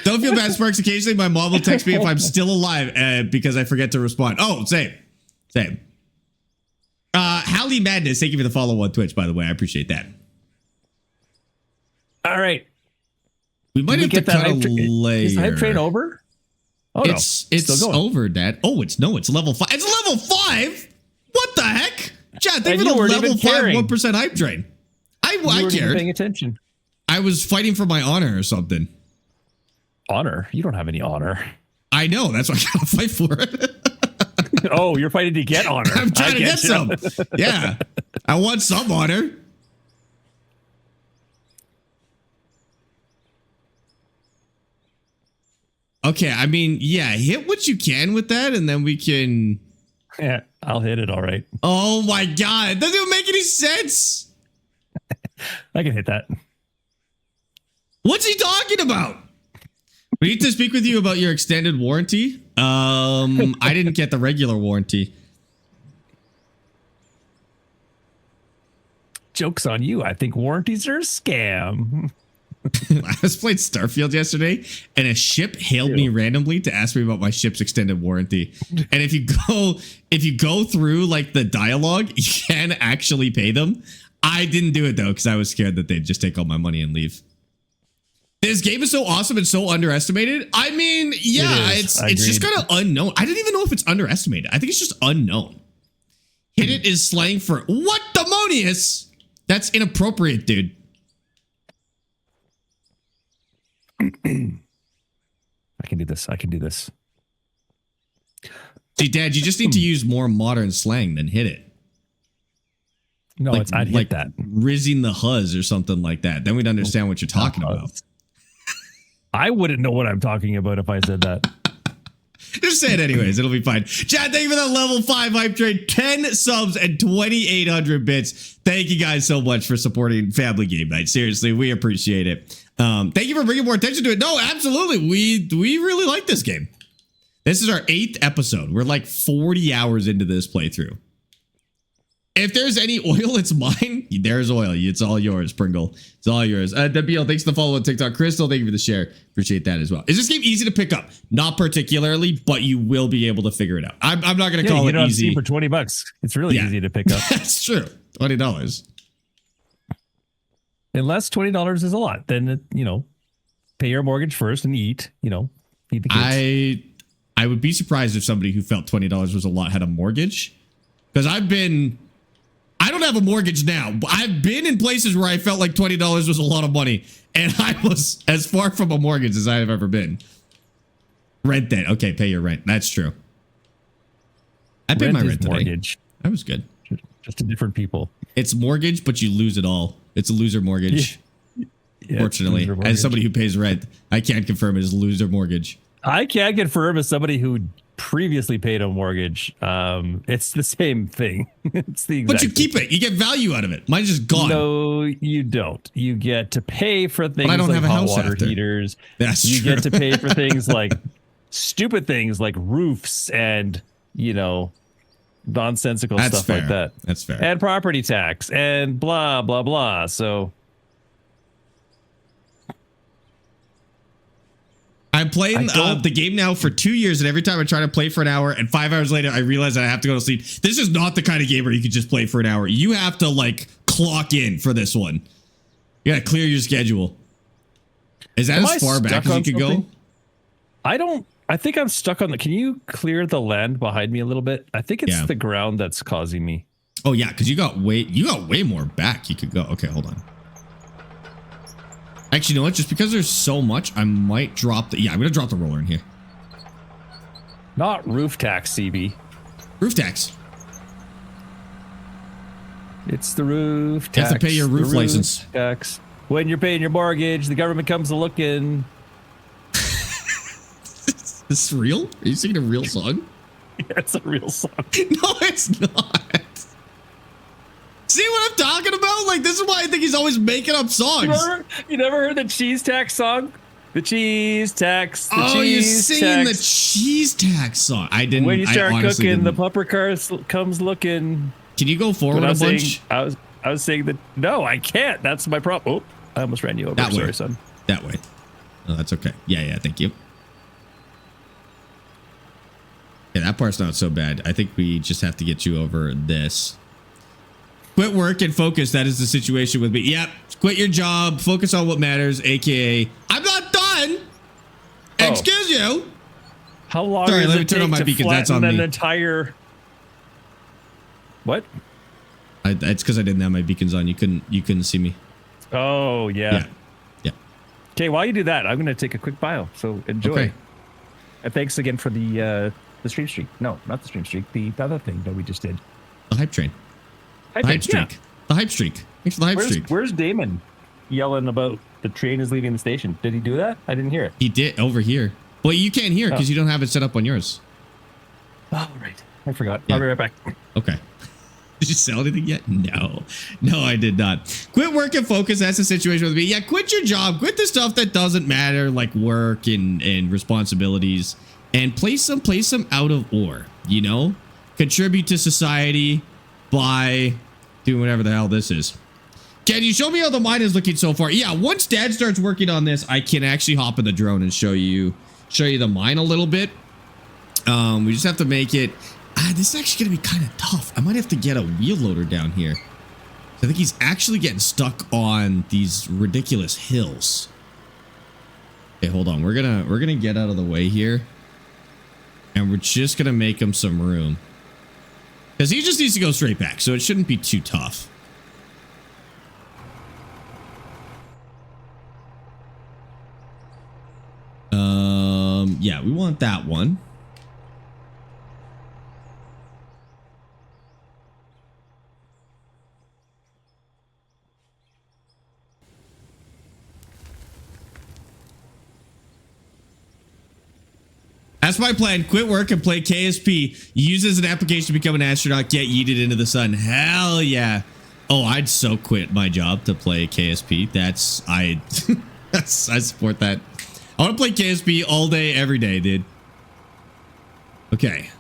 [SPEAKER 1] Don't feel bad, Sparx. Occasionally my mom will text me if I'm still alive because I forget to respond. Oh, same. Hallie Madness, thank you for the follow on Twitch, by the way. I appreciate that.
[SPEAKER 3] All right.
[SPEAKER 1] We might have to cut a layer.
[SPEAKER 3] Is the hype train over? Oh,
[SPEAKER 1] it's
[SPEAKER 3] still going.
[SPEAKER 1] over, Dad. Oh, it's level 5. It's level 5? What the heck? Chad, thank
[SPEAKER 3] And
[SPEAKER 1] you for the
[SPEAKER 3] you weren't
[SPEAKER 1] level
[SPEAKER 3] even
[SPEAKER 1] 5
[SPEAKER 3] caring.
[SPEAKER 1] 1% hype train. I
[SPEAKER 3] You weren't even
[SPEAKER 1] cared.
[SPEAKER 3] paying attention.
[SPEAKER 1] I was fighting for my honor or something.
[SPEAKER 3] Honor? You don't have any honor.
[SPEAKER 1] I know. That's why I gotta fight for it.
[SPEAKER 3] Oh, you're fighting to get honor.
[SPEAKER 1] I'm trying to get
[SPEAKER 3] you.
[SPEAKER 1] some. Yeah. I want some honor. Okay, I mean, yeah, hit what you can with that, and then we can...
[SPEAKER 3] Yeah, I'll hit it all right.
[SPEAKER 1] Oh my god, it doesn't even make any sense.
[SPEAKER 3] I can hit that.
[SPEAKER 1] What's he talking about? We need to speak with you about your extended warranty. I didn't get the regular warranty.
[SPEAKER 3] Joke's on you. I think warranties are a scam.
[SPEAKER 1] I was playing Starfield yesterday, and a ship hailed me randomly to ask me about my ship's extended warranty. And if you go through like the dialogue, you can actually pay them. I didn't do it though because I was scared that they'd just take all my money and leave. This game is so awesome and so underestimated. I mean, yeah, it's just kind of unknown. I didn't even know if it's underestimated. I think it's just unknown. Hit it is slang for what demonius? That's inappropriate, dude.
[SPEAKER 3] I can do this.
[SPEAKER 1] See, Dad, you just need to use more modern slang than hit it.
[SPEAKER 3] No, I'd hit that.
[SPEAKER 1] Rizzing the huzz or something like that. Then we'd understand what you're talking about.
[SPEAKER 3] I wouldn't know what I'm talking about if I said that.
[SPEAKER 1] Just say it anyways. It'll be fine. Chad, thank you for that level 5 hype train. 10 subs and 2,800 bits. Thank you guys so much for supporting Family Game Night. Seriously, we appreciate it. Thank you for bringing more attention to it. No, absolutely. We really like this game. This is our 8th episode. We're like 40 hours into this playthrough. If there's any oil, it's mine. There's oil. It's all yours, Pringle. It's all yours. WL, thanks for the follow on TikTok. Crystal, thank you for the share. Appreciate that as well. Is this game easy to pick up? Not particularly, but you will be able to figure it out. I'm not going to call it easy.
[SPEAKER 3] For $20. It's really easy to pick up.
[SPEAKER 1] That's true. $20.
[SPEAKER 3] Unless $20 is a lot, then, pay your mortgage first and eat, feed the kids.
[SPEAKER 1] I would be surprised if somebody who felt $20 was a lot had a mortgage. Because I don't have a mortgage now, but I've been in places where I felt like $20 was a lot of money, and I was as far from a mortgage as I have ever been. Rent that. Okay, pay your rent. That's true. I paid my rent today.
[SPEAKER 3] Mortgage.
[SPEAKER 1] That was good.
[SPEAKER 3] Just to different people.
[SPEAKER 1] It's mortgage, but you lose it all. It's a loser mortgage.
[SPEAKER 3] Yeah,
[SPEAKER 1] Fortunately,
[SPEAKER 3] loser mortgage.
[SPEAKER 1] as somebody who pays rent, I can't confirm it is loser mortgage.
[SPEAKER 3] I can confirm as somebody who previously paid a mortgage. It's the same thing. It's the exact
[SPEAKER 1] But you
[SPEAKER 3] same
[SPEAKER 1] keep
[SPEAKER 3] thing.
[SPEAKER 1] it. You get value out of it. Mine's just gone.
[SPEAKER 3] No, you don't. You get to pay for things
[SPEAKER 1] I don't
[SPEAKER 3] like
[SPEAKER 1] have a
[SPEAKER 3] hot
[SPEAKER 1] house
[SPEAKER 3] water
[SPEAKER 1] after.
[SPEAKER 3] heaters.
[SPEAKER 1] That's
[SPEAKER 3] you
[SPEAKER 1] true.
[SPEAKER 3] get to pay for things like stupid things like roofs and, nonsensical
[SPEAKER 1] That's
[SPEAKER 3] stuff
[SPEAKER 1] fair.
[SPEAKER 3] like that.
[SPEAKER 1] That's fair.
[SPEAKER 3] And property tax and blah, blah, blah. So
[SPEAKER 1] I'm playing the game now for 2 years, and every time I try to play for an hour, and 5 hours later, I realize that I have to go to sleep. This is not the kind of game where you can just play for an hour. You have to clock in for this one. You gotta clear your schedule. Is that as far back as you could go?
[SPEAKER 3] I think I'm stuck on can you clear the land behind me a little bit? I think it's the ground that's causing me.
[SPEAKER 1] Oh yeah, because you got way more back you could go. Okay, hold on. Actually, you know what? Just because there's so much, I might drop I'm gonna drop the roller in here.
[SPEAKER 3] Not roof tax, CB.
[SPEAKER 1] Roof tax.
[SPEAKER 3] It's the roof tax.
[SPEAKER 1] You have to pay your roof license.
[SPEAKER 3] Tax. When you're paying your mortgage, the government comes to look in.
[SPEAKER 1] This is real? Are you singing a real song?
[SPEAKER 3] Yeah, it's a real song.
[SPEAKER 1] No, it's not. See what I'm talking about? Like, this is why I think he's always making up songs.
[SPEAKER 3] You never heard the cheese tax song? The cheese tax. The
[SPEAKER 1] Oh, you're
[SPEAKER 3] cheese
[SPEAKER 1] singing
[SPEAKER 3] tax.
[SPEAKER 1] the cheese tax song. I didn't.
[SPEAKER 3] When you start
[SPEAKER 1] I honestly
[SPEAKER 3] cooking, the
[SPEAKER 1] didn't.
[SPEAKER 3] pupper car comes looking.
[SPEAKER 1] Can you go forward
[SPEAKER 3] But
[SPEAKER 1] a bunch?
[SPEAKER 3] I was saying that no, I can't. That's my problem. Oh, I almost ran you over.
[SPEAKER 1] That way.
[SPEAKER 3] Sorry, son.
[SPEAKER 1] That way. Oh, that's okay. Yeah, thank you. Yeah, that part's not so bad. I think we just have to get you over this. Quit work and focus. That is the situation with me. Yep. Quit your job. Focus on what matters, aka I'm not done.
[SPEAKER 3] Oh.
[SPEAKER 1] Excuse you.
[SPEAKER 3] How long
[SPEAKER 1] Sorry,
[SPEAKER 3] does
[SPEAKER 1] let me
[SPEAKER 3] it
[SPEAKER 1] turn on
[SPEAKER 3] take
[SPEAKER 1] my
[SPEAKER 3] to
[SPEAKER 1] beacons. That's on
[SPEAKER 3] flatten
[SPEAKER 1] me.
[SPEAKER 3] an entire? What?
[SPEAKER 1] It's because I didn't have my beacons on. You couldn't see me.
[SPEAKER 3] Oh yeah.
[SPEAKER 1] Yeah.
[SPEAKER 3] Okay, while you do that, I'm gonna take a quick bio. So enjoy.
[SPEAKER 1] Okay.
[SPEAKER 3] And thanks again for the stream streak. No, not the stream streak. The other thing that we just did.
[SPEAKER 1] The hype train.
[SPEAKER 3] Hi,
[SPEAKER 1] The hype
[SPEAKER 3] yeah.
[SPEAKER 1] streak. The hype streak. Thanks for the hype streak.
[SPEAKER 3] Where's Damon yelling about the train is leaving the station? Did he do that? I didn't hear it.
[SPEAKER 1] He did over here. Well, you can't hear because
[SPEAKER 3] Oh.
[SPEAKER 1] you don't have it set up on yours.
[SPEAKER 3] Oh, right. I forgot.
[SPEAKER 1] Yeah.
[SPEAKER 3] I'll be right back.
[SPEAKER 1] Okay. Did you sell anything yet? No, I did not. Quit work and focus. That's the situation with me. Yeah, quit your job. Quit the stuff that doesn't matter, like work and responsibilities, and play some out of ore. You know, contribute to society by doing whatever the hell this is. Can you show me how the mine is looking so far? Yeah, once Dad starts working on this, I can actually hop in the drone and show you the mine a little bit. We just have to make it. This is actually going to be kind of tough. I might have to get a wheel loader down here. I think he's actually getting stuck on these ridiculous hills. Okay, hold on. We're gonna get out of the way here, and we're just gonna make him some room because he just needs to go straight back, so it shouldn't be too tough. Yeah, we want that one. That's my plan. Quit work and play KSP. Use it as an application to become an astronaut. Get yeeted into the sun. Hell yeah. Oh, I'd so quit my job to play KSP. I support that. I want to play KSP all day, every day, dude. Okay.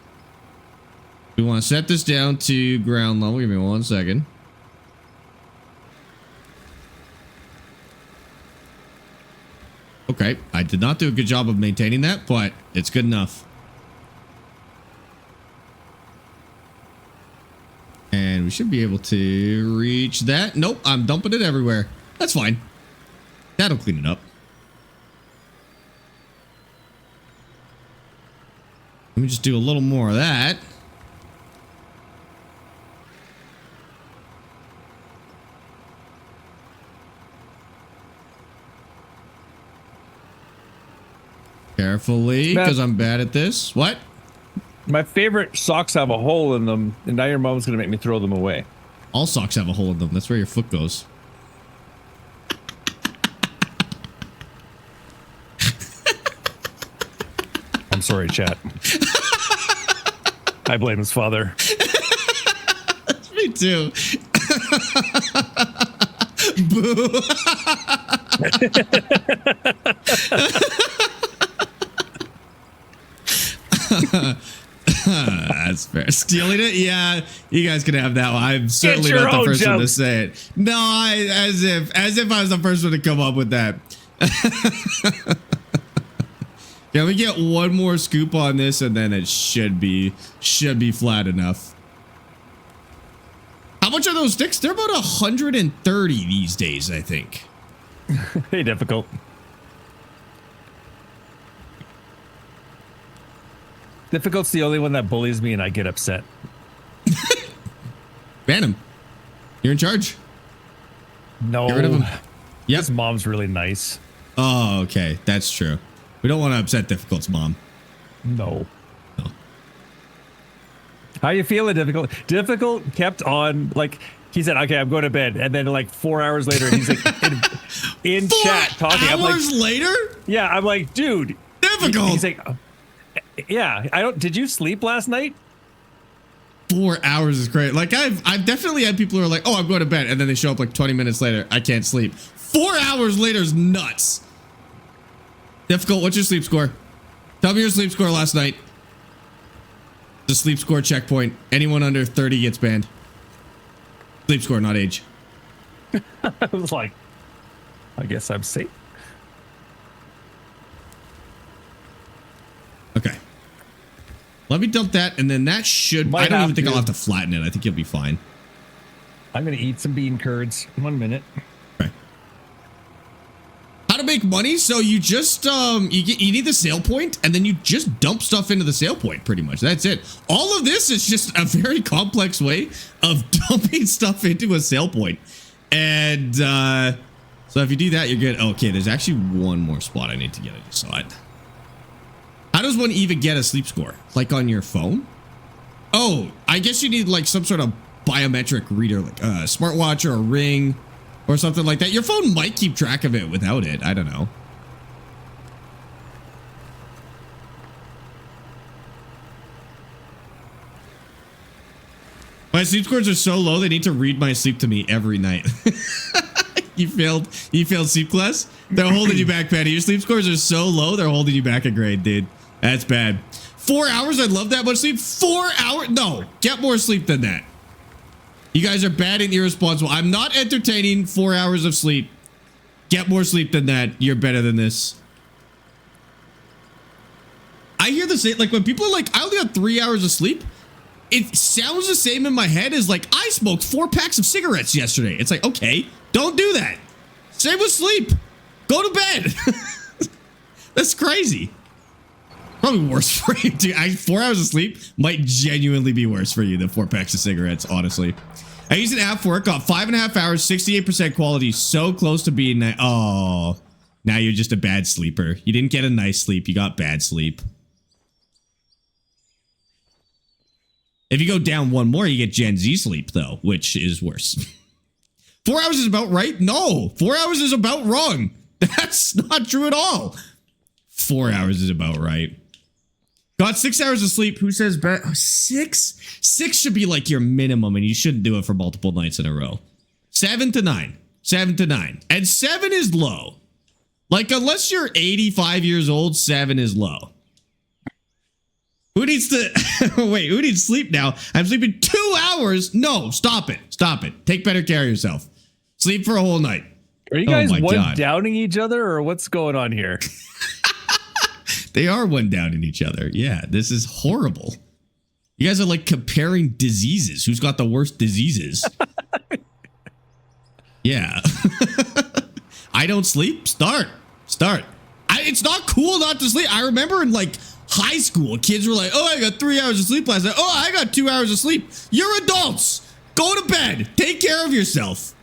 [SPEAKER 1] We want to set this down to ground level. Give me 1 second. Okay, I did not do a good job of maintaining that, but it's good enough. And we should be able to reach that. Nope, I'm dumping it everywhere. That's fine. That'll clean it up. Let me just do a little more of that. Carefully, because I'm bad at this. What?
[SPEAKER 3] My favorite socks have a hole in them, and now your mom's gonna make me throw them away.
[SPEAKER 1] All socks have a hole in them. That's where your foot goes.
[SPEAKER 3] I'm sorry, chat. I blame his father.
[SPEAKER 1] Me too. Boo. That's fair. Stealing it? Yeah, you guys can have that one. I'm certainly
[SPEAKER 3] your
[SPEAKER 1] not the
[SPEAKER 3] own
[SPEAKER 1] first one to
[SPEAKER 3] jokes.
[SPEAKER 1] say it. No, as if I was the first one to come up with that. Can we get one more scoop on this, and then it should be flat enough. How much are those sticks? They're about 130 these days, I think.
[SPEAKER 3] Hey, difficult. Difficult's the only one that bullies me, and I get upset.
[SPEAKER 1] Ban him. You're in charge.
[SPEAKER 3] No.
[SPEAKER 1] Get rid of him. Yep.
[SPEAKER 3] His mom's really nice.
[SPEAKER 1] Oh, okay. That's true. We don't want to upset Difficult's mom.
[SPEAKER 3] No.
[SPEAKER 1] No.
[SPEAKER 3] How you feeling, Difficult? Difficult kept on, like, he said, okay, I'm going to bed. And then, like, 4 hours later, he's like in chat talking. I'm like,
[SPEAKER 1] hours later?
[SPEAKER 3] yeah, I'm like, dude.
[SPEAKER 1] Difficult.
[SPEAKER 3] He's like, Yeah, I don't. Did you sleep last night?
[SPEAKER 1] 4 hours is great. Like I've definitely had people who are like, oh, I'm going to bed, and then they show up like 20 minutes later. I can't sleep. 4 hours later is nuts. Difficult. What's your sleep score? Tell me your sleep score last night. The sleep score checkpoint. Anyone under 30 gets banned. Sleep score, not age.
[SPEAKER 3] I was like, I guess I'm safe.
[SPEAKER 1] Okay. Let me dump that, and then that should...
[SPEAKER 3] Might
[SPEAKER 1] I don't
[SPEAKER 3] have
[SPEAKER 1] even think
[SPEAKER 3] to.
[SPEAKER 1] I'll have to flatten it. I think you'll be fine.
[SPEAKER 3] I'm gonna eat some bean curds. 1 minute.
[SPEAKER 1] Okay. How to make money? So you just you need the sale point, and then you just dump stuff into the sale point, pretty much. That's it. All of this is just a very complex way of dumping stuff into a sale point. And so if you do that, you're good. Okay, there's actually one more spot I need to get. I just saw it. How does one even get a sleep score? Like on your phone? Oh, I guess you need like some sort of biometric reader, like a smartwatch or a ring or something like that. Your phone might keep track of it without it. I don't know. My sleep scores are so low, they need to read my sleep to me every night. You failed sleep class? They're holding you back, Patty. Your sleep scores are so low, they're holding you back a grade, dude. That's bad. 4 hours? I'd love that much sleep. 4 hours? No, get more sleep than that. You guys are bad and irresponsible. I'm not entertaining 4 hours of sleep. Get more sleep than that. You're better than this. I hear the same, like when people are like, I only got 3 hours of sleep. It sounds the same in my head as like, I smoked 4 packs of cigarettes yesterday. It's like, okay, don't do that. Same with sleep. Go to bed. That's crazy. Probably worse for you, too. 4 hours of sleep might genuinely be worse for you than 4 packs of cigarettes, honestly. I used an app for it, got 5.5 hours, 68% quality, so close to being that. Oh, now you're just a bad sleeper. You didn't get a nice sleep, you got bad sleep. If you go down one more, you get Gen Z sleep, though, which is worse. 4 hours is about right? No, 4 hours is about wrong. That's not true at all. 4 hours is about right. Got 6 hours of sleep. Who says bet? Oh, 6? 6 should be like your minimum, and you shouldn't do it for multiple nights in a row. 7 to 9. 7 to 9. And 7 is low. Like, unless you're 85 years old, 7 is low. Who needs to... Wait, who needs sleep now? I'm sleeping 2 hours. No, stop it. Stop it. Take better care of yourself. Sleep for a whole night.
[SPEAKER 3] Are you guys one-downing each other, or what's going on here?
[SPEAKER 1] They are one-downing each other. Yeah, this is horrible. You guys are like comparing diseases. Who's got the worst diseases? Yeah. I don't sleep. Start. It's not cool not to sleep. I remember in like high school, kids were like, oh, I got 3 hours of sleep last night. Oh, I got 2 hours of sleep. You're adults. Go to bed. Take care of yourself.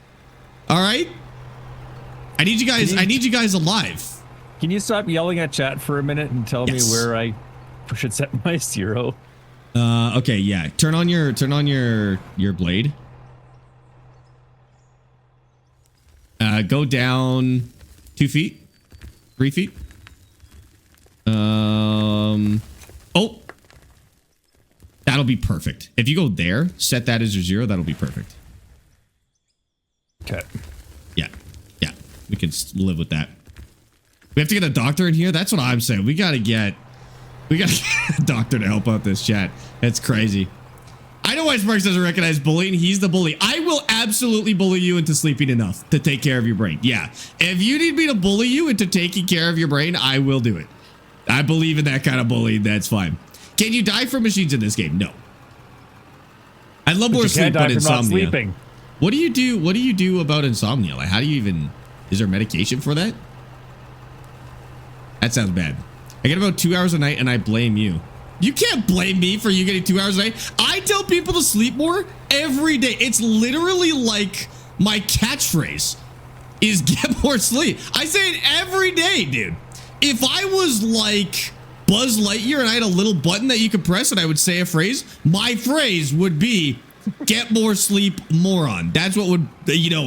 [SPEAKER 1] All right? I need you guys alive.
[SPEAKER 3] Can you stop yelling at chat for a minute and tell me where I should set my 0?
[SPEAKER 1] Okay, yeah. Turn on your blade. Go down 2 feet, 3 feet. Oh, that'll be perfect. If you go there, set that as your 0. That'll be perfect.
[SPEAKER 3] Okay.
[SPEAKER 1] Yeah, we can live with that. We have to get a doctor in here. That's what I'm saying. We gotta get a doctor to help out this chat. That's crazy. I know why Sparx doesn't recognize bullying. He's the bully. I will absolutely bully you into sleeping enough to take care of your brain. Yeah. If you need me to bully you into taking care of your brain, I will do it. I believe in that kind of bullying. That's fine. Can you die from machines in this game? No. I'd love more sleep, but insomnia. What do you do? What do you do about insomnia? Like, how do you even... Is there medication for that? That sounds bad. I get about 2 hours a night, and I blame you. You can't blame me for you getting 2 hours a night. I tell people to sleep more every day. It's literally like my catchphrase is get more sleep. I say it every day, dude. If I was like Buzz Lightyear and I had a little button that you could press and I would say a phrase, my phrase would be get more sleep, moron. That's what would,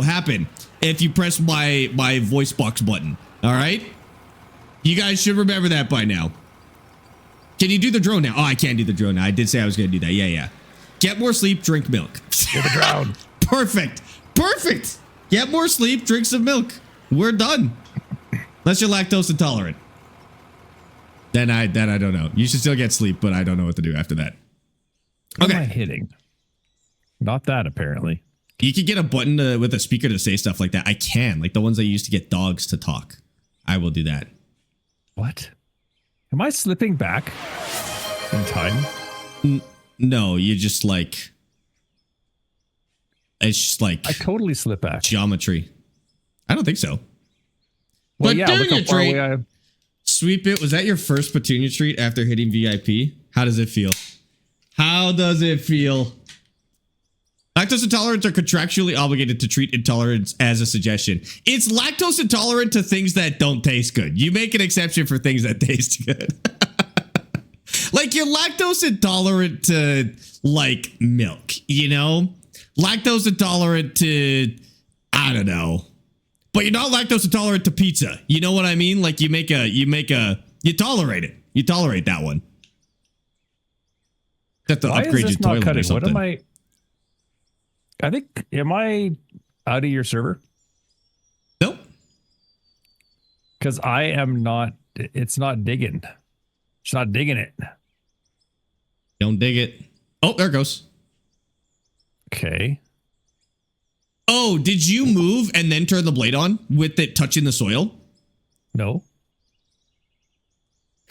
[SPEAKER 1] happen if you press my voice box button. All right? You guys should remember that by now. Can you do the drone now? Oh, I can't do the drone now. I did say I was going to do that. Yeah. Get more sleep, drink milk.
[SPEAKER 3] Do the drone.
[SPEAKER 1] Perfect. Get more sleep, drink some milk. We're done. Unless you're lactose intolerant. Then I don't know. You should still get sleep, but I don't know what to do after that.
[SPEAKER 3] What am I hitting? Not that, apparently.
[SPEAKER 1] You could get a button with a speaker to say stuff like that. I can. Like the ones I use to get dogs to talk. I will do that.
[SPEAKER 3] What? Am I slipping back in time?
[SPEAKER 1] No, you just like... It's just like...
[SPEAKER 3] I totally slip back.
[SPEAKER 1] Geometry. I don't think so.
[SPEAKER 3] Well,
[SPEAKER 1] But
[SPEAKER 3] yeah, look how far away I am.
[SPEAKER 1] Sweep it. Was that your first Petunia treat after hitting VIP? How does it feel? How does it feel? Lactose intolerants are contractually obligated to treat intolerance as a suggestion. It's lactose intolerant to things that don't taste good. You make an exception for things that taste good. Like you're lactose intolerant to like milk, you know? Lactose intolerant to, I don't know. But you're not lactose intolerant to pizza. You know what I mean? Like you tolerate it. You tolerate that one. You have to
[SPEAKER 3] Why
[SPEAKER 1] upgrade
[SPEAKER 3] is this
[SPEAKER 1] your
[SPEAKER 3] not
[SPEAKER 1] toilet
[SPEAKER 3] cutting?
[SPEAKER 1] or something.
[SPEAKER 3] What am I think, am I out of your server?
[SPEAKER 1] Nope.
[SPEAKER 3] Because I am not, it's not digging. It's not digging it.
[SPEAKER 1] Don't dig it. Oh, there it goes.
[SPEAKER 3] Okay.
[SPEAKER 1] Oh, did you move and then turn the blade on with it touching the soil?
[SPEAKER 3] No.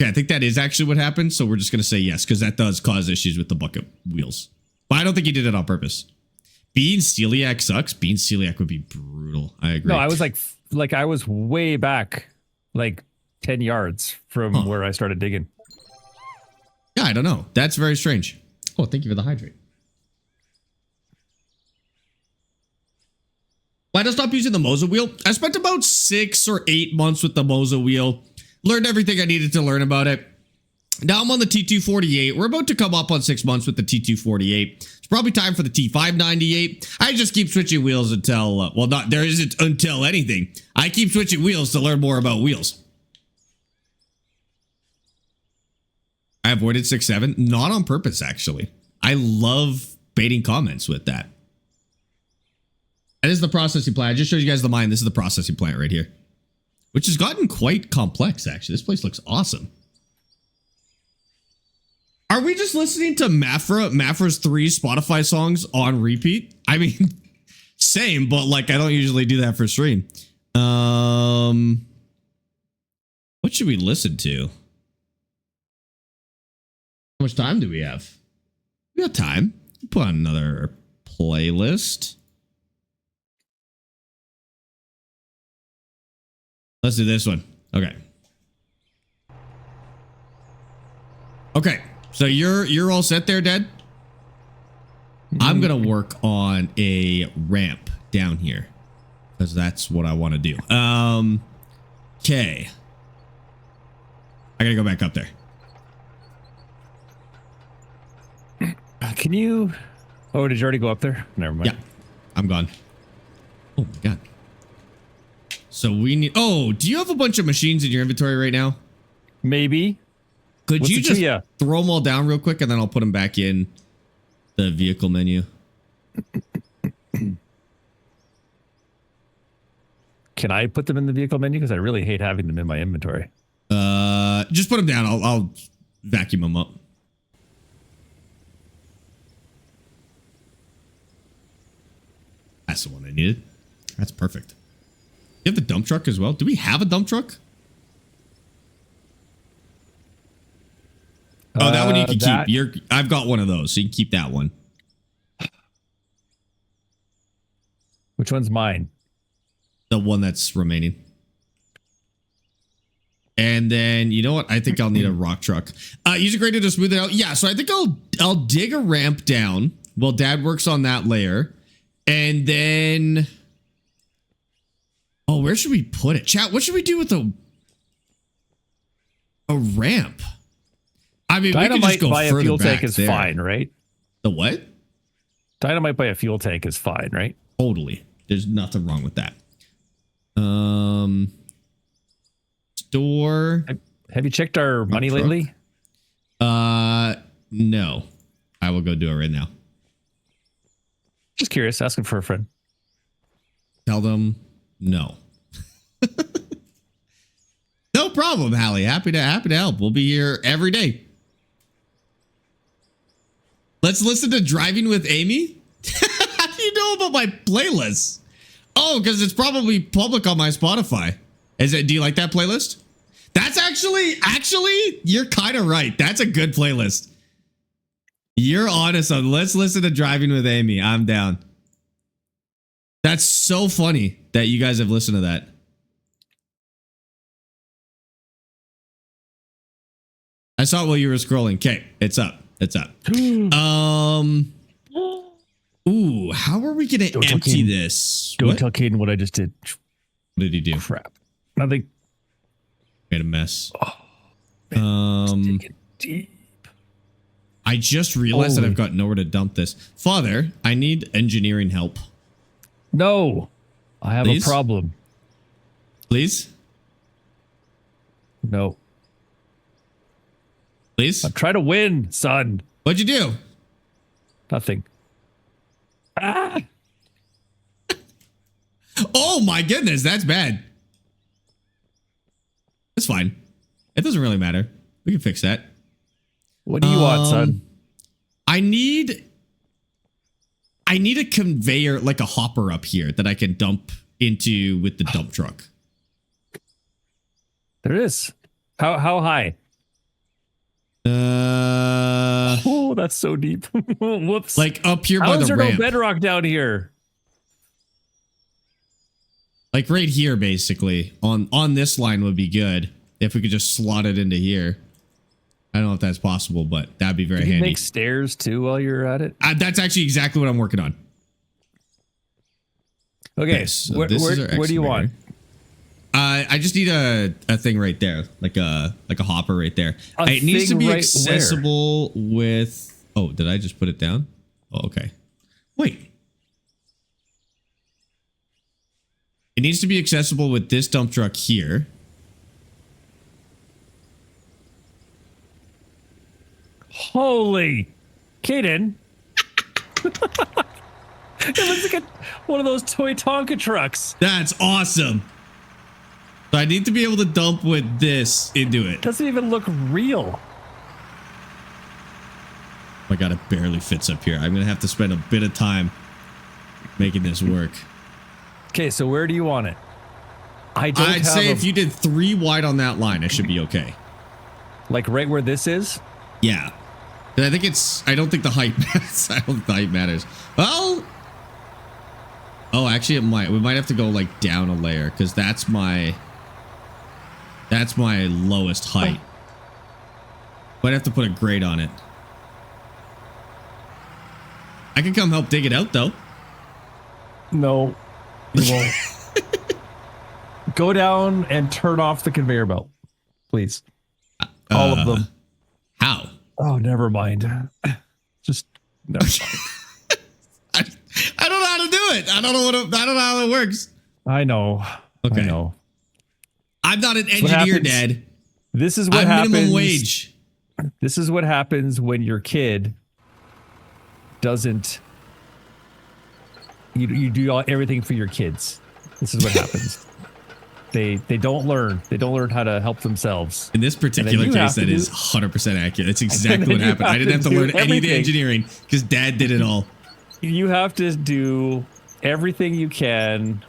[SPEAKER 1] Okay, I think that is actually what happened. So we're just going to say yes, because that does cause issues with the bucket wheels. But I don't think you did it on purpose. Being celiac sucks. Being celiac would be brutal. I agree.
[SPEAKER 3] No, I was like I was way back, like 10 yards from where I started digging.
[SPEAKER 1] Yeah, I don't know. That's very strange. Oh, thank you for the hydrate. Why did I stop using the Moza wheel? I spent about 6 or 8 months with the Moza wheel. Learned everything I needed to learn about it. Now I'm on the T248. We're about to come up on 6 months with the T248. It's probably time for the T598. I just keep switching wheels until, well, not there isn't until anything. I keep switching wheels to learn more about wheels. I avoided 6-7, not on purpose, actually. I love baiting comments with that. That is the processing plant. I just showed you guys the mine. This is the processing plant right here, which has gotten quite complex, actually. This place looks awesome. Are we just listening to Mafra's 3 Spotify songs on repeat? I mean, same, but like I don't usually do that for stream. What should we listen to? How much time do we have? We got time. Put on another playlist. Let's do this one. Okay. Okay. So you're all set there, Dad? I'm going to work on a ramp down here because that's what I want to do. Okay. I got to go back up there.
[SPEAKER 3] Can you? Oh, did you already go up there? Never mind.
[SPEAKER 1] Yeah. I'm gone. Oh my God. So we need, oh, do you have a bunch of machines in your inventory right now?
[SPEAKER 3] Maybe.
[SPEAKER 1] Could
[SPEAKER 3] What's
[SPEAKER 1] you
[SPEAKER 3] the
[SPEAKER 1] just
[SPEAKER 3] trivia?
[SPEAKER 1] throw them all down real quick and then I'll put them back in the vehicle menu?
[SPEAKER 3] Can I put them in the vehicle menu? Because I really hate having them in my inventory.
[SPEAKER 1] Just put them down. I'll vacuum them up. That's the one I needed. That's perfect. You have the dump truck as well? Do we have a dump truck? Oh, that one you can keep. I've got one of those, so you can keep that one.
[SPEAKER 3] Which one's mine?
[SPEAKER 1] The one that's remaining. And then, you know what? I think I'll need a rock truck. Use a grader to smooth it out. Yeah, so I think I'll dig a ramp down while Dad works on that layer. And then... Oh, where should we put it? Chat, what should we do with a ramp? I mean, we can just go
[SPEAKER 3] by a
[SPEAKER 1] further
[SPEAKER 3] fuel
[SPEAKER 1] back
[SPEAKER 3] tank is
[SPEAKER 1] there.
[SPEAKER 3] fine, right?
[SPEAKER 1] The what?
[SPEAKER 3] Dynamite by a fuel tank is fine, right?
[SPEAKER 1] Totally. There's nothing wrong with that. Store.
[SPEAKER 3] Have you checked our money
[SPEAKER 1] truck?
[SPEAKER 3] lately?
[SPEAKER 1] No. I will go do it right now.
[SPEAKER 3] Just curious, asking for a friend.
[SPEAKER 1] Tell them no. No problem, Hallie. Happy to help. We'll be here every day. Let's listen to Driving with Amy. How do you know about my playlists? Oh, because it's probably public on my Spotify. Is it? Do you like that playlist? That's actually, you're kind of right. That's a good playlist. You're honest on. Let's listen to Driving with Amy. I'm down. That's so funny that you guys have listened to that. I saw it while you were scrolling. Okay, it's up. It's up. Ooh, how are we gonna empty this?
[SPEAKER 3] Don't tell Caden what I just did.
[SPEAKER 1] What did he do?
[SPEAKER 3] Crap. Nothing.
[SPEAKER 1] Made a mess.
[SPEAKER 3] Take it deep.
[SPEAKER 1] I just realized that I've got nowhere to dump this. Father, I need engineering help.
[SPEAKER 3] No, I have
[SPEAKER 1] Please?
[SPEAKER 3] a problem.
[SPEAKER 1] Please?
[SPEAKER 3] No.
[SPEAKER 1] Please?
[SPEAKER 3] I'm trying to win, son.
[SPEAKER 1] What'd you do?
[SPEAKER 3] Nothing. Ah!
[SPEAKER 1] Oh my goodness, that's bad. It's fine. It doesn't really matter. We can fix that.
[SPEAKER 3] What do you want, son?
[SPEAKER 1] I need a conveyor, like a hopper up here that I can dump into with the dump truck.
[SPEAKER 3] There it is. How high? Oh, that's so deep. Whoops.
[SPEAKER 1] Like up here
[SPEAKER 3] How
[SPEAKER 1] by
[SPEAKER 3] is
[SPEAKER 1] the
[SPEAKER 3] there
[SPEAKER 1] ramp.
[SPEAKER 3] no bedrock down here?
[SPEAKER 1] Like right here, basically. On this line would be good. If we could just slot it into here. I don't know if that's possible, but that'd be very
[SPEAKER 3] Can you
[SPEAKER 1] handy.
[SPEAKER 3] make stairs too while you're at it?
[SPEAKER 1] That's actually exactly what I'm working on.
[SPEAKER 3] Okay,
[SPEAKER 1] so
[SPEAKER 3] where
[SPEAKER 1] this is our
[SPEAKER 3] do you want?
[SPEAKER 1] I just need a thing right there, like a hopper right there.
[SPEAKER 3] A
[SPEAKER 1] It needs to
[SPEAKER 3] thing
[SPEAKER 1] be
[SPEAKER 3] right
[SPEAKER 1] accessible with. Oh, did I just put it down? Oh, okay. Wait. It needs to be accessible with this dump truck here.
[SPEAKER 3] Holy, Caden! It looks like one of those toy Tonka trucks.
[SPEAKER 1] That's awesome. So I need to be able to dump with this into it.
[SPEAKER 3] Doesn't even look real.
[SPEAKER 1] Oh my god, it barely fits up here. I'm gonna have to spend a bit of time making this work.
[SPEAKER 3] Okay, so where do you want it?
[SPEAKER 1] I'd say if you did 3 wide on that line, it should be okay.
[SPEAKER 3] Like right where this is?
[SPEAKER 1] Yeah. I think it's. I don't think the height matters. I don't think the height matters. Well. Oh, actually, it might. We might have to go like down a layer because that's my lowest height. Might have to put a grate on it. I can come help dig it out though.
[SPEAKER 3] No, you won't. Go down and turn off the conveyor belt, please. All of them.
[SPEAKER 1] How?
[SPEAKER 3] Oh, never mind. Just never mind.
[SPEAKER 1] I don't know how to do it. I don't know how it works.
[SPEAKER 3] I know.
[SPEAKER 1] Okay.
[SPEAKER 3] I know.
[SPEAKER 1] I'm not an engineer, Dad.
[SPEAKER 3] This is what
[SPEAKER 1] I'm
[SPEAKER 3] happens.
[SPEAKER 1] minimum wage.
[SPEAKER 3] This is what happens when your kid doesn't. You do everything for your kids. This is what happens. They don't learn. They don't learn how to help themselves.
[SPEAKER 1] In this particular case, that is 100% accurate. That's exactly what happened. I didn't have to learn any of the engineering because Dad did it all.
[SPEAKER 3] You have to do everything you can.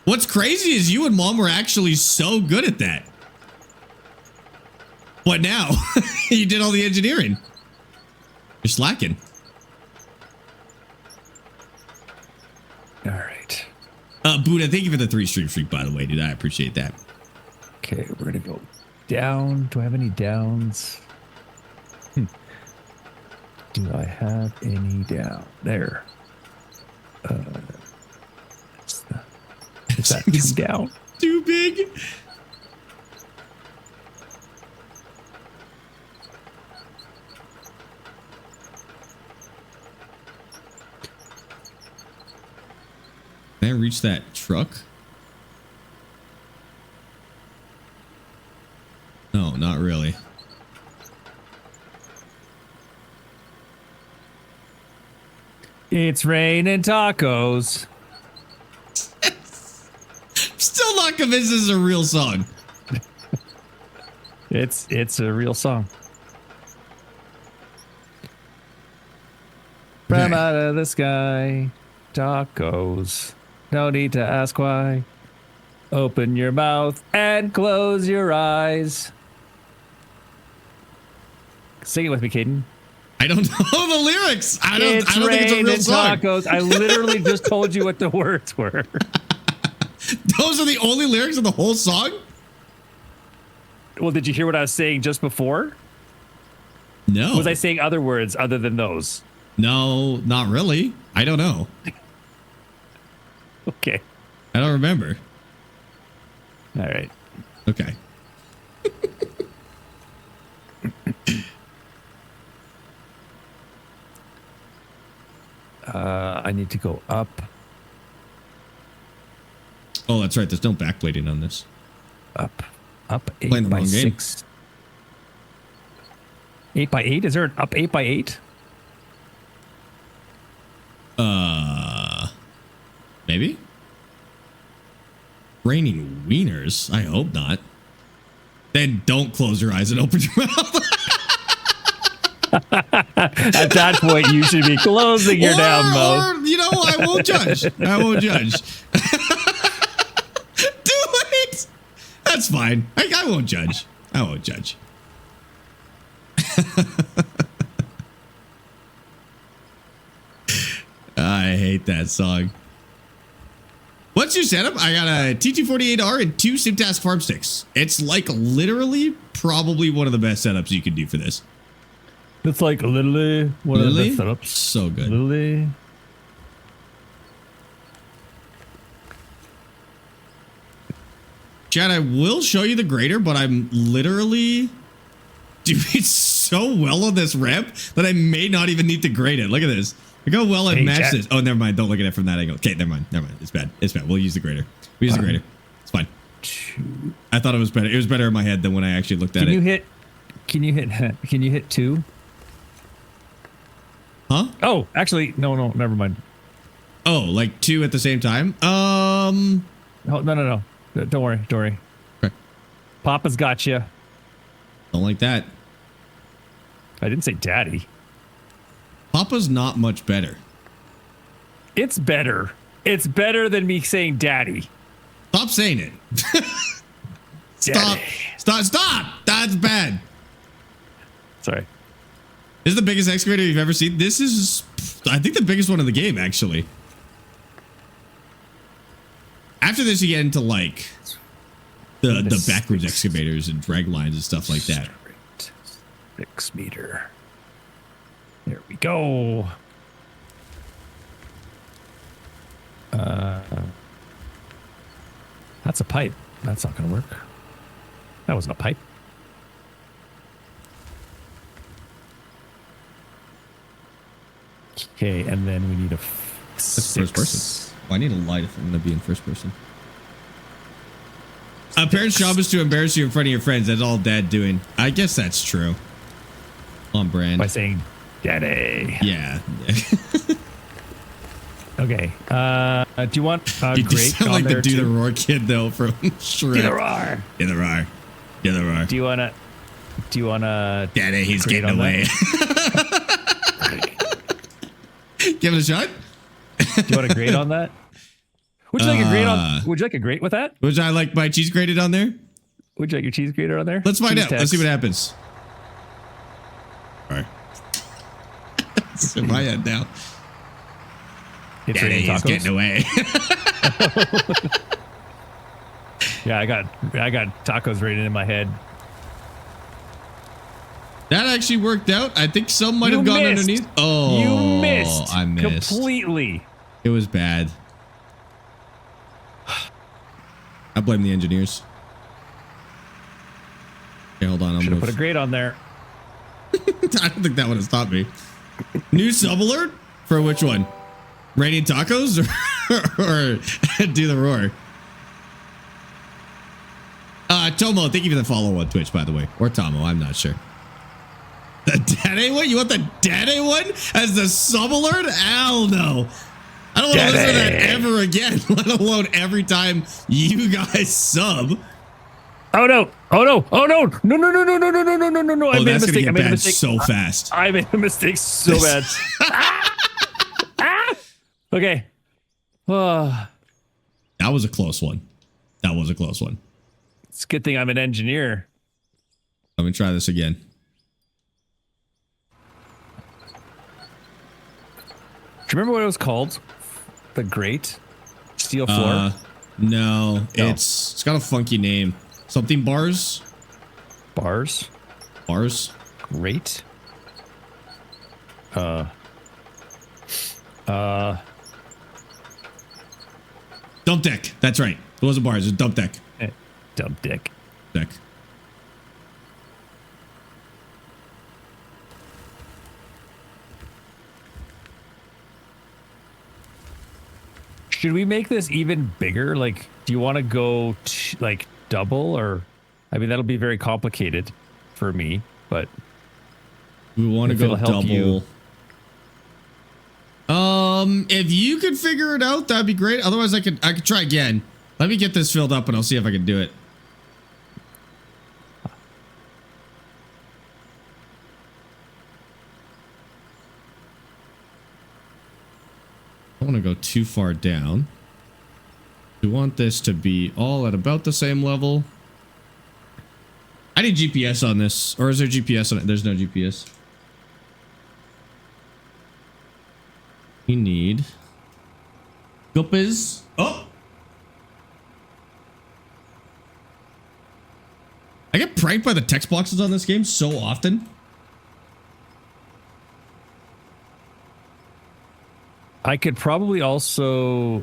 [SPEAKER 1] What's crazy is you and Mom were actually so good at that. What now? You did all the engineering. You're slacking.
[SPEAKER 3] All right.
[SPEAKER 1] Buddha, thank you for the 3-stream freak, by the way, dude. I appreciate that.
[SPEAKER 3] Okay, we're gonna go down. Do I have any downs? Do I have any down? There. Is that too down?
[SPEAKER 1] Too big. Can I reach that truck? No, not really.
[SPEAKER 3] It's raining tacos.
[SPEAKER 1] Still not convinced this is a real song.
[SPEAKER 3] It's a real song.
[SPEAKER 1] Okay.
[SPEAKER 3] From out of the sky, tacos. No need to ask why. Open your mouth and close your eyes. Sing it with me, Caden.
[SPEAKER 1] I don't know the lyrics. I don't think it's a real song.
[SPEAKER 3] Tacos. I literally just told you what the words were.
[SPEAKER 1] Those are the only lyrics of the whole song?
[SPEAKER 3] Well, did you hear what I was saying just before?
[SPEAKER 1] No.
[SPEAKER 3] Was I saying other words other than those?
[SPEAKER 1] No, not really. I don't know.
[SPEAKER 3] Okay.
[SPEAKER 1] I don't remember.
[SPEAKER 3] All right.
[SPEAKER 1] Okay.
[SPEAKER 3] I need to go up.
[SPEAKER 1] Oh, that's right. There's no backblading on this.
[SPEAKER 3] Up 8
[SPEAKER 1] Playing the
[SPEAKER 3] by
[SPEAKER 1] wrong game.
[SPEAKER 3] 6. 8 by 8? Is there an up 8 by 8?
[SPEAKER 1] Maybe? Raining wieners? I hope not. Then don't close your eyes and open your mouth.
[SPEAKER 3] At that point, you should be closing your damn mouth.
[SPEAKER 1] Or, you know, I won't judge. I won't judge. Do it. That's fine. I won't judge. I won't judge. I hate that song. What's your setup? I got a T248R and 2 Simtask farm sticks. It's like literally probably one of the best setups you can do for this.
[SPEAKER 3] It's like literally one of the best setups.
[SPEAKER 1] So good.
[SPEAKER 3] Literally.
[SPEAKER 1] Chad, I will show you the grader, but I'm literally doing so well on this ramp that I may not even need to grade it. Look at this. Look how well I've matched this. Oh, never mind. Don't look at it from that angle. Okay, never mind. Never mind. It's bad. It's bad. We'll use the grader. We use the grader. It's fine. I thought it was better. It was better in my head than when I actually looked at it.
[SPEAKER 3] Can you hit 2?
[SPEAKER 1] Huh?
[SPEAKER 3] Oh, actually, no, never mind.
[SPEAKER 1] Oh, like 2 at the same time?
[SPEAKER 3] Oh, no. Don't worry.
[SPEAKER 1] Okay.
[SPEAKER 3] Papa's got you.
[SPEAKER 1] Don't like that.
[SPEAKER 3] I didn't say daddy.
[SPEAKER 1] Papa's not much better.
[SPEAKER 3] It's better. It's better than me saying daddy.
[SPEAKER 1] Stop saying it. Stop.
[SPEAKER 3] Daddy.
[SPEAKER 1] Stop. That's bad.
[SPEAKER 3] Sorry.
[SPEAKER 1] This is the biggest excavator you've ever seen. This is, I think, the biggest one in the game, actually. After this, you get into, like, the backwards excavators and drag lines and stuff like that.
[SPEAKER 3] 6 meter. There we go. That's a pipe. That's not going to work. That wasn't a pipe. Okay, and then we need a
[SPEAKER 1] That's first person. Well, I need a light if I'm going to be in first person. A parent's job is to embarrass you in front of your friends. That's all dad doing. I guess that's true. On brand.
[SPEAKER 3] By saying daddy.
[SPEAKER 1] Yeah.
[SPEAKER 3] Okay. Do you want
[SPEAKER 1] You
[SPEAKER 3] great
[SPEAKER 1] just sound
[SPEAKER 3] on
[SPEAKER 1] like
[SPEAKER 3] there
[SPEAKER 1] the Do the
[SPEAKER 3] too?
[SPEAKER 1] Roar kid, though, from Shrek.
[SPEAKER 3] Do the roar.
[SPEAKER 1] Do the roar. Do the roar.
[SPEAKER 3] Do you wanna
[SPEAKER 1] Daddy, he's
[SPEAKER 3] grade
[SPEAKER 1] getting
[SPEAKER 3] on
[SPEAKER 1] away. Give it a shot.
[SPEAKER 3] Do you want a grade on that? Would you like a grade on? Would you like a grade with that?
[SPEAKER 1] Would I like my cheese grated on there?
[SPEAKER 3] Would you like your cheese grater on there?
[SPEAKER 1] Let's find
[SPEAKER 3] Cheese
[SPEAKER 1] out. Let's
[SPEAKER 3] text.
[SPEAKER 1] see what happens. All right. It's in my head now.
[SPEAKER 3] It's
[SPEAKER 1] Daddy,
[SPEAKER 3] raining
[SPEAKER 1] he's
[SPEAKER 3] tacos.
[SPEAKER 1] getting away.
[SPEAKER 3] Yeah, I got tacos rated in my head.
[SPEAKER 1] That actually worked out. I think some might
[SPEAKER 3] You
[SPEAKER 1] have gone
[SPEAKER 3] missed.
[SPEAKER 1] underneath. Oh,
[SPEAKER 3] You missed.
[SPEAKER 1] I missed.
[SPEAKER 3] Completely.
[SPEAKER 1] It was bad. I blame the engineers. Okay, hold on.
[SPEAKER 3] Should have put a grade on there.
[SPEAKER 1] I don't think that would have stopped me. New sub alert? For which one? Raining tacos or Do the Roar? Tomo, thank you for the follow on Twitch, by the way. Or Tomo, I'm not sure. The dead one? You want the dead one as the sub alert? Hell no. I don't want to listen to that ever again, let alone every time you guys sub.
[SPEAKER 3] Oh no! Oh no! Oh no! No! No! No! No! No! No! No! No! No! No! I made a mistake. I made a mistake
[SPEAKER 1] so fast.
[SPEAKER 3] I made a mistake so bad. Okay.
[SPEAKER 1] That was a close one. That was a close one.
[SPEAKER 3] It's a good thing I'm an engineer.
[SPEAKER 1] Let me try this again.
[SPEAKER 3] Do you remember what it was called? The Great Steel Floor?
[SPEAKER 1] No. It's got a funky name. Something bars?
[SPEAKER 3] Bars?
[SPEAKER 1] Bars?
[SPEAKER 3] Great?
[SPEAKER 1] Dump deck. That's right. It wasn't bars. It was dump deck.
[SPEAKER 3] Dump deck.
[SPEAKER 1] Deck.
[SPEAKER 3] Should we make this even bigger? Like, do you want to go like double, or I mean that'll be very complicated for me, but
[SPEAKER 1] we want to go double. If you could figure it out, that'd be great. Otherwise, I could try again. Let me get this filled up and I'll see if I can do it. I don't want to go too far down. We want this to be all at about the same level. I need GPS on this. Or is there GPS on it? There's no GPS. We need guppies. Oh! I get pranked by the text boxes on this game so often.
[SPEAKER 3] I could probably also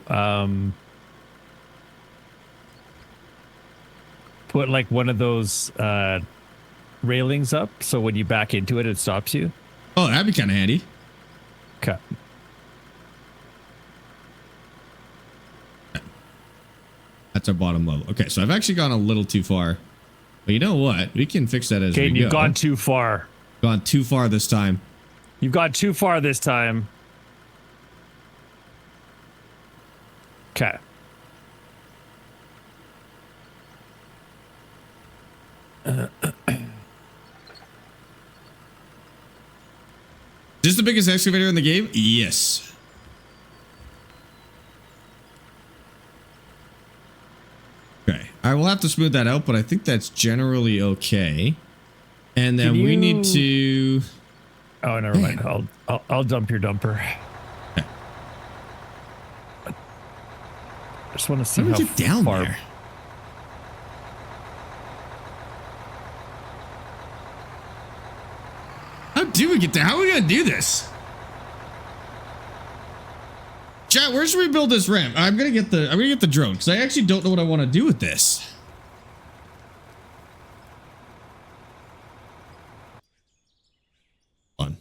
[SPEAKER 3] put like one of those railings up so when you back into it, it stops you.
[SPEAKER 1] Oh, that'd be kind of handy.
[SPEAKER 3] Okay.
[SPEAKER 1] That's our bottom level. Okay, so I've actually gone a little too far. But you know what? We can fix that as we go.
[SPEAKER 3] You've gone too far.
[SPEAKER 1] Gone too far this time.
[SPEAKER 3] You've gone too far this time. Okay.
[SPEAKER 1] Is this the biggest excavator in the game? Yes. Okay. I will have to smooth that out, but I think that's generally okay. And then we need to...
[SPEAKER 3] Oh, never mind. I'll dump your dumper.
[SPEAKER 1] Okay.
[SPEAKER 3] I just want to see
[SPEAKER 1] how
[SPEAKER 3] how
[SPEAKER 1] we get down
[SPEAKER 3] far...
[SPEAKER 1] there. How do we get there? How are we gonna do this? Chat, where should we build this ramp? I'm gonna get the drone because I actually don't know what I want to do with this. Fun.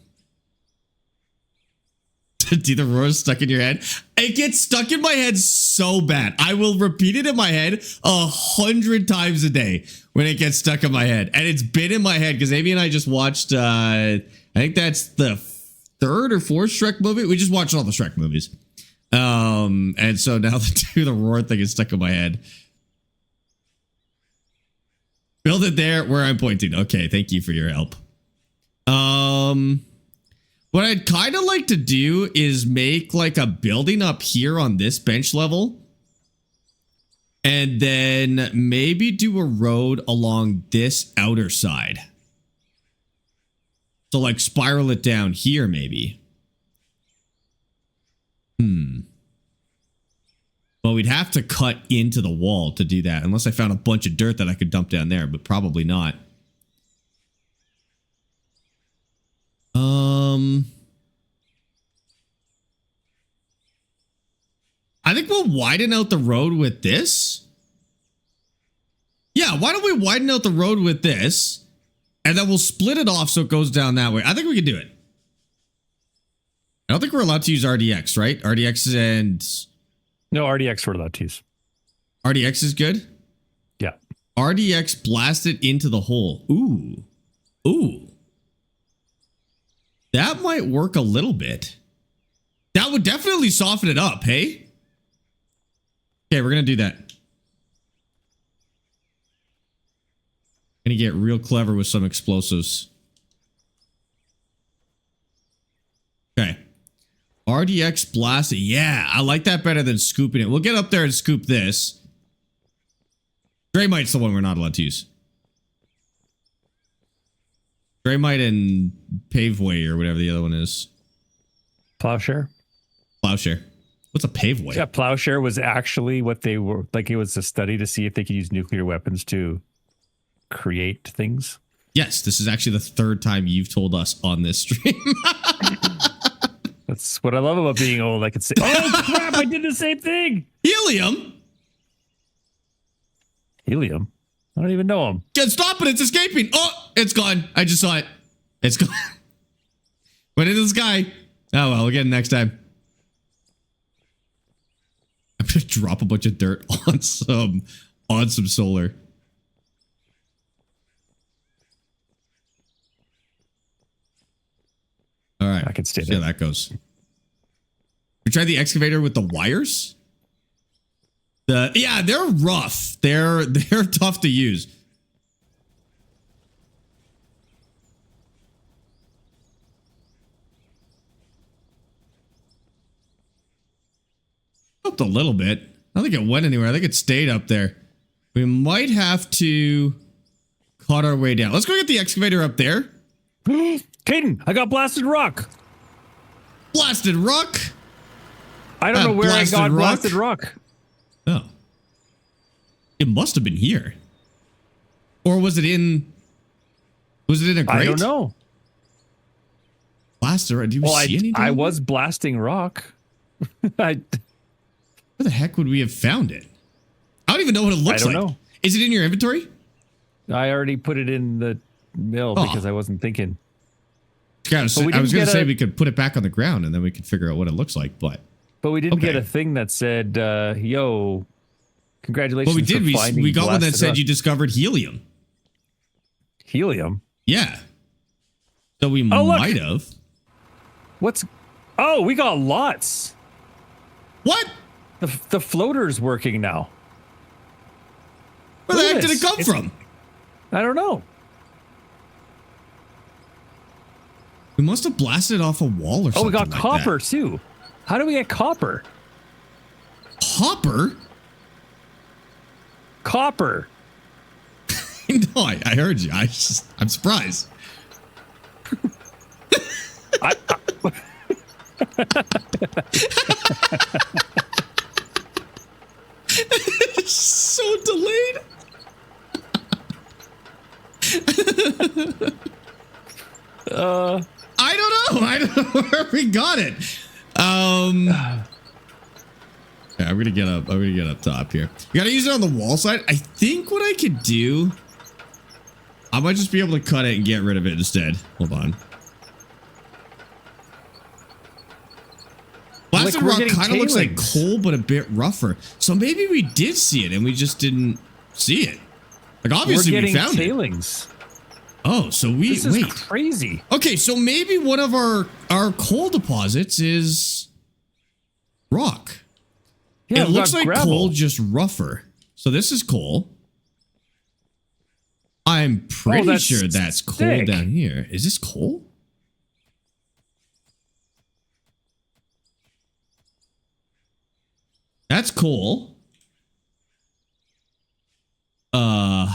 [SPEAKER 1] Do the roars stuck in your head? It gets stuck in my head so bad. I will repeat it in my head 100 times a day when it gets stuck in my head. And it's been in my head because Amy and I just watched, I think that's the third or fourth Shrek movie. We just watched all the Shrek movies. And so now the roar thing is stuck in my head. Build it there where I'm pointing. Okay, thank you for your help. What I'd kind of like to do is make like a building up here on this bench level. And then maybe do a road along this outer side. So like spiral it down here maybe. Well, we'd have to cut into the wall to do that. Unless I found a bunch of dirt that I could dump down there, but probably not. I think we'll widen out the road with this. Yeah, why don't we widen out the road with this? And then we'll split it off so it goes down that way. I think we can do it. I don't think we're allowed to use RDX, right? RDX and...
[SPEAKER 3] No, RDX we're allowed to use.
[SPEAKER 1] RDX is good?
[SPEAKER 3] Yeah.
[SPEAKER 1] RDX blasted into the hole. Ooh. Ooh. That might work a little bit. That would definitely soften it up, hey? Okay, we're going to do that. Gonna get real clever with some explosives. Okay. RDX blasted. Yeah, I like that better than scooping it. We'll get up there and scoop this. Draymite's the one we're not allowed to use. Draymite and Paveway or whatever the other one is.
[SPEAKER 3] Plowshare?
[SPEAKER 1] Plowshare. What's a Paveway?
[SPEAKER 3] Yeah, Plowshare was actually what they were, like it was a study to see if they could use nuclear weapons to create things.
[SPEAKER 1] Yes, this is actually the third time you've told us on this stream.
[SPEAKER 3] That's what I love about being old. I could say, oh crap, I did the same thing.
[SPEAKER 1] Helium?
[SPEAKER 3] Helium? I don't even know him.
[SPEAKER 1] Can't stop it, it's escaping. Oh, it's gone. I just saw it. It's gone. Went into the sky. Oh well, we'll get it next time. I'm gonna drop a bunch of dirt on some solar. All right,
[SPEAKER 3] I can stay
[SPEAKER 1] see how that goes. We tried the excavator with the wires. Yeah, they're rough. They're tough to use. Helped a little bit. I don't think it went anywhere. I think it stayed up there. We might have to cut our way down. Let's go get the excavator up there.
[SPEAKER 3] Caden, I got blasted rock.
[SPEAKER 1] Blasted rock?
[SPEAKER 3] I don't know where I
[SPEAKER 1] blasted
[SPEAKER 3] got
[SPEAKER 1] rock?
[SPEAKER 3] blasted rock.
[SPEAKER 1] Oh. It must have been here. Or was it in a grate?
[SPEAKER 3] I don't know.
[SPEAKER 1] Blasted rock. Do you see anything?
[SPEAKER 3] I was blasting rock.
[SPEAKER 1] Where the heck would we have found it? I don't even know what it looks like.
[SPEAKER 3] I don't know.
[SPEAKER 1] Is it in your inventory?
[SPEAKER 3] I already put it in the mill because I wasn't thinking.
[SPEAKER 1] I was going to say we could put it back on the ground and then we could figure out what it looks like, but
[SPEAKER 3] we didn't get a thing that said, yo, congratulations.
[SPEAKER 1] Well, we did. We got one that said
[SPEAKER 3] rock.
[SPEAKER 1] you discovered helium.
[SPEAKER 3] Helium?
[SPEAKER 1] Yeah. So we might have.
[SPEAKER 3] Oh, we got lots.
[SPEAKER 1] What?
[SPEAKER 3] The floater's working now.
[SPEAKER 1] Where the heck did it come from?
[SPEAKER 3] I don't know.
[SPEAKER 1] We must have blasted off a wall or something.
[SPEAKER 3] Oh, we got
[SPEAKER 1] like
[SPEAKER 3] copper
[SPEAKER 1] that.
[SPEAKER 3] too. How do we get copper?
[SPEAKER 1] Copper?
[SPEAKER 3] Copper.
[SPEAKER 1] No, I heard you. I'm surprised. So delayed. I don't know where we got it. Yeah, I'm gonna get up top here. You gotta use it on the wall side. I think what I could do, I might just be able to cut it and get rid of it instead. Hold on. Blasted rock kind of looks like coal, but a bit rougher. So maybe we did see it and we just didn't see it. Like obviously we found
[SPEAKER 3] tailings.
[SPEAKER 1] it. Oh, so
[SPEAKER 3] this is crazy.
[SPEAKER 1] Okay, so maybe one of our coal deposits is rock.
[SPEAKER 3] Yeah,
[SPEAKER 1] it looks like
[SPEAKER 3] gravel.
[SPEAKER 1] coal, just rougher. So this is coal. I'm pretty sure that's coal down here. Is this coal? That's cool.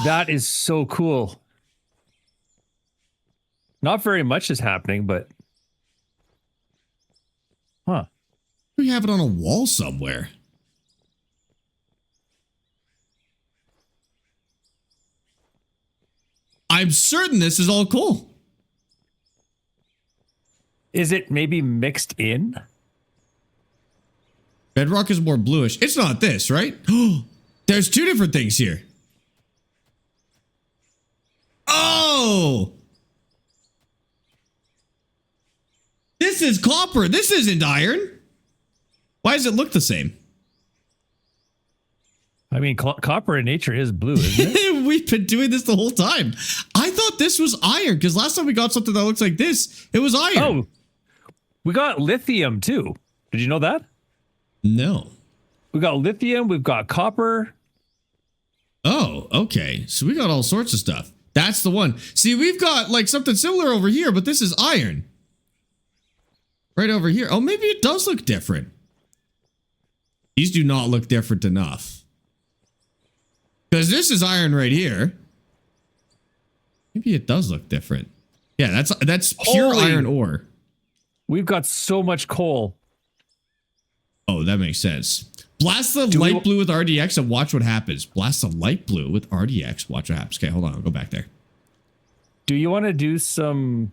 [SPEAKER 3] That is so cool. Not very much is happening, but
[SPEAKER 1] we have it on a wall somewhere. I'm certain this is all coal.
[SPEAKER 3] Is it maybe mixed in?
[SPEAKER 1] Bedrock is more bluish. It's not this, right? There's two different things here. Oh! This is copper. This isn't iron. Why does it look the same?
[SPEAKER 3] I mean, copper in nature is blue, isn't it?
[SPEAKER 1] We've been doing this the whole time. I thought thought this was iron because last time we got something that looks like this, it was iron.
[SPEAKER 3] Oh, we got lithium too. Did you know that?
[SPEAKER 1] No.
[SPEAKER 3] We got lithium. We've got copper.
[SPEAKER 1] Oh, okay. So we got all sorts of stuff. That's the one. See, we've got like something similar over here, but this is iron. Right over here. Oh, maybe it does look different. These do not look different enough. Because this is iron right here. Maybe it does look different. Yeah, that's pure
[SPEAKER 3] Holy,
[SPEAKER 1] iron ore.
[SPEAKER 3] We've got so much coal.
[SPEAKER 1] Oh, that makes sense. Blast the light blue with RDX and watch what happens. Blast the light blue with RDX. Watch what happens. Okay, hold on. I'll go back there.
[SPEAKER 3] Do you want to do some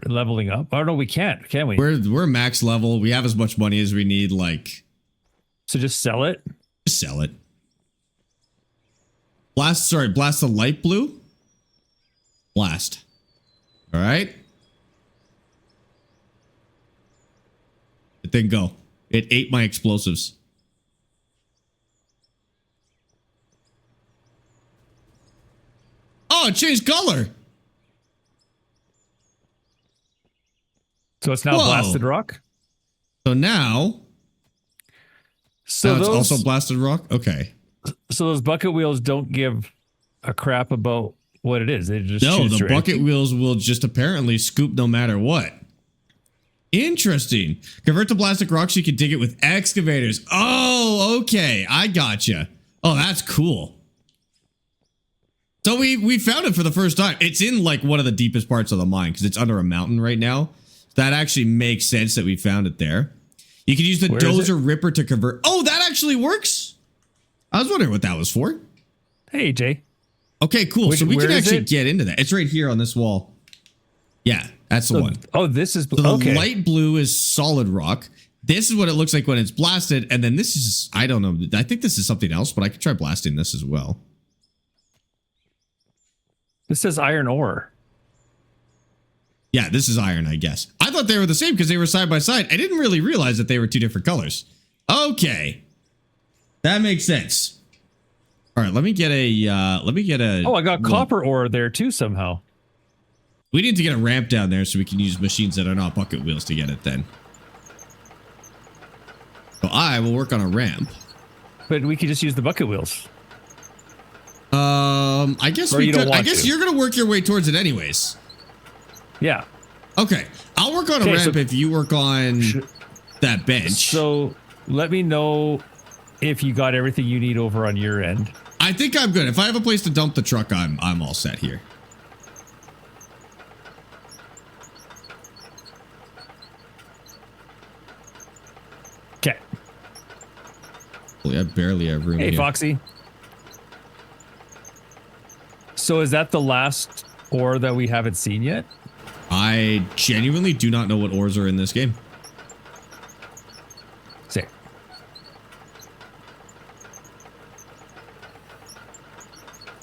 [SPEAKER 3] leveling up? Oh no, we can't, can we?
[SPEAKER 1] We're max level. We have as much money as we need. Like,
[SPEAKER 3] so just sell it.
[SPEAKER 1] Just sell it. Blast the light blue. Blast. All right. It didn't go. It ate my explosives. Oh, it changed color.
[SPEAKER 3] So it's now blasted rock.
[SPEAKER 1] So now
[SPEAKER 3] it's
[SPEAKER 1] also blasted rock. Okay.
[SPEAKER 3] So those bucket wheels don't give a crap about what it is. They just
[SPEAKER 1] no.
[SPEAKER 3] choose
[SPEAKER 1] The
[SPEAKER 3] their
[SPEAKER 1] bucket
[SPEAKER 3] entry.
[SPEAKER 1] wheels will just apparently scoop no matter what. Interesting. Convert to plastic rock so you can dig it with excavators. Oh, okay. I gotcha. Oh, that's cool. So we found it for the first time. It's in like one of the deepest parts of the mine because it's under a mountain right now. That actually makes sense that we found it there. You can use the dozer ripper to convert. Oh, that actually works. I was wondering what that was for.
[SPEAKER 3] Hey, Jay.
[SPEAKER 1] Okay, cool. So we can actually get into that. It's right here on this wall. Yeah, that's the one.
[SPEAKER 3] Oh, this is
[SPEAKER 1] so the light blue is solid rock. This is what it looks like when it's blasted. And then this is, I don't know. I think this is something else, but I could try blasting this as well.
[SPEAKER 3] This says iron ore.
[SPEAKER 1] Yeah, this is iron, I guess. I thought they were the same because they were side by side. I didn't really realize that they were two different colors. Okay. That makes sense. All right, let me get a
[SPEAKER 3] Oh, I got copper ore there too somehow.
[SPEAKER 1] We need to get a ramp down there so we can use machines that are not bucket wheels to get it then. So I will work on a ramp.
[SPEAKER 3] But we could just use the bucket wheels.
[SPEAKER 1] I guess we could. I guess you're going to work your way towards it anyways.
[SPEAKER 3] Yeah.
[SPEAKER 1] Okay. I'll work on a ramp if you work on that bench.
[SPEAKER 3] So let me know if you got everything you need over on your end.
[SPEAKER 1] I think I'm good. If I have a place to dump the truck, I'm all set here.
[SPEAKER 3] Okay.
[SPEAKER 1] I barely have room here.
[SPEAKER 3] Hey, Foxy. So is that the last ore that we haven't seen yet?
[SPEAKER 1] I genuinely do not know what ores are in this game.
[SPEAKER 3] Sick.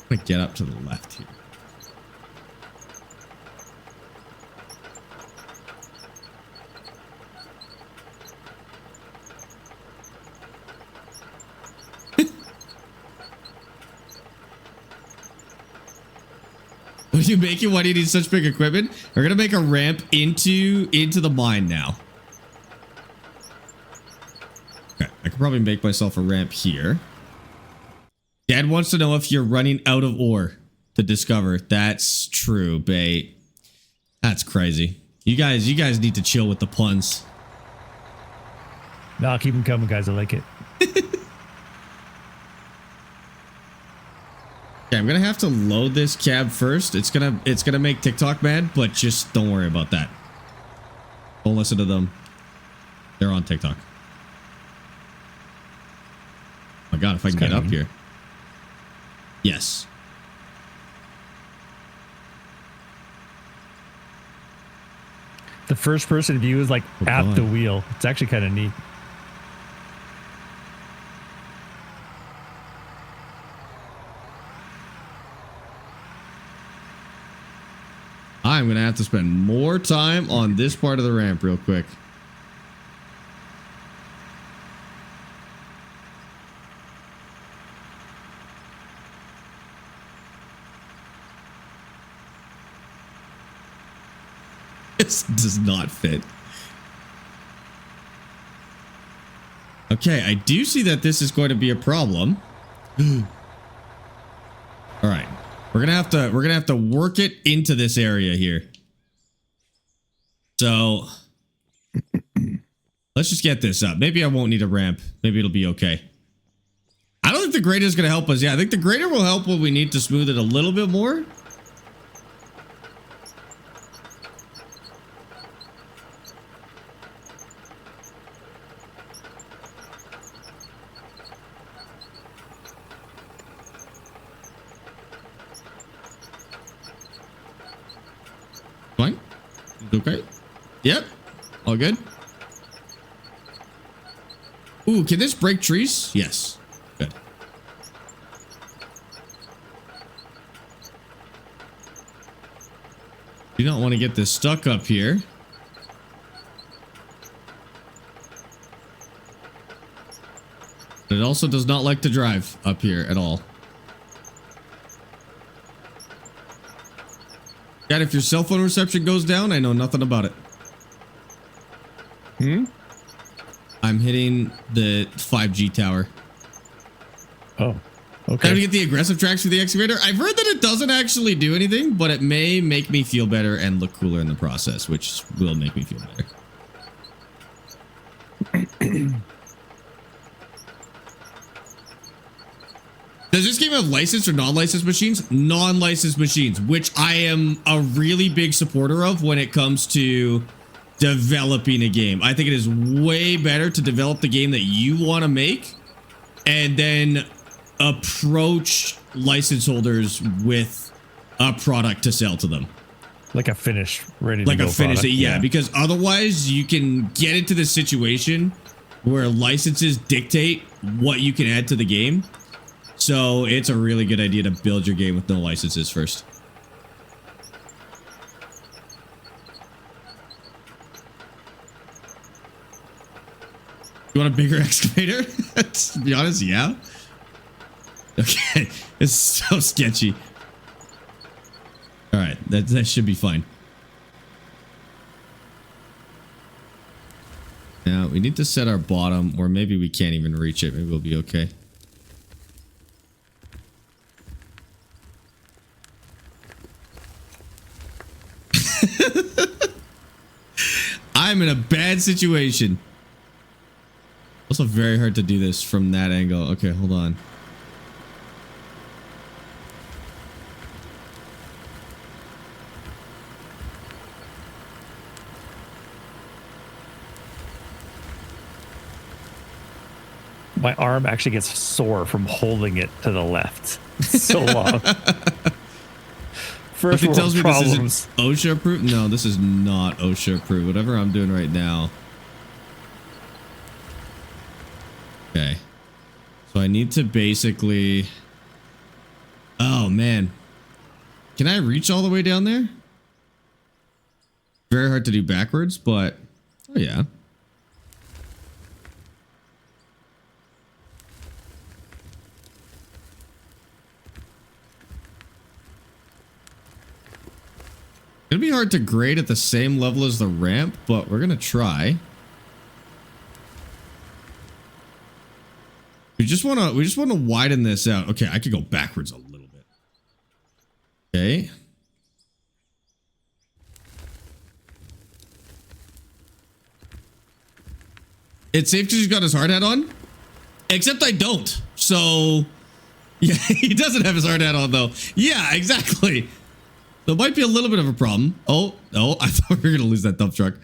[SPEAKER 1] I'm gonna get up to the left here. What are you making? Why do you need such big equipment? We're gonna make a ramp into the mine now. Okay, I could probably make myself a ramp here. Dad wants to know if you're running out of ore to discover. That's true, bait. That's crazy. You guys need to chill with the puns.
[SPEAKER 3] No, keep them coming, guys. I like it.
[SPEAKER 1] Okay, I'm gonna have to load this cab first. It's gonna make TikTok mad, but just don't worry about that. Don't listen to them. They're on TikTok. Oh my god, if I can get up here. Yes.
[SPEAKER 3] The first person view is like at the wheel. It's actually kind of neat.
[SPEAKER 1] I'm going to have to spend more time on this part of the ramp real quick. This does not fit. Okay, I do see that this is going to be a problem. All right. We're going to have to work it into this area here. So let's just get this up. Maybe I won't need a ramp. Maybe it'll be okay. I don't think the grader is going to help us. Yeah, I think the grader will help when we need to smooth it a little bit more. Fine. Okay. Yep. All good. Ooh, can this break trees? Yes. Good. You don't want to get this stuck up here. But it also does not like to drive up here at all. God, if your cell phone reception goes down, I know nothing about it. I'm hitting the 5G tower.
[SPEAKER 3] Oh, okay.
[SPEAKER 1] Trying to get the aggressive tracks for the excavator. I've heard that it doesn't actually do anything, but it may make me feel better and look cooler in the process, which will make me feel better. Does this game have licensed or non-licensed machines? Non-licensed machines, which I am a really big supporter of when it comes to developing a game. I think it is way better to develop the game that you want to make and then approach license holders with a product to sell to them.
[SPEAKER 3] Like a finished, ready to
[SPEAKER 1] like
[SPEAKER 3] go
[SPEAKER 1] a finished,
[SPEAKER 3] product.
[SPEAKER 1] yeah, because otherwise you can get into this situation where licenses dictate what you can add to the game. So it's a really good idea to build your game with no licenses first. You want a bigger excavator? To be honest, yeah. Okay, it's so sketchy. All right, that should be fine. Now we need to set our bottom, or maybe we can't even reach it. Maybe we'll be okay. I'm in a bad situation. Also very hard to do this from that angle. Okay, hold on.
[SPEAKER 3] My arm actually gets sore from holding it to the left. It's so long. First
[SPEAKER 1] If it tells
[SPEAKER 3] world
[SPEAKER 1] me
[SPEAKER 3] problems.
[SPEAKER 1] this isn't OSHA approved, no, this is not OSHA approved. Whatever I'm doing right now. Okay. So I need to basically... Oh, man. Can I reach all the way down there? Very hard to do backwards, but... Oh, yeah. It'll be hard to grade at the same level as the ramp, but we're gonna try. We just wanna widen this out. Okay, I could go backwards a little bit. Okay. It's safe because he's got his hard hat on. Except I don't. So yeah, he doesn't have his hard hat on though. Yeah, exactly. So it might be a little bit of a problem. Oh, I thought we were gonna lose that dump truck.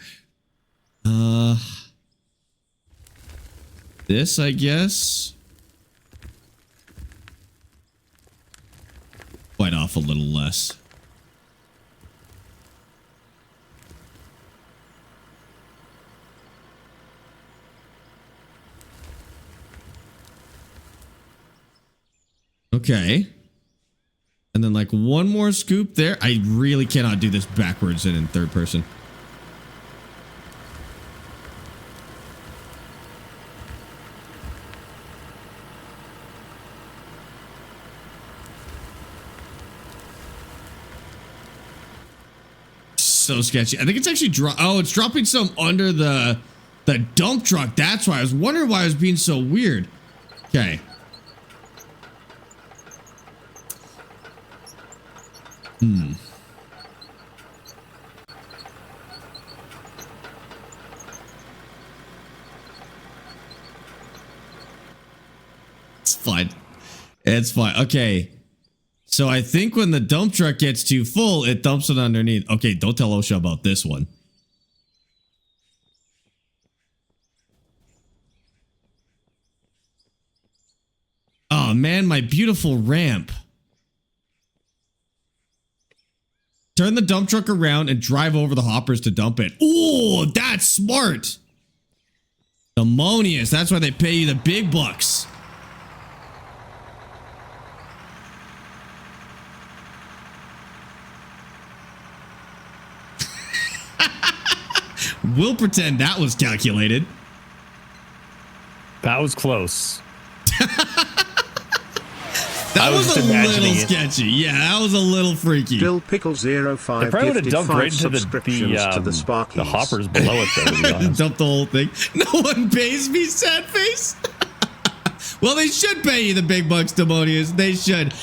[SPEAKER 1] This, I guess. Bite off a little less. Okay. And then like one more scoop there. I really cannot do this backwards and in third person. so sketchy. I think it's actually it's dropping some under the dump truck. That's why I was wondering why it was being so weird. Okay. It's fine. It's fine. Okay. So I think when the dump truck gets too full, it dumps it underneath. Okay, don't tell OSHA about this one. Oh man, my beautiful ramp. Turn the dump truck around and drive over the hoppers to dump it. Ooh, that's smart. Ammonius, that's why they pay you the big bucks. We'll pretend that was calculated.
[SPEAKER 3] That was close.
[SPEAKER 1] That was a little
[SPEAKER 3] it.
[SPEAKER 1] sketchy. Yeah, that was a little freaky.
[SPEAKER 2] Dill Pickle 05
[SPEAKER 3] They probably would have
[SPEAKER 2] gifted
[SPEAKER 3] dumped
[SPEAKER 2] 5
[SPEAKER 3] right into
[SPEAKER 2] subscriptions to the Sparkies.
[SPEAKER 3] the hoppers below it, though, to be honest.
[SPEAKER 1] Dump the whole thing. No one pays me, sad face. Well, they should pay you the big bucks, Demonius. They should.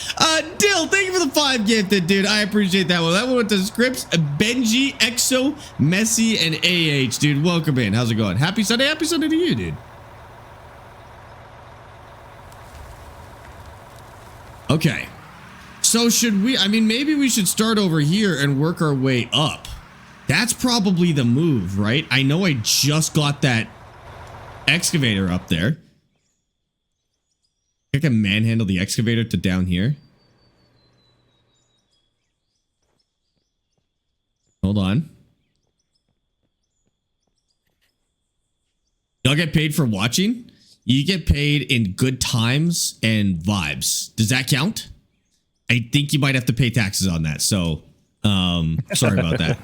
[SPEAKER 1] Dill, thank you for the 5 gifted, dude. I appreciate that one. That one went to Scripps, Benji, Exo, Messi, and AH, dude. Welcome in. How's it going? Happy Sunday. Happy Sunday to you, dude. Okay. So should we, I mean, maybe we should start over here and work our way up. That's probably the move, right? I know I just got that excavator up there. I can manhandle the excavator to down here. Hold on. Y'all get paid for watching? You get paid in good times and vibes. Does that count? I think you might have to pay taxes on that. So, sorry about that.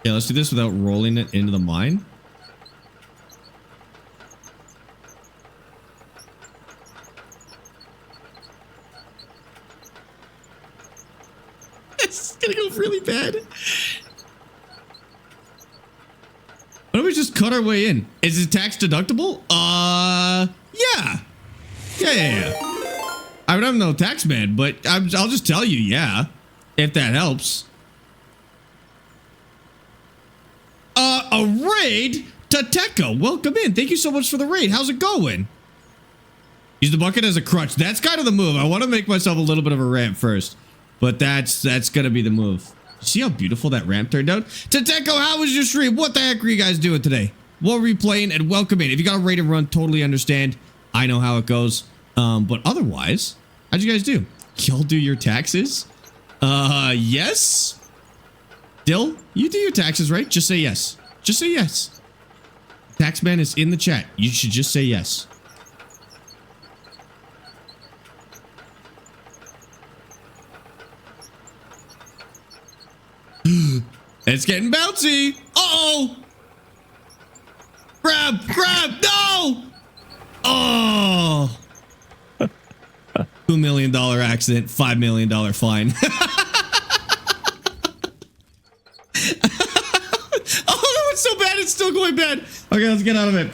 [SPEAKER 1] Yeah, let's do this without rolling it into the mine. It's gonna go really bad. Why don't we just cut our way in? Is it tax deductible? Yeah. I mean, I'm no tax man, but I'll just tell you, yeah, if that helps. A raid to Tekka. Welcome in. Thank you so much for the raid. How's it going? Use the bucket as a crutch. That's kind of the move. I want to make myself a little bit of a ramp first, but that's gonna be the move. See how beautiful that ramp turned out? Tateko, how was your stream? What the heck are you guys doing today? What were you playing? And welcome in. If you got a raid and run, totally understand. I know how it goes. But otherwise, how'd you guys do? Y'all do your taxes? Yes? Dill, you do your taxes, right? Just say yes. Just say yes. Taxman is in the chat. You should just say yes. It's getting bouncy. Uh-oh. Grab. No. Oh. $2 million accident, $5 million fine. Oh, it's so bad. It's still going bad. Okay, let's get out of it.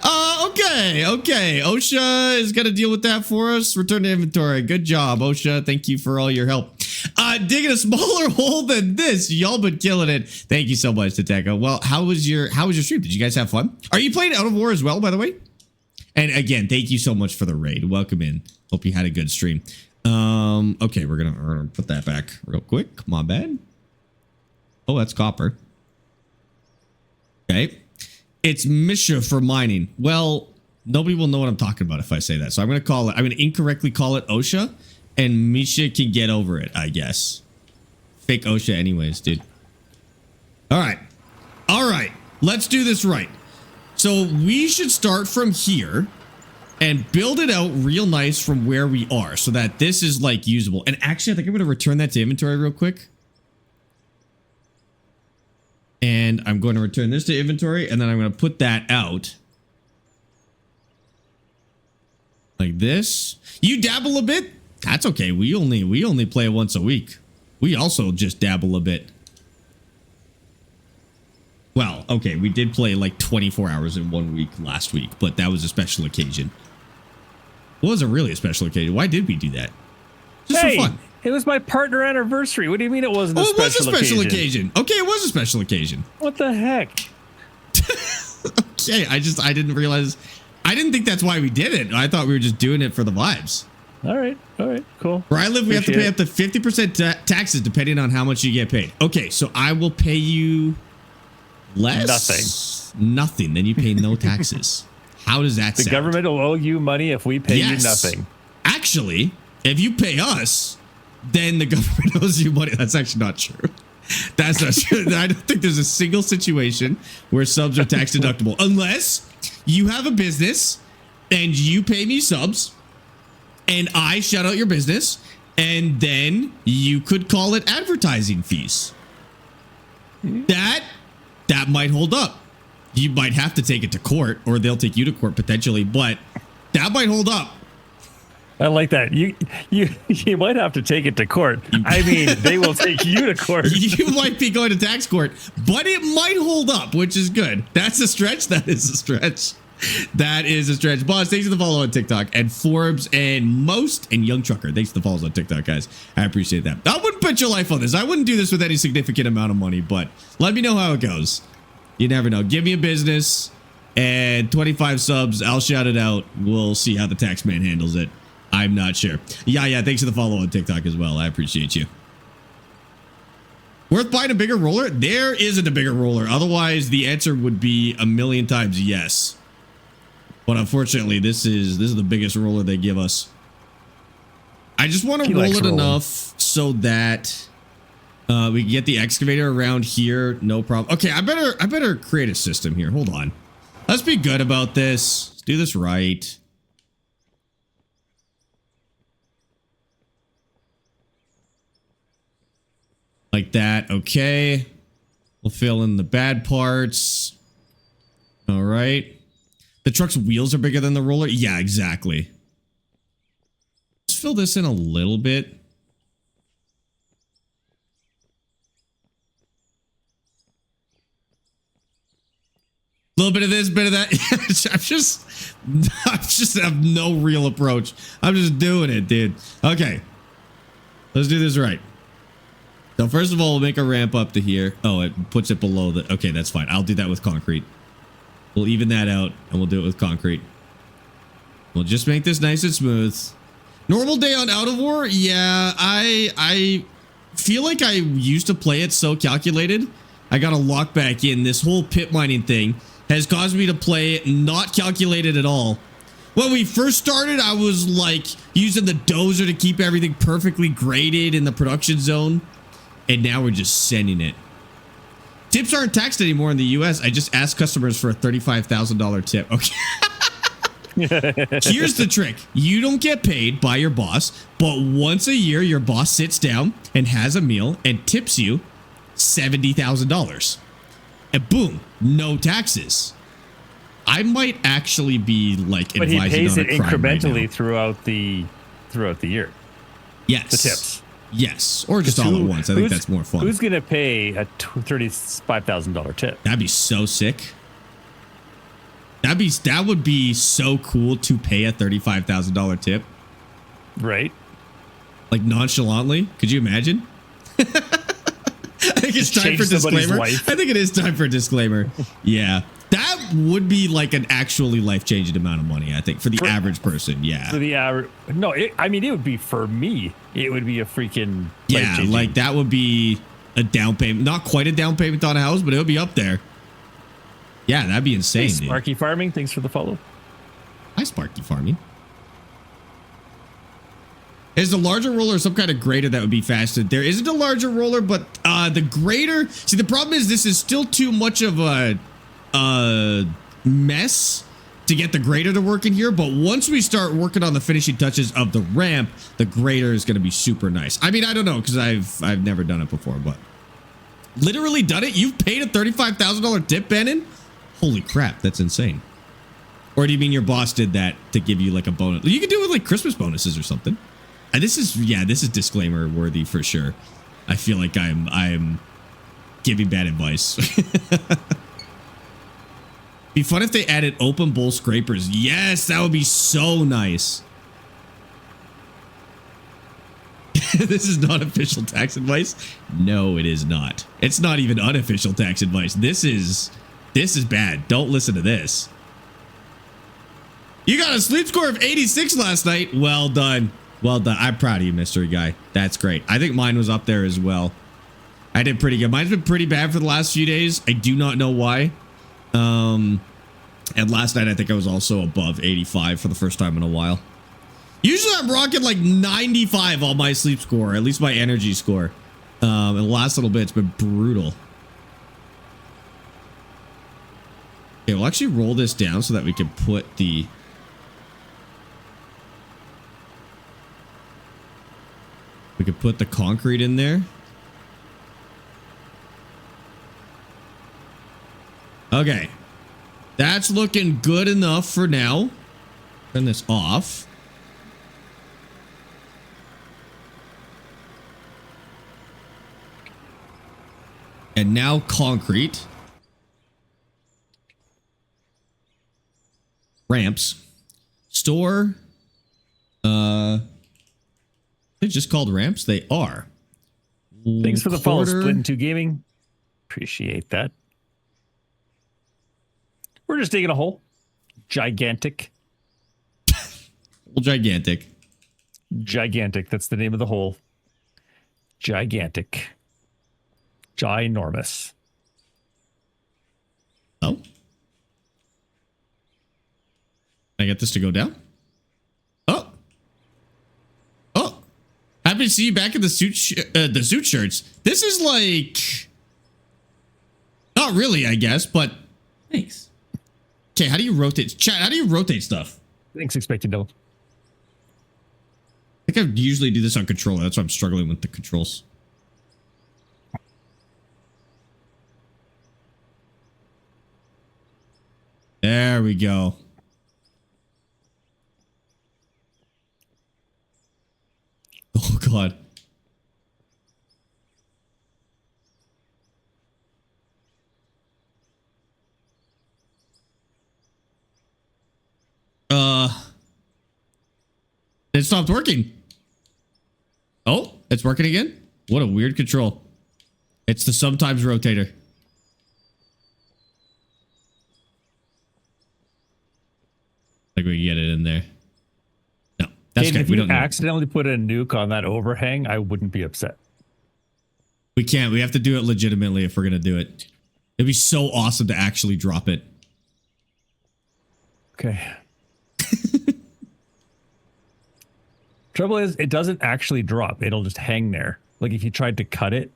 [SPEAKER 1] Okay. OSHA is going to deal with that for us. Return to inventory. Good job, OSHA. Thank you for all your help. Digging a smaller hole than this. Y'all been killing it. Thank you so much, Tateko. Well, how was your stream? Did you guys have fun? Are you playing Out of War as well, by the way? And again, thank you so much for the raid. Welcome in. Hope you had a good stream. Okay, we're gonna put that back real quick. My bad. Oh, that's copper. Okay. It's Misha for mining. Well, nobody will know what I'm talking about if I say that. So I'm gonna incorrectly call it OSHA, and Misha can get over it, I guess. Fake OSHA anyways, dude. All right. Let's do this right. So we should start from here and build it out real nice from where we are so that this is like usable. And actually, I think I'm going to return that to inventory real quick. And I'm going to return this to inventory, and then I'm going to put that out like this. You dabble a bit? That's okay. We only play once a week. We also just dabble a bit. Well, okay, we did play like 24 hours in 1 week last week, but that was a special occasion. It wasn't really a special occasion. Why did we do that? Just for fun.
[SPEAKER 3] It was my partner anniversary. What do you mean it wasn't a special occasion?
[SPEAKER 1] It was a special occasion. Okay, it was a special occasion.
[SPEAKER 3] What the heck?
[SPEAKER 1] Okay, I didn't realize. I didn't think that's why we did it. I thought we were just doing it for the vibes.
[SPEAKER 3] All right, cool.
[SPEAKER 1] Where I live, we have to pay up to 50% taxes depending on how much you get paid. Okay, so I will pay you less? Nothing. Then you pay no taxes. How does that sound?
[SPEAKER 3] The government will owe you money if we pay you nothing.
[SPEAKER 1] Actually, if you pay us, then the government owes you money. That's actually not true. That's not true. I don't think there's a single situation where subs are tax deductible unless you have a business and you pay me subs and I shout out your business, and then you could call it advertising fees. That might hold up. You might have to take it to court, or they'll take you to court potentially, but that might hold up.
[SPEAKER 3] I like that. You might have to take it to court. I mean, they will take you to court.
[SPEAKER 1] You might be going to tax court, but it might hold up, which is good. That's a stretch. That is a stretch. That is a stretch. Boss, thanks for the follow on TikTok. And Forbes and Most and Young Trucker, thanks for the follows on TikTok, guys. I appreciate that. I wouldn't put your life on this. I wouldn't do this with any significant amount of money, but let me know how it goes. You never know. Give me a business and 25 subs. I'll shout it out. We'll see how the tax man handles it. I'm not sure. Yeah. Thanks for the follow on TikTok as well. I appreciate you. Worth buying a bigger roller? There isn't a bigger roller. Otherwise, the answer would be a million times yes. But unfortunately, this is the biggest roller they give us. I just want to roll it enough so that we can get the excavator around here. No problem. Okay, I better create a system here. Hold on. Let's be good about this. Let's do this right. Like that. Okay. We'll fill in the bad parts. All right. The truck's wheels are bigger than the roller. Yeah, exactly. Let's fill this in a little bit. A little bit of this, bit of that. I just have no real approach. I'm just doing it, dude. Okay. Let's do this right. So first of all, we'll make a ramp up to here. Oh, it puts it below the... Okay, that's fine. I'll do that with concrete. We'll even that out, and we'll do it with concrete. We'll just make this nice and smooth. Normal day on Out of War? Yeah, I feel like I used to play it so calculated. I got to lock back in. This whole pit mining thing has caused me to play it not calculated at all. When we first started, I was like using the dozer to keep everything perfectly graded in the production zone. And now we're just sending it. Tips aren't taxed anymore in the US. I just asked customers for a $35,000 tip. Okay. Here's the trick. You don't get paid by your boss, but once a year, your boss sits down and has a meal and tips you $70,000. And boom, no taxes. I might actually be like
[SPEAKER 3] but
[SPEAKER 1] advising
[SPEAKER 3] he pays
[SPEAKER 1] on
[SPEAKER 3] it
[SPEAKER 1] a crime
[SPEAKER 3] incrementally
[SPEAKER 1] right
[SPEAKER 3] throughout the year.
[SPEAKER 1] Yes.
[SPEAKER 3] The tips.
[SPEAKER 1] Yes, or just all at once. I think that's more fun.
[SPEAKER 3] Who's going to pay a $35,000 tip?
[SPEAKER 1] That'd be so sick. That would be so cool to pay a $35,000 tip.
[SPEAKER 3] Right.
[SPEAKER 1] Like nonchalantly. Could you imagine? I think it's time for disclaimer. I think it is time for a disclaimer. Yeah. That would be like an actually life-changing amount of money, I think, for the average person. Yeah.
[SPEAKER 3] For the average. No, I mean, it would be for me. It would be a freaking.
[SPEAKER 1] Yeah, like that would be a down payment. Not quite a down payment on a house, but it would be up there. Yeah, that'd be insane.
[SPEAKER 3] Hey, Sparky Farming, thanks for the follow.
[SPEAKER 1] Hi, Sparky Farming. Is the larger roller some kind of grader that would be faster? There isn't a larger roller, but the grader... See, the problem is this is still too much of a mess to get the grader to work in here. But once we start working on the finishing touches of the ramp, the grader is going to be super nice. I mean, I don't know, because I've never done it before, but... Literally done it? You've paid a $35,000 tip, Bannon? Holy crap, that's insane. Or do you mean your boss did that to give you like a bonus? You could do it with like Christmas bonuses or something. This is disclaimer worthy for sure. I feel like I'm giving bad advice. Be fun if they added open bowl scrapers. Yes, that would be so nice. This is not official tax advice. No, it is not. It's not even unofficial tax advice. This is bad. Don't listen to this. You got a sleep score of 86 last night. Well done. Well done. I'm proud of you, mystery guy. That's great. I think mine was up there as well. I did pretty good. Mine's been pretty bad for the last few days. I do not know why. And last night I think I was also above 85 for the first time in a while. Usually I'm rocking like 95 on my sleep score, at least my energy score. And the last little bit's been brutal. Okay, we'll actually roll this down so that we can put the... We could put the concrete in there. Okay. That's looking good enough for now. Turn this off. And now concrete. Ramps. Store. They're just called ramps? They are.
[SPEAKER 3] Thanks for the follow, Split into Gaming. Appreciate that. We're just digging a hole. Gigantic.
[SPEAKER 1] Well, gigantic.
[SPEAKER 3] Gigantic. That's the name of the hole. Gigantic. Ginormous.
[SPEAKER 1] Oh. Can I get this to go down? Oh. Oh. Happy to see you back in the suit shirts. This is like... Not really, I guess, but... Thanks. Okay, how do you rotate? Chat, how do you rotate stuff?
[SPEAKER 3] Thanks, expected no.
[SPEAKER 1] I think I usually do this on controller. That's why I'm struggling with the controls. There we go. Oh, God. It stopped working. Oh, it's working again? What a weird control. It's the sometimes rotator. Like we can get it in there. No, that's
[SPEAKER 3] Hey,
[SPEAKER 1] good.
[SPEAKER 3] if
[SPEAKER 1] We
[SPEAKER 3] you
[SPEAKER 1] don't need it.
[SPEAKER 3] accidentally put a nuke on that overhang, I wouldn't be upset.
[SPEAKER 1] We can't. We have to do it legitimately if we're going to do it. It'd be so awesome to actually drop it.
[SPEAKER 3] Okay. Trouble is, it doesn't actually drop. It'll just hang there. Like if you tried to cut it.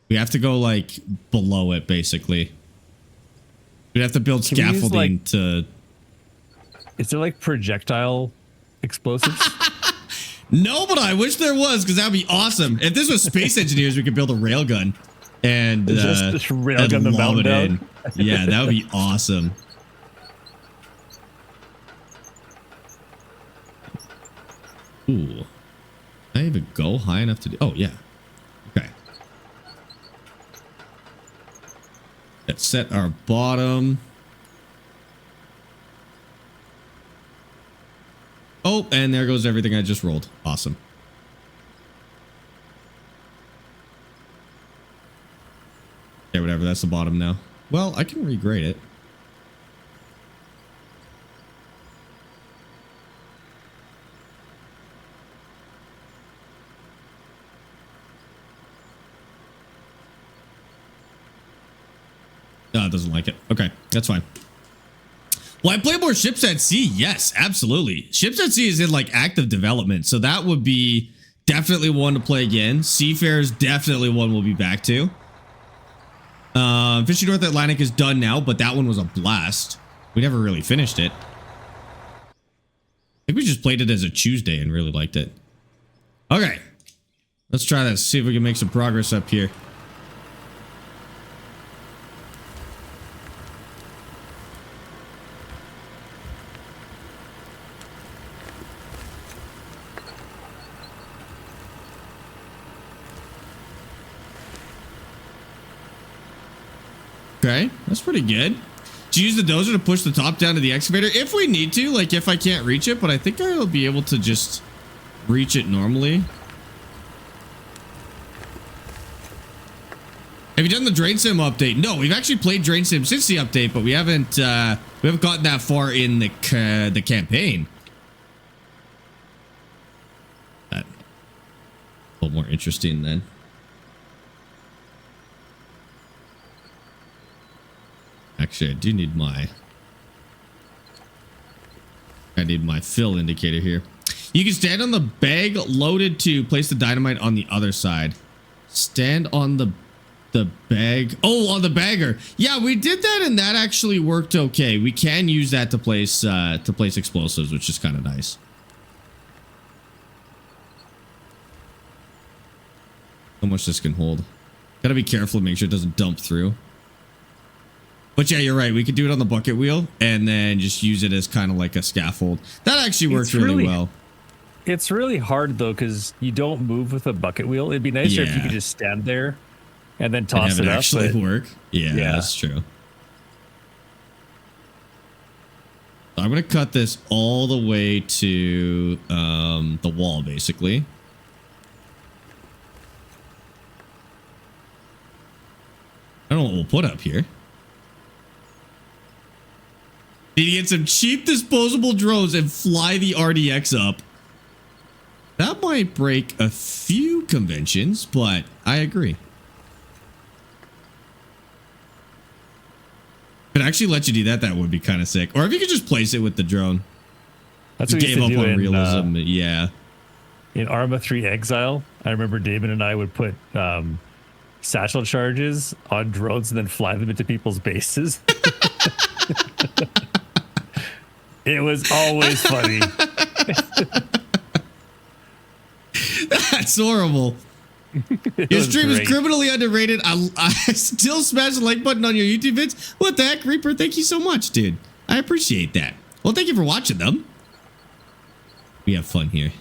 [SPEAKER 1] We have to go like below it, basically. We'd have to build
[SPEAKER 3] Can we use,
[SPEAKER 1] scaffolding
[SPEAKER 3] like-
[SPEAKER 1] to...
[SPEAKER 3] Is there like projectile explosives?
[SPEAKER 1] No, but I wish there was, because that would be awesome. If this was Space Engineers, we could build a railgun and
[SPEAKER 3] Just railgun
[SPEAKER 1] and
[SPEAKER 3] the
[SPEAKER 1] lob
[SPEAKER 3] mountain
[SPEAKER 1] it in.
[SPEAKER 3] down.
[SPEAKER 1] Yeah, that would be awesome. Ooh. Can I even go high enough to do... Oh, yeah. Okay. Let's set our bottom. Oh, and there goes everything I just rolled. Awesome. Okay, whatever. That's the bottom now. Well, I can regrade it. No, it doesn't like it. Okay, that's fine. Will I play more Ships at Sea? Yes, absolutely. Ships at Sea is in like active development, so that would be definitely one to play again. Seafarers definitely one we'll be back to. Fishing North Atlantic is done now, but that one was a blast. We never really finished it. I think we just played it as a Tuesday and really liked it. Okay, let's try this. See if we can make some progress up here. Okay, that's pretty good. Do you use the dozer to push the top down to the excavator? If we need to, like if I can't reach it, but I think I'll be able to just reach it normally. Have you done the Drain Sim update? No, we've actually played Drain Sim since the update, but we haven't gotten that far in the campaign. That a little more interesting then. Actually, I need my fill indicator here. You can stand on the bag loaded to place the dynamite on the other side. Stand on the bag. Oh, on the bagger. Yeah, we did that and that actually worked okay. We can use that to place explosives, which is kind of nice. How much this can hold. Gotta be careful to make sure it doesn't dump through. But yeah, you're right. We could do it on the bucket wheel and then just use it as kind of like a scaffold. That actually works really well.
[SPEAKER 3] It's really hard though, because you don't move with a bucket wheel. It'd be nicer if you could just stand there and then toss it up.
[SPEAKER 1] Actually work. Yeah, that's true. I'm going to cut this all the way to the wall, basically. I don't know what we'll put up here. Need to get some cheap disposable drones and fly the RDX up. That might break a few conventions, but I agree. If it actually let you do that, that would be kind of sick. Or if you could just place it with the drone.
[SPEAKER 3] That's what we used to do in
[SPEAKER 1] realism. Yeah.
[SPEAKER 3] In Arma 3 Exile, I remember David and I would put satchel charges on drones and then fly them into people's bases. It was always funny.
[SPEAKER 1] That's horrible. Your stream is criminally underrated. I still smash the like button on your YouTube vids. What the heck, Reaper? Thank you so much, dude. I appreciate that. Well, thank you for watching them. We have fun here.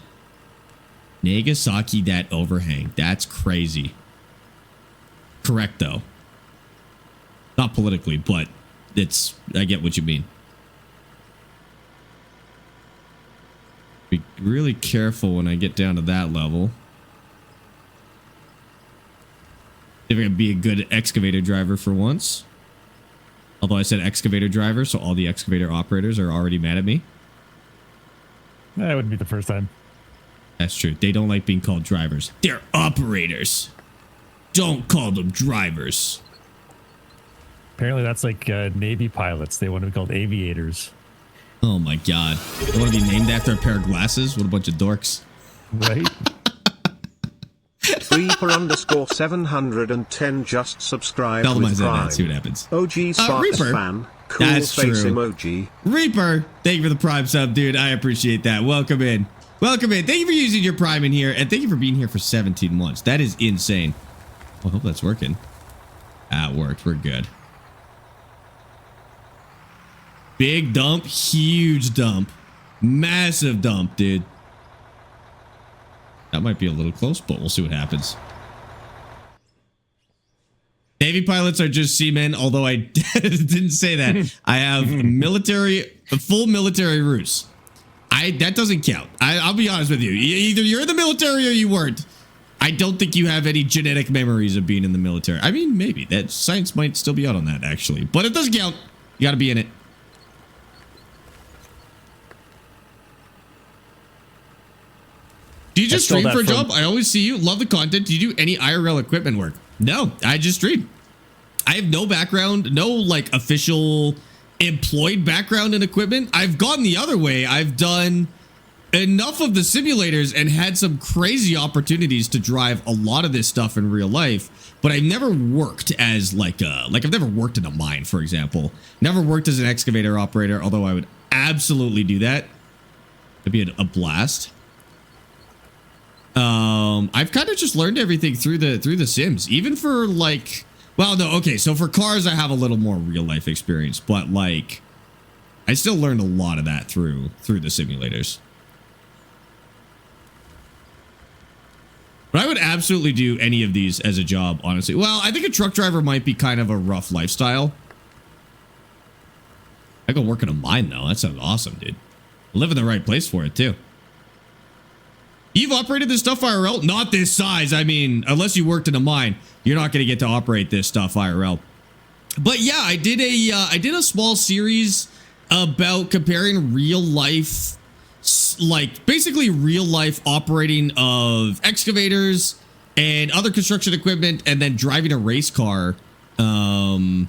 [SPEAKER 1] Nagasaki, that overhang. That's crazy. Correct, though. Not politically, but I get what you mean. Be really careful when I get down to that level. If I'm gonna be a good excavator driver for once. Although I said excavator driver, so all the excavator operators are already mad at me.
[SPEAKER 3] That wouldn't be the first time.
[SPEAKER 1] That's true. They don't like being called drivers. They're operators. Don't call them drivers.
[SPEAKER 3] Apparently that's like Navy pilots. They want to be called aviators.
[SPEAKER 1] Oh my god. They want to be named after a pair of glasses? What a bunch of dorks.
[SPEAKER 3] Right?
[SPEAKER 2] Reaper_710 just subscribed with Prime.
[SPEAKER 1] See what happens.
[SPEAKER 2] OG Sparx fan. Cool
[SPEAKER 1] That's
[SPEAKER 2] face
[SPEAKER 1] true.
[SPEAKER 2] emoji.
[SPEAKER 1] Reaper, thank you for the Prime sub, dude. I appreciate that. Welcome in. Welcome in. Thank you for using your Prime in here, and thank you for being here for 17 months. That is insane. I hope that's working. That worked. We're good. Big dump, huge dump, massive dump, dude. That might be a little close, but we'll see what happens. Navy pilots are just seamen, although I didn't say that. I have full military roots. That doesn't count. I'll be honest with you. Either you're in the military or you weren't. I don't think you have any genetic memories of being in the military. I mean, maybe. That science might still be out on that, actually. But it doesn't count. You got to be in it. Do you just stream for a job? I always see you. Love the content. Do you do any IRL equipment work? No, I just stream. I have no background, no like official employed background in equipment. I've gone the other way. I've done enough of the simulators and had some crazy opportunities to drive a lot of this stuff in real life, but I've never worked as like I've never worked in a mine, for example. Never worked as an excavator operator, although I would absolutely do that. It'd be a blast. I've kind of just learned everything through the Sims, even for like, well, no, okay, so for cars, I have a little more real life experience, but like, I still learned a lot of that through the simulators. But I would absolutely do any of these as a job, honestly. Well, I think a truck driver might be kind of a rough lifestyle. I go work in a mine, though. That sounds awesome, dude. Live in the right place for it, too. You've operated this stuff IRL? Not this size. I mean, unless you worked in a mine, you're not going to get to operate this stuff IRL. But yeah, I did a small series about comparing real life, like basically real life operating of excavators and other construction equipment, and then driving a race car, and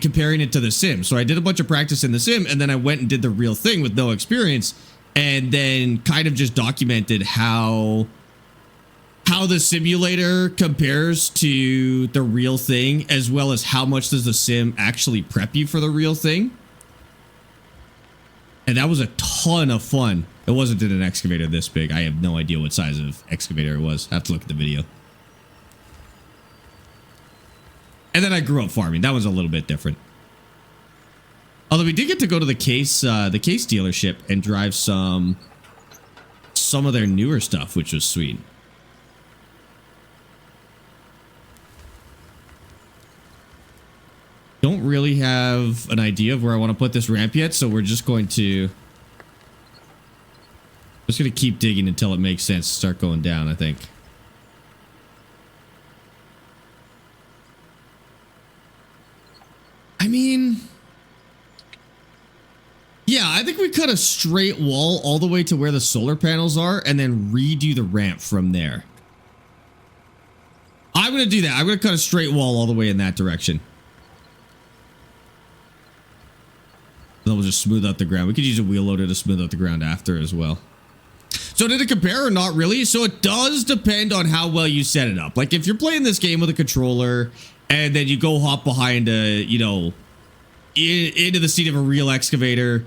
[SPEAKER 1] comparing it to the sim. So I did a bunch of practice in the sim, and then I went and did the real thing with no experience, and then kind of just documented how the simulator compares to the real thing, as well as how much does the sim actually prep you for the real thing. And that was a ton of fun. It wasn't in an excavator this big. I have no idea what size of excavator it was. I have to look at the video. And then I grew up farming. That was a little bit different. Although we did get to go to the case dealership and drive some of their newer stuff, which was sweet. Don't really have an idea of where I want to put this ramp yet, so we're just going to keep digging until it makes sense to start going down, I think. I mean, yeah, I think we cut a straight wall all the way to where the solar panels are and then redo the ramp from there. I'm going to do that. I'm going to cut a straight wall all the way in that direction. Then we'll just smooth out the ground. We could use a wheel loader to smooth out the ground after as well. So did it compare or not really? So it does depend on how well you set it up. Like if you're playing this game with a controller and then you go hop behind a, you know, into the seat of a real excavator,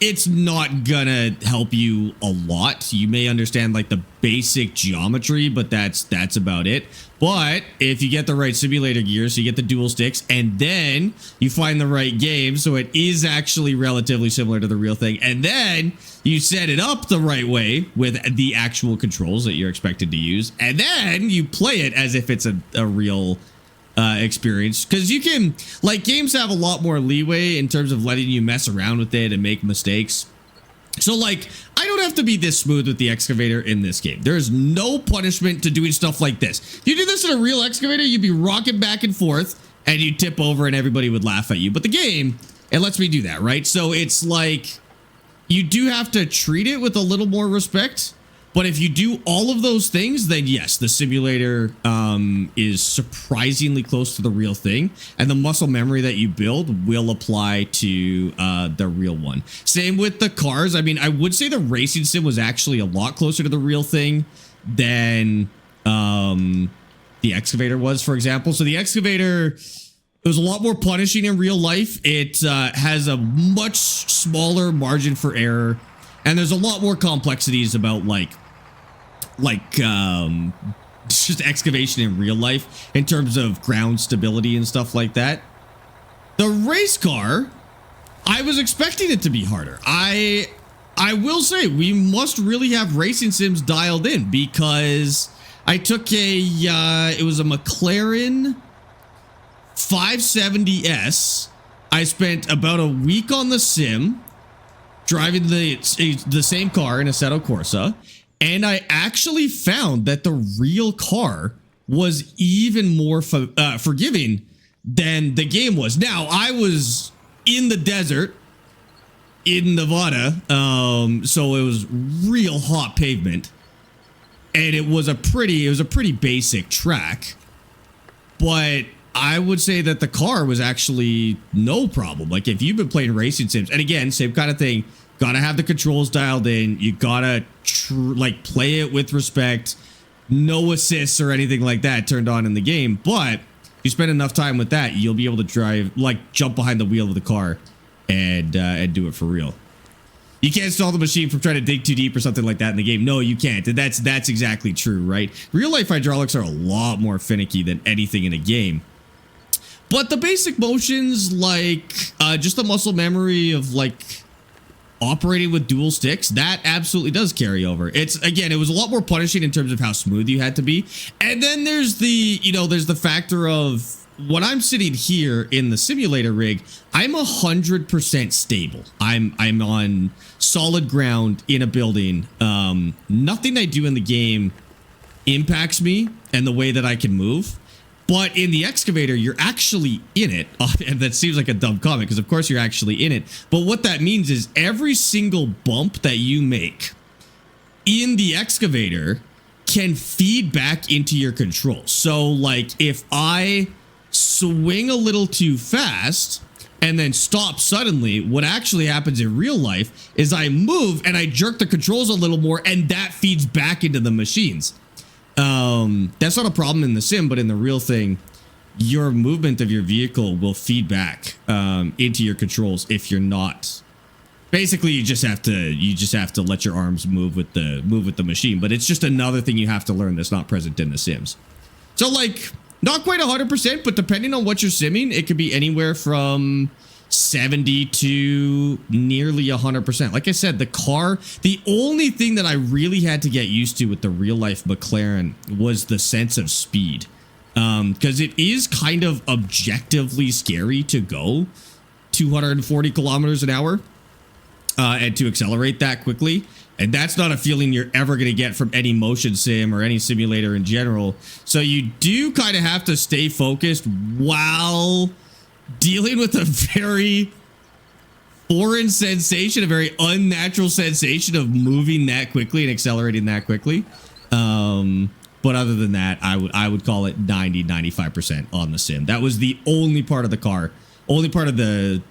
[SPEAKER 1] it's not gonna help you a lot. You may understand like the basic geometry, but that's about it. But if you get the right simulator gear, so you get the dual sticks, and then you find the right game, so it is actually relatively similar to the real thing, and then you set it up the right way with the actual controls that you're expected to use, and then you play it as if it's a real experience, because you can, like, games have a lot more leeway in terms of letting you mess around with it and make mistakes. So like, I don't have to be this smooth with the excavator in this game. There's no punishment to doing stuff like this. If you do this in a real excavator, you'd be rocking back and forth and you'd tip over and everybody would laugh at you. But the game, it lets me do that, right? So it's like, you do have to treat it with a little more respect. But if you do all of those things, then yes, the simulator is surprisingly close to the real thing. And the muscle memory that you build will apply to the real one. Same with the cars. I mean, I would say the racing sim was actually a lot closer to the real thing than the excavator was, for example. So the excavator, it was a lot more punishing in real life. It has a much smaller margin for error. And there's a lot more complexities about just excavation in real life in terms of ground stability and stuff like that. The race car, I was expecting it to be harder. I will say we must really have racing sims dialed in, because I took it was a McLaren 570S. I spent about a week on the sim driving the same car in Assetto Corsa, and I actually found that the real car was even more forgiving than the game was. Now, I was in the desert in Nevada, so it was real hot pavement, and it was a pretty basic track, but I would say that the car was actually no problem. Like, if you've been playing racing sims, and again, same kind of thing, gotta have the controls dialed in. You gotta play it with respect. No assists or anything like that turned on in the game. But if you spend enough time with that, you'll be able to drive, like, jump behind the wheel of the car and do it for real. You can't stall the machine from trying to dig too deep or something like that in the game. No, you can't. And that's exactly true, right? Real life hydraulics are a lot more finicky than anything in a game. But the basic motions, like just the muscle memory of like operating with dual sticks, that absolutely does carry over. It's, again, it was a lot more punishing in terms of how smooth you had to be. And then there's the, there's the factor of when I'm sitting here in the simulator rig, I'm 100% stable. I'm on solid ground in a building. Nothing I do in the game impacts me and the way that I can move. But in the excavator, you're actually in it. And that seems like a dumb comment because, of course, you're actually in it. But what that means is every single bump that you make in the excavator can feed back into your control. So, like, if I swing a little too fast and then stop suddenly, what actually happens in real life is I move and I jerk the controls a little more, and that feeds back into the machines. That's not a problem in the sim, but in the real thing, your movement of your vehicle will feed back into your controls if you're not. Basically, you just have to let your arms move with the machine, but it's just another thing you have to learn that's not present in the sims. So, like, not quite 100%, but depending on what you're simming, it could be anywhere from 70 to nearly 100%. Like I said, the car, the only thing that I really had to get used to with the real life McLaren was the sense of speed. Because it is kind of objectively scary to go 240 kilometers an hour and to accelerate that quickly. And that's not a feeling you're ever going to get from any motion sim or any simulator in general. So you do kind of have to stay focused while dealing with a very foreign sensation, a very unnatural sensation of moving that quickly and accelerating that quickly. But other than that, I would call it 90-95% on the sim. That was the only part of the car, only part of the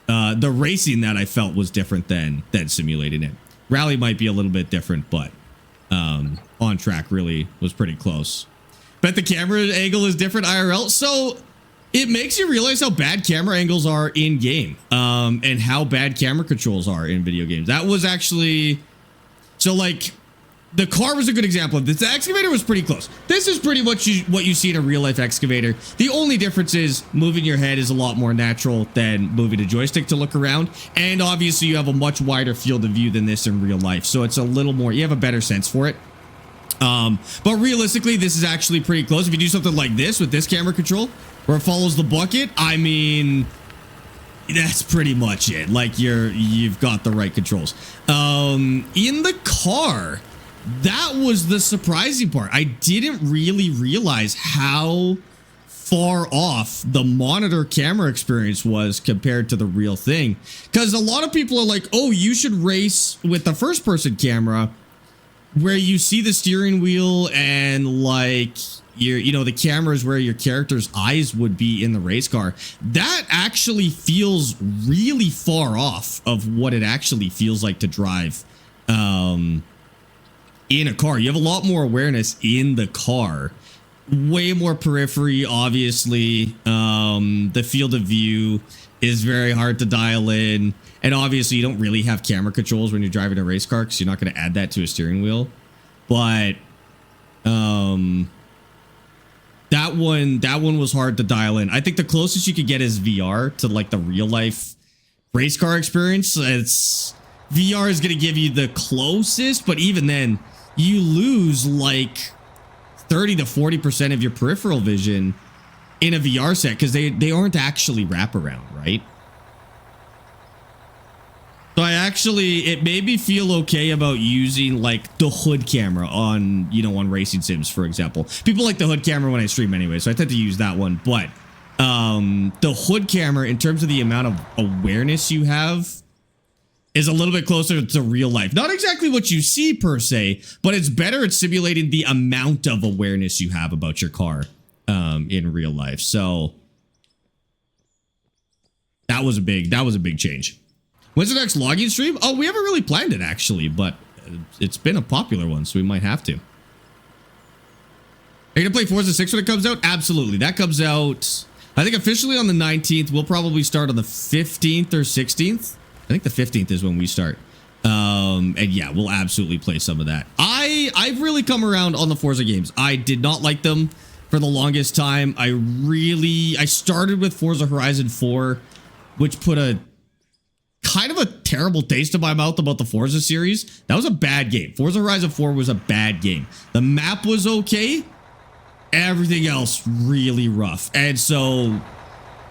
[SPEAKER 1] racing that I felt was different than simulating it. Rally might be a little bit different, but on track really was pretty close. Bet the camera angle is different IRL. So it makes you realize how bad camera angles are in game, and how bad camera controls are in video games. That was actually, so like, the car was a good example of this. The excavator was pretty close. This is pretty much what you see in a real life excavator. The only difference is moving your head is a lot more natural than moving a joystick to look around. And obviously you have a much wider field of view than this in real life. So it's a little more, you have a better sense for it. But realistically, this is actually pretty close. If you do something like this with this camera control, where it follows the bucket, I mean, that's pretty much it. Like you've got the right controls. In the car, that was the surprising part. I didn't really realize how far off the monitor camera experience was compared to the real thing. Because a lot of people are like, oh, you should race with the first person camera where you see the steering wheel and like the camera is where your character's eyes would be in the race car. That actually feels really far off of what it actually feels like to drive in a car. You have a lot more awareness in the car, way more periphery, obviously. The field of view is very hard to dial in, and obviously you don't really have camera controls when you're driving a race car because you're not going to add that to a steering wheel. But that one was hard to dial in. I think the closest you could get is VR to like the real life race car experience. VR is going to give you the closest, but even then you lose like 30 to 40% of your peripheral vision in a VR set because they aren't actually wraparound, right? So it made me feel okay about using like the hood camera on, on racing sims, for example. People like the hood camera when I stream anyway, so I tend to use that one. But the hood camera, in terms of the amount of awareness you have, is a little bit closer to real life. Not exactly what you see per se, but it's better at simulating the amount of awareness you have about your car in real life. So that was a big change. When's the next logging stream? Oh, we haven't really planned it actually, but it's been a popular one, so we might have to. Are you gonna play Forza 6 when it comes out? Absolutely. That comes out, I think, officially on the 19th. We'll probably start on the 15th or 16th. I think the 15th is when we start. And yeah, we'll absolutely play some of that. I've really come around on the Forza games. I did not like them for the longest time. I started with Forza Horizon 4, which put a kind of a terrible taste in my mouth about the Forza series. That was a bad game. Forza Horizon 4 was a bad game. The map was okay. Everything else really rough. And so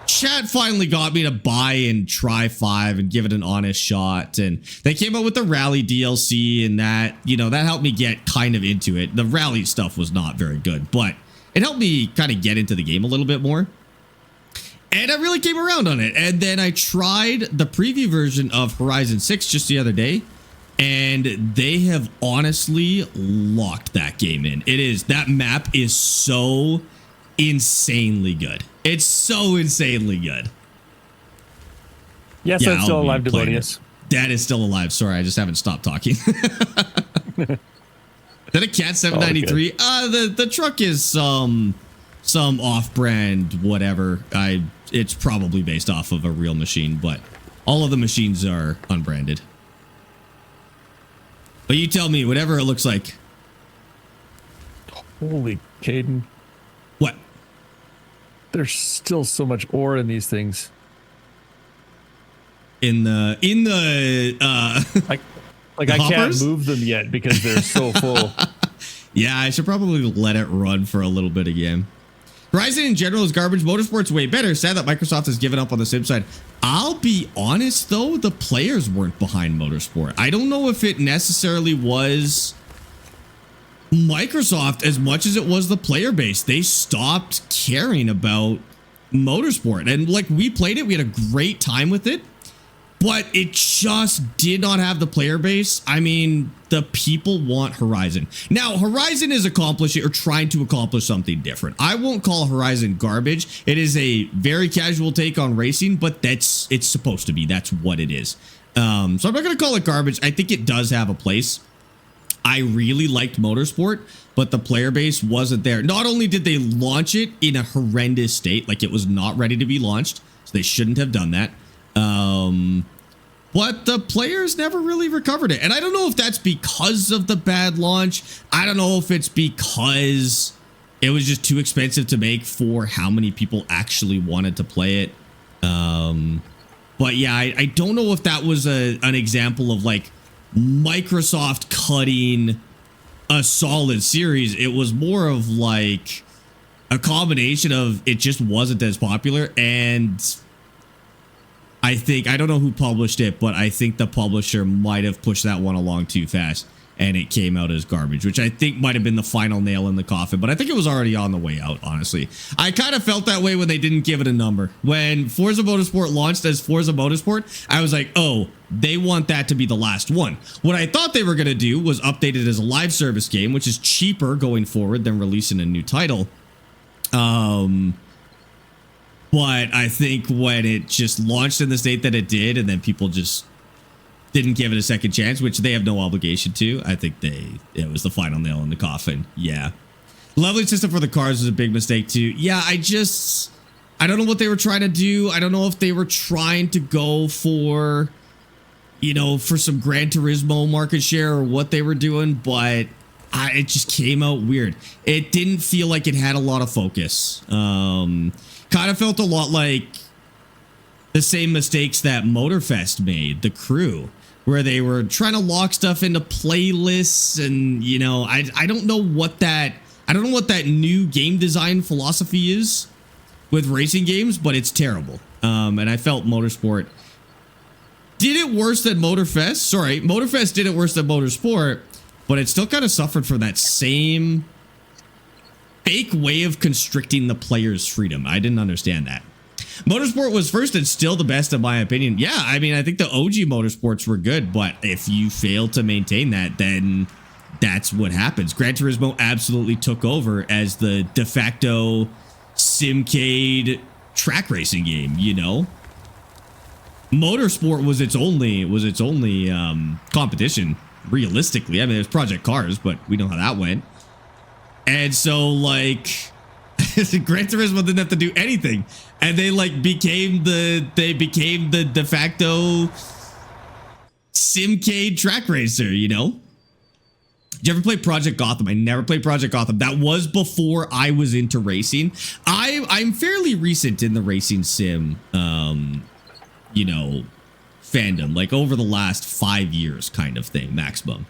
[SPEAKER 1] chat finally got me to buy and try 5 and give it an honest shot. And they came out with the Rally DLC, and that, you know, that helped me get kind of into it. The Rally stuff was not very good, but it helped me kind of get into the game a little bit more. And I really came around on it. And then I tried the preview version of Horizon 6 just the other day, and they have honestly locked that game in. That map is so insanely good. It's so insanely good.
[SPEAKER 3] Yes, that's still alive, Devonius.
[SPEAKER 1] That is still alive. Sorry, I just haven't stopped talking. Then a Cat 793. The truck is some off-brand whatever. It's probably based off of a real machine, but all of the machines are unbranded. But you tell me, whatever it looks like.
[SPEAKER 3] Holy Caden.
[SPEAKER 1] What?
[SPEAKER 3] There's still so much ore in these things.
[SPEAKER 1] In the
[SPEAKER 3] I can't move them yet because they're so full.
[SPEAKER 1] Yeah, I should probably let it run for a little bit again. Horizon in general is garbage. Motorsport's way better. Sad that Microsoft has given up on the sim side. I'll be honest though, the players weren't behind Motorsport. I don't know if it necessarily was Microsoft as much as it was the player base. They stopped caring about Motorsport, and like, we played it, we had a great time with it, but it just did not have the player base. I mean, the people want Horizon. Now, Horizon is accomplishing or trying to accomplish something different. I won't call Horizon garbage. It is a very casual take on racing, but it's supposed to be. That's what it is. So I'm not going to call it garbage. I think it does have a place. I really liked Motorsport, but the player base wasn't there. Not only did they launch it in a horrendous state, like it was not ready to be launched, so they shouldn't have done that. But the players never really recovered it. And I don't know if that's because of the bad launch. I don't know if it's because it was just too expensive to make for how many people actually wanted to play it. But yeah, I don't know if that was an example of like Microsoft cutting a solid series. It was more of like a combination of it just wasn't as popular, and I don't know who published it, but I think the publisher might have pushed that one along too fast, and it came out as garbage, which I think might have been the final nail in the coffin, but I think it was already on the way out, honestly. I kind of felt that way when they didn't give it a number. When Forza Motorsport launched as Forza Motorsport, I was like, oh, they want that to be the last one. What I thought they were going to do was update it as a live service game, which is cheaper going forward than releasing a new title. But I think when it just launched in the state that it did, and then people just didn't give it a second chance, which they have no obligation to, I think it was the final nail in the coffin. Yeah. Leveling system for the cars was a big mistake too. Yeah, I don't know what they were trying to do. I don't know if they were trying to go for, you know, for some Gran Turismo market share or what they were doing, but it just came out weird. It didn't feel like it had a lot of focus. Kind of felt a lot like the same mistakes that Motorfest made, the crew, where they were trying to lock stuff into playlists, and you know, I don't know what that new game design philosophy is with racing games, but it's terrible. And I felt Motorsport did it worse than Motorfest. Sorry, Motorfest did it worse than Motorsport, but it still kind of suffered from that same fake way of constricting the player's freedom. I didn't understand that. Motorsport was first and still the best in my opinion. Yeah, I mean, I think the OG Motorsports were good, but if you fail to maintain that, then that's what happens. Gran Turismo absolutely took over as the de facto simcade track racing game, you know? Motorsport was its only competition, realistically. I mean, there's Project Cars, but we know how that went. And so, like, Gran Turismo didn't have to do anything, and they like became the de facto simcade track racer, you know? Did you ever play Project Gotham? I never played Project Gotham. That was before I was into racing. I'm fairly recent in the racing sim, you know, fandom, like over the last 5 years kind of thing, maximum.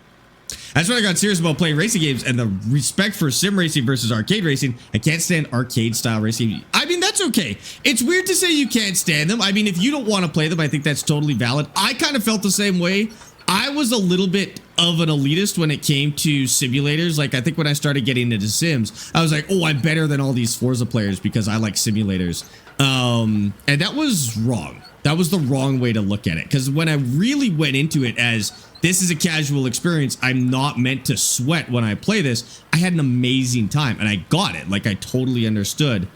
[SPEAKER 1] That's when I got serious about playing racing games and the respect for sim racing versus arcade racing. I can't stand arcade style racing. I mean, that's okay. It's weird to say you can't stand them. I mean, if you don't want to play them, I think that's totally valid. I kind of felt the same way. I was a little bit of an elitist when it came to simulators. Like, I think when I started getting into Sims, I was like, oh, I'm better than all these Forza players because I like simulators. And that was wrong. That was the wrong way to look at it. Because when I really went into it as this is a casual experience, I'm not meant to sweat when I play this, I had an amazing time and I got it. Like, I totally understood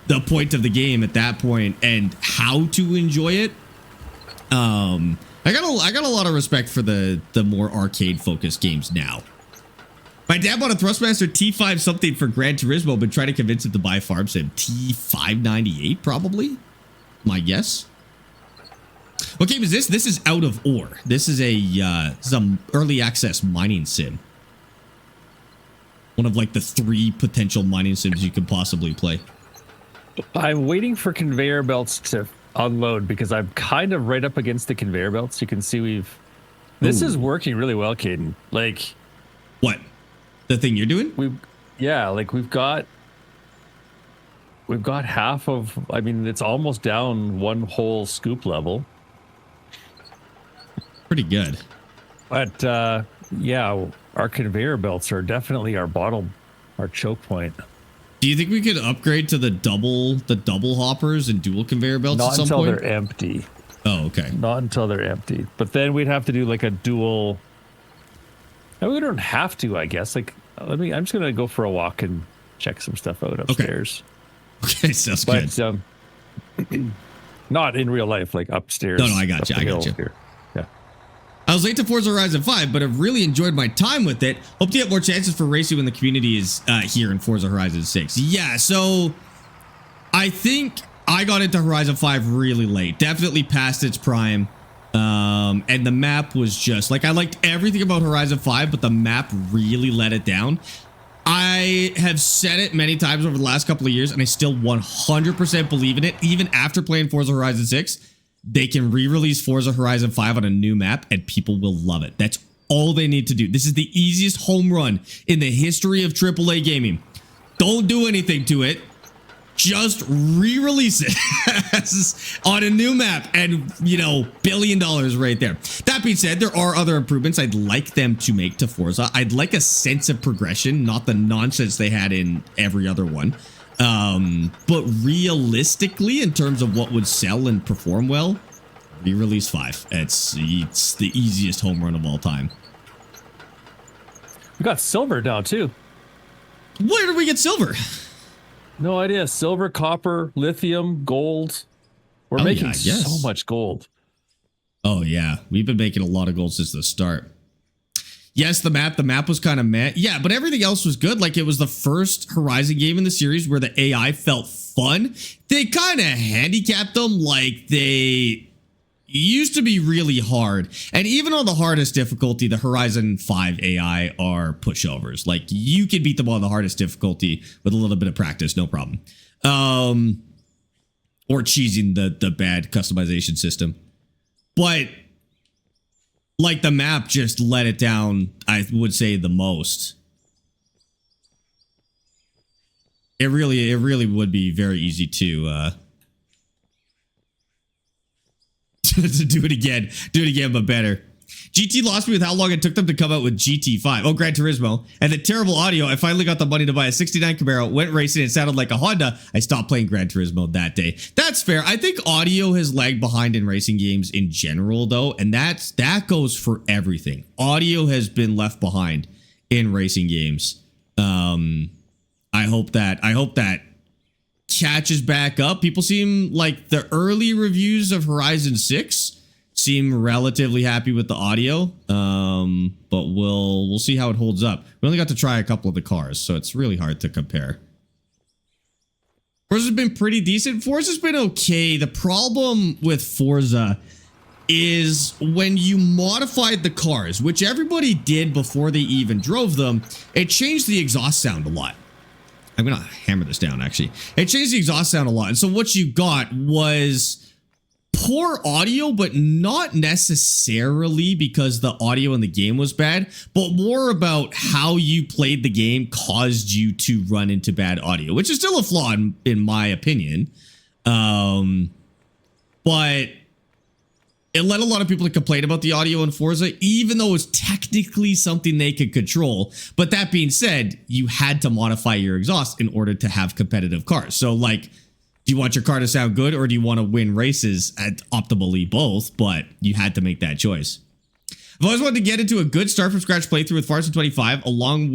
[SPEAKER 1] the point of the game at that point and how to enjoy it. I got a lot of respect for the more arcade focused games now. My dad bought a Thrustmaster T5 something for Gran Turismo, but tried to convince him to buy Farm Sim T598 probably. My guess. What game is this? This is Out of Ore. This is some early access mining sim. One of like the 3 potential mining sims you could possibly play.
[SPEAKER 3] I'm waiting for conveyor belts to unload because I'm kind of right up against the conveyor belts. You can see this is working really well, Caden. Like,
[SPEAKER 1] what? The thing you're doing?
[SPEAKER 3] We've got half of, I mean, it's almost down one whole scoop level.
[SPEAKER 1] Pretty good.
[SPEAKER 3] But yeah, our conveyor belts are definitely our choke point.
[SPEAKER 1] Do you think we could upgrade to the double hoppers and dual conveyor belts
[SPEAKER 3] Not
[SPEAKER 1] at some
[SPEAKER 3] until
[SPEAKER 1] point?
[SPEAKER 3] they're empty.
[SPEAKER 1] Oh, okay.
[SPEAKER 3] Not until they're empty. But then we'd have to do like a dual. No, we don't have to, I guess. Like, I'm just gonna go for a walk and check some stuff out upstairs.
[SPEAKER 1] Okay, sounds good.
[SPEAKER 3] But not in real life, like upstairs.
[SPEAKER 1] No, I got you.
[SPEAKER 3] Here. Yeah.
[SPEAKER 1] I was late to Forza Horizon 5, but I've really enjoyed my time with it. Hope to get more chances for racing when the community is here in Forza Horizon 6. Yeah, so I think I got into Horizon 5 really late. Definitely past its prime. And the map was just like, I liked everything about Horizon 5, but the map really let it down. I have said it many times over the last couple of years, and I still 100% believe in it. Even after playing Forza Horizon 6, they can re-release Forza Horizon 5 on a new map, and people will love it. That's all they need to do. This is the easiest home run in the history of AAA gaming. Don't do anything to it. Just re-release it on a new map and, you know, $1 billion right there. That being said, there are other improvements I'd like them to make to Forza. I'd like a sense of progression, not the nonsense they had in every other one. But realistically, in terms of what would sell and perform well, re-release 5. It's the easiest home run of all time.
[SPEAKER 3] We got silver now, too.
[SPEAKER 1] Where did we get silver?
[SPEAKER 3] No idea. Silver, copper, lithium, gold. We're making so much gold.
[SPEAKER 1] Oh, yeah. We've been making a lot of gold since the start. Yes, the map was kind of meh. Yeah, but everything else was good. Like, it was the first Horizon game in the series where the AI felt fun. They kind of handicapped them. Like, they used to be really hard. And even on the hardest difficulty, the Horizon 5 AI are pushovers. Like, you can beat them on the hardest difficulty with a little bit of practice, no problem. Or cheesing the bad customization system. But like, the map just let it down, I would say, the most. It really would be very easy to to do it again, but better. GT lost me with how long it took them to come out with GT5. Oh, Gran Turismo. And the terrible audio. I finally got the money to buy a 69 Camaro, went racing, and it sounded like a Honda. I stopped playing Gran Turismo that day. That's fair. I think audio has lagged behind in racing games in general, though, and that goes for everything. Audio has been left behind in racing games. I hope that catches back up. People seem like the early reviews of Horizon 6 seem relatively happy with the audio, but we'll see how it holds up. We only got to try a couple of the cars, so it's really hard to compare. Forza's been pretty decent. Forza's been okay. The problem with Forza is when you modified the cars, which everybody did before they even drove them, it changed the exhaust sound a lot. I'm going to hammer this down, actually. It changed the exhaust sound a lot. And so what you got was poor audio, but not necessarily because the audio in the game was bad, but more about how you played the game caused you to run into bad audio, which is still a flaw in my opinion. But it led a lot of people to complain about the audio in Forza, even though it was technically something they could control. But that being said, you had to modify your exhaust in order to have competitive cars. So like, do you want your car to sound good or do you want to win races? At optimally both, but you had to make that choice. I've always wanted to get into a good start from scratch playthrough with Forza 25 following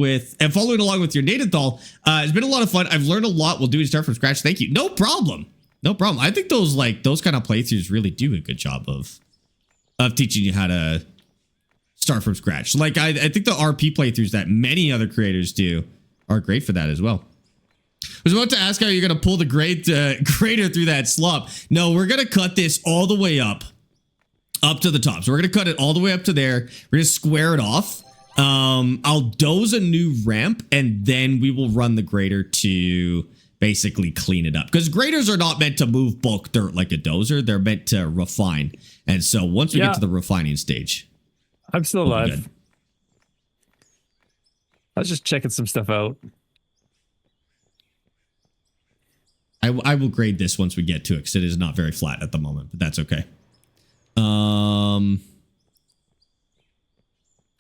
[SPEAKER 1] along with your Nadenthal. It's been a lot of fun. I've learned a lot while doing start from scratch. Thank you. No problem. No problem. I think those kind of playthroughs really do a good job of teaching you how to start from scratch. Like I think the RP playthroughs that many other creators do are great for that as well. I was about to ask how you're going to pull the grader through that slump. No, we're going to cut this all the way up to the top. So we're going to cut it all the way up to there. We're going to square it off. I'll doze a new ramp and then we will run the grader to basically clean it up, because graders are not meant to move bulk dirt like a dozer. They're meant to refine. And so once we get to the refining stage,
[SPEAKER 3] I'm still alive. I was just checking some stuff out.
[SPEAKER 1] I will grade this once we get to it, because it is not very flat at the moment, but that's okay.
[SPEAKER 3] Don't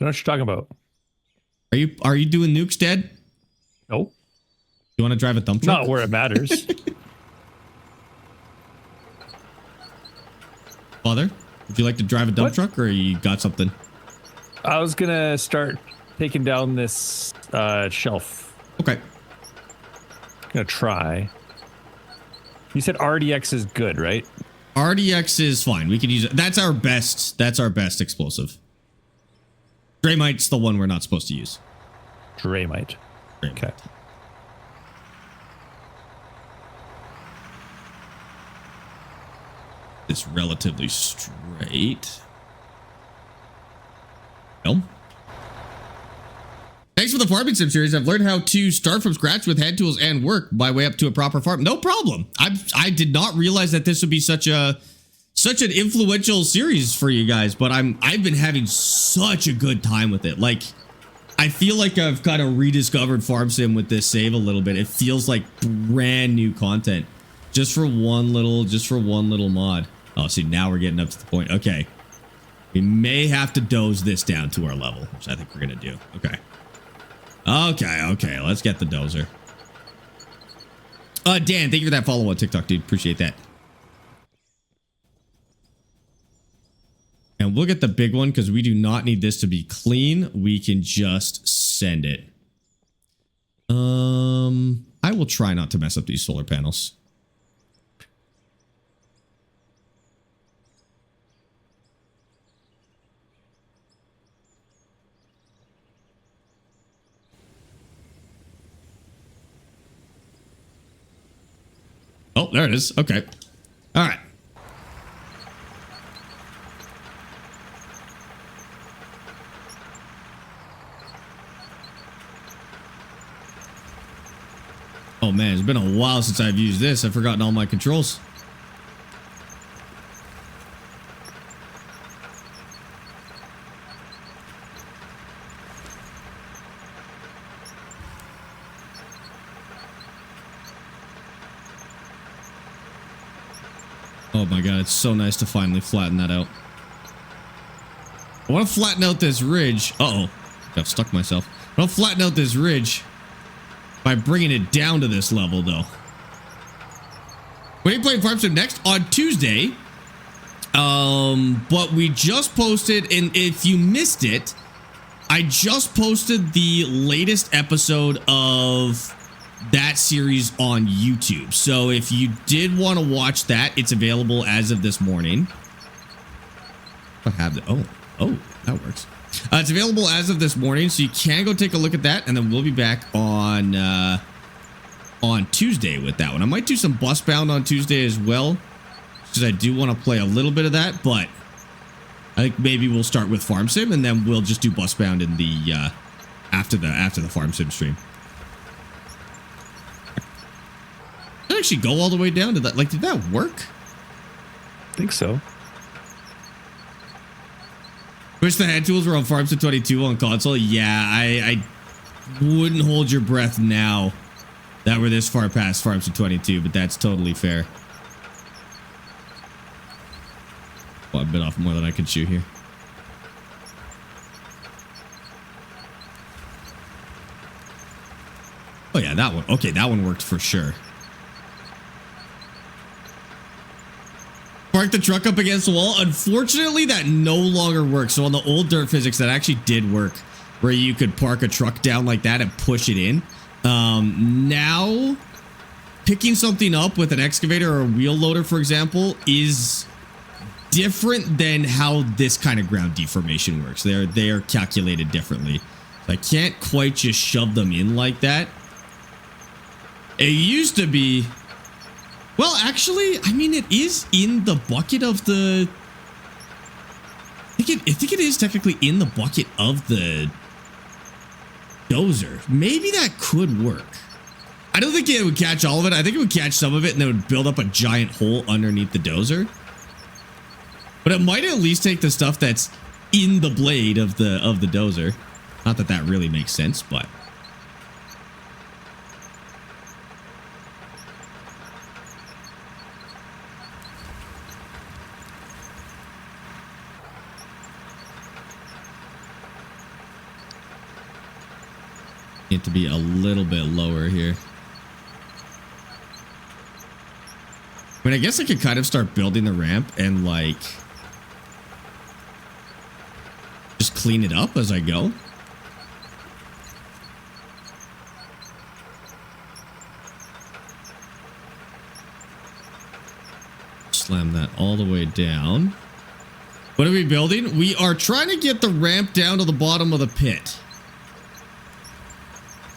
[SPEAKER 3] know what you're talking about.
[SPEAKER 1] Are you doing nukes, Dad?
[SPEAKER 3] Nope.
[SPEAKER 1] You want to drive a dump truck?
[SPEAKER 3] Not where it matters.
[SPEAKER 1] Father, would you like to drive a dump truck, or you got something?
[SPEAKER 3] I was gonna start taking down this shelf.
[SPEAKER 1] Okay.
[SPEAKER 3] Gonna try. You said RDX is good, right?
[SPEAKER 1] RDX is fine. We can use it. That's our best explosive. Drayemite's the one we're not supposed to use.
[SPEAKER 3] Draymite. Okay.
[SPEAKER 1] It's relatively straight. No. Thanks for the farming sim series. I've learned how to start from scratch with hand tools and work my way up to a proper farm. No problem. I did not realize that this would be such an influential series for you guys, but I've been having such a good time with it. Like, I feel like I've kind of rediscovered farm sim with this save a little bit. It feels like brand new content just for one little mod. Oh, see, now we're getting up to the point. Okay. We may have to doze this down to our level, which I think we're going to do. Okay. Okay. Let's get the dozer. Dan, thank you for that follow on TikTok, dude. Appreciate that. And we'll get the big one because we do not need this to be clean. We can just send it. I will try not to mess up these solar panels. Oh, there it is. Okay. All right. Oh man, it's been a while since I've used this. I've forgotten all my controls. Oh my god, it's so nice to finally flatten that out. I want to flatten out this ridge. Uh-oh. I've stuck myself. I want to flatten out this ridge by bringing it down to this level, though. When are you playing Farm Sim next? On Tuesday. But we just posted, and if you missed it, I just posted the latest episode of that series on YouTube. So if you did want to watch that, it's available as of this morning. I have the oh, that works. It's available as of this morning, so you can go take a look at that, and then we'll be back on Tuesday with that one. I might do some bus bound on Tuesday as well, because I do want to play a little bit of that, but I think maybe we'll start with Farm Sim, and then we'll just do bus bound in the after the Farm Sim stream. Did I actually go all the way down to that? Like, did that work?
[SPEAKER 3] think so.
[SPEAKER 1] Wish the hand tools were on Farm Sim 22 on console. Yeah, I wouldn't hold your breath now that we're this far past Farm Sim 22, but that's totally fair. Well, I bit off more than I could chew here. Oh yeah, that one. Okay, that one worked for sure. Park the truck up against the wall. Unfortunately, that no longer works. So on the old dirt physics, that actually did work, where you could park a truck down like that and push it in. Now, picking something up with an excavator or a wheel loader, for example, is different than how this kind of ground deformation works. They are calculated differently. So I can't quite just shove them in like that. It used to be... Well, actually, I mean, it is in the bucket of the... I think it is technically in the bucket of the dozer. Maybe that could work. I don't think it would catch all of it. I think it would catch some of it and then it would build up a giant hole underneath the dozer. But it might at least take the stuff that's in the blade of the dozer. Not that that really makes sense, but... Need to be a little bit lower here. I mean, I guess I could kind of start building the ramp and like just clean it up as I go. Slam that all the way down. What are we building? We are trying to get the ramp down to the bottom of the pit.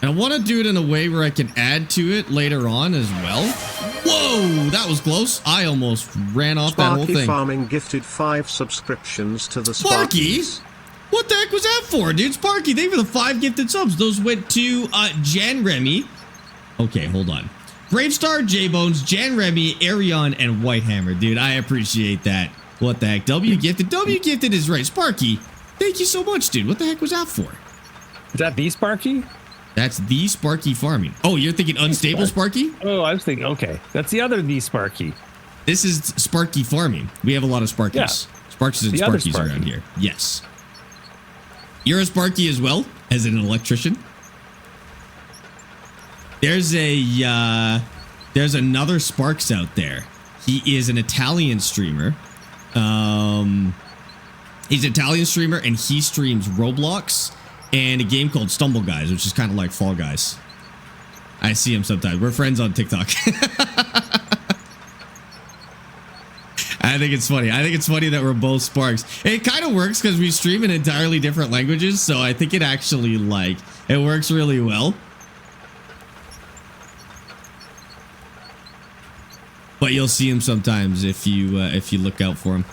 [SPEAKER 1] And I want to do it in a way where I can add to it later on as well. Whoa, that was close. I almost ran off that whole thing.
[SPEAKER 2] Farming gifted 5 subscriptions to the
[SPEAKER 1] Sparky?
[SPEAKER 2] Sparkies.
[SPEAKER 1] What the heck was that for, dude? Sparky, thank you for the 5 gifted subs. Those went to Jan Remy. Okay, hold on. Bravestar, J-Bones, Jan Remy, Arion, and Whitehammer. Dude, I appreciate that. What the heck? W gifted. W gifted is right. Sparky, thank you so much, dude. What the heck was that for?
[SPEAKER 3] Is that the Sparky?
[SPEAKER 1] That's the Sparky Farming. Oh, you're thinking Unstable Sparky?
[SPEAKER 3] Oh, I was thinking, okay. That's the other the Sparky.
[SPEAKER 1] This is Sparky Farming. We have a lot of Sparkies.
[SPEAKER 3] Yeah.
[SPEAKER 1] Sparks and
[SPEAKER 3] The other
[SPEAKER 1] Sparkies
[SPEAKER 3] Sparky.
[SPEAKER 1] around here. Yes. You're a Sparky as well, as an electrician. There's another Sparx out there. He is an Italian streamer. He's an Italian streamer and he streams Roblox and a game called Stumble Guys, which is kind of like Fall Guys. I see him sometimes. We're friends on TikTok. I think it's funny. I think it's funny that we're both Sparks. It kind of works because we stream in entirely different languages, so I think it actually it works really well. But you'll see him sometimes if you look out for him.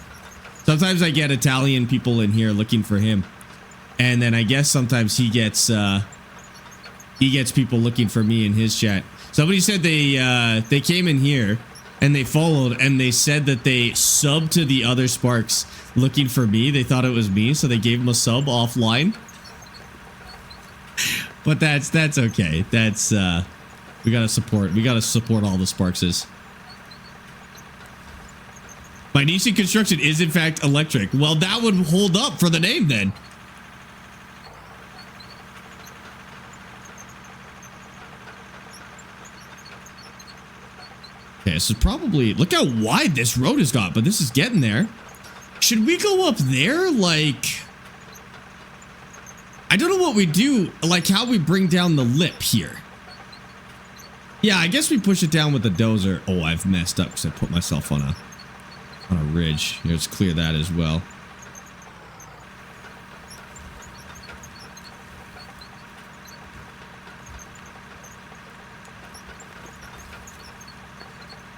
[SPEAKER 1] Sometimes I get Italian people in here looking for him. And then I guess sometimes he gets people looking for me in his chat. Somebody said they came in here and they followed and they said that they subbed to the other Sparks looking for me. They thought it was me, so they gave him a sub offline. But that's okay. That's we gotta support all the Sparkses. My Nishi construction is in fact electric. Well, that would hold up for the name then. Okay, this is probably... Look how wide this road has got, but this is getting there. Should we go up there? Like... I don't know what we do, like how we bring down the lip here. Yeah, I guess we push it down with the dozer. Oh, I've messed up because I put myself on a ridge. Here, let's clear that as well.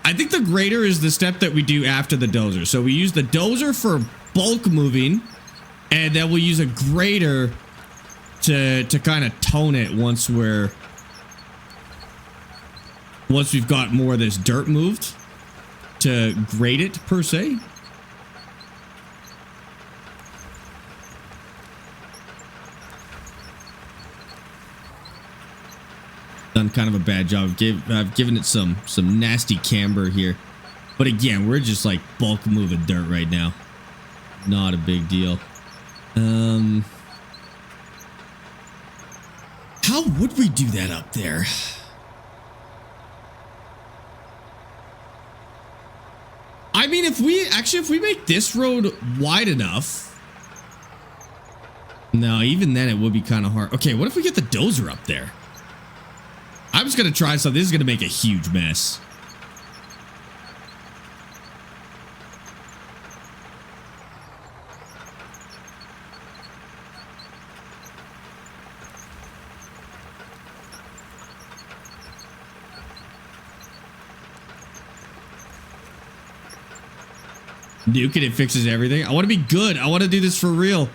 [SPEAKER 1] I think the grader is the step that we do after the dozer. So we use the dozer for bulk moving, and then we'll use a grader to kind of tone it once we've got more of this dirt moved, to grade it per se. done kind of a bad job. I've given it some nasty camber here. But again, we're just like bulk moving dirt right now. Not a big deal. How would we do that up there? I mean, if we make this road wide enough. No, even then it would be kind of hard. Okay, what if we get the dozer up there? I'm just going to try something. This is going to make a huge mess. Nuke it, it fixes everything. I want to be good. I want to do this for real.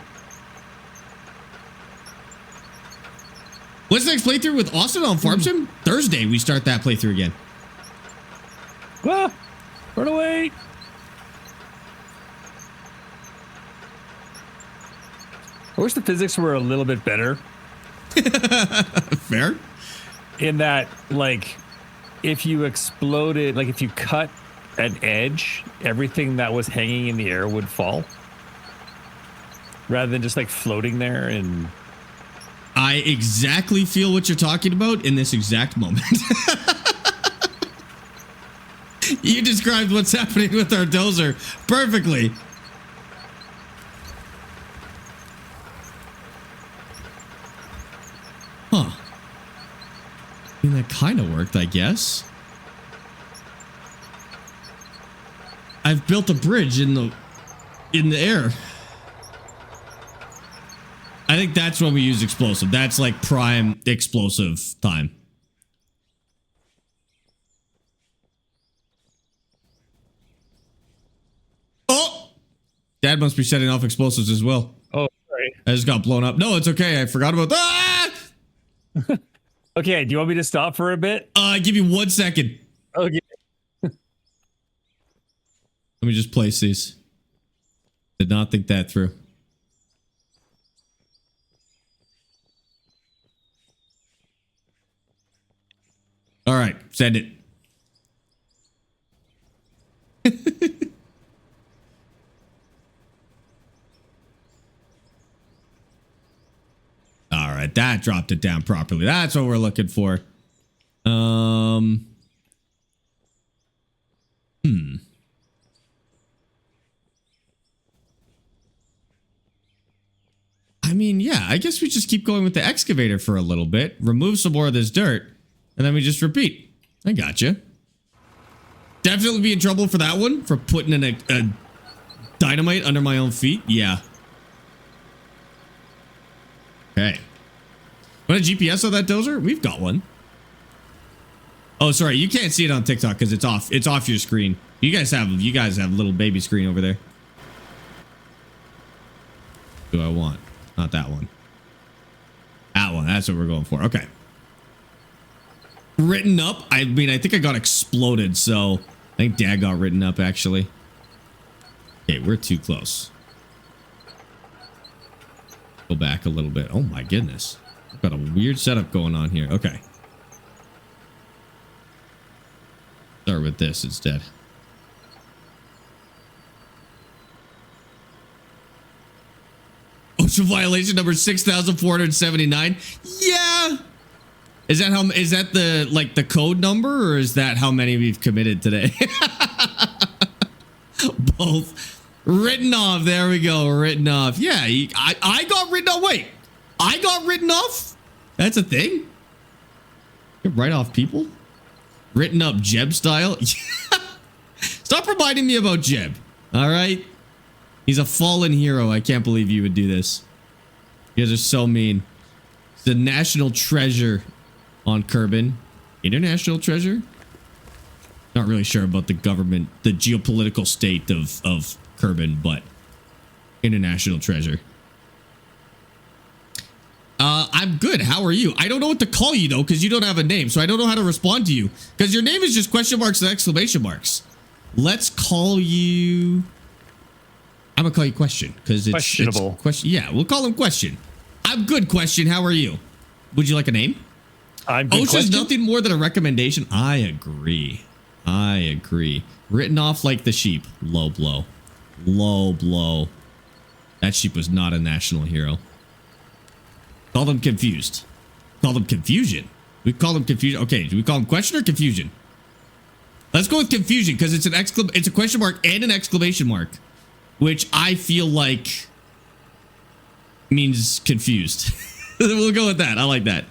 [SPEAKER 1] What's the next playthrough with Austin on Farm Sim? Thursday, we start that playthrough again.
[SPEAKER 3] Ah, run away. I wish the physics were a little bit better.
[SPEAKER 1] Fair.
[SPEAKER 3] In that, like, if you exploded, like if you cut an edge, everything that was hanging in the air would fall. Rather than just like floating there. And
[SPEAKER 1] I exactly feel what you're talking about in this exact moment. You described what's happening with our dozer perfectly. Huh. I mean, that kind of worked, I guess. I've built a bridge in the air. I think that's when we use explosive. That's like prime explosive time. Oh! Dad must be setting off explosives as well.
[SPEAKER 3] oh, sorry.
[SPEAKER 1] I just got blown up. No, it's okay. I forgot about that.
[SPEAKER 3] Okay, do you want me to stop for a bit?
[SPEAKER 1] Give you 1 second.
[SPEAKER 3] Okay.
[SPEAKER 1] Let me just place these. Did not think that through. All right, send it. All right, that dropped it down properly. That's what we're looking for. I mean, yeah, I guess we just keep going with the excavator for a little bit, remove some more of this dirt, and then we just repeat. I gotcha. Definitely be in trouble for that one, for putting in a dynamite under my own feet. Yeah. Okay. Want a GPS on that dozer? We've got one. Oh, sorry, you can't see it on TikTok because it's off. It's off your screen. You guys have a little baby screen over there. What do I want? Not that one. That one. That's what we're going for. Okay. Written up. I mean, I think I got exploded, so I think Dad got written up, actually. Okay, we're too close. Go back a little bit. Oh, my goodness. I've got a weird setup going on here. Okay. Start with this instead. OSHA violation number 6,479. Yeah. Is that the code number, or is that how many we've committed today? Both. Written off. There we go. Written off. Yeah, I got written off. Wait, I got written off? That's a thing? You write off people? Written up Jeb style? Stop reminding me about Jeb. All right? He's a fallen hero. I can't believe you would do this. You guys are so mean. He's the national treasure on Kerbin. International treasure? Not really sure about the government, the geopolitical state of Kerbin, but international treasure. I'm good. How are you? I don't know what to call you though, because you don't have a name, so I don't know how to respond to you. Because your name is just question marks and exclamation marks. Let's call you. I'm gonna call you Question because it's questionable. Question. Yeah, we'll call him Question. I'm good, Question. How are you? Would you like a name?
[SPEAKER 3] I'm good
[SPEAKER 1] OSHA's
[SPEAKER 3] question.
[SPEAKER 1] nothing more than a recommendation. I agree. Written off like the sheep. Low blow. Low blow. That sheep was not a national hero. Call them confused. Call them confusion. We call them confusion. Okay, do we call them question or confusion? Let's go with confusion because it's a question mark and an exclamation mark, which I feel like means confused. We'll go with that. I like that.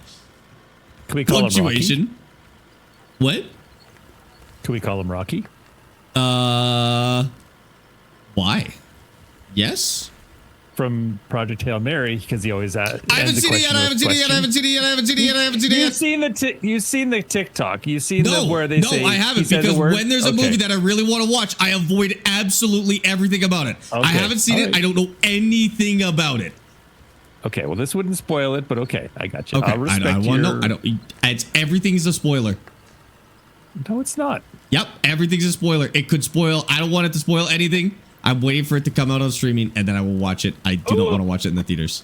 [SPEAKER 3] Can we call him Rocky?
[SPEAKER 1] Punctuation. What?
[SPEAKER 3] Can we call him Rocky?
[SPEAKER 1] Why? Yes.
[SPEAKER 3] From Project Hail Mary, because he always ends
[SPEAKER 1] I haven't seen it yet. I haven't seen it yet. I haven't seen it yet. I haven't seen it yet. I haven't seen it yet.
[SPEAKER 3] You've seen the TikTok. You've seen where they say.
[SPEAKER 1] No, I haven't, because when there's a movie that I really want to watch, I avoid absolutely everything about it. Okay. I haven't seen it. I don't know anything about it.
[SPEAKER 3] Okay, well, this wouldn't spoil it, but okay, I got you.
[SPEAKER 1] Okay,
[SPEAKER 3] I'll respect
[SPEAKER 1] I want to know. I don't. It's everything's a spoiler.
[SPEAKER 3] No, it's not.
[SPEAKER 1] Yep, everything's a spoiler. It could spoil. I don't want it to spoil anything. I'm waiting for it to come out on streaming, and then I will watch it. I do not want to watch it in the theaters.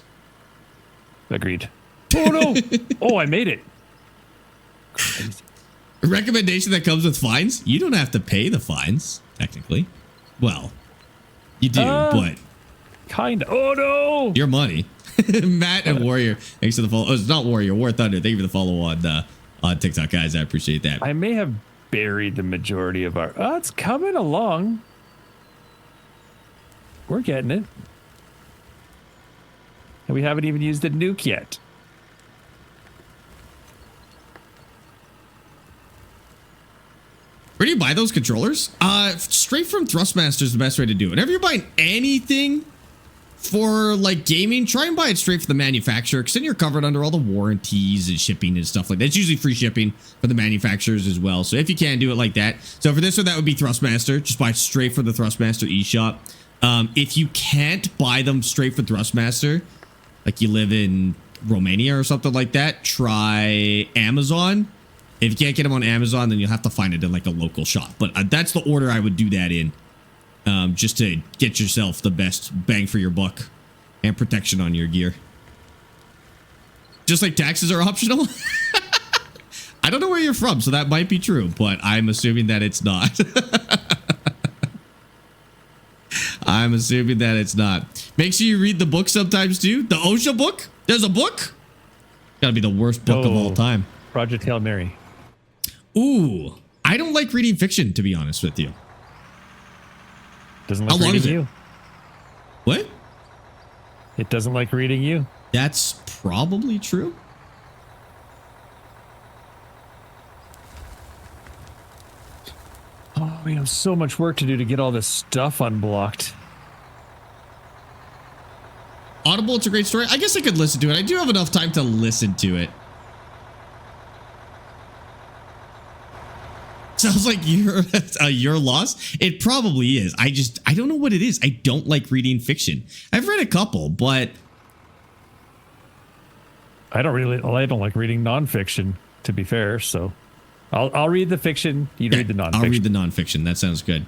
[SPEAKER 3] Agreed. Oh, no. Oh, I made it. Crazy.
[SPEAKER 1] A recommendation that comes with fines? You don't have to pay the fines, technically. Well, you do, but...
[SPEAKER 3] Kind of. Oh, no.
[SPEAKER 1] Your money. Matt and Warrior, thanks for the follow. Oh, it's not Warrior, War Thunder. Thank you for the follow on TikTok, guys. I appreciate that.
[SPEAKER 3] I may have buried the majority of our... Oh, it's coming along. We're getting it. And we haven't even used the nuke yet.
[SPEAKER 1] Where do you buy those controllers? Straight from Thrustmaster is the best way to do it. Whenever you're buying anything for like gaming, try and buy it straight from the manufacturer, because then you're covered under all the warranties and shipping and stuff like that. It's usually free shipping for the manufacturers as well. So if you can do it like that. So for this one, that would be Thrustmaster. Just buy straight from the Thrustmaster eShop. If you can't buy them straight from Thrustmaster, like you live in Romania or something like that, try Amazon. If you can't get them on Amazon, then you'll have to find it in like a local shop. But that's the order I would do that in, just to get yourself the best bang for your buck and protection on your gear. Just like taxes are optional. I don't know where you're from, so that might be true, but I'm assuming that it's not. I'm assuming that it's not. Make sure you read the book sometimes too. The OSHA book. There's a book. Gotta be the worst book of all time.
[SPEAKER 3] Project Hail Mary.
[SPEAKER 1] Ooh, I don't like reading fiction, to be honest with you.
[SPEAKER 3] Doesn't like
[SPEAKER 1] How long is
[SPEAKER 3] reading
[SPEAKER 1] it?
[SPEAKER 3] you.
[SPEAKER 1] What?
[SPEAKER 3] It doesn't like reading you.
[SPEAKER 1] That's probably true.
[SPEAKER 3] Oh, we have so much work to do to get all this stuff unblocked.
[SPEAKER 1] Audible, it's a great story. I guess I could listen to it. I do have enough time to listen to it. Sounds like your loss. It probably is. I don't know what it is. I don't like reading fiction. I've read a couple, but
[SPEAKER 3] I don't like reading nonfiction, to be fair. So I'll read the fiction. You read the nonfiction.
[SPEAKER 1] I'll read the nonfiction. That sounds good.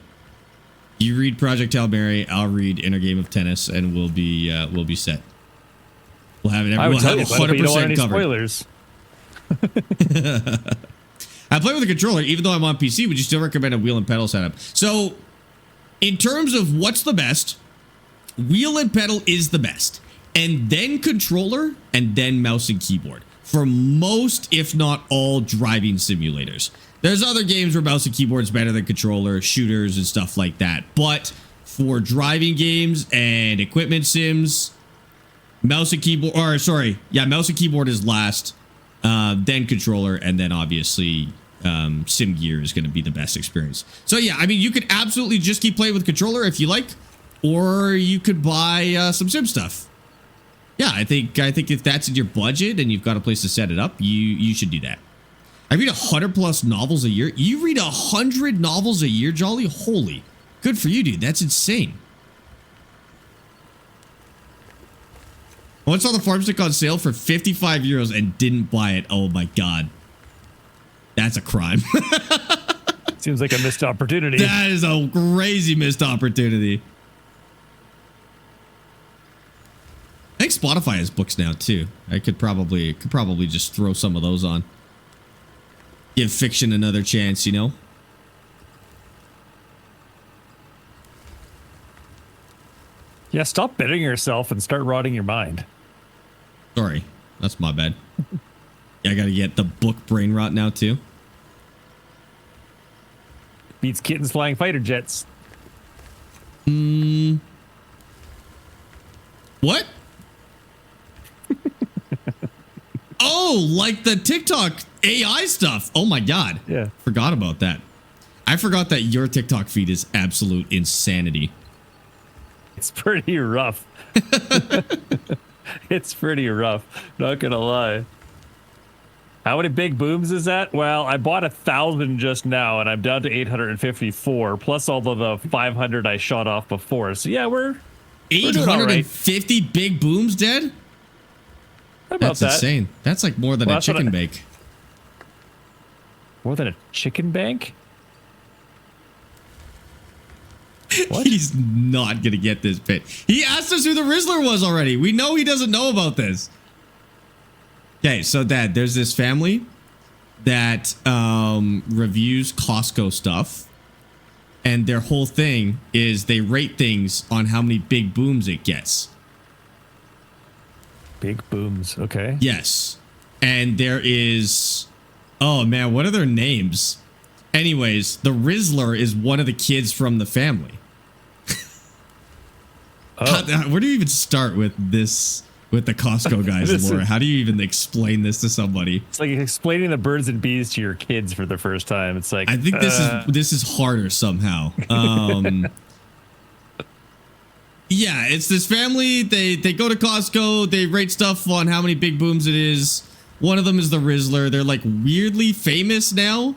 [SPEAKER 1] You read Project Hail Mary. I'll read Inner Game of Tennis, and we'll be set. We'll have it. We'll have 100% covered.
[SPEAKER 3] Spoilers.
[SPEAKER 1] I play with a controller, even though I'm on PC. Would you still recommend a wheel and pedal setup? So, in terms of what's the best, wheel and pedal is the best, and then controller, and then mouse and keyboard for most, if not all, driving simulators. There's other games where mouse and keyboard is better than controller, shooters and stuff like that. But for driving games and equipment sims, mouse and keyboard, mouse and keyboard is last, then controller, and then obviously sim gear is going to be the best experience. So yeah, I mean, you could absolutely just keep playing with controller if you like, or you could buy some sim stuff. Yeah, I think if that's in your budget and you've got a place to set it up, you should do that. I read 100+ novels a year. You read 100 novels a year, Jolly? Holy, good for you, dude. That's insane. I once saw the farm stick on sale for 55 euros and didn't buy it. Oh my God. That's a crime.
[SPEAKER 3] Seems like a missed opportunity.
[SPEAKER 1] That is a crazy missed opportunity. I think Spotify has books now too. I could probably just throw some of those on. Give fiction another chance, you know?
[SPEAKER 3] Yeah, stop betting yourself and start rotting your mind.
[SPEAKER 1] Sorry, that's my bad. Yeah, I gotta get the book brain rot now too.
[SPEAKER 3] Beats kittens flying fighter jets.
[SPEAKER 1] What? Oh, like the TikTok AI stuff. Oh my God.
[SPEAKER 3] Yeah.
[SPEAKER 1] Forgot about that. I forgot that your TikTok feed is absolute insanity.
[SPEAKER 3] It's pretty rough. It's pretty rough. Not gonna lie. How many big booms is that? Well, I bought 1,000 just now, and I'm down to 854, plus all of the 500 I shot off before. So yeah, we're doing all right.
[SPEAKER 1] 850 big booms dead?
[SPEAKER 3] How about
[SPEAKER 1] That's
[SPEAKER 3] that?
[SPEAKER 1] insane. That's like more than
[SPEAKER 3] Well,
[SPEAKER 1] a
[SPEAKER 3] that's what
[SPEAKER 1] chicken
[SPEAKER 3] I-
[SPEAKER 1] bake.
[SPEAKER 3] More than a chicken bank? What?
[SPEAKER 1] He's not gonna get this bit. He asked us who the Rizzler was already. We know he doesn't know about this. Okay, so Dad, there's this family that reviews Costco stuff, and their whole thing is they rate things on how many big booms it gets.
[SPEAKER 3] Big booms. Okay.
[SPEAKER 1] Yes, and there is, oh man, what are their names? Anyways, the Rizzler is one of the kids from the family. Where do you even start with this? With the Costco guys, Laura, how do you even explain this to somebody?
[SPEAKER 3] It's like explaining the birds and bees to your kids for the first time. It's like
[SPEAKER 1] I think this is harder somehow. Yeah, it's this family. They go to Costco. They rate stuff on how many big booms it is. One of them is the Rizzler. They're like weirdly famous now.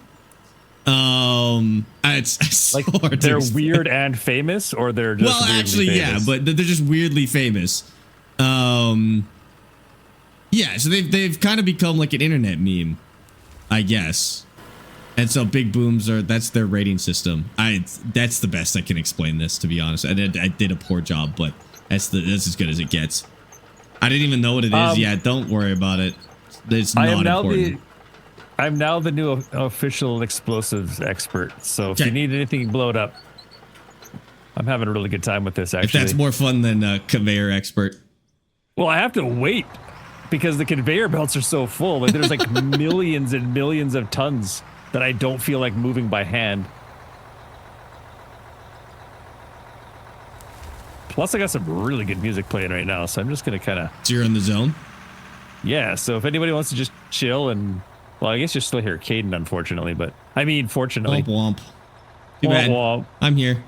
[SPEAKER 1] It's
[SPEAKER 3] like
[SPEAKER 1] so hard to
[SPEAKER 3] they're
[SPEAKER 1] explain.
[SPEAKER 3] weird and famous, or they're just
[SPEAKER 1] Well,
[SPEAKER 3] weirdly
[SPEAKER 1] actually, yeah,
[SPEAKER 3] famous?
[SPEAKER 1] but they're just weirdly famous. Yeah, so they've kind of become like an internet meme, I guess. And so big booms that's their rating system. That's the best I can explain this, to be honest. I did a poor job, but that's as good as it gets. I didn't even know what it is yet. Don't worry about it. It's not important.
[SPEAKER 3] I'm now the new official explosives expert. So if
[SPEAKER 1] Okay.
[SPEAKER 3] you need anything blowed up, I'm having a really good time with this,
[SPEAKER 1] If
[SPEAKER 3] actually.
[SPEAKER 1] that's more fun than a conveyor expert.
[SPEAKER 3] Well, I have to wait because the conveyor belts are so full. Like, there's like millions and millions of tons that I don't feel like moving by hand. Plus, I got some really good music playing right now, so I'm just going to kind of...
[SPEAKER 1] So you're in the zone?
[SPEAKER 3] Yeah, so if anybody wants to just chill and... Well, I guess you're still here, Caden, unfortunately, but... I mean, fortunately.
[SPEAKER 1] Womp womp. Too
[SPEAKER 3] Womp
[SPEAKER 1] bad.
[SPEAKER 3] womp.
[SPEAKER 1] I'm here.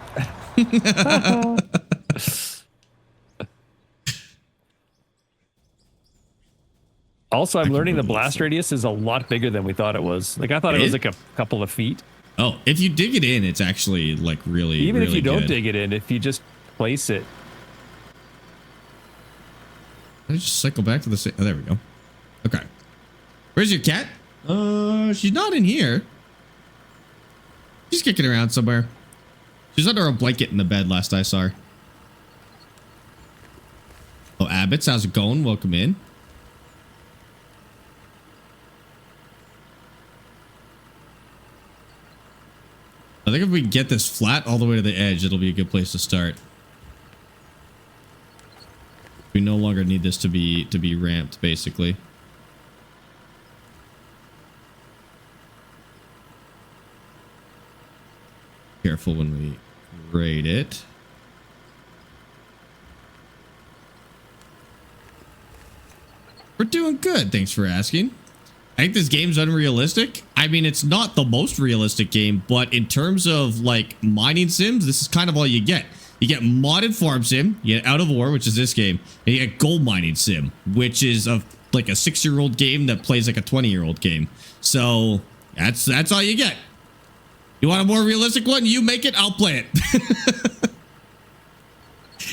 [SPEAKER 3] Also, I'm learning the
[SPEAKER 1] believe
[SPEAKER 3] blast
[SPEAKER 1] so.
[SPEAKER 3] radius is a lot bigger than we thought it was. Like, I thought it was like a couple of feet.
[SPEAKER 1] Oh, if you dig it in, it's actually like really,
[SPEAKER 3] Even
[SPEAKER 1] really
[SPEAKER 3] if you don't
[SPEAKER 1] good.
[SPEAKER 3] dig it in, if you just place it.
[SPEAKER 1] Let me just cycle back to the same. Oh, there we go. Okay. Where's your cat? She's not in here. She's kicking around somewhere. She's under a blanket in the bed last I saw her. Oh, Abbots, how's it going? Welcome in. I think if we get this flat all the way to the edge, it'll be a good place to start. We no longer need this to be ramped, basically. Careful when we grade it. We're doing good, thanks for asking. I think this game's unrealistic. I mean, it's not the most realistic game, but in terms of like mining sims, this is kind of all you get. You get modded farm sim, you get outofore, which is this game, and you get gold mining sim, which is like a 6-year-old game that plays like a 20-year-old game. So that's all you get. You want a more realistic one? You make it, I'll play it.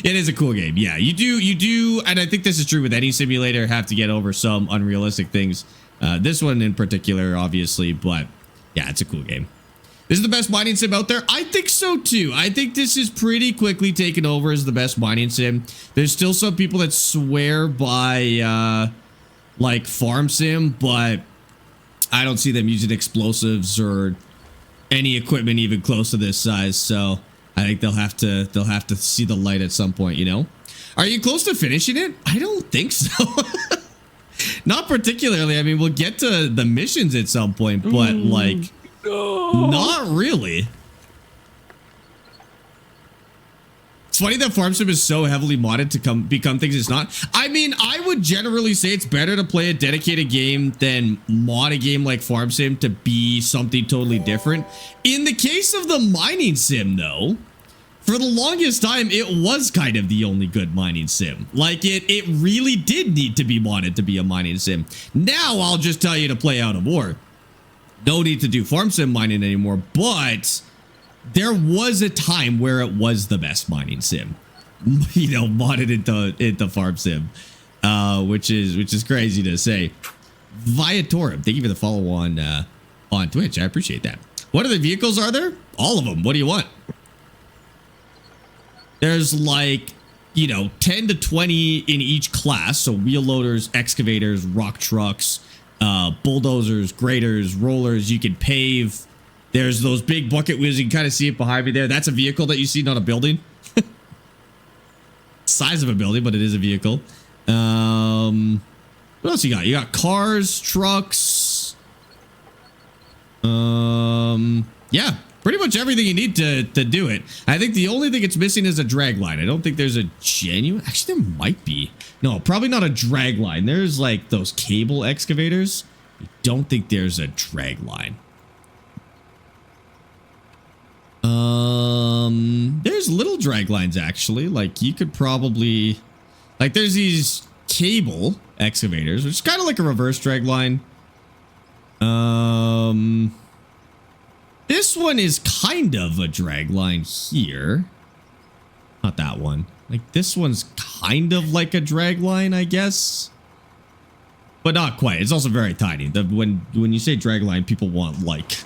[SPEAKER 1] It is a cool game. Yeah, you do, and I think this is true with any simulator, have to get over some unrealistic things. This one in particular, obviously, but yeah, it's a cool game. This is the best mining sim out there? I think so too. I think this is pretty quickly taken over as the best mining sim. There's still some people that swear by like farm sim, but I don't see them using explosives or any equipment even close to this size. So I think they'll have to see the light at some point, you know? Are you close to finishing it? I don't think so. Not particularly. I mean, we'll get to the missions at some point, but like, not really. It's funny that Farm Sim is so heavily modded to become things it's not. I mean, I would generally say it's better to play a dedicated game than mod a game like Farm Sim to be something totally different. In the case of the mining sim, though, for the longest time, it was kind of the only good mining sim. Like, it really did need to be modded to be a mining sim. Now, I'll just tell you to play Out of War. No need to do Farm Sim mining anymore, but there was a time where it was the best mining sim, you know, modded into Farm Sim, which is crazy to say. Viatorum, thank you for the follow on Twitch. I appreciate that. What other vehicles are there? All of them. What do you want? There's like, you know, 10 to 20 in each class. So wheel loaders, excavators, rock trucks, bulldozers, graders, rollers. You can pave. There's those big bucket wheels. You can kind of see it behind me there. That's a vehicle that you see, not a building. Size of a building, but it is a vehicle. What else you got? You got cars, trucks. Yeah, pretty much everything you need to do it. I think the only thing it's missing is a drag line. I don't think there's a genuine... Actually, there might be. No, probably not a drag line. There's like those cable excavators. I don't think there's a drag line. There's little drag lines actually. Like you could probably, like there's these cable excavators, which is kind of like a reverse drag line. This one is kind of a drag line here. Not that one. Like this one's kind of like a drag line, I guess. But not quite. It's also very tiny. When you say drag line, people want like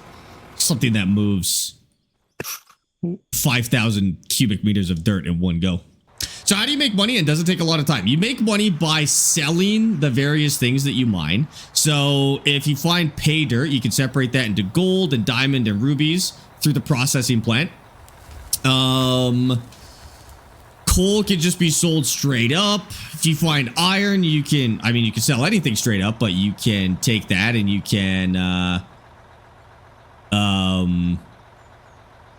[SPEAKER 1] something that moves 5,000 cubic meters of dirt in one go. So how do you make money? And does it take a lot of time? You make money by selling the various things that you mine. So if you find pay dirt, you can separate that into gold and diamond and rubies through the processing plant. Coal can just be sold straight up. If you find iron, you can, I mean, you can sell anything straight up, but you can take that and you can,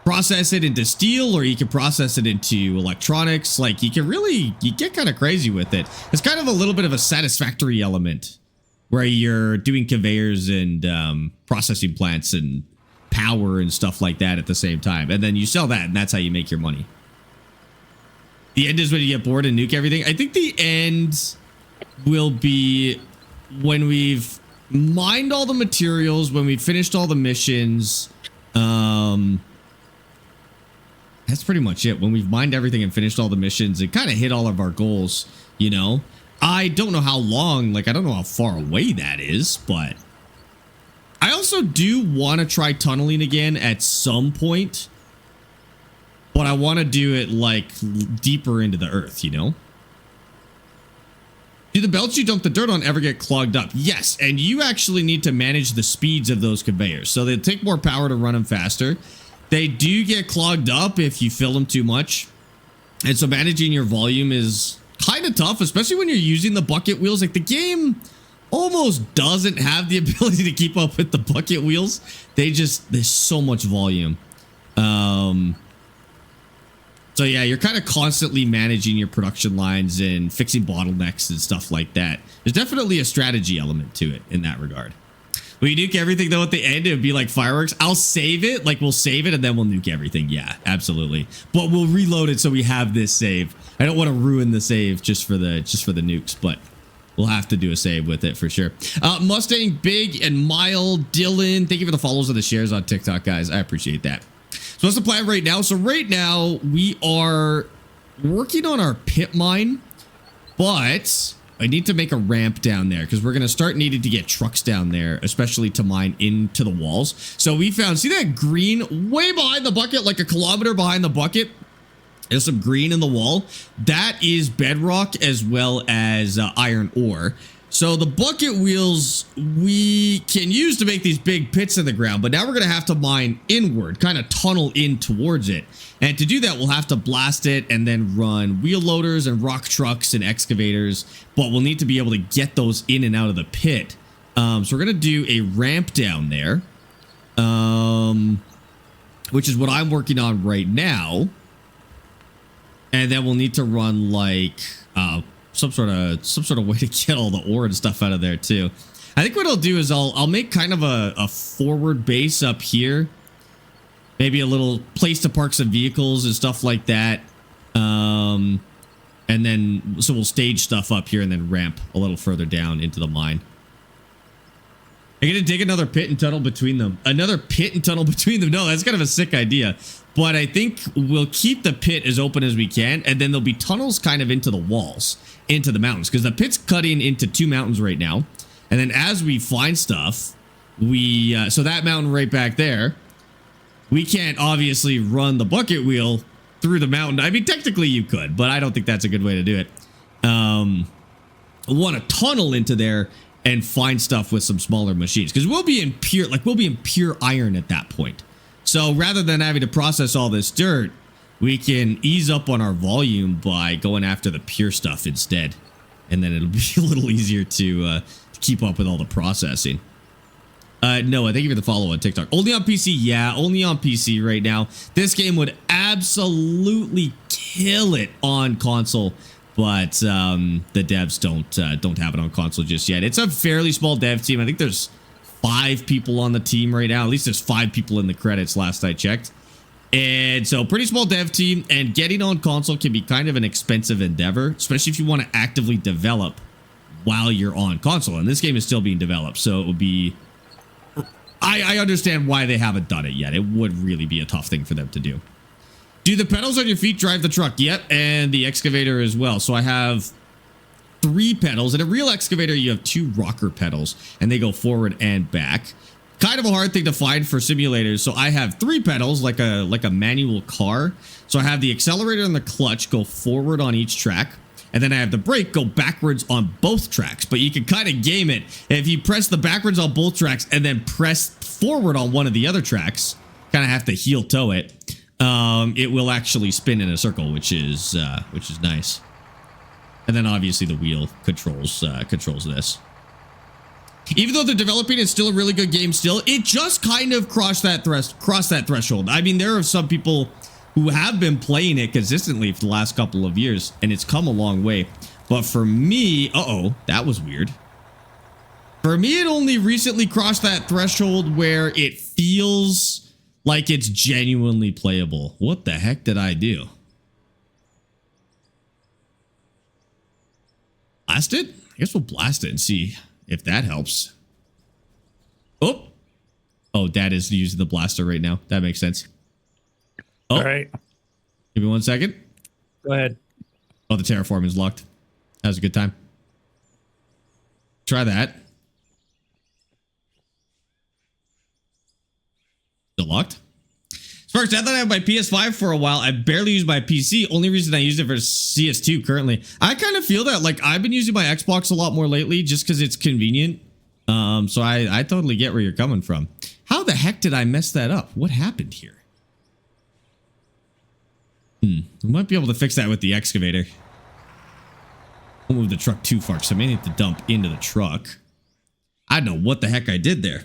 [SPEAKER 1] process it into steel, or you can process it into electronics. Like you get kind of crazy with it. It's kind of a little bit of a satisfactory element where you're doing conveyors and processing plants and power and stuff like that at the same time. And then you sell that and that's how you make your money. The end is when you get bored and nuke everything. I think the end will be when we've mined all the materials, when we've finished all the missions. That's pretty much it. When we've mined everything and finished all the missions and kind of hit all of our goals, you know. I don't know how long, like I don't know how far away that is, but I also do want to try tunneling again at some point. But I want to do it like deeper into the earth, you know. Do the belts you dump the dirt on ever get clogged up? Yes, and you actually need to manage the speeds of those conveyors. So they take more power to run them faster. They do get clogged up if you fill them too much. And so managing your volume is kind of tough, especially when you're using the bucket wheels. Like the game almost doesn't have the ability to keep up with the bucket wheels. There's so much volume. So yeah, you're kind of constantly managing your production lines and fixing bottlenecks and stuff like that. There's definitely a strategy element to it in that regard. Will you nuke everything though at the end? It would be like fireworks. I'll save it. Like we'll save it and then we'll nuke everything. Yeah, absolutely. But we'll reload it so we have this save. I don't want to ruin the save just for the nukes, but we'll have to do a save with it for sure. Mustang Big and Mild Dylan, thank you for the follows and the shares on TikTok, guys. I appreciate that. So what's the plan right now? So right now we are working on our pit mine, but I need to make a ramp down there because we're going to start needing to get trucks down there, especially to mine into the walls. So we found, see that green way behind the bucket, like a kilometer behind the bucket? There's some green in the wall. That is bedrock as well as iron ore. So the bucket wheels we can use to make these big pits in the ground, but now we're going to have to mine inward, kind of tunnel in towards it. And to do that, we'll have to blast it and then run wheel loaders and rock trucks and excavators, but we'll need to be able to get those in and out of the pit. So we're going to do a ramp down there, which is what I'm working on right now. And then we'll need to run like some sort of way to get all the ore and stuff out of there too. I think what I'll do is I'll make kind of a forward base up here, maybe a little place to park some vehicles and stuff like that. And then so we'll stage stuff up here and then ramp a little further down into the mine. I'm gonna dig another pit and tunnel between them. Another pit and tunnel between them. No, that's kind of a sick idea. But I think we'll keep the pit as open as we can, and then there'll be tunnels kind of into the walls, into the mountains, because the pit's cutting into 2 mountains right now. And then as we find stuff, so that mountain right back there, we can't obviously run the bucket wheel through the mountain. I mean, technically you could, but I don't think that's a good way to do it. Want to tunnel into there and find stuff with some smaller machines, because we'll be in pure iron at that point. So rather than having to process all this dirt, we can ease up on our volume by going after the pure stuff instead. And then it'll be a little easier to keep up with all the processing. Noah, thank you for the follow on TikTok. Only on PC? Yeah, only on PC right now. This game would absolutely kill it on console, but the devs don't have it on console just yet. It's a fairly small dev team. I think there's 5 people on the team right now. At least there's 5 people in the credits last I checked. And so pretty small dev team, and getting on console can be kind of an expensive endeavor, especially if you want to actively develop while you're on console. And this game is still being developed, so it would be... I understand why they haven't done it yet. It would really be a tough thing for them to do. Do the pedals on your feet drive the truck? Yep, and the excavator as well. So I have 3 pedals. In a real excavator, you have 2 rocker pedals, and they go forward and back. Kind of a hard thing to find for simulators. So I have 3 pedals, like a manual car. So I have the accelerator and the clutch go forward on each track, and then I have the brake go backwards on both tracks. But you can kind of game it. If you press the backwards on both tracks and then press forward on one of the other tracks, kind of have to heel toe it. It will actually spin in a circle, which is nice. And then obviously the wheel controls this. Even though they're developing, it's still a really good game still. It just kind of crossed that threshold. I mean, there are some people who have been playing it consistently for the last couple of years, and it's come a long way. But for me, that was weird. For me, it only recently crossed that threshold where it feels like it's genuinely playable. What the heck did I do? Blast it? I guess we'll blast it and see if that helps. Oh, Dad is using the blaster right now. That makes sense. Oh, all right. Give me 1 second.
[SPEAKER 3] Go ahead.
[SPEAKER 1] Oh, the terraform is locked. That was a good time. Try that. Still locked? Sparx, now that I have my PS5 for a while, I barely use my PC. Only reason I use it for CS2 currently. I kind of feel that, like, I've been using my Xbox a lot more lately just because it's convenient. So I totally get where you're coming from. How the heck did I mess that up? What happened here? We might be able to fix that with the excavator. Won't move the truck too far, so I may need to dump into the truck. I don't know what the heck I did there.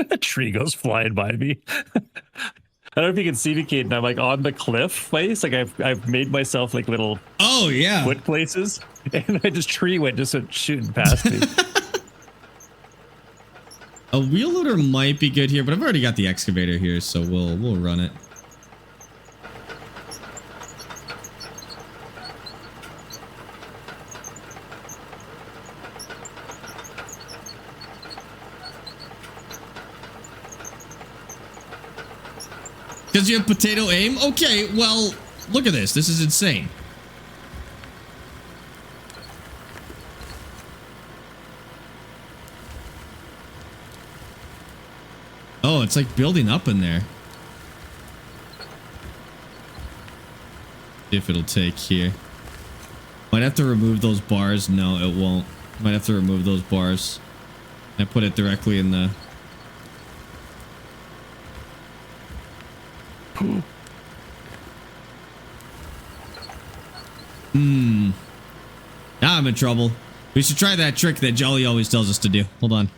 [SPEAKER 3] A tree goes flying by me. I don't know if you can see me, Kate, and I'm like on the cliff place. Like I've made myself like little foot places, and tree went just shooting past me.
[SPEAKER 1] A wheel loader might be good here, but I've already got the excavator here, so we'll run it. Because you have potato aim? Okay, well, look at this. This is insane. Oh, it's like building up in there. See if it'll take here. Might have to remove those bars. No, it won't. Might have to remove those bars. I put it directly in the... Now I'm in trouble. We should try that trick that Jolly always tells us to do. Hold on.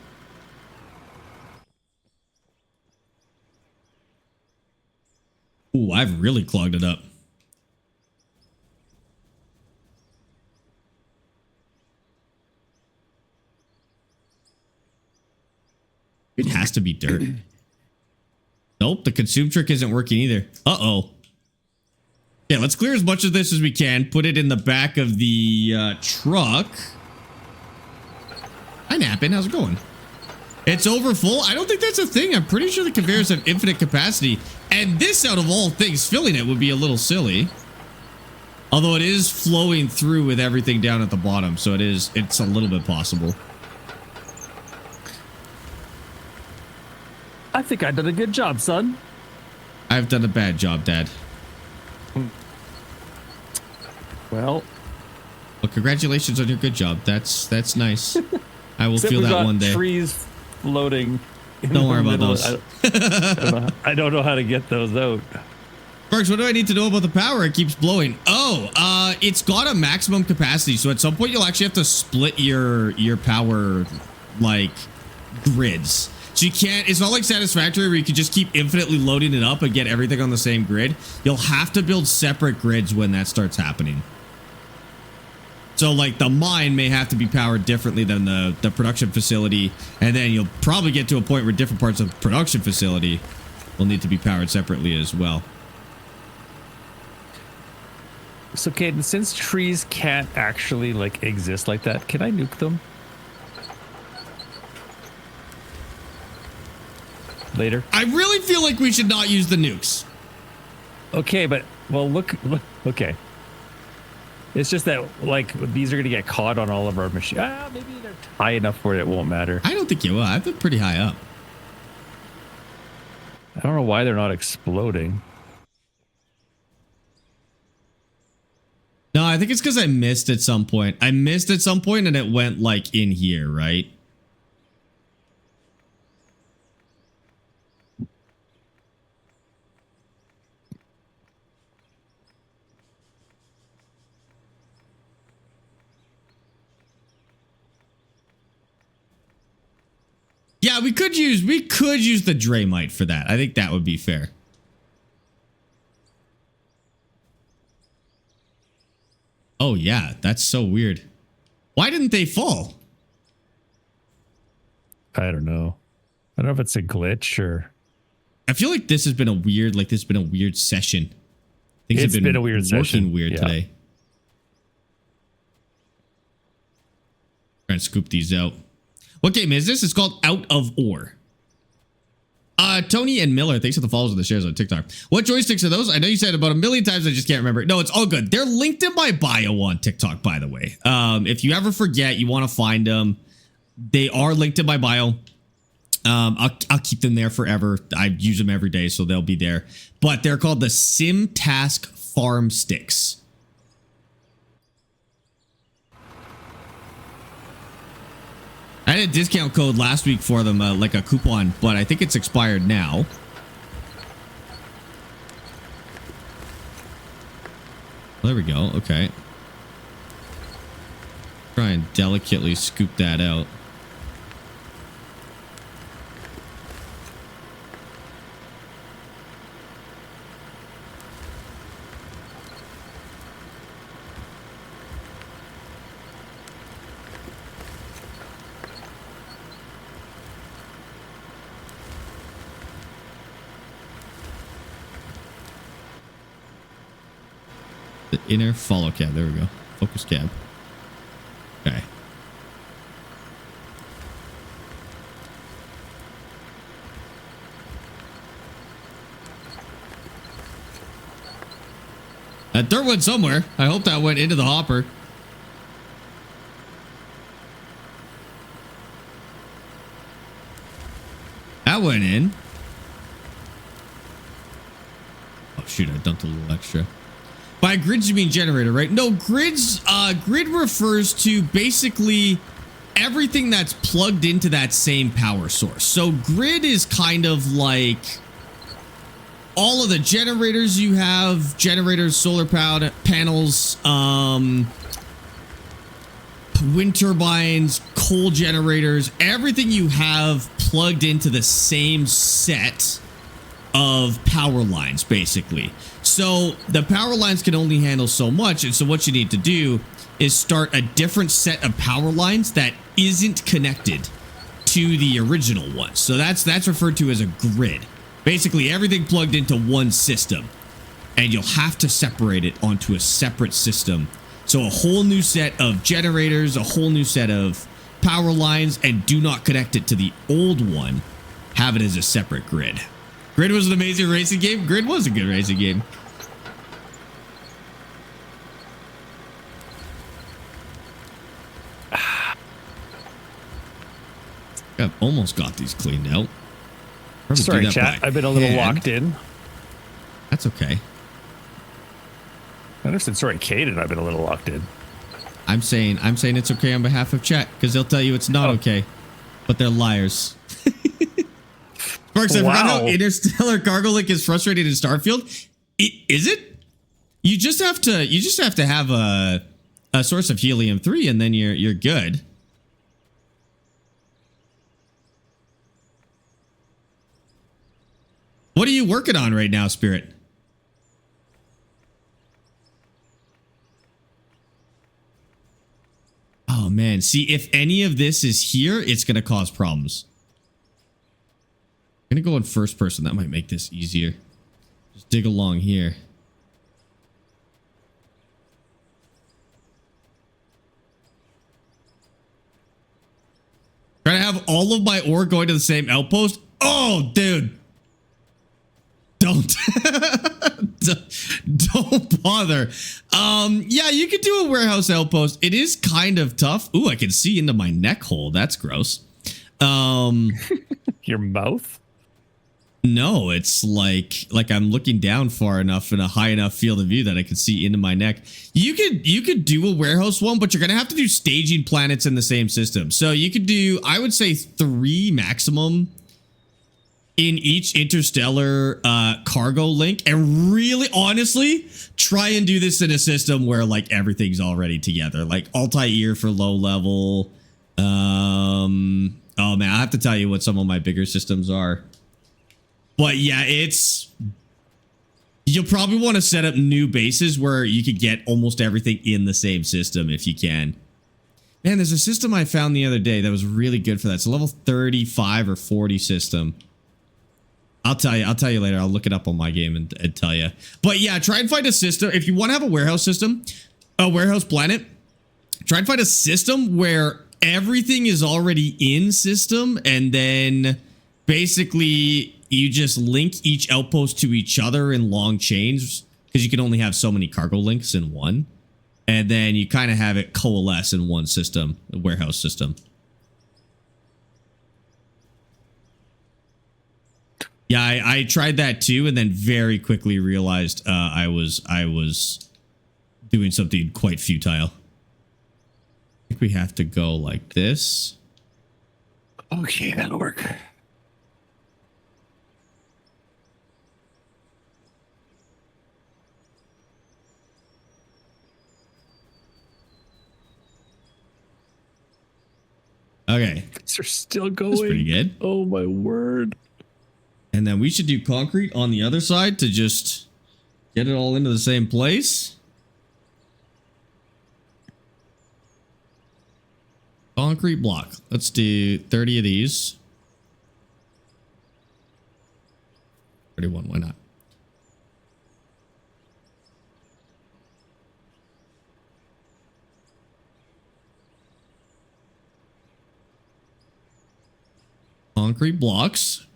[SPEAKER 1] Ooh, I've really clogged it up. It has to be dirt. Nope, the consume trick isn't working either. Uh-oh. Yeah, let's clear as much of this as we can. Put it in the back of the truck. Hi, Nappin. How's it going? It's over full? I don't think that's a thing. I'm pretty sure the conveyors have infinite capacity. And this, out of all things, filling it would be a little silly. Although it is flowing through with everything down at the bottom. So it's a little bit possible.
[SPEAKER 3] I think I did a good job, son.
[SPEAKER 1] I've done a bad job, Dad.
[SPEAKER 3] Well,
[SPEAKER 1] congratulations on your good job. That's nice. I will
[SPEAKER 3] except
[SPEAKER 1] feel
[SPEAKER 3] we've
[SPEAKER 1] that
[SPEAKER 3] got
[SPEAKER 1] one day.
[SPEAKER 3] trees floating.
[SPEAKER 1] Don't worry about those.
[SPEAKER 3] I don't know how to get those out.
[SPEAKER 1] Sparx, what do I need to know about the power? It keeps blowing. Oh, it's got a maximum capacity. So at some point you'll actually have to split your power like grids. So you can't, it's not like Satisfactory where you can just keep infinitely loading it up and get everything on the same grid. You'll have to build separate grids when that starts happening. So like the mine may have to be powered differently than the production facility. And then you'll probably get to a point where different parts of the production facility will need to be powered separately as well.
[SPEAKER 3] So, Caden, since trees can't actually like exist like that, can I nuke them? Later.
[SPEAKER 1] I really feel like we should not use the nukes.
[SPEAKER 3] Okay, but well, look. Okay, it's just that like these are gonna get caught on all of our machines. Maybe they're high enough where it won't matter.
[SPEAKER 1] I don't think you will. I've been pretty high up.
[SPEAKER 3] I don't know why they're not exploding.
[SPEAKER 1] No, I think it's because I missed at some point. I missed at some point and it went like in here, right? Yeah, we could use the Draymite for that. I think that would be fair. Oh yeah, that's so weird. Why didn't they fall?
[SPEAKER 3] I don't know. I don't know if it's a glitch or.
[SPEAKER 1] I feel like this has been a weird, session. Things
[SPEAKER 3] It's
[SPEAKER 1] have
[SPEAKER 3] been a weird session.
[SPEAKER 1] Weird today. Trying to scoop these out. What game is this? It's called Out of Ore. Tony and Miller, thanks for the follows and the shares on TikTok. What joysticks are those? I know you said it about a million times. I just can't remember. No, it's all good. They're linked in my bio on TikTok, by the way. If you ever forget, you want to find them, they are linked in my bio. I'll keep them there forever. I use them every day, so they'll be there. But they're called the Sim Task Farm Sticks. I had a discount code last week for them, like a coupon, but I think it's expired now. There we go. Okay. Try and delicately scoop that out. The inner follow cab. There we go. Focus cab. Okay. That dirt went somewhere. I hope that went into the hopper. That went in. Oh shoot, I dumped a little extra. By grids, you mean generator, right? No, grids, grid refers to basically everything that's plugged into that same power source. So grid is kind of like all of the generators you have, generators, solar power panels, wind turbines, coal generators, everything you have plugged into the same set of power lines, basically. So the power lines can only handle so much, and so what you need to do is start a different set of power lines that isn't connected to the original one. So that's referred to as a grid. Basically everything plugged into one system, and you'll have to separate it onto a separate system. So a whole new set of generators, a whole new set of power lines, and do not connect it to the old one. Have it as a separate grid. Grid was an amazing racing game. Grid was a good racing game. I've almost got these cleaned out. Probably
[SPEAKER 3] Sorry,
[SPEAKER 1] do that
[SPEAKER 3] chat.
[SPEAKER 1] by
[SPEAKER 3] I've been a little
[SPEAKER 1] hand.
[SPEAKER 3] locked in.
[SPEAKER 1] That's okay.
[SPEAKER 3] I understand. Sorry, Caden. I've been a little locked in.
[SPEAKER 1] I'm saying it's okay on behalf of chat because they'll tell you it's not okay, but they're liars. Sparx, I forgot how interstellar cargo link is frustrating in Starfield. Is it? You just have to have a source of helium-3 and then you're good. What are you working on right now, Spirit? Oh man, see, if any of this is here, it's going to cause problems. I'm going to go in first person. That might make this easier. Just dig along here. Try to have all of my ore going to the same outpost? Oh, dude. Don't. Don't bother. Yeah, you could do a warehouse outpost. It is kind of tough. Ooh, I can see into my neck hole. That's gross.
[SPEAKER 3] Your mouth?
[SPEAKER 1] No, it's like I'm looking down far enough in a high enough field of view that I can see into my neck. You could do a warehouse one, but you're gonna have to do staging planets in the same system. So you could do, I would say, 3 maximum in each interstellar cargo link, and really honestly try and do this in a system where like everything's already together, like Altair for low level. Oh man, I have to tell you what some of my bigger systems are. But yeah, you'll probably want to set up new bases where you could get almost everything in the same system if you can. Man, there's a system I found the other day that was really good for that. It's a level 35 or 40 system. I'll tell you later. I'll look it up on my game and tell you. But yeah, try and find a system. If you want to have a warehouse system, a warehouse planet, try and find a system where everything is already in system, and then basically you just link each outpost to each other in long chains, because you can only have so many cargo links in one. And then you kind of have it coalesce in one system, a warehouse system. Yeah, I tried that too, and then very quickly realized I was doing something quite futile. I think we have to go like this.
[SPEAKER 3] Okay, that'll work.
[SPEAKER 1] Okay.
[SPEAKER 3] These are still going.
[SPEAKER 1] That's pretty good.
[SPEAKER 3] Oh my word.
[SPEAKER 1] And then we should do concrete on the other side to just get it all into the same place. Concrete block. Let's do 30 of these. 31, why not? Concrete blocks.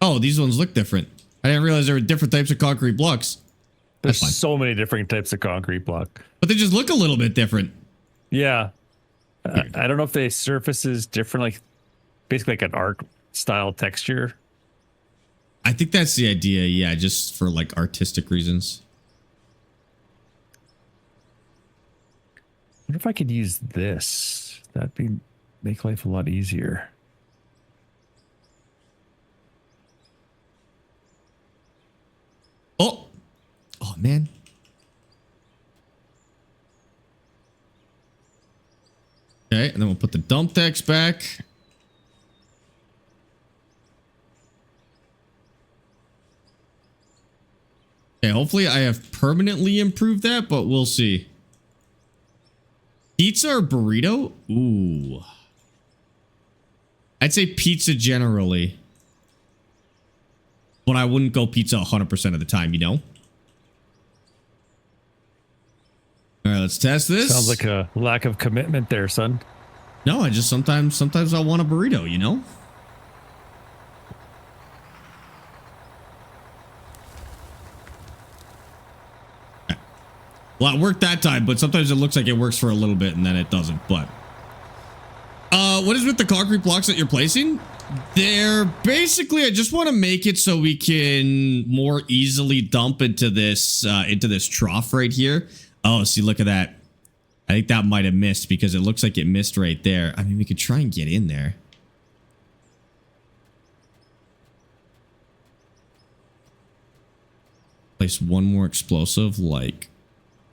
[SPEAKER 1] Oh, these ones look different. I didn't realize there were different types of concrete blocks.
[SPEAKER 3] There's
[SPEAKER 1] That's fine.
[SPEAKER 3] so many different types of concrete block.
[SPEAKER 1] But they just look a little bit different.
[SPEAKER 3] Yeah. I don't know if they surfaces different, like basically like an art style texture.
[SPEAKER 1] I think that's the idea. Yeah, just for like artistic reasons.
[SPEAKER 3] wonder if I could use this. That'd make life a lot easier.
[SPEAKER 1] Oh man. Okay, and then we'll put the dump decks back. Okay, hopefully I have permanently improved that, but we'll see. Pizza or burrito? Ooh. I'd say pizza generally. But I wouldn't go pizza 100% of the time, you know? All right, let's test this.
[SPEAKER 3] Sounds like a lack of commitment there, son.
[SPEAKER 1] No, I just sometimes I want a burrito, you know? Well, it worked that time, but sometimes it looks like it works for a little bit and then it doesn't. But what is with the concrete blocks that you're placing? They're basically, I just want to make it so we can more easily dump into this trough right here. Oh, see, look at that. I think that might have missed because it looks like it missed right there. I mean, we could try and get in there. Place one more explosive, like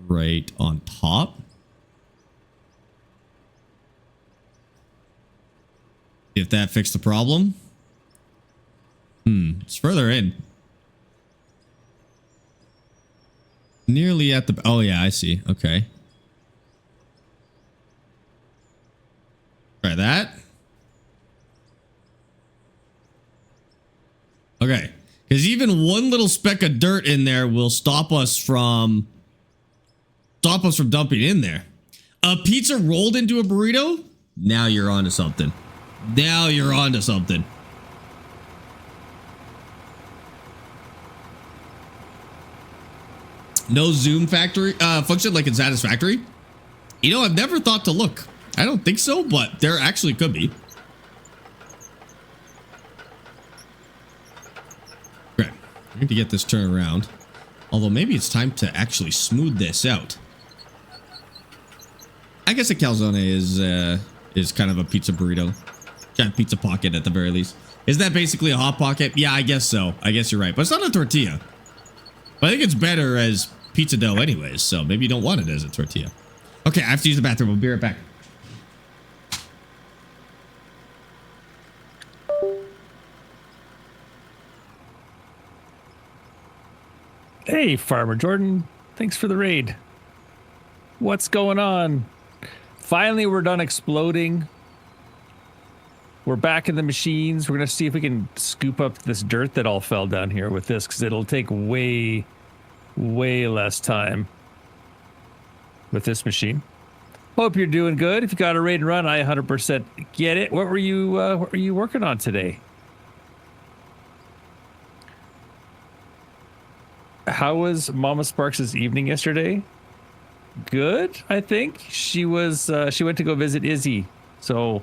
[SPEAKER 1] right on top. See if that fixed the problem. It's further in. Nearly at the... Oh, yeah, I see. Okay. Try that. Okay. Because even one little speck of dirt in there will stop us from dumping in there. A pizza rolled into a burrito? Now you're onto something. Now you're onto something. No zoom factory function like in Satisfactory. You know, I've never thought to look. I don't think so, but there actually could be. Okay, I need to get this turned around. Although maybe it's time to actually smooth this out. I guess a calzone is kind of a pizza burrito. Kind of pizza pocket at the very least. Is that basically a hot pocket? Yeah, I guess so. I guess you're right. But it's not a tortilla. But I think it's better as pizza dough anyways, so maybe you don't want it as a tortilla. Okay, I have to use the bathroom. We'll be right back.
[SPEAKER 3] Hey, Farmer Jordan. Thanks for the raid. What's going on? Finally, we're done exploding. We're back in the machines. We're going to see if we can scoop up this dirt that all fell down here with this, because it'll take way less time with this machine. Hope you're doing good. If you got a raid and run, I 100% get it. What were you working on today? How was Mama Sparks' evening yesterday? Good, I think. She went to go visit Izzy, so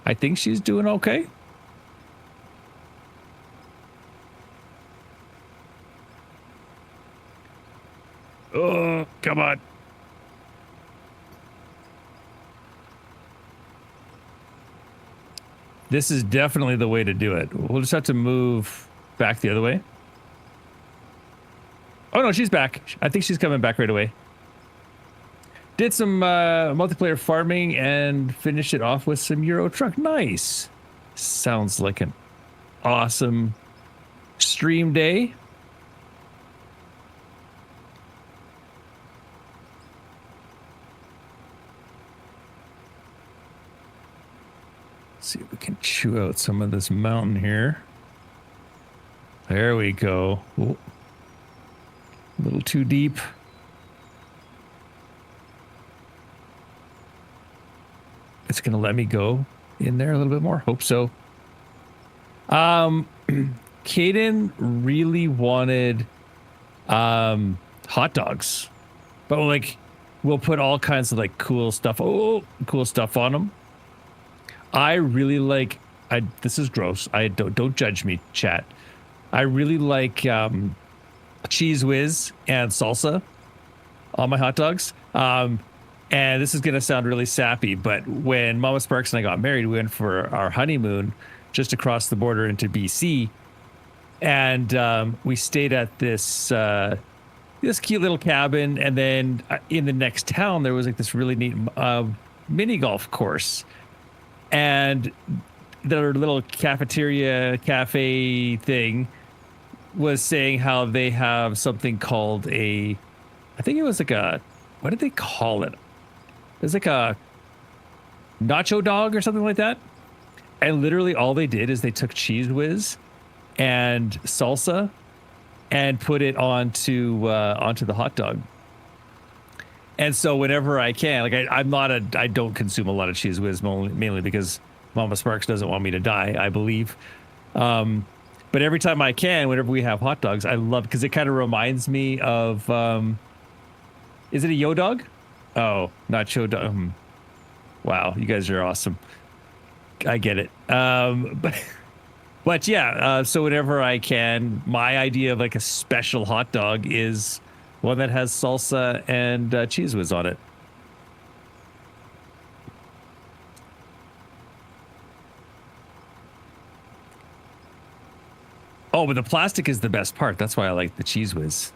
[SPEAKER 3] I think she's doing okay. Oh, come on. This is definitely the way to do it. We'll just have to move back the other way. Oh, no, she's back. I think she's coming back right away. Did some multiplayer farming and finished it off with some Euro Truck. Nice. Sounds like an awesome stream day. See if we can chew out some of this mountain here. There we go. Ooh. A little too deep. It's gonna let me go in there a little bit more. Hope so. Caden really wanted hot dogs, but like we'll put all kinds of like cool stuff on them. I really like. This is gross. I don't judge me, chat. I really like cheese whiz and salsa on my hot dogs. And this is going to sound really sappy, but when Mama Sparx and I got married, we went for our honeymoon just across the border into BC. And we stayed at this cute little cabin. And then in the next town, there was like this really neat mini golf course. And their little cafeteria cafe thing was saying how they have something called I think it was like what did they call it? It was like a nacho dog or something like that. And literally all they did is they took Cheese Whiz and salsa and put it onto the hot dog. And so whenever I can, like I don't consume a lot of Cheese Whiz mainly because Mama Sparx doesn't want me to die, I believe. But every time I can, whenever we have hot dogs, I love, because it kind of reminds me of, is it a Yo Dog? Oh, not Yo Dog. Wow, you guys are awesome. I get it. But yeah, so whenever I can, my idea of like a special hot dog is one that has salsa and Cheese Whiz on it. Oh, but the plastic is the best part. That's why I like the Cheese Whiz.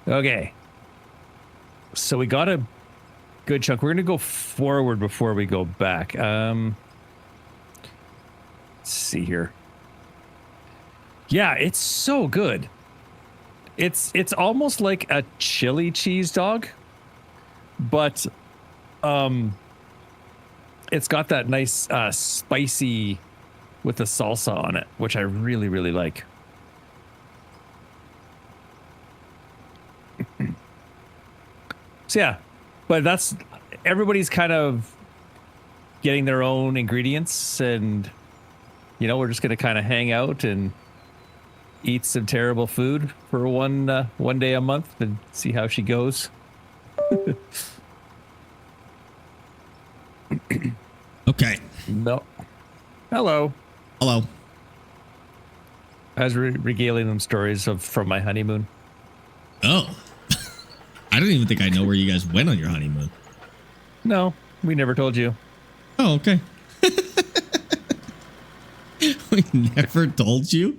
[SPEAKER 3] Okay. So we got a good chunk. We're going to go forward before we go back. Let's see here. Yeah, it's so good. It's almost like a chili cheese dog, but it's got that nice spicy with the salsa on it, which I really, really like. So yeah, but that's, everybody's kind of getting their own ingredients, and you know, we're just gonna kind of hang out and eat some terrible food for one day a month and see how she goes.
[SPEAKER 1] Okay.
[SPEAKER 3] No. Hello.
[SPEAKER 1] Hello.
[SPEAKER 3] I was regaling them stories from my honeymoon.
[SPEAKER 1] Oh. I don't even think I know where you guys went on your honeymoon.
[SPEAKER 3] No, we never told you.
[SPEAKER 1] Oh, okay. We never told you?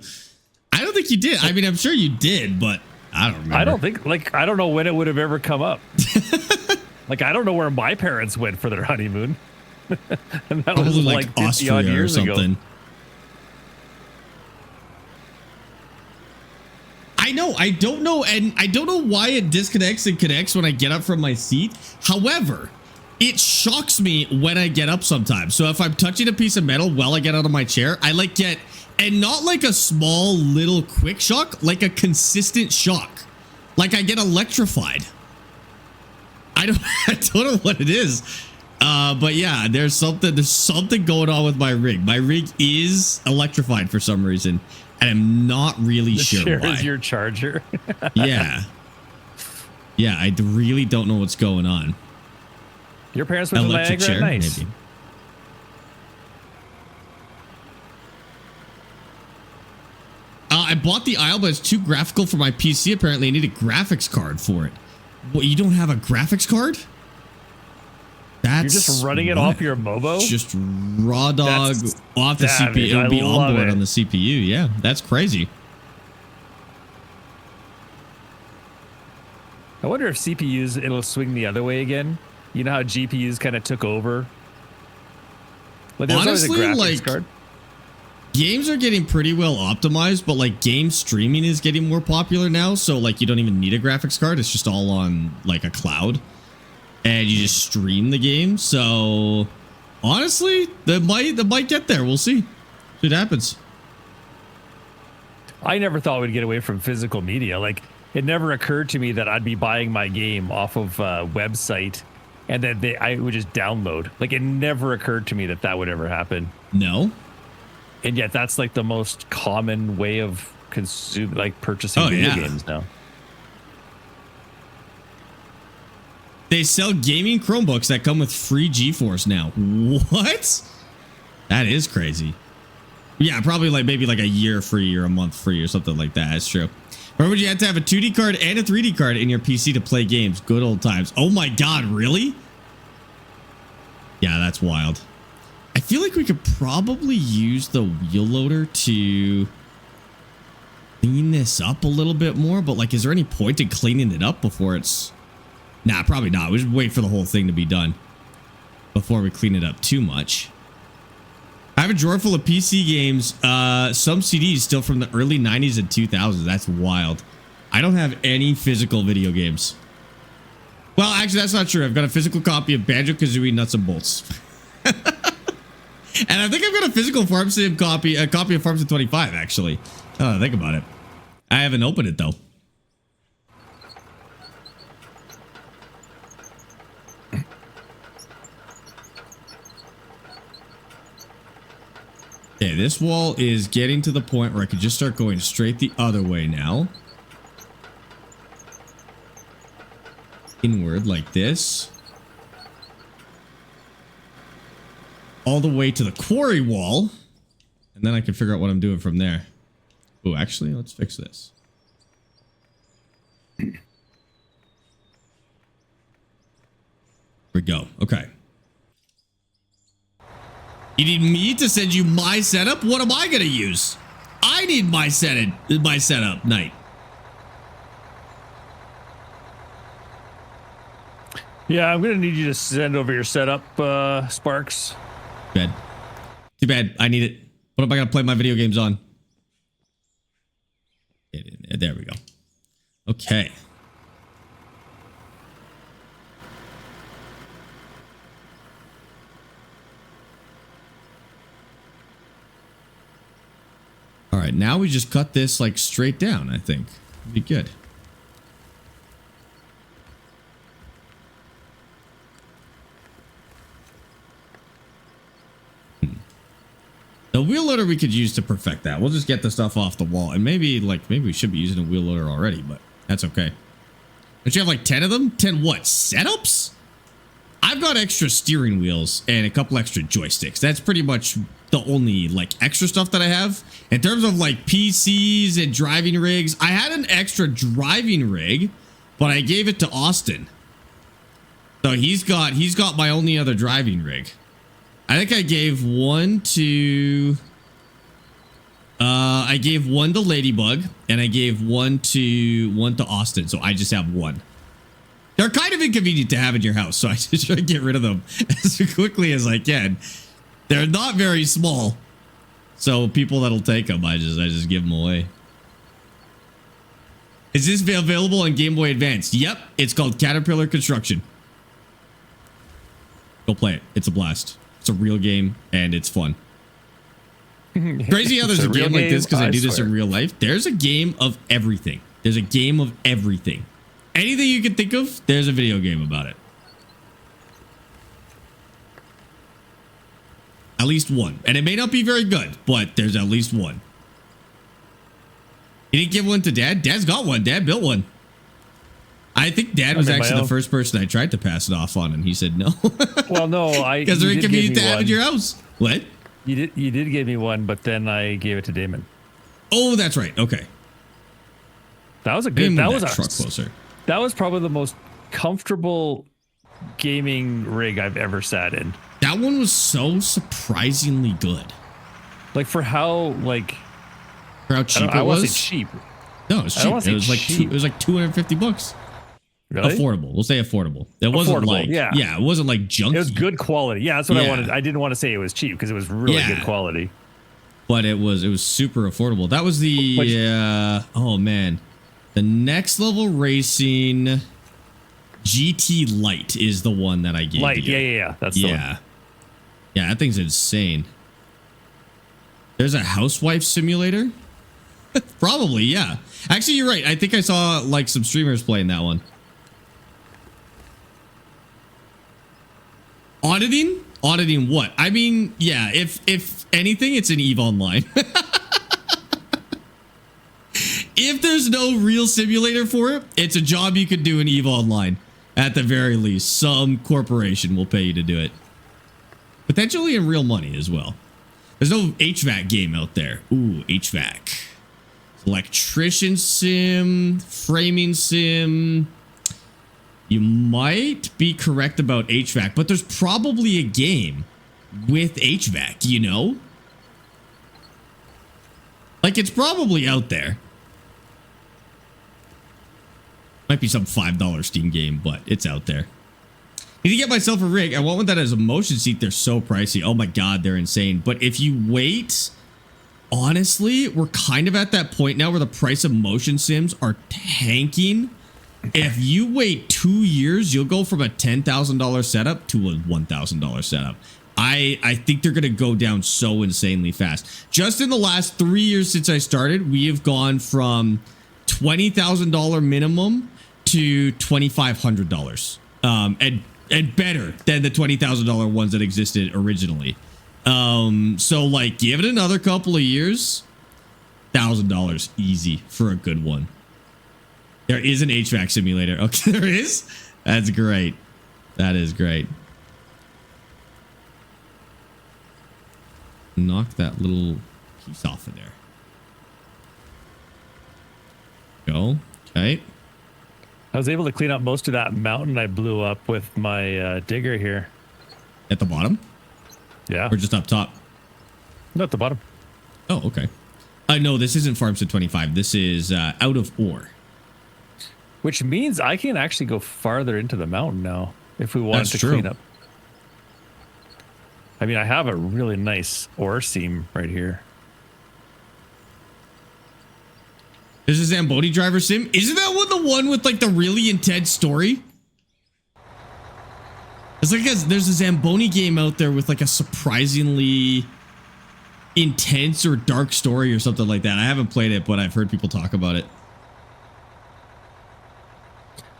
[SPEAKER 1] I don't think you did. I mean, I'm sure you did, but I don't remember.
[SPEAKER 3] I don't think, like, I don't know when it would have ever come up. Like, I don't know where my parents went for their honeymoon. And that was like 50 odd years ago.
[SPEAKER 1] I know. I don't know. And I don't know why it disconnects and connects when I get up from my seat. However, it shocks me when I get up sometimes. So if I'm touching a piece of metal while I get out of my chair, I like get, and not like a small little quick shock, like a consistent shock. Like I get electrified. I don't know what it is. But yeah, there's something going on with my rig. My rig is electrified for some reason, and I'm not really sure
[SPEAKER 3] why.
[SPEAKER 1] why.
[SPEAKER 3] Is your charger?
[SPEAKER 1] Yeah. Yeah, I really don't know what's going on.
[SPEAKER 3] Your parents went to Niagara? Nice.
[SPEAKER 1] Maybe. I bought the aisle, but it's too graphical for my PC. Apparently, I need a graphics card for it. What, you don't have a graphics card? That's
[SPEAKER 3] You're just running it off your Mobo?
[SPEAKER 1] Just raw dog
[SPEAKER 3] That's
[SPEAKER 1] off the
[SPEAKER 3] savage.
[SPEAKER 1] CPU. It'll be on board
[SPEAKER 3] it.
[SPEAKER 1] on the CPU. Yeah, that's crazy.
[SPEAKER 3] I wonder if CPUs, it'll swing the other way again. You know how GPUs kind of took over? Like, there's
[SPEAKER 1] Honestly,
[SPEAKER 3] always a graphics
[SPEAKER 1] like,
[SPEAKER 3] card.
[SPEAKER 1] Games are getting pretty well optimized, but like game streaming is getting more popular now. So like you don't even need a graphics card. It's just all on like a cloud and you just stream the game. So honestly, that might get there. We'll see. It happens.
[SPEAKER 3] I never thought we'd get away from physical media. Like, it never occurred to me that I'd be buying my game off of a website and then I would just download. Like, it never occurred to me that that would ever happen.
[SPEAKER 1] No.
[SPEAKER 3] And yet that's like the most common way of purchasing video games now.
[SPEAKER 1] They sell gaming Chromebooks that come with free GeForce now. What? That is crazy. Yeah, probably like maybe like a year free or a month free or something like that. That's true. Remember, you had to have a 2D card and a 3D card in your PC to play games. Good old times. Oh my God, really? Yeah, that's wild. I feel like we could probably use the wheel loader to clean this up a little bit more, but like, is there any point in cleaning it up before it's... Nah, probably not. We just wait for the whole thing to be done before we clean it up too much. I have a drawer full of PC games, some CDs still from the early 90s and 2000s. That's wild. I don't have any physical video games. Well, actually, that's not true. I've got a physical copy of Banjo-Kazooie Nuts and Bolts. And I think I've got a physical Farm Sim copy, a copy of Farm Sim 25, actually. Oh, think about it. I haven't opened it, though. Okay, this wall is getting to the point where I could just start going straight the other way now. Inward like this. All the way to the quarry wall. And then I can figure out what I'm doing from there. Oh, actually, let's fix this. Here we go. Okay. You need me to send you my setup? What am I going to use? I need my setup, Knight.
[SPEAKER 3] Yeah, I'm going to need you to send over your setup, Sparx.
[SPEAKER 1] Bad. Too bad. I need it. What am I going to play my video games on? There we go. Okay. All right, now we just cut this like straight down, I think. It'd be good. The wheel loader we could use to perfect that. We'll just get the stuff off the wall. And maybe we should be using a wheel loader already, but that's okay. Don't you have like 10 of them? 10 what? Setups? I've got extra steering wheels and a couple extra joysticks. That's pretty much the only like extra stuff that I have. In terms of like PCs and driving rigs, I had an extra driving rig, but I gave it to Austin. So he's got my only other driving rig. I think I gave one to Ladybug, and I gave one to Austin. So I just have one. They're kind of inconvenient to have in your house, so I just try to get rid of them as quickly as I can. They're not very small, so people that'll take them, I just give them away. Is this available on Game Boy Advance? Yep, it's called Caterpillar Construction. Go play it. It's a blast. It's a real game, and it's fun. Crazy how there's a game like this because I do this in real life. There's a game of everything. There's a game of everything. Anything you can think of, there's a video game about it. At least one. And it may not be very good, but there's at least one. You didn't give one to Dad? Dad's got one. Dad built one. I think Dad was actually the first person I tried to pass it off on, and he said no.
[SPEAKER 3] Well, no,
[SPEAKER 1] because they're inconvenient to have in your house. What?
[SPEAKER 3] You did give me one, but then I gave it to Damon.
[SPEAKER 1] Oh, that's right. Okay.
[SPEAKER 3] That was a good. That was
[SPEAKER 1] truck closer.
[SPEAKER 3] That was probably the most comfortable gaming rig I've ever sat in.
[SPEAKER 1] That one was so surprisingly good.
[SPEAKER 3] Like for how
[SPEAKER 1] cheap it was.
[SPEAKER 3] I wasn't cheap.
[SPEAKER 1] No, it was cheap. It was like $250.
[SPEAKER 3] Really?
[SPEAKER 1] Affordable. We'll say affordable. It wasn't like it wasn't like junky.
[SPEAKER 3] It was good quality. Yeah, that's what I wanted. I didn't want to say it was cheap because it was really good quality.
[SPEAKER 1] But it was super affordable. That was the oh man. The Next Level Racing GT Lite is the one that I gave you.
[SPEAKER 3] Yeah. That's the one.
[SPEAKER 1] Yeah, that thing's insane. There's a housewife simulator? Probably, yeah. Actually, you're right. I think I saw like some streamers playing that one. Auditing? Auditing what? I mean, yeah, if anything, it's an EVE Online. If there's no real simulator for it, it's a job you could do in EVE Online. At the very least, some corporation will pay you to do it. Potentially in real money as well. There's no HVAC game out there. Ooh, HVAC. Electrician sim, framing sim. You might be correct about HVAC, but there's probably a game with HVAC, you know? Like, it's probably out there. Might be some $5 Steam game, but it's out there. Need to get myself a rig. I want one that has a motion seat. They're so pricey. Oh my God, they're insane. But if you wait, honestly, we're kind of at that point now where the price of motion sims are tanking. If you wait 2 years, you'll go from a $10,000 setup to a $1,000 setup. I think they're going to go down so insanely fast. Just in the last 3 years since I started, we have gone from $20,000 minimum to $2,500. And better than the $20,000 ones that existed originally. So like, give it another couple of years, $1,000 easy for a good one. There is an HVAC simulator. Okay, there is. That's great. That is great. Knock that little piece off of there. Go. Okay.
[SPEAKER 3] I was able to clean up most of that mountain I blew up with my digger here.
[SPEAKER 1] At the bottom?
[SPEAKER 3] Yeah.
[SPEAKER 1] Or just up top?
[SPEAKER 3] No, at the bottom.
[SPEAKER 1] Oh, okay. No, this isn't Farmstead 25. This is out of ore.
[SPEAKER 3] Which means I can actually go farther into the mountain now if we wanted to clean up. I mean, I have a really nice ore seam right here.
[SPEAKER 1] There's a Zamboni driver sim. Isn't that the one with like the really intense story? It's like there's a Zamboni game out there with like a surprisingly intense or dark story or something like that. I haven't played it, but I've heard people talk about it.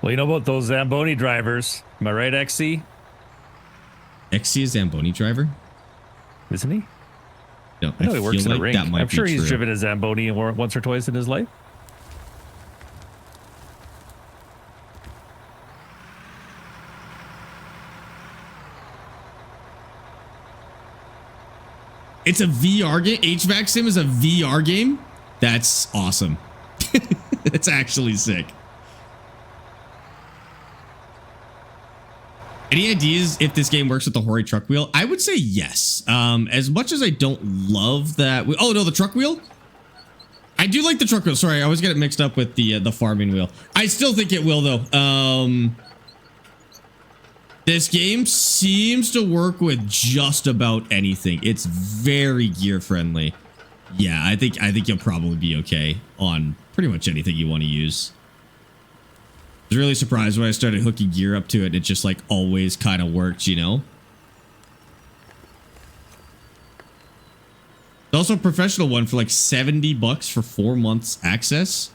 [SPEAKER 3] Well, you know about those Zamboni drivers. Am I right, XC?
[SPEAKER 1] XC is Zamboni driver?
[SPEAKER 3] Isn't he?
[SPEAKER 1] No,
[SPEAKER 3] I know he works in a rink. I'm sure he's
[SPEAKER 1] true.
[SPEAKER 3] driven a Zamboni once or twice in his life.
[SPEAKER 1] It's a VR game. HVAC sim is a VR game. That's awesome. It's actually sick. Any ideas if this game works with the Hori truck wheel? I would say yes. As much as I don't love that. Oh no, the truck wheel. I do like the truck wheel. Sorry, I always get it mixed up with the farming wheel. I still think it will though. This game seems to work with just about anything. It's very gear friendly. Yeah, I think you'll probably be okay on pretty much anything you want to use. I was really surprised when I started hooking gear up to it. It just like always kind of worked, you know? It's also a professional one for like $70 for 4 months access.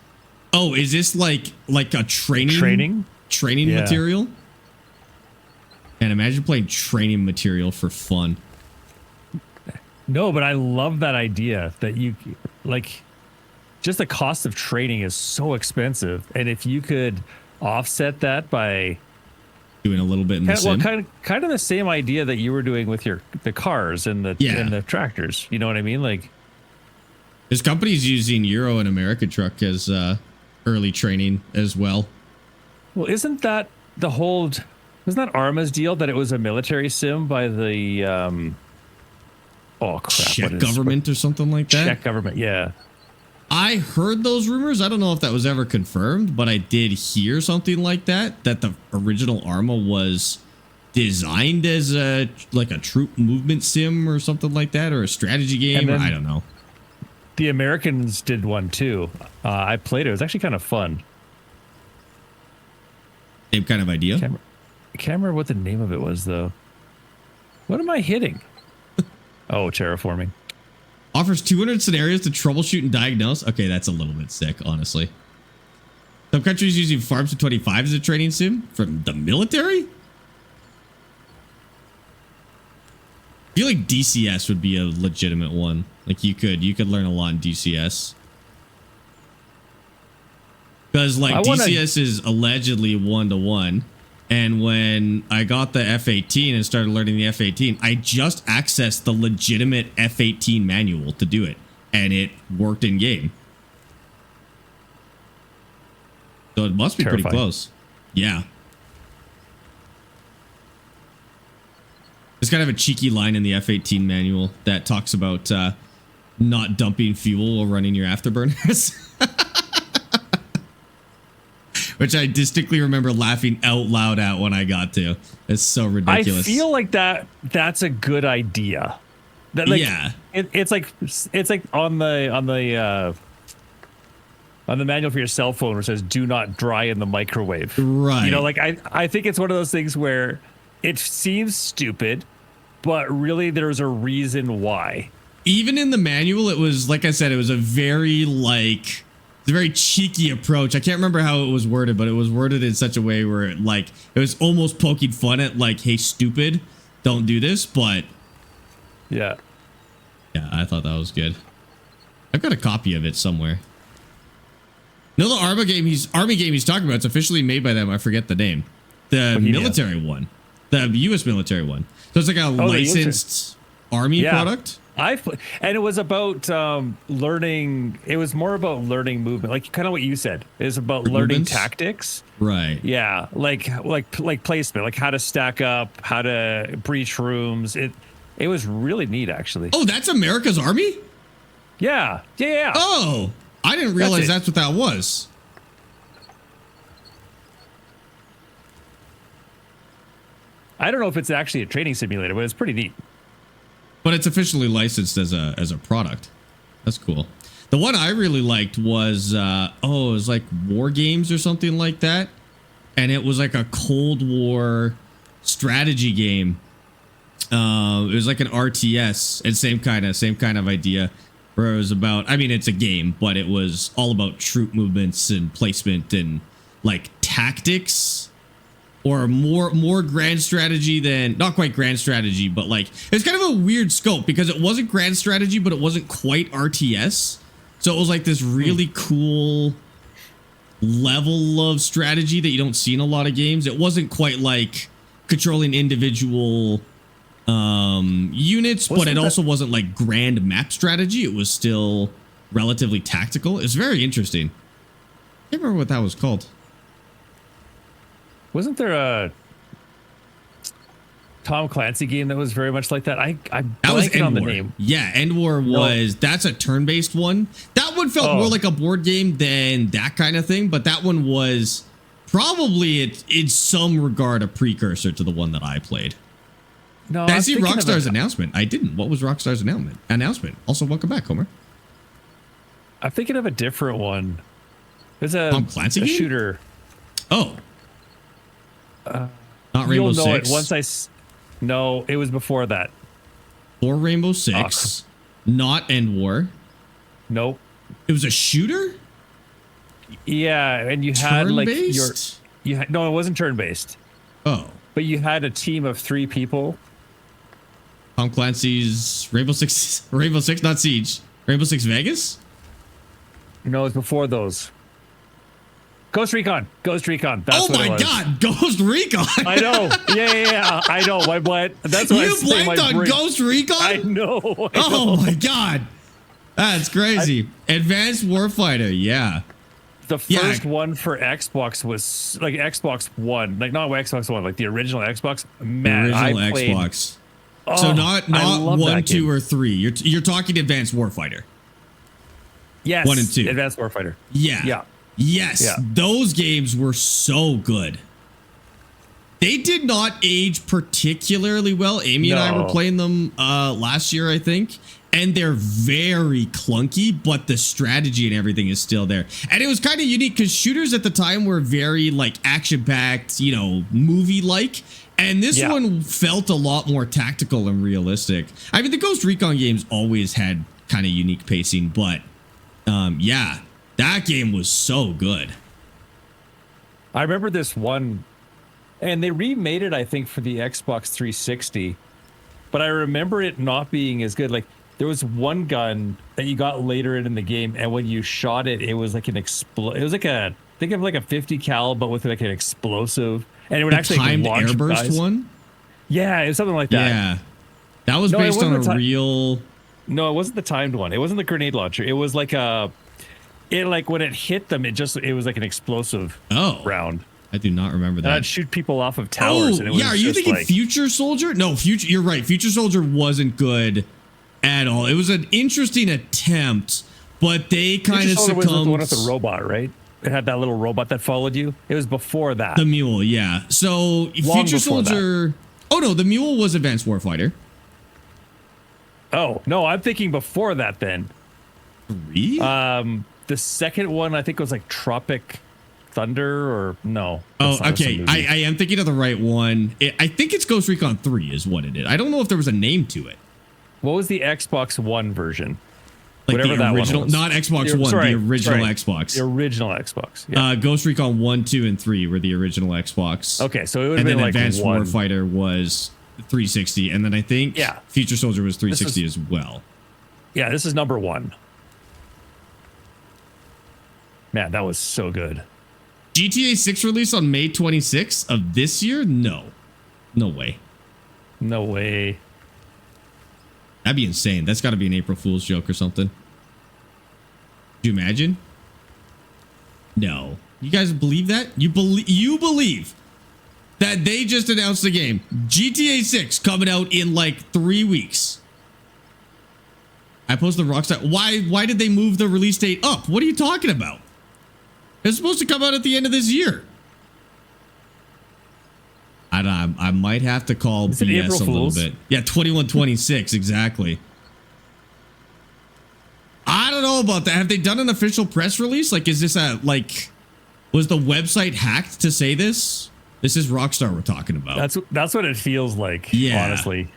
[SPEAKER 1] Oh, is this like a training
[SPEAKER 3] yeah.
[SPEAKER 1] material? And imagine playing training material for fun.
[SPEAKER 3] No, but I love that idea that you like just the cost of training is so expensive. And if you could offset that by
[SPEAKER 1] doing a little bit in the sim.
[SPEAKER 3] Kind of the same idea that you were doing with the cars and the tractors. You know what I mean? Like,
[SPEAKER 1] there's companies using Euro and American Truck as early training as well.
[SPEAKER 3] Well, isn't that Arma's deal that it was a military sim by the
[SPEAKER 1] Czech government or something like that?
[SPEAKER 3] Czech government, yeah.
[SPEAKER 1] I heard those rumors. I don't know if that was ever confirmed, but I did hear something like that the original Arma was designed as a troop movement sim or something like that, or a strategy game, or I don't know.
[SPEAKER 3] The Americans did one too. I played it. It was actually kind of fun.
[SPEAKER 1] Same kind of idea.
[SPEAKER 3] I can't remember what the name of it was though. What am I hitting? Oh, terraforming.
[SPEAKER 1] Offers 200 scenarios to troubleshoot and diagnose. Okay, that's a little bit sick, honestly. Some countries using Farmstead 25 as a training sim from the military? I feel like DCS would be a legitimate one. Like you could learn a lot in DCS. Because like DCS is allegedly 1-to-1. And when I got the F-18 and started learning the F-18, I just accessed the legitimate F-18 manual to do it. And it worked in game. So it must be pretty
[SPEAKER 3] Terrifying.
[SPEAKER 1] close. Yeah. There's kind of a cheeky line in the F-18 manual that talks about not dumping fuel while running your afterburners. Which I distinctly remember laughing out loud at when I got to. It's so ridiculous.
[SPEAKER 3] I feel like that's a good idea. That, like,
[SPEAKER 1] yeah.
[SPEAKER 3] It's like on the manual for your cell phone where it says "Do not dry in the microwave."
[SPEAKER 1] Right.
[SPEAKER 3] You know, like I think it's one of those things where it seems stupid, but really there's a reason why.
[SPEAKER 1] Even in the manual, it was, like I said, it was a very cheeky approach. I can't remember how it was worded, but it was worded in such a way where it was almost poking fun at, like, hey, stupid, don't do this. But
[SPEAKER 3] Yeah.
[SPEAKER 1] I thought that was good. I've got a copy of it somewhere. No, the Army game he's talking about, it's officially made by them. I forget the name. The
[SPEAKER 3] Bohemia.
[SPEAKER 1] military one. The U.S. military one. So it's like a licensed Army product.
[SPEAKER 3] And it was about learning. It was more about learning movement, like kind of what you said. It was about learning
[SPEAKER 1] Movements?
[SPEAKER 3] tactics.
[SPEAKER 1] Right.
[SPEAKER 3] Yeah, like placement, like how to stack up, how to breach rooms. It was really neat, actually.
[SPEAKER 1] Oh, that's America's Army?
[SPEAKER 3] Yeah.
[SPEAKER 1] Oh, I didn't realize that's what that was.
[SPEAKER 3] I don't know if it's actually a training simulator, but it's pretty neat.
[SPEAKER 1] But it's officially licensed as a product. That's cool. The one I really liked was it was like War Games or something like that, and it was like a Cold War strategy game. It was like an RTS, and same kind of idea, where it was about. I mean, it's a game, but it was all about troop movements and placement and like tactics. Or more grand strategy than, not quite grand strategy, but like, it's kind of a weird scope because it wasn't grand strategy, but it wasn't quite RTS. So it was like this really cool level of strategy that you don't see in a lot of games. It wasn't quite like controlling individual units, but it also wasn't like grand map strategy. It was still relatively tactical. It's very interesting. I can't remember what that was called.
[SPEAKER 3] Wasn't there a Tom Clancy game that was very much like that? I'm
[SPEAKER 1] That was
[SPEAKER 3] blanking on the
[SPEAKER 1] End War.
[SPEAKER 3] name.
[SPEAKER 1] Yeah, End War was that's a turn-based one. That one felt more like a board game than that kind of thing, but that one was probably in some regard a precursor to the one that I played.
[SPEAKER 3] No,
[SPEAKER 1] Did I see Rockstar's announcement? I didn't. What was Rockstar's announcement? Also, welcome back, Homer.
[SPEAKER 3] I'm thinking of a different one. There's a
[SPEAKER 1] Tom Clancy game?
[SPEAKER 3] shooter.
[SPEAKER 1] Oh. Not Rainbow
[SPEAKER 3] You'll know
[SPEAKER 1] Six.
[SPEAKER 3] it once No, it was before that.
[SPEAKER 1] Or Rainbow Six. Not End War.
[SPEAKER 3] Nope.
[SPEAKER 1] It was a shooter?
[SPEAKER 3] Yeah, and you had like
[SPEAKER 1] Turn-based?
[SPEAKER 3] no, it wasn't turn based.
[SPEAKER 1] Oh.
[SPEAKER 3] But you had a team of 3 people.
[SPEAKER 1] Tom Clancy's Rainbow Six, not Siege. Rainbow Six Vegas?
[SPEAKER 3] No, it's before those. Ghost Recon. That's
[SPEAKER 1] Oh
[SPEAKER 3] what it
[SPEAKER 1] my
[SPEAKER 3] was.
[SPEAKER 1] God, Ghost Recon.
[SPEAKER 3] I know. Yeah. I know. That's what
[SPEAKER 1] You blanked on Ghost Recon?
[SPEAKER 3] I know.
[SPEAKER 1] Oh my God. That's crazy. Advanced Warfighter, yeah.
[SPEAKER 3] The first one for Xbox was like Xbox One, like not Xbox One, like the original Xbox. Man,
[SPEAKER 1] Original
[SPEAKER 3] I played,
[SPEAKER 1] Xbox. So not
[SPEAKER 3] I love
[SPEAKER 1] 1,
[SPEAKER 3] that
[SPEAKER 1] 2,
[SPEAKER 3] game.
[SPEAKER 1] or 3. You're talking Advanced Warfighter.
[SPEAKER 3] Yes,
[SPEAKER 1] 1 and 2.
[SPEAKER 3] Advanced Warfighter.
[SPEAKER 1] Yeah. Yes.
[SPEAKER 3] Yeah.
[SPEAKER 1] Those games were so good. They did not age particularly well. Amy and I were playing them last year, I think. And they're very clunky, but the strategy and everything is still there. And it was kind of unique because shooters at the time were very like action-packed, movie-like. And this one felt a lot more tactical and realistic. I mean, the Ghost Recon games always had kind of unique pacing, but that game was so good.
[SPEAKER 3] I remember this one, and they remade it, I think, for the Xbox 360. But I remember it not being as good. Like, there was one gun that you got later in the game, and when you shot it, it was like an it was like think of like a 50 cal, but with like an explosive, and it would actually
[SPEAKER 1] timed
[SPEAKER 3] launch
[SPEAKER 1] airburst
[SPEAKER 3] guys.
[SPEAKER 1] one.
[SPEAKER 3] Yeah, it was something like that.
[SPEAKER 1] Yeah, that was based on a real.
[SPEAKER 3] No, it wasn't the timed one. It wasn't the grenade launcher. It was like it like when it hit them, it was like an explosive round.
[SPEAKER 1] I do not remember that.
[SPEAKER 3] And I'd shoot people off of towers. And it was
[SPEAKER 1] are you thinking
[SPEAKER 3] like,
[SPEAKER 1] Future Soldier? No, You're right. Future Soldier wasn't good at all. It was an interesting attempt, but they kind of succumbed.
[SPEAKER 3] Was the one with the robot, right? It had that little robot that followed you. It was before that.
[SPEAKER 1] The Mule, yeah. So Future Soldier. Oh no, the Mule was Advanced Warfighter.
[SPEAKER 3] Oh no, I'm thinking before that. Then
[SPEAKER 1] 3.
[SPEAKER 3] The second one I think was like Tropic Thunder or no.
[SPEAKER 1] Oh, okay. I am thinking of the right one. I think it's Ghost Recon 3 is what it is. I don't know if there was a name to it.
[SPEAKER 3] What was the Xbox One version?
[SPEAKER 1] Like
[SPEAKER 3] whatever
[SPEAKER 1] the
[SPEAKER 3] that
[SPEAKER 1] original,
[SPEAKER 3] one was.
[SPEAKER 1] Not Xbox One, the original Xbox.
[SPEAKER 3] The original Xbox. Yeah.
[SPEAKER 1] Ghost Recon 1, 2, and 3 were the original Xbox.
[SPEAKER 3] Okay, so it would have been
[SPEAKER 1] then
[SPEAKER 3] like
[SPEAKER 1] Advanced
[SPEAKER 3] one.
[SPEAKER 1] Warfighter was 360, and then I think Future Soldier was 360 as well.
[SPEAKER 3] Yeah, this is number 1. Man, that was so good.
[SPEAKER 1] GTA 6 release on May 26th of this year? No. No way.
[SPEAKER 3] No way.
[SPEAKER 1] That'd be insane. That's got to be an April Fool's joke or something. Do you imagine? No. You guys believe that? You believe that they just announced the game. GTA 6 coming out in like 3 weeks. I posted the Rockstar. Why did they move the release date up? What are you talking about? It's supposed to come out at the end of this year. I might have to call BS a little bit. Yeah, 2126, exactly. I don't know about that. Have they done an official press release? Like, is this was the website hacked to say this? This is Rockstar we're talking about.
[SPEAKER 3] That's what it feels like, honestly.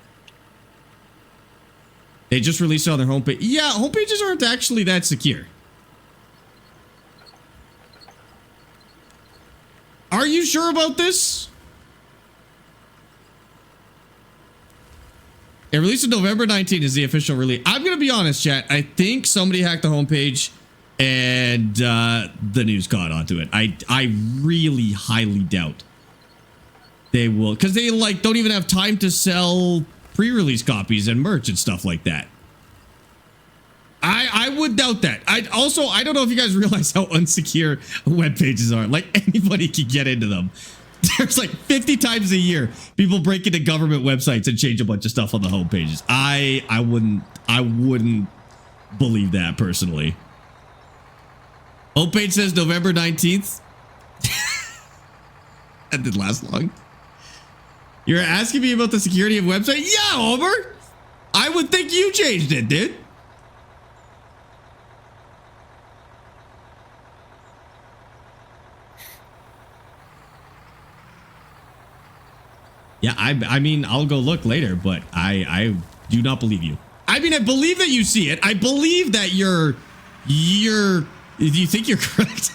[SPEAKER 1] They just released it on their homepage. Yeah, homepages aren't actually that secure. Are you sure about this? It released on November 19th is the official release. I'm going to be honest, chat. I think somebody hacked the homepage and the news caught onto it. I really highly doubt they will, because they don't even have time to sell pre-release copies and merch and stuff like that. I would doubt that. I don't know if you guys realize how unsecure web pages are. Like, anybody can get into them. There's like 50 times a year people break into government websites and change a bunch of stuff on the home pages. I wouldn't believe that personally. Homepage says November 19th. That didn't last long. You're asking me about the security of website? Yeah, Homer. I would think you changed it, dude. Yeah, I mean, I'll go look later, but I do not believe you. I mean, I believe that you see it. I believe that you're do you think you're correct?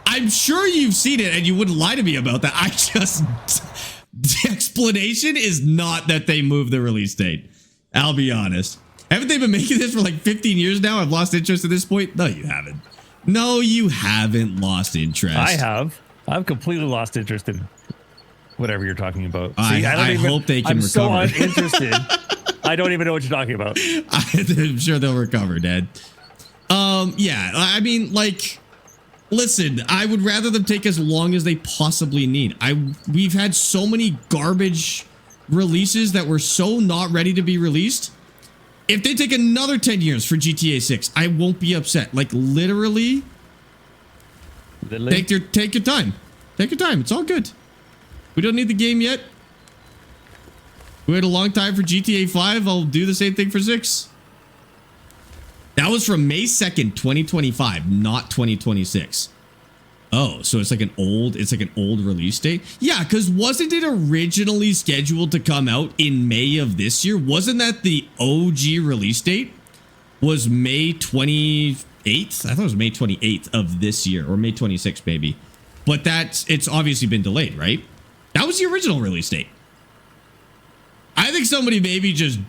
[SPEAKER 1] I'm sure you've seen it and you wouldn't lie to me about that. The explanation is not that they moved the release date. I'll be honest. Haven't they been making this for like 15 years now? I've lost interest at this point. No, you haven't. No, you haven't lost interest.
[SPEAKER 3] I have. I've completely lost interest in whatever you're talking about.
[SPEAKER 1] See, I hope they can recover.
[SPEAKER 3] I'm so uninterested. I don't even know what you're talking about.
[SPEAKER 1] I'm sure they'll recover, Dad. Yeah, I mean, listen, I would rather them take as long as they possibly need. We've had so many garbage releases that were so not ready to be released. If they take another 10 years for GTA 6, I won't be upset. Like, literally? Take your time. Take your time. It's all good. We don't need the game yet. We wait a long time for GTA 5. I'll do the same thing for 6. That was from May 2nd, 2025, not 2026. Oh, so it's like an old release date? Yeah, because wasn't it originally scheduled to come out in May of this year? Wasn't that the OG release date? Was May 28th? I thought it was May 28th of this year, or May 26th, maybe. But it's obviously been delayed, right? That was the original release date. I think somebody maybe just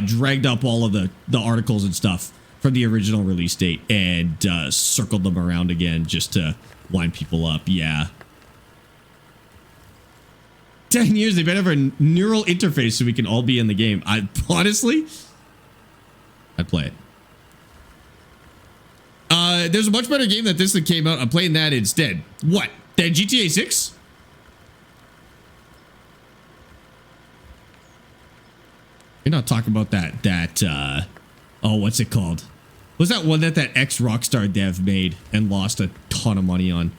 [SPEAKER 1] dragged up all of the articles and stuff from the original release date and circled them around again just to wind people up. Yeah. 10 years, they better have a neural interface so we can all be in the game. Honestly, I'd play it. There's a much better game that this that came out. I'm playing that instead. What? Than GTA 6? You're not talking about that, oh, what's it called? Was that one that ex-Rockstar dev made and lost a ton of money on?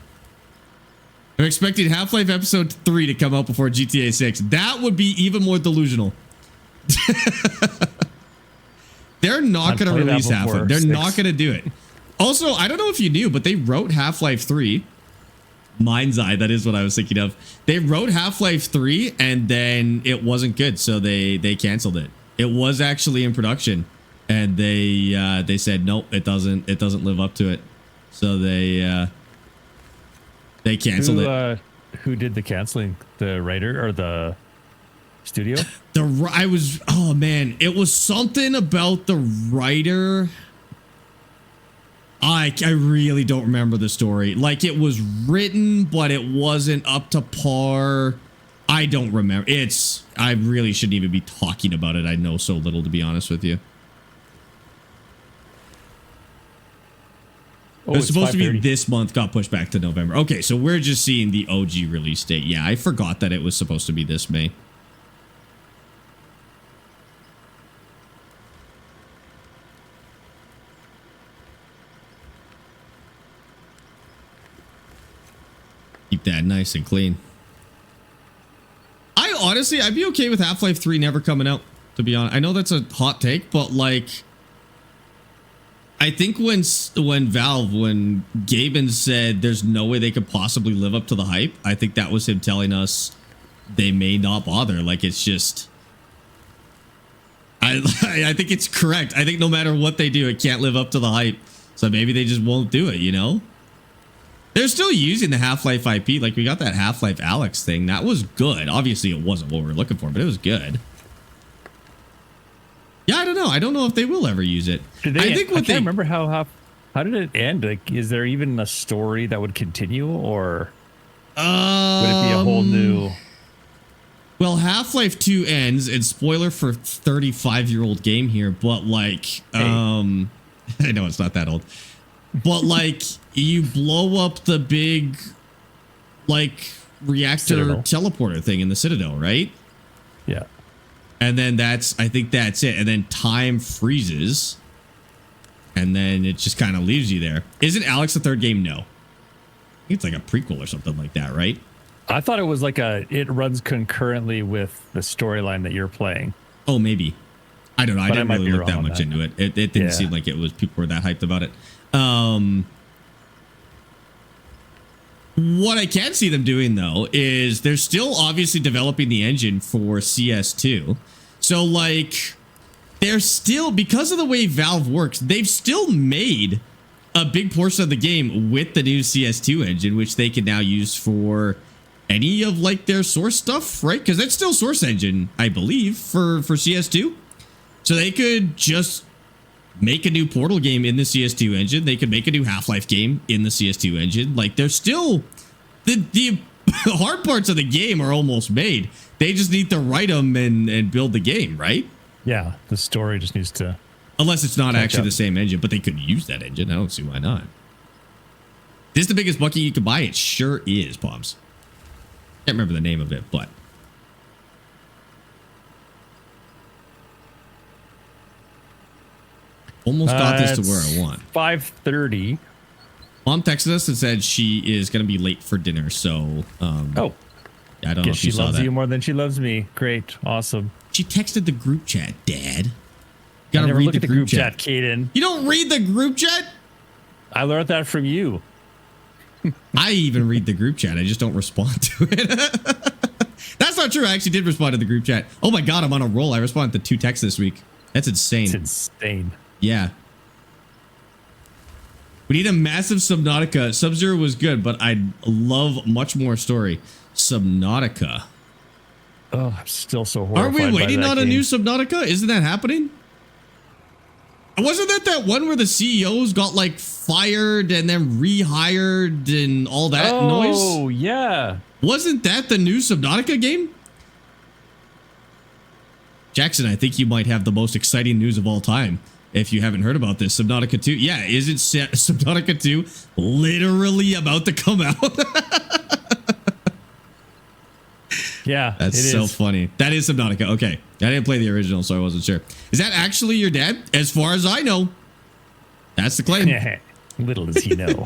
[SPEAKER 1] They're expecting Half-Life Episode 3 to come out before GTA 6. That would be even more delusional. They're not going to release Half-Life. They're not going to do it. Also, I don't know if you knew, but they wrote Half-Life 3. Mind's Eye, that is what I was thinking of. They wrote Half-Life 3 and then it wasn't good, so they canceled it. It was actually in production and they said nope, it doesn't live up to it. So they canceled it.
[SPEAKER 3] Who did the canceling? The writer or the studio?
[SPEAKER 1] Oh man, it was something about the writer. I really don't remember the story. Like, it was written, but it wasn't up to par. I don't remember. I really shouldn't even be talking about it. I know so little, to be honest with you.
[SPEAKER 3] Oh,
[SPEAKER 1] it was supposed to be this month, got pushed back to November. Okay, so we're just seeing the OG release date. Yeah, I forgot that it was supposed to be this May. Keep that nice and clean. I'd be okay with Half-Life 3 never coming out, to be honest. I know that's a hot take, but like, I think when Gaben said there's no way they could possibly live up to the hype, I think that was him telling us they may not bother. Like, it's just, I think it's correct. I think no matter what they do, it can't live up to the hype. So maybe they just won't do it, you know? They're still using the Half-Life IP. Like, we got that Half-Life Alex thing. That was good. Obviously, it wasn't what we were looking for, but it was good. Yeah, I don't know. I don't know if they will ever use it.
[SPEAKER 3] I can't remember how did it end? Like, is there even a story that would continue, or would it be a whole new?
[SPEAKER 1] Well, Half-Life 2 ends, and spoiler for 35-year-old game here, but like, I know it's not that old. But like, you blow up the big like reactor teleporter thing in the Citadel, right?
[SPEAKER 3] Yeah.
[SPEAKER 1] And then I think that's it. And then time freezes. And then it just kind of leaves you there. Isn't Alex the third game? No. I think it's like a prequel or something like that, right?
[SPEAKER 3] I thought it was like it runs concurrently with the storyline that you're playing.
[SPEAKER 1] Oh, maybe. I don't know. I didn't really look that much into it. It didn't seem like people were that hyped about it. What I can see them doing, though, is they're still obviously developing the engine for CS2. So, like, they're still, because of the way Valve works, they've still made a big portion of the game with the new CS2 engine, which they can now use for any of, like, their Source stuff, right? Because that's still Source engine, I believe, for CS2. So they could just make a new Portal game in the CS2 engine. They could make a new Half-Life game in the CS2 engine. Like, they're still, the hard parts of the game are almost made. They just need to write them and build the game, right?
[SPEAKER 3] Yeah, the story just needs to,
[SPEAKER 1] unless it's not actually the same engine, but they could use that engine. I don't see why not. This is the biggest bucket you could buy? It sure is, Poms. Can't remember the name of it, but almost got this to where I want.
[SPEAKER 3] 5:30.
[SPEAKER 1] Mom texted us and said she is going to be late for dinner, so I don't know if
[SPEAKER 3] she loves you more than she loves me. Great, awesome.
[SPEAKER 1] She texted the group chat, Dad. You
[SPEAKER 3] gotta never read the group chat, Caden.
[SPEAKER 1] You don't read the group chat?
[SPEAKER 3] I learned that from you.
[SPEAKER 1] I even read the group chat. I just don't respond to it. That's not true. I actually did respond to the group chat. Oh my God, I'm on a roll. I responded to 2 texts this week. That's insane.
[SPEAKER 3] It's insane.
[SPEAKER 1] Yeah. We need a massive Subnautica. Sub-Zero was good, but I'd love much more story. Subnautica.
[SPEAKER 3] Oh, I'm still so horrified.
[SPEAKER 1] Aren't we waiting on a new Subnautica? Isn't that happening? Wasn't that one where the CEOs got like fired and then rehired and all that noise?
[SPEAKER 3] Oh, yeah.
[SPEAKER 1] Wasn't that the new Subnautica game? Jackson, I think you might have the most exciting news of all time. if you haven't heard about this, Subnautica 2. Yeah, isn't Subnautica 2 literally about to come out?
[SPEAKER 3] Yeah,
[SPEAKER 1] that's so funny. That is Subnautica. Okay, I didn't play the original, so I wasn't sure. Is that actually your dad? As far as I know, that's the claim.
[SPEAKER 3] Little does he know.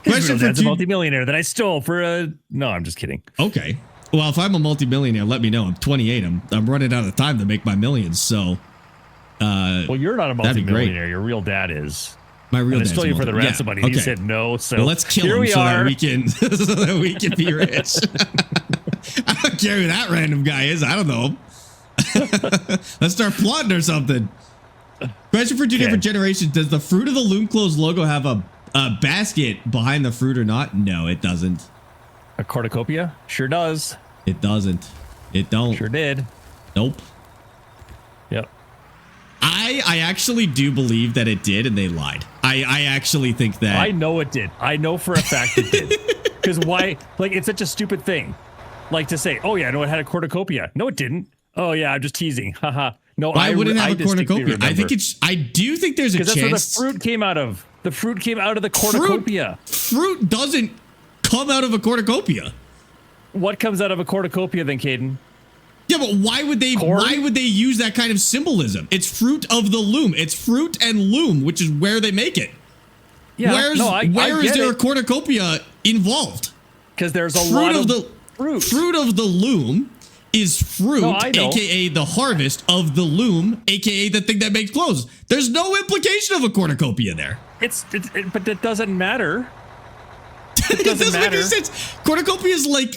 [SPEAKER 1] Question for
[SPEAKER 3] Dad's a multimillionaire that I stole for a. No, I'm just kidding.
[SPEAKER 1] Okay. Well, if I'm a multimillionaire, let me know. I'm 28. I'm running out of time to make my millions. So,
[SPEAKER 3] well, you're not a multimillionaire. Your real dad is.
[SPEAKER 1] My real dad
[SPEAKER 3] stole you for the ransom money.
[SPEAKER 1] Okay.
[SPEAKER 3] He said no. So
[SPEAKER 1] well, let's kill
[SPEAKER 3] here
[SPEAKER 1] him
[SPEAKER 3] we
[SPEAKER 1] so
[SPEAKER 3] are.
[SPEAKER 1] that we can so that we can be rich. I don't care who that random guy is. I don't know him. Let's start plotting or something. Question for two different generations: does the Fruit of the Loom Clothes logo have a basket behind the fruit or not? No, it doesn't.
[SPEAKER 3] A cornucopia? Sure does.
[SPEAKER 1] It doesn't. It don't.
[SPEAKER 3] Sure did.
[SPEAKER 1] Nope.
[SPEAKER 3] Yep.
[SPEAKER 1] I actually do believe that it did, and they lied. I actually think that.
[SPEAKER 3] I know it did. I know for a fact it did. Because why? Like, it's such a stupid thing. Like to say, oh yeah, no, it had a cornucopia. No, it didn't. Oh yeah, I'm just teasing. Haha. No,
[SPEAKER 1] why wouldn't it have a
[SPEAKER 3] distinctly
[SPEAKER 1] cornucopia?
[SPEAKER 3] remember.
[SPEAKER 1] I think it's. I do think there's a chance.
[SPEAKER 3] Because that's where the fruit came out of. The fruit came out of the cornucopia.
[SPEAKER 1] Fruit doesn't come out of a cornucopia.
[SPEAKER 3] What comes out of a cornucopia then, Caden?
[SPEAKER 1] Yeah, but why would they?
[SPEAKER 3] Corn?
[SPEAKER 1] Why would they use that kind of symbolism? It's fruit of the loom. It's fruit and loom, which is where they make it.
[SPEAKER 3] Yeah.
[SPEAKER 1] Where is there a cornucopia involved?
[SPEAKER 3] Because there's a lot of fruit.
[SPEAKER 1] Fruit of the loom is fruit, aka the harvest of the loom, aka the thing that makes clothes. There's no implication of a cornucopia there.
[SPEAKER 3] But it doesn't matter.
[SPEAKER 1] It doesn't make any sense. Cornucopia is like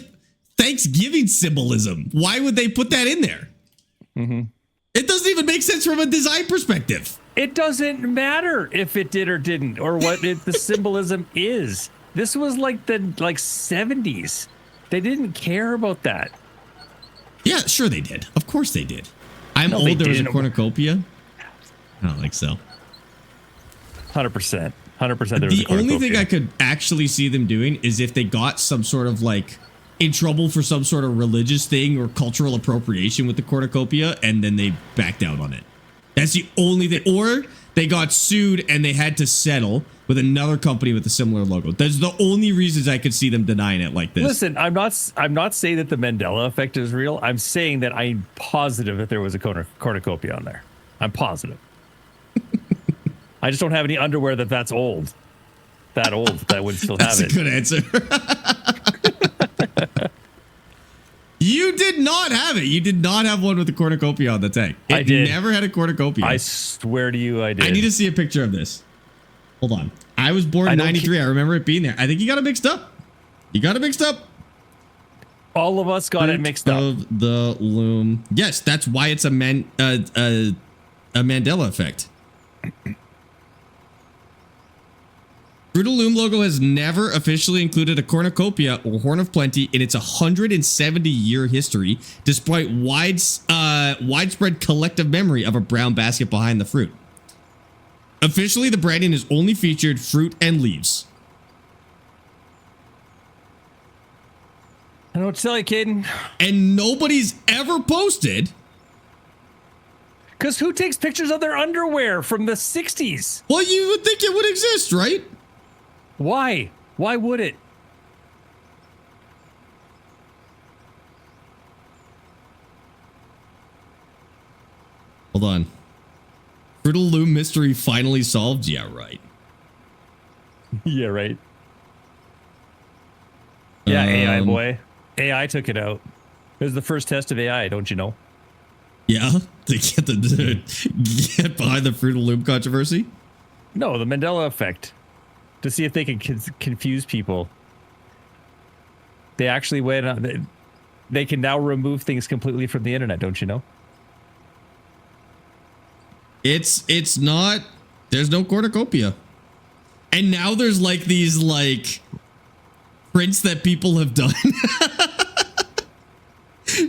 [SPEAKER 1] Thanksgiving symbolism. Why would they put that in there? Mm-hmm. It doesn't even make sense from a design perspective.
[SPEAKER 3] It doesn't matter if it did or didn't, or what the symbolism is. This was like the 70s. They didn't care about that.
[SPEAKER 1] Yeah, sure they did. Of course they did. I'm old. There was a cornucopia. I don't think so.
[SPEAKER 3] 100%. 100%. There was
[SPEAKER 1] the only thing I could actually see them doing is if they got some sort of like in trouble for some sort of religious thing or cultural appropriation with the cornucopia, and then they backed out on it. That's the only thing. Or they got sued and they had to settle with another company with a similar logo. That's the only reasons I could see them denying it like this.
[SPEAKER 3] Listen, I'm not saying that the Mandela effect is real. I'm saying that I'm positive that there was a cornucopia on there. I'm positive. I just don't have any underwear that's old. That old that would still have it.
[SPEAKER 1] That's a good answer. You did not have it. You did not have one with a cornucopia on the tank.
[SPEAKER 3] I did.
[SPEAKER 1] Never had a cornucopia.
[SPEAKER 3] I swear to you, I did.
[SPEAKER 1] I need to see a picture of this. Hold on. I was born in 93. I remember it being there. I think you got it mixed up. You got it mixed up.
[SPEAKER 3] All of us got it mixed up.
[SPEAKER 1] Of the loom. Yes, that's why it's a Mandela effect. Fruit of the Loom logo has never officially included a cornucopia or horn of plenty in its 170-year history, despite widespread collective memory of a brown basket behind the fruit. Officially, the branding has only featured fruit and leaves.
[SPEAKER 3] I know what to tell you, Caden.
[SPEAKER 1] And nobody's ever posted.
[SPEAKER 3] Because who takes pictures of their underwear from the 60s?
[SPEAKER 1] Well, you would think it would exist, right?
[SPEAKER 3] Why? Why would it?
[SPEAKER 1] Hold on. Fruit of the Loom mystery finally solved? Yeah, right.
[SPEAKER 3] Yeah, right. Yeah, AI boy. AI took it out. It was the first test of AI, don't you know?
[SPEAKER 1] Yeah, to get behind the Fruit of the Loom controversy?
[SPEAKER 3] No, the Mandela effect. To see if they can confuse people. They actually went on. They can now remove things completely from the internet, don't you know?
[SPEAKER 1] It's not. There's no cornucopia. And now there's like these like prints that people have done.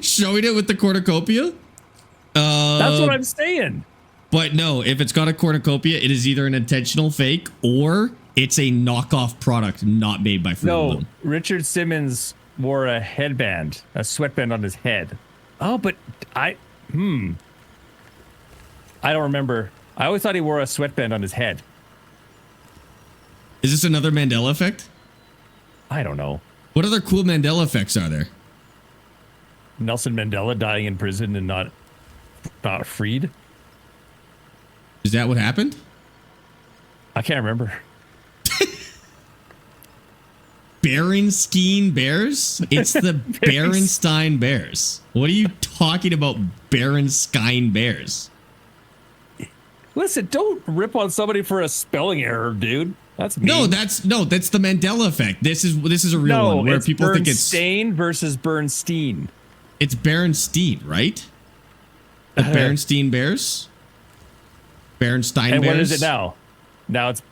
[SPEAKER 1] Showing it with the cornucopia.
[SPEAKER 3] That's what I'm saying.
[SPEAKER 1] But no, if it's got a cornucopia, it is either an intentional fake or it's a knockoff product not made by Fruit of the Loom.
[SPEAKER 3] Richard Simmons wore a headband, a sweatband on his head. Oh, but I don't remember. I always thought he wore a sweatband on his head.
[SPEAKER 1] Is this another Mandela effect?
[SPEAKER 3] I don't know.
[SPEAKER 1] What other cool Mandela effects are there?
[SPEAKER 3] Nelson Mandela dying in prison and not freed.
[SPEAKER 1] Is that what happened?
[SPEAKER 3] I can't remember.
[SPEAKER 1] Berenstein Bears? It's the Berenstein Bears. What are you talking about, Berenstein Bears?
[SPEAKER 3] Listen, don't rip on somebody for a spelling error, dude. That's mean.
[SPEAKER 1] No, that's the Mandela effect. This is a real one where people think it's
[SPEAKER 3] Bernstein versus Bernstein.
[SPEAKER 1] It's Berenstein, right? The Berenstein Bears? Berenstein
[SPEAKER 3] and
[SPEAKER 1] Bears?
[SPEAKER 3] what is it now? Now it's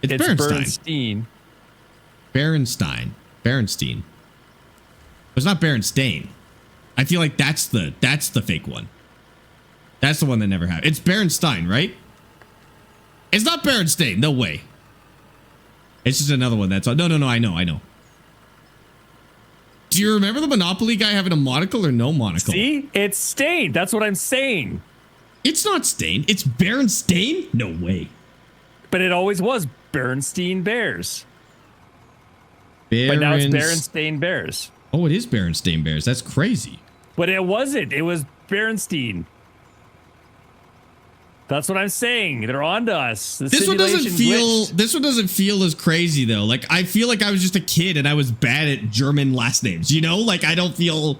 [SPEAKER 1] Berenstein.
[SPEAKER 3] Bernstein.
[SPEAKER 1] Berenstein. It's not Berenstain. I feel like that's the fake one. That's the one that never happened. It's Berenstein, right? It's not Berenstain. No way. It's just another one that's... No, I know. Do you remember the Monopoly guy having a monocle or no monocle?
[SPEAKER 3] See? It's stained. That's what I'm saying.
[SPEAKER 1] It's not stained. It's Berenstain? No way.
[SPEAKER 3] But it always was Bernstein Bears. But now it's Berenstain Bears.
[SPEAKER 1] Oh, it is Berenstain Bears. That's crazy.
[SPEAKER 3] But it wasn't. It was Berenstein. That's what I'm saying. They're on to us.
[SPEAKER 1] This one doesn't feel as crazy though. Like I feel like I was just a kid and I was bad at German last names. You know, like I don't feel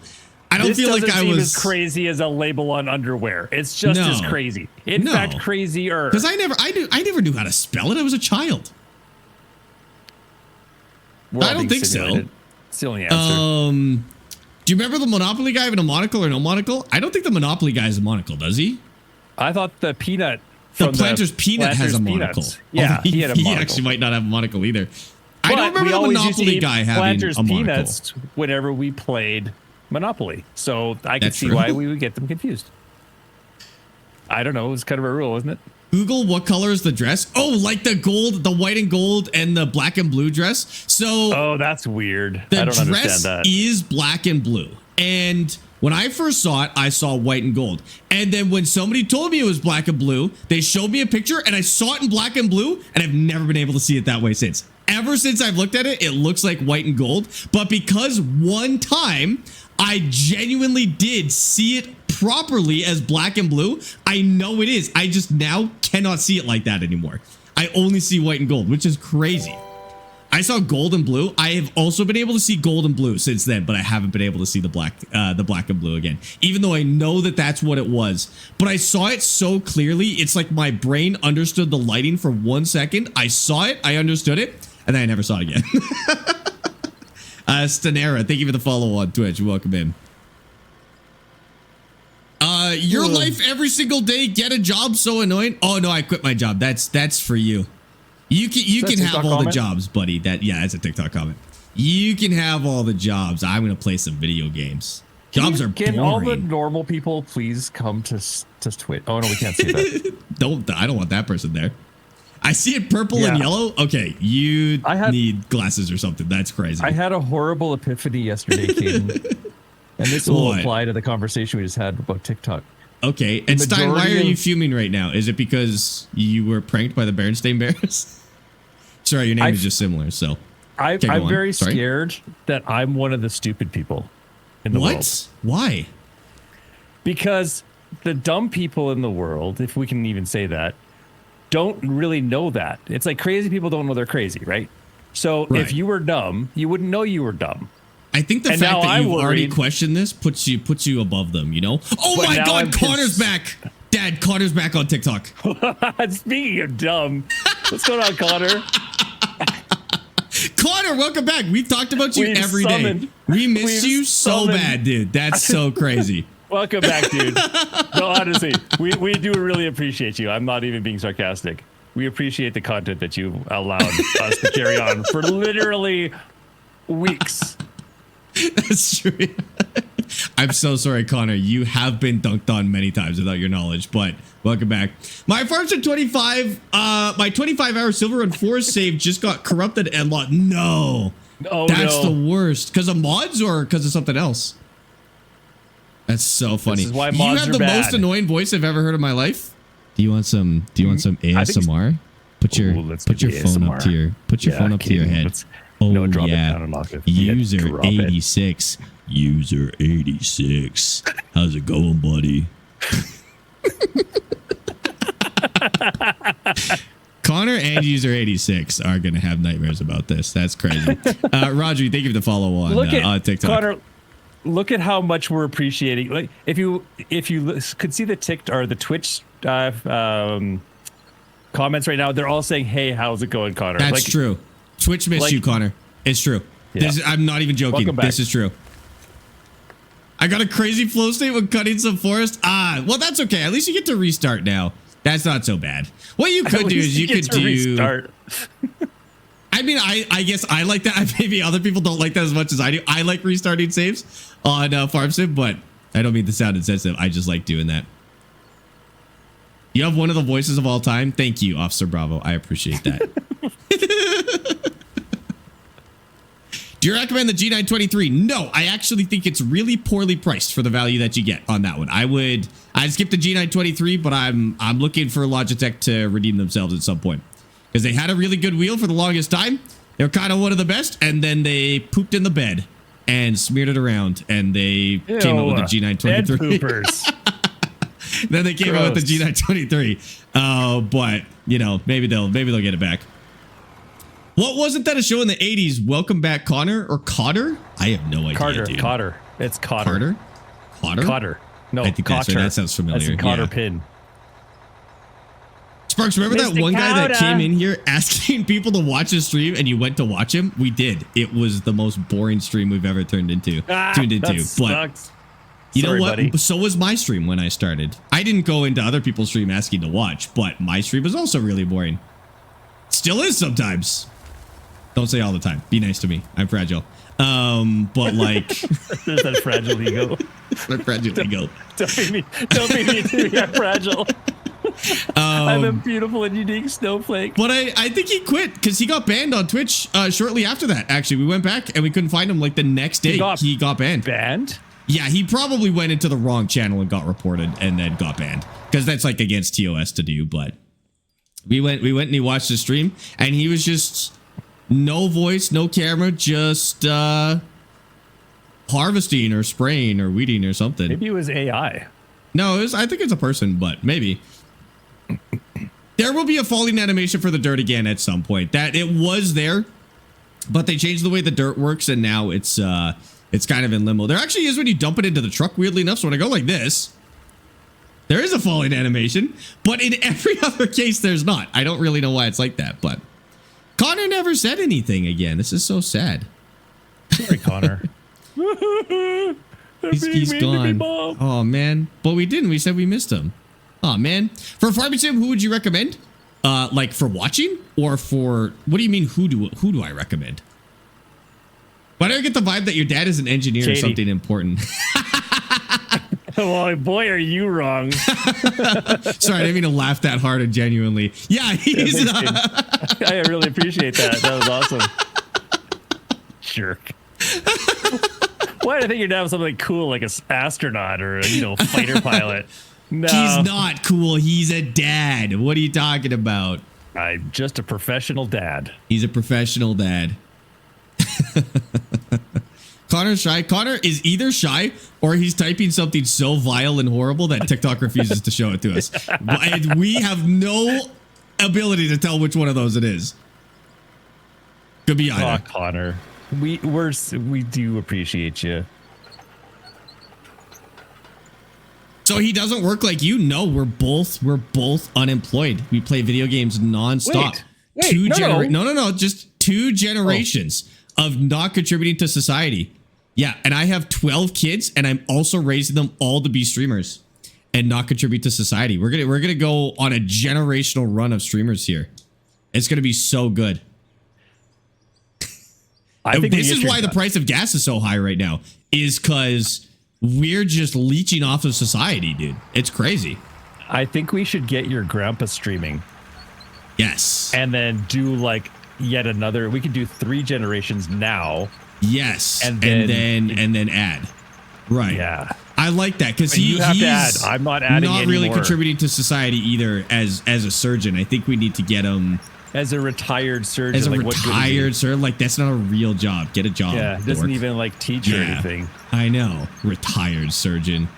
[SPEAKER 1] like I was
[SPEAKER 3] as crazy as a label on underwear. It's just as crazy. In fact, crazier.
[SPEAKER 1] Because I never knew how to spell it. I was a child. I don't think so.
[SPEAKER 3] It's the only answer.
[SPEAKER 1] Do you remember the Monopoly guy having a monocle or no monocle? I don't think the Monopoly guy has a monocle, does he?
[SPEAKER 3] I thought the Peanut.
[SPEAKER 1] The Planter's Peanut has a monocle.
[SPEAKER 3] Yeah, he had a monocle.
[SPEAKER 1] He actually might not have a monocle either. I don't remember the Monopoly guy having
[SPEAKER 3] Planter's
[SPEAKER 1] a monocle.
[SPEAKER 3] Peanuts whenever we played Monopoly, so I could see why we would get them confused. I don't know. It was kind of a rule, wasn't it?
[SPEAKER 1] Google what color is the dress. Oh, like the gold, the white and gold, and the black and blue dress. So,
[SPEAKER 3] oh, that's weird.
[SPEAKER 1] The
[SPEAKER 3] I don't understand
[SPEAKER 1] dress
[SPEAKER 3] that.
[SPEAKER 1] is black and blue, and when I first saw it, I saw white and gold. And then when somebody told me it was black and blue, they showed me a picture, and I saw it in black and blue, and I've never been able to see it that way since. Ever since I've looked at it, it looks like white and gold. But because one time I genuinely did see it properly as black and blue, I know it is. I just now cannot see it like that anymore. I only see white and gold, which is crazy. I saw gold and blue. I have also been able to see gold and blue since then, but I haven't been able to see the black and blue again, even though I know that that's what it was. But I saw it so clearly. It's like my brain understood the lighting for 1 second. I saw it, I understood it, and then I never saw it again. Stanera, thank you for the follow on Twitch. Welcome in. Your life every single day, get a job, so annoying. Oh no, I quit my job. That's for you. You can have all the jobs, buddy. That's a TikTok comment. You can have all the jobs. I'm gonna play some video games. Jobs are boring.
[SPEAKER 3] Can all the normal people please come to Twitch? Oh no, we can't see that.
[SPEAKER 1] I don't want that person there. I see it purple and yellow. Okay, you need glasses or something. That's crazy.
[SPEAKER 3] I had a horrible epiphany yesterday, Caden. And this will apply to the conversation we just had about TikTok.
[SPEAKER 1] Okay, and Stein, why are you fuming right now? Is it because you were pranked by the Berenstain Bears? Sorry, your name is just similar, so.
[SPEAKER 3] I'm very scared that I'm one of the stupid people in the world.
[SPEAKER 1] What? Why?
[SPEAKER 3] Because the dumb people in the world, if we can even say that, don't really know that. It's like crazy people don't know they're crazy, right? So if you were dumb, you wouldn't know you were dumb.
[SPEAKER 1] I think the fact that you already questioned this puts you above them, you know? Oh my God, Connor's back! Dad, Connor's back on TikTok.
[SPEAKER 3] Speaking of dumb, what's going on, Connor?
[SPEAKER 1] Connor, welcome back. We talked about you every day. We miss you so bad, dude. That's so crazy.
[SPEAKER 3] Welcome back, dude. No, honestly, we do really appreciate you. I'm not even being sarcastic. We appreciate the content that you allowed us to carry on for literally weeks.
[SPEAKER 1] That's true. I'm so sorry, Connor. You have been dunked on many times without your knowledge, but welcome back. My farms are 25. My 25-hour silver run forest save just got corrupted and lost. No. Oh, that's the worst. Because of mods or because of something else? That's so funny.
[SPEAKER 3] This is why
[SPEAKER 1] you
[SPEAKER 3] mods
[SPEAKER 1] have
[SPEAKER 3] are
[SPEAKER 1] the
[SPEAKER 3] bad.
[SPEAKER 1] most annoying voice I've ever heard in my life. Do you want some ASMR? Put your
[SPEAKER 3] Ooh, let's
[SPEAKER 1] put
[SPEAKER 3] do
[SPEAKER 1] your
[SPEAKER 3] the
[SPEAKER 1] phone up to
[SPEAKER 3] ASMR.
[SPEAKER 1] your phone up to your head.
[SPEAKER 3] No, drop it down and lock it. Yeah,
[SPEAKER 1] User
[SPEAKER 3] drop it.
[SPEAKER 1] 86. User 86. How's it going, buddy? Connor and User 86 are going to have nightmares about this. That's crazy. Roger, thank you for the follow on TikTok.
[SPEAKER 3] Connor, look at how much we're appreciating. Like, if you could see the the Twitch comments right now, they're all saying, "Hey, how's it going, Connor?"
[SPEAKER 1] That's true. Twitch missed you, Connor. It's true.
[SPEAKER 3] Yeah.
[SPEAKER 1] I'm not even joking.
[SPEAKER 3] Welcome back.
[SPEAKER 1] This is true. I got a crazy flow state when cutting some forest. Well, that's okay. At least you get to restart now. That's not so bad. What you could do is you could do
[SPEAKER 3] restart.
[SPEAKER 1] I mean, I guess I like that. Maybe other people don't like that as much as I do. I like restarting saves on Farm Sim, but I don't mean to sound insensitive. I just like doing that. You have one of the voices of all time. Thank you, Officer Bravo. I appreciate that. Do you recommend the G923? No, I actually think it's really poorly priced for the value that you get on that one. I'd skip the G923, but I'm looking for Logitech to redeem themselves at some point. Because they had a really good wheel for the longest time. They're kind of one of the best, and then they pooped in the bed and smeared it around, and they came out with the G923.
[SPEAKER 3] Poopers.
[SPEAKER 1] Then they came out with the G923. But you know, maybe they'll get it back. What was it that a show in the 80s? Welcome back, Connor or Cotter? I have no idea. Dude.
[SPEAKER 3] Cotter. It's Cotter.
[SPEAKER 1] Cotter?
[SPEAKER 3] Cotter. No,
[SPEAKER 1] I think that's right. That sounds familiar.
[SPEAKER 3] That's in Cotter
[SPEAKER 1] Yeah.
[SPEAKER 3] Pin.
[SPEAKER 1] Sparx, remember that
[SPEAKER 3] Mr.
[SPEAKER 1] one guy that
[SPEAKER 3] Cotter.
[SPEAKER 1] came in here asking people to watch his stream and you went to watch him? We did. It was the most boring stream we've ever tuned into.
[SPEAKER 3] That
[SPEAKER 1] But
[SPEAKER 3] sucks.
[SPEAKER 1] you
[SPEAKER 3] Sorry,
[SPEAKER 1] know what?
[SPEAKER 3] buddy.
[SPEAKER 1] So was my stream when I started. I didn't go into other people's stream asking to watch, but my stream was also really boring. Still is sometimes. Don't say all the time. Be nice to me. I'm fragile. But like
[SPEAKER 3] There's that fragile ego.
[SPEAKER 1] my fragile ego.
[SPEAKER 3] Don't be mean to me. I'm fragile. I'm a beautiful and unique snowflake.
[SPEAKER 1] But I think he quit because he got banned on Twitch shortly after that. Actually, we went back and we couldn't find him. Like the next day, he got banned.
[SPEAKER 3] Banned?
[SPEAKER 1] Yeah, he probably went into the wrong channel and got reported and then got banned because that's like against TOS to do. But we went and he watched the stream and he was just no voice, no camera, just harvesting or spraying or weeding or something.
[SPEAKER 3] Maybe it was AI.
[SPEAKER 1] No, I think it's a person, but maybe. There will be a falling animation for the dirt again at some point. That it was there, but they changed the way the dirt works, and now it's kind of in limbo. There actually is when you dump it into the truck, weirdly enough. So when I go like this, there is a falling animation, but in every other case, there's not. I don't really know why it's like that, but Connor never said anything again. This is so sad.
[SPEAKER 3] Sorry, Connor.
[SPEAKER 1] He's gone. Oh man, but we didn't. We said we missed him. Oh man. For Farming Sim, who would you recommend? Like for watching or for what do you mean? Who do I recommend? Why do I get the vibe that your dad is an engineer or something important?
[SPEAKER 3] Well, boy, are you wrong.
[SPEAKER 1] Sorry, I didn't mean to laugh that hard and genuinely. Yeah, he's.
[SPEAKER 3] I really appreciate that. That was awesome. Jerk. Why do I think your dad was something cool like an astronaut or a fighter pilot? No,
[SPEAKER 1] he's not cool. He's a dad. What are you talking about?
[SPEAKER 3] I'm just a professional dad.
[SPEAKER 1] He's a professional dad. Connor's shy. Connor is either shy or he's typing something so vile and horrible that TikTok refuses to show it to us. And we have no ability to tell which one of those it is. Could be either.
[SPEAKER 3] Oh, Connor. We do appreciate you.
[SPEAKER 1] So he doesn't work like you? No, we're both unemployed. We play video games nonstop.
[SPEAKER 3] Wait,
[SPEAKER 1] just 2 generations of not contributing to society. Yeah, and I have 12 kids, and I'm also raising them all to be streamers and not contribute to society. We're gonna go on a generational run of streamers here. It's gonna be so good.
[SPEAKER 3] I think
[SPEAKER 1] this is why the price of gas is so high right now, is because we're just leeching off of society, dude. It's crazy.
[SPEAKER 3] I think we should get your grandpa streaming.
[SPEAKER 1] Yes.
[SPEAKER 3] And then do like yet another. We could do 3 generations now.
[SPEAKER 1] Yes. And then add. Right.
[SPEAKER 3] Yeah.
[SPEAKER 1] I like that because
[SPEAKER 3] You have to add.
[SPEAKER 1] he's
[SPEAKER 3] I'm not adding
[SPEAKER 1] not really
[SPEAKER 3] anymore.
[SPEAKER 1] contributing to society either as a surgeon. I think we need to get him
[SPEAKER 3] As a retired surgeon.
[SPEAKER 1] as a
[SPEAKER 3] like, what good is he?
[SPEAKER 1] retired surgeon. Like that's not a real job. Get a job.
[SPEAKER 3] Yeah, doesn't
[SPEAKER 1] dork.
[SPEAKER 3] even like teach or anything.
[SPEAKER 1] I know. Retired surgeon.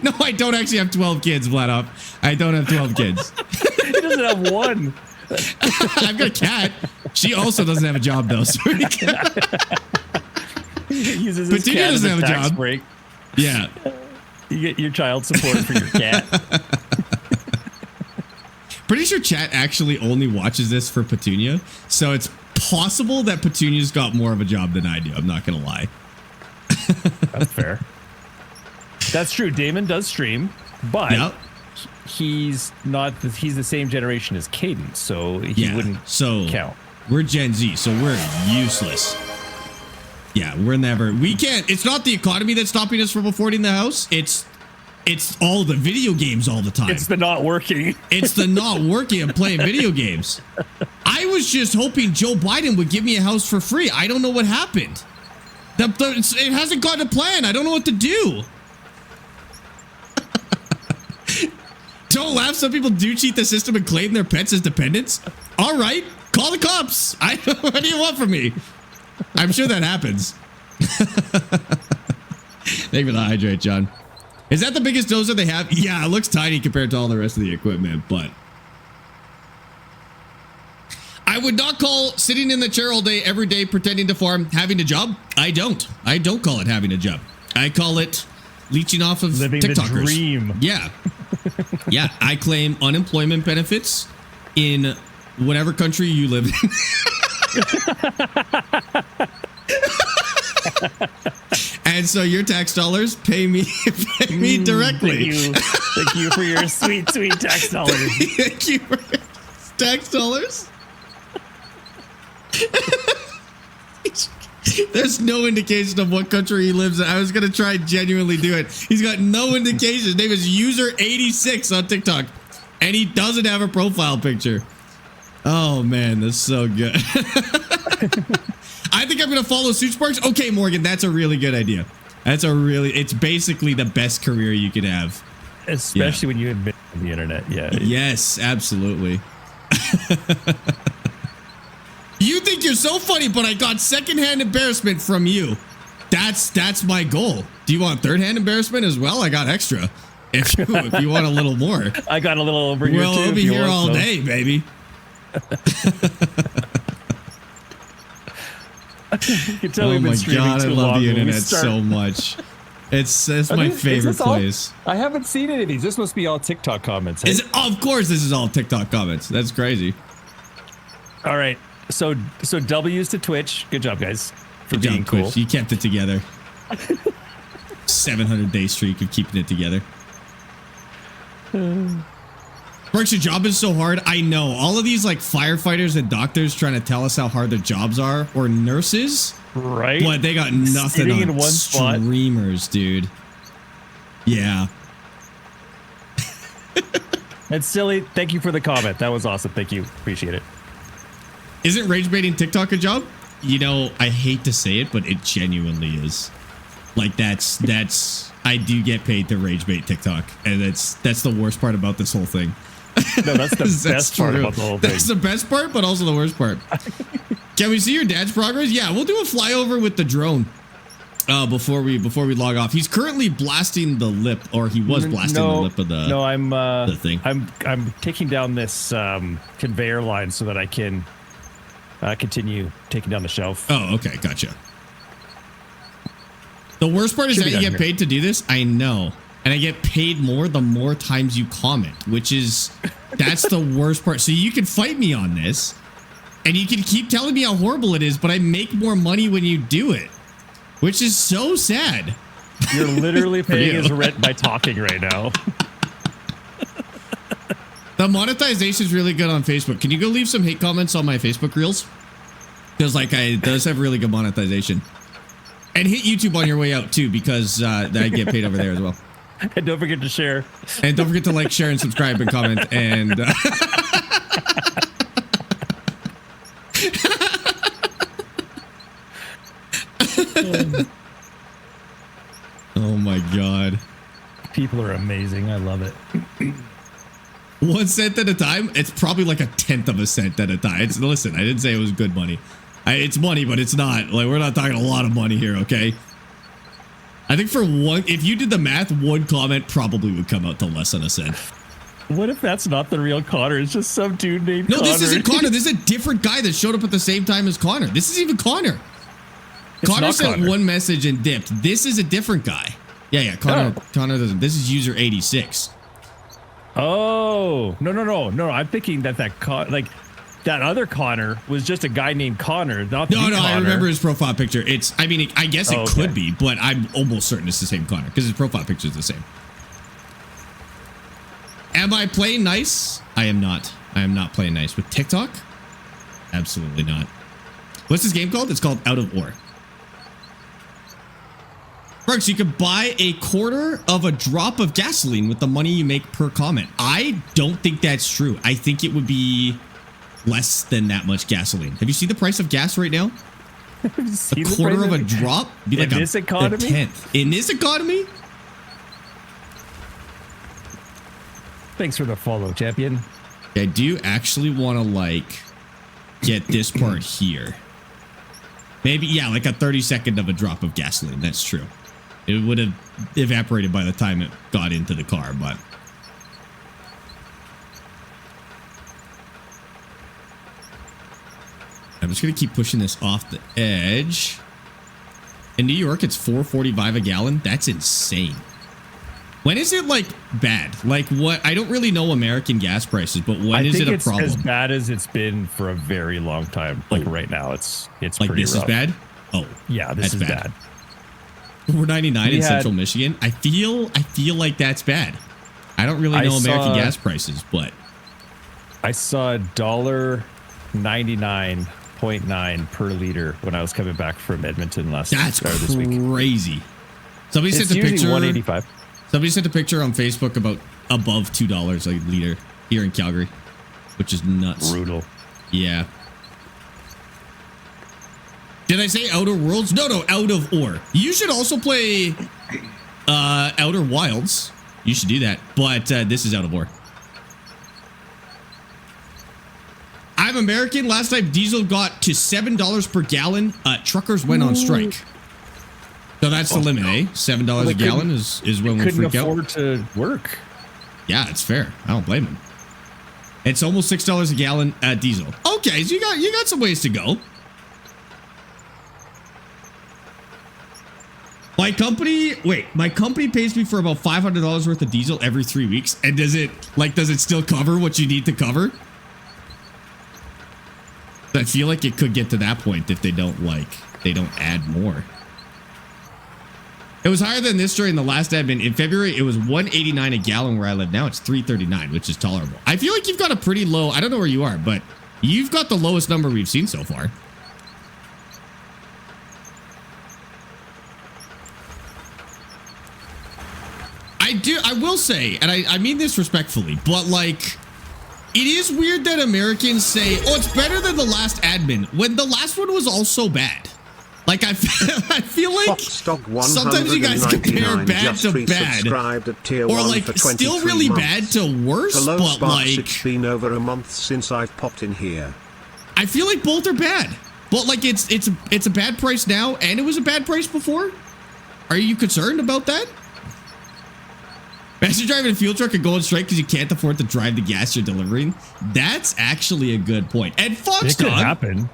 [SPEAKER 1] No, I don't actually have 12 kids, Vlad. I don't have 12 kids.
[SPEAKER 3] He doesn't have one.
[SPEAKER 1] I've got a cat. She also doesn't have a job though. So
[SPEAKER 3] He uses his
[SPEAKER 1] Petunia
[SPEAKER 3] cat as
[SPEAKER 1] doesn't
[SPEAKER 3] a
[SPEAKER 1] have a
[SPEAKER 3] tax
[SPEAKER 1] job.
[SPEAKER 3] break.
[SPEAKER 1] yeah.
[SPEAKER 3] You get your child support for your cat.
[SPEAKER 1] Pretty sure chat actually only watches this for Petunia. So it's possible that Petunia's got more of a job than I do. I'm not going to lie.
[SPEAKER 3] That's fair. That's true. Damon does stream, but
[SPEAKER 1] Yep.
[SPEAKER 3] he's not. He's the same generation as Caden, so he wouldn't count.
[SPEAKER 1] We're Gen Z, so we're useless. Yeah, we can't. It's not the economy that's stopping us from affording the house. It's all the video games all the time.
[SPEAKER 3] It's the not working.
[SPEAKER 1] It's the not working and playing video games. I was just hoping Joe Biden would give me a house for free. I don't know what happened. It hasn't gone to plan. I don't know what to do. Don't laugh. Some people do cheat the system and claim their pets as dependents. All right, call the cops. What do you want from me? I'm sure that happens. Thank you for the hydrate, John. Is that the biggest dozer they have? Yeah, it looks tiny compared to all the rest of the equipment, but I would not call sitting in the chair all day, every day, pretending to farm having a job. I don't call it having a job. I call it leeching off of
[SPEAKER 3] Living
[SPEAKER 1] TikTokers.
[SPEAKER 3] the dream.
[SPEAKER 1] Yeah. Yeah, I claim unemployment benefits in whatever country you live in. And so your tax dollars pay me directly.
[SPEAKER 3] Thank you for your sweet tax dollars.
[SPEAKER 1] Thank you for your tax dollars. There's no indication of what country he lives in. I was going to try and genuinely do it. He's got no indication. His name is User86 on TikTok. And he doesn't have a profile picture. Oh, man, that's so good. I think I'm going to follow Sparx. Okay, Morgan, that's a really good idea. It's basically the best career you could have.
[SPEAKER 3] Especially when you admit on the internet. Yeah.
[SPEAKER 1] Yes, absolutely. You think you're so funny, but I got secondhand embarrassment from you. That's my goal. Do you want third-hand embarrassment as well? I got extra. If you want a little more.
[SPEAKER 3] I got a little over here too.
[SPEAKER 1] We'll be here all day, baby.
[SPEAKER 3] You can tell
[SPEAKER 1] Oh
[SPEAKER 3] we've been
[SPEAKER 1] my
[SPEAKER 3] streaming
[SPEAKER 1] god, I
[SPEAKER 3] too
[SPEAKER 1] love
[SPEAKER 3] long
[SPEAKER 1] the
[SPEAKER 3] when we
[SPEAKER 1] internet
[SPEAKER 3] start.
[SPEAKER 1] so much. It's my
[SPEAKER 3] Is
[SPEAKER 1] favorite
[SPEAKER 3] this all-
[SPEAKER 1] place.
[SPEAKER 3] I haven't seen any of these. This must be all TikTok comments. Hey?
[SPEAKER 1] Is it, of course, this is all TikTok comments. That's crazy.
[SPEAKER 3] All right. So W's to Twitch. Good job, guys, for
[SPEAKER 1] Good
[SPEAKER 3] being
[SPEAKER 1] job,
[SPEAKER 3] cool.
[SPEAKER 1] Twitch. You kept it together. 700-day streak of keeping it together. Sparx, your job is so hard. I know. All of these like firefighters and doctors trying to tell us how hard their jobs are, or nurses.
[SPEAKER 3] Right.
[SPEAKER 1] But they got nothing
[SPEAKER 3] Sitting
[SPEAKER 1] on
[SPEAKER 3] in one spot.
[SPEAKER 1] streamers, dude. Yeah.
[SPEAKER 3] And Silly, thank you for the comment. That was awesome. Thank you. Appreciate it.
[SPEAKER 1] Isn't rage baiting TikTok a job? You know, I hate to say it, but it genuinely is. Like that's I do get paid to rage bait TikTok, and that's the worst part about this whole thing.
[SPEAKER 3] No, that's the best part about the whole thing.
[SPEAKER 1] That's the best part, but also the worst part. Can we see your dad's progress? Yeah, we'll do a flyover with the drone before we log off. He's currently blasting the lip, or he was blasting the lip of the.
[SPEAKER 3] No, I'm
[SPEAKER 1] the thing.
[SPEAKER 3] I'm taking down this conveyor line so that I can continue taking down the shelf.
[SPEAKER 1] Oh, okay, gotcha. The worst part is
[SPEAKER 3] Should
[SPEAKER 1] that
[SPEAKER 3] be
[SPEAKER 1] you
[SPEAKER 3] done
[SPEAKER 1] get
[SPEAKER 3] here.
[SPEAKER 1] paid to do this. I know. And I get paid more the more times you comment, that's the worst part. So you can fight me on this, and you can keep telling me how horrible it is, but I make more money when you do it, which is so sad.
[SPEAKER 3] You're literally paying
[SPEAKER 1] you.
[SPEAKER 3] his rent by talking right now.
[SPEAKER 1] The monetization is really good on Facebook. Can you go leave some hate comments on my Facebook reels? Because it does have really good monetization. And hit YouTube on your way out too, because I get paid over there as well.
[SPEAKER 3] And don't forget to share.
[SPEAKER 1] And don't forget to like, share, and subscribe, and comment. And Oh my God.
[SPEAKER 3] People are amazing. I love it.
[SPEAKER 1] 1 cent at a time? It's probably like a tenth of a cent at a time. Listen, I didn't say it was good money. It's money, but it's not. Like, we're not talking a lot of money here, okay? I think for one, if you did the math, one comment probably would come out to less than a cent.
[SPEAKER 3] What if that's not the real Connor? It's just some dude named Connor.
[SPEAKER 1] No, this isn't Connor. This is a different guy that showed up at the same time as Connor. This is even Connor. Connor sent one message and dipped. This is a different guy. Yeah. Connor doesn't. This is user 86.
[SPEAKER 3] Oh, no. I'm thinking that that other Connor was just a guy named Connor, not the Connor.
[SPEAKER 1] I remember his profile picture. I guess it could be, but I'm almost certain it's the same Connor because his profile picture is the same. Am I playing nice? I am not. I am not playing nice. With TikTok? Absolutely not. What's this game called? It's called Out of Ore. Sparx, you could buy a quarter of a drop of gasoline with the money you make per comment. I don't think that's true. I think it would be less than that much gasoline. Have you seen the price of gas right now? A quarter of a drop? Be like
[SPEAKER 3] in this economy?
[SPEAKER 1] A tenth. In this economy?
[SPEAKER 3] Thanks for the follow, champion.
[SPEAKER 1] I do actually want to get this part here. Maybe, yeah, like a 30-second of a drop of gasoline. That's true. It would have evaporated by the time it got into the car, but... I'm just going to keep pushing this off the edge. In New York, it's $4.45 a gallon. That's insane. When is it bad? What? I don't really know American gas prices, but when is it a problem?
[SPEAKER 3] As bad as it's been for a very long time. Right now, it's pretty
[SPEAKER 1] this
[SPEAKER 3] rough.
[SPEAKER 1] Is bad? Oh,
[SPEAKER 3] yeah, this is bad.
[SPEAKER 1] $4.99 in Central Michigan. I feel like that's bad. I don't really know American gas prices, but
[SPEAKER 3] I saw $1.99.9 per liter when I was coming back from Edmonton this week.
[SPEAKER 1] That's crazy. Somebody sent a picture.
[SPEAKER 3] $1.85.
[SPEAKER 1] Somebody sent a picture on Facebook about above $2 a liter here in Calgary, which is nuts.
[SPEAKER 3] Brutal.
[SPEAKER 1] Yeah. Did I say Outer Worlds? No, Out of Ore. You should also play Outer Wilds. You should do that. But this is Out of Ore. I'm American. Last time diesel got to $7 per gallon, truckers went on strike. So that's the limit, eh? $7 a gallon is when we freak out.
[SPEAKER 3] Couldn't afford to work.
[SPEAKER 1] Yeah, it's fair. I don't blame him. It's almost $6 a gallon diesel. Okay, so you got some ways to go. My company pays me for about $500 worth of diesel every 3 weeks. And does it still cover what you need to cover? I feel like it could get to that point if they don't add more. It was higher than this during the last admin. In February, it was $1.89 a gallon where I live now. It's $3.39, which is tolerable. I feel like you've got a pretty low, I don't know where you are, but you've got the lowest number we've seen so far. I will say, and I mean this respectfully, but it is weird that Americans say, oh, it's better than the last admin, when the last one was also bad. I feel like sometimes you guys compare bad to bad, or still really bad to worse.
[SPEAKER 2] Hello,
[SPEAKER 1] but
[SPEAKER 2] Sparx, it's been over a month since I've popped in here.
[SPEAKER 1] I feel like both are bad, but it's a bad price now, and it was a bad price before. Are you concerned about that? Imagine driving a fuel truck and go on strike because you can't afford to drive the gas you're delivering. That's actually a good point. And Fox
[SPEAKER 3] Dog, it could happen.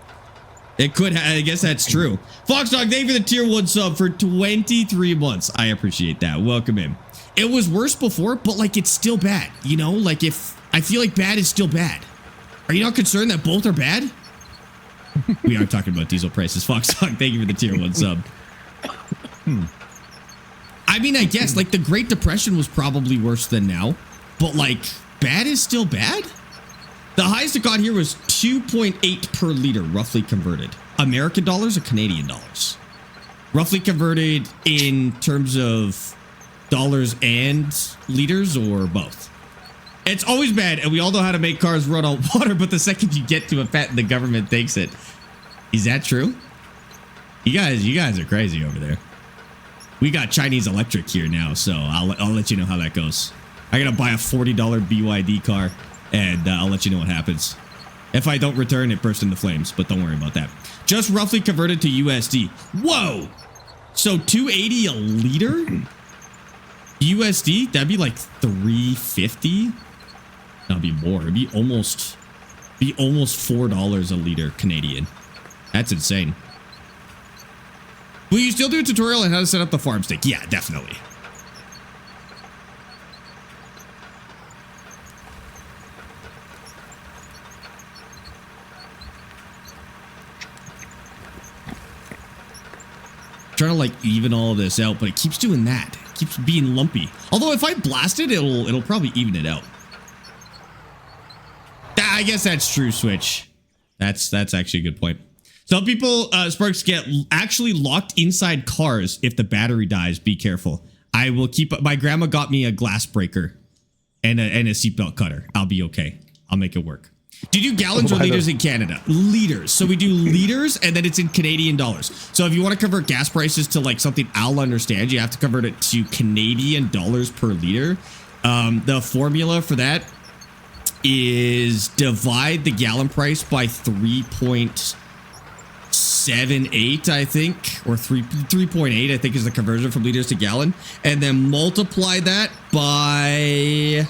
[SPEAKER 1] It could. I guess that's true. Fox Dog, thank you for the tier 1 sub for 23 months. I appreciate that. Welcome in. It was worse before, but it's still bad. You know, if I feel like bad is still bad. Are you not concerned that both are bad? We are talking about diesel prices. Fox Dog, thank you for the tier 1 sub. I mean, I guess the Great Depression was probably worse than now, but bad is still bad. The highest it got here was 2.8 per liter, roughly converted. American dollars or Canadian dollars? Roughly converted in terms of dollars and liters or both? It's always bad, and we all know how to make cars run on water, but the second you get to a patent, the government takes it. Is that true? You guys are crazy over there. We got Chinese electric here now, so I'll let you know how that goes. I gotta buy a $40 BYD car, and I'll let you know what happens. If I don't return, it bursts into flames, but don't worry about that. Just roughly converted to USD. Whoa! So 280 a liter? USD? That'd be like 350? That'd be more. It'd be almost $4 a liter Canadian. That's insane. Will you still do a tutorial on how to set up the farm stick? Yeah, definitely. Trying to like even all of this out, but it keeps doing that. It keeps being lumpy. Although if I blast it, it'll probably even it out. I guess that's true, Switch. That's actually a good point. Some people, Sparx, get actually locked inside cars if the battery dies. Be careful. I will keep. My grandma got me a glass breaker and a seatbelt cutter. I'll be okay. I'll make it work. Do you do gallons or liters in Canada? Liters. So we do liters, and then it's in Canadian dollars. So if you want to convert gas prices to like something I'll understand, you have to convert it to Canadian dollars per liter. The formula for that is divide the gallon price by 3.78, I think, or 3.8, I think is the conversion from liters to gallon, and then multiply that by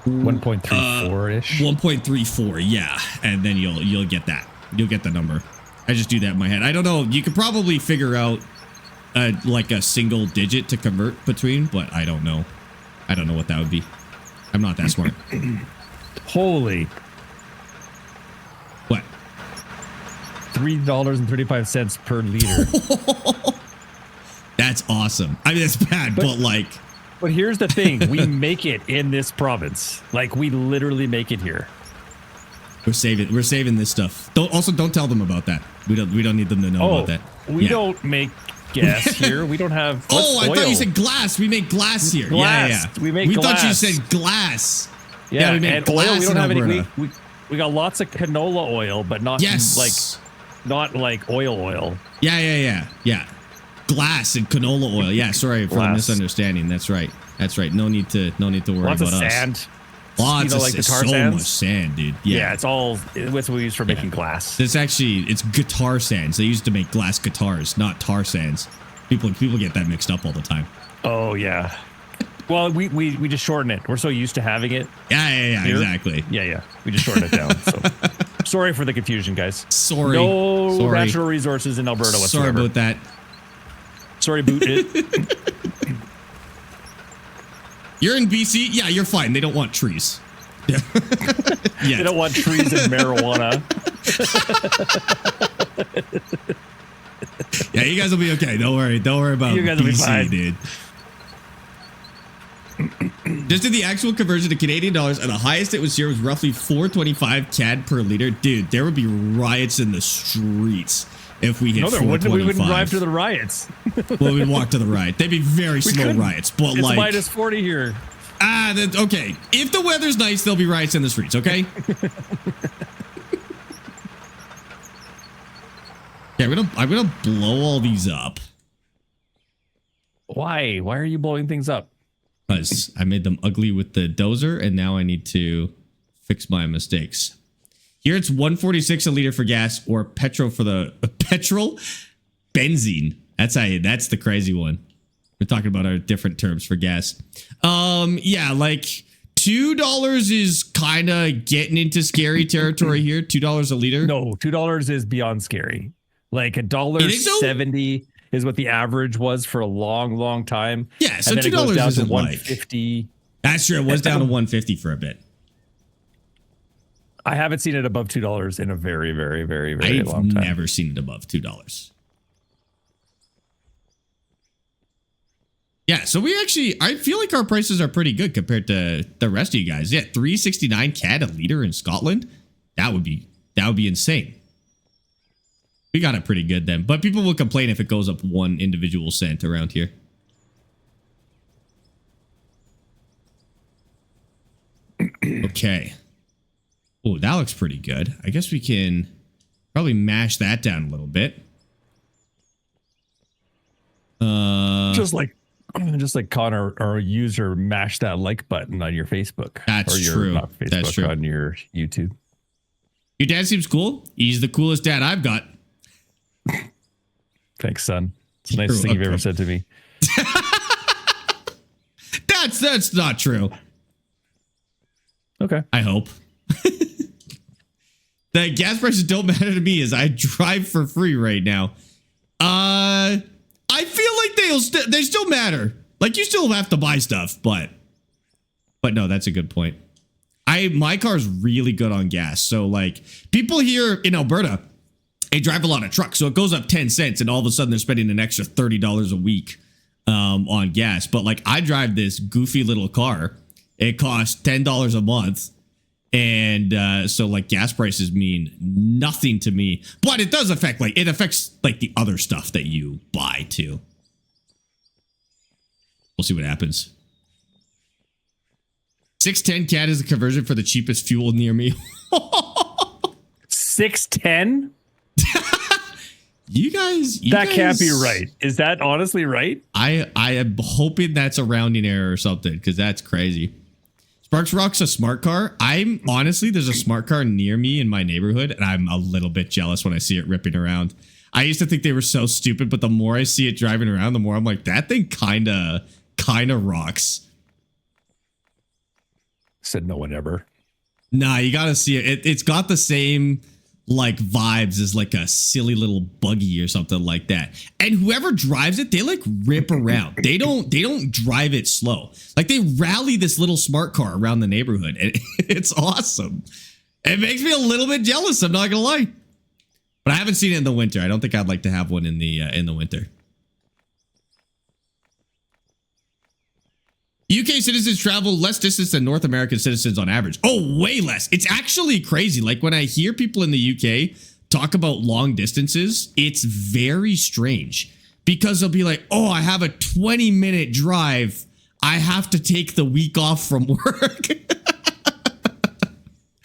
[SPEAKER 3] 1.34-ish.
[SPEAKER 1] 1.34, yeah, and then you'll get that. You'll get the number. I just do that in my head. I don't know. You could probably figure out like a single digit to convert between, but I don't know. I don't know what that would be. I'm not that smart.
[SPEAKER 3] Holy.
[SPEAKER 1] What?
[SPEAKER 3] $3.35 per liter.
[SPEAKER 1] That's awesome. I mean, that's bad, but like.
[SPEAKER 3] But here's the thing. We make it in this province. Like, we literally make it here.
[SPEAKER 1] We're saving this stuff. Don't tell them about that. We don't need them to know about that.
[SPEAKER 3] We don't make gas here. We don't have.
[SPEAKER 1] I
[SPEAKER 3] oil?
[SPEAKER 1] thought you said glass. We make glass here.
[SPEAKER 3] Glass.
[SPEAKER 1] Yeah.
[SPEAKER 3] We make glass.
[SPEAKER 1] Thought you said glass.
[SPEAKER 3] Yeah,
[SPEAKER 1] we make
[SPEAKER 3] and
[SPEAKER 1] glass.
[SPEAKER 3] oil. We don't have
[SPEAKER 1] any.
[SPEAKER 3] We got lots of canola oil, but not not like oil.
[SPEAKER 1] Yeah. Glass and canola oil. Yeah, sorry for the misunderstanding. That's right. No need to worry
[SPEAKER 3] lots
[SPEAKER 1] about
[SPEAKER 3] of
[SPEAKER 1] us.
[SPEAKER 3] Sand.
[SPEAKER 1] Lots of
[SPEAKER 3] like the tar
[SPEAKER 1] so
[SPEAKER 3] sands?
[SPEAKER 1] much sand, dude.
[SPEAKER 3] Yeah, it's what we use for making glass.
[SPEAKER 1] It's guitar sands. They used to make glass guitars, not tar sands. People get that mixed up all the time.
[SPEAKER 3] Oh yeah. Well, we just shorten it. We're so used to having it.
[SPEAKER 1] Yeah,
[SPEAKER 3] here.
[SPEAKER 1] exactly.
[SPEAKER 3] Yeah. We just shorten it down. So sorry for the confusion, guys.
[SPEAKER 1] Sorry.
[SPEAKER 3] No natural resources in Alberta whatsoever.
[SPEAKER 1] Sorry about that.
[SPEAKER 3] Sorry, boot it.
[SPEAKER 1] You're in BC? Yeah, you're fine. They don't want trees. Yeah.
[SPEAKER 3] They don't want trees and marijuana.
[SPEAKER 1] Yeah, you guys will be okay. Don't worry about
[SPEAKER 3] you guys will
[SPEAKER 1] BC,
[SPEAKER 3] be
[SPEAKER 1] dude. Just did the actual conversion to Canadian dollars, and the highest it was here was roughly 425 CAD per liter. Dude, there would be riots in the streets if we hit 425.
[SPEAKER 3] We wouldn't drive to the riots.
[SPEAKER 1] Well, we'd walk to the riot. They'd be very slow riots, but
[SPEAKER 3] it's
[SPEAKER 1] like
[SPEAKER 3] minus 40 here.
[SPEAKER 1] Okay. If the weather's nice, there'll be riots in the streets. Okay. Yeah, I'm gonna blow all these up.
[SPEAKER 3] Why? Why are you blowing things up?
[SPEAKER 1] Because I made them ugly with the dozer, and now I need to fix my mistakes. Here it's 146 a liter for gas, or petrol for the benzene. That's the crazy one. We're talking about our different terms for gas. Yeah, like $2 is kind of getting into scary territory here. $2 a liter.
[SPEAKER 3] No, $2 is beyond scary. Like $1.70 is what the average was for a long time.
[SPEAKER 1] Yeah, so
[SPEAKER 3] and then
[SPEAKER 1] $2
[SPEAKER 3] down
[SPEAKER 1] isn't
[SPEAKER 3] to 150.
[SPEAKER 1] That's true. It was down to 150 for a bit.
[SPEAKER 3] I haven't seen it above $2 in a very, very, very, very long time.
[SPEAKER 1] I've never seen it above $2. Yeah, so I feel like our prices are pretty good compared to the rest of you guys. Yeah, 369 CAD a liter in Scotland. That would be insane. We got it pretty good then, but people will complain if it goes up 1 individual cent around here. Okay. Oh, that looks pretty good. I guess we can Probably mash that down a little bit.
[SPEAKER 3] Just like Connor or user mash that like button on your Facebook.
[SPEAKER 1] That's
[SPEAKER 3] or your,
[SPEAKER 1] true.
[SPEAKER 3] Not Facebook,
[SPEAKER 1] That's true.
[SPEAKER 3] On your YouTube.
[SPEAKER 1] Your dad seems cool. He's the coolest dad I've got.
[SPEAKER 3] Thanks, son. It's the nicest thing you've ever said to me.
[SPEAKER 1] That's not true.
[SPEAKER 3] Okay.
[SPEAKER 1] I hope. The gas prices don't matter to me as I drive for free right now. I feel like they still matter. Like you still have to buy stuff, but no, that's a good point. My car's really good on gas. So like people here in Alberta, they drive a lot of trucks. So it goes up 10 cents and all of a sudden they're spending an extra $30 a week on gas. But like I drive this goofy little car. It costs $10 a month. And so like gas prices mean nothing to me, but it does affect it affects like the other stuff that you buy too. We'll see what happens. 610 CAD is the conversion for the cheapest fuel near me.
[SPEAKER 3] 610?
[SPEAKER 1] You guys
[SPEAKER 3] can't be right. Is that honestly right?
[SPEAKER 1] I am hoping that's a rounding error or something because that's crazy. Sparx Rock's a smart car. There's a smart car near me in my neighborhood, and I'm a little bit jealous when I see it ripping around. I used to think they were so stupid, but the more I see it driving around, the more I'm like, that thing kinda rocks.
[SPEAKER 3] Said no one ever.
[SPEAKER 1] Nah, you gotta see it. It's got the same like vibes as like a silly little buggy or something like that. And whoever drives it, they like rip around. They don't drive it slow. Like they rally this little smart car around the neighborhood. And it's awesome. It makes me a little bit jealous, I'm not gonna lie. But I haven't seen it in the winter. I don't think I'd like to have one in the winter. UK citizens travel less distance than North American citizens on average. Oh, way less. It's actually crazy. Like when I hear people in the UK talk about long distances, it's very strange because they'll be like, oh, I have a 20-minute drive. I have to take the week off from work.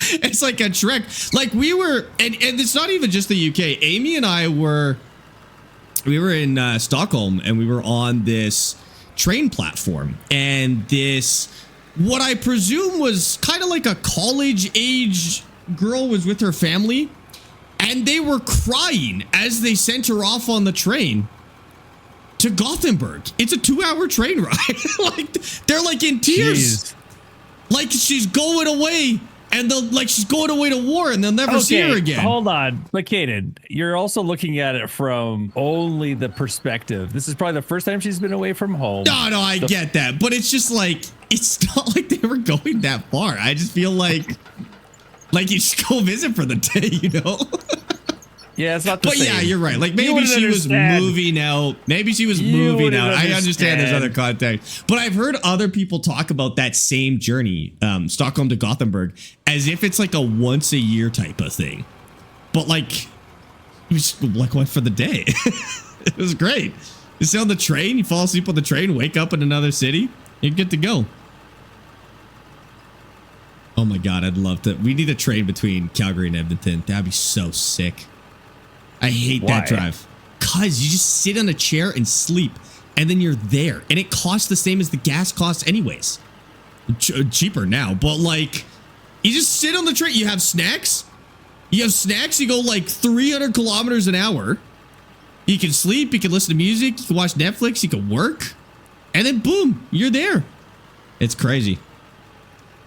[SPEAKER 1] It's like a trek. Like we were, and it's not even just the UK. Amy and I were in Stockholm and we were on this train platform, and this what I presume was kind of like a college age girl was with her family, and they were crying as they sent her off on the train to Gothenburg. It's a 2-hour train ride. Like they're like in tears.
[SPEAKER 3] Jeez.
[SPEAKER 1] Like she's going away, and she's going away to war, and they'll never see her again.
[SPEAKER 3] Hold on, Caden, you're also looking at it from only the perspective. This is probably the first time she's been away from home.
[SPEAKER 1] No, I get that, but it's just like it's not like they were going that far. I just feel like you just go visit for the day, you know.
[SPEAKER 3] Yeah, it's not the same.
[SPEAKER 1] Yeah, you're right. Like maybe she was moving out. Maybe she was moving out. I understand there's other context. But I've heard other people talk about that same journey, Stockholm to Gothenburg, as if it's like a once a year type of thing. But like, you just like went for the day. It was great. You sit on the train, you fall asleep on the train, wake up in another city, you're good to go. Oh my God, I'd love to. We need a train between Calgary and Edmonton. That'd be so sick. I hate that drive. Cause you just sit on a chair and sleep and then you're there. And it costs the same as the gas costs anyways. Cheaper now. But like, you just sit on the train. You have snacks. You go like 300 kilometers an hour. You can sleep. You can listen to music. You can watch Netflix. You can work. And then boom, you're there. It's crazy.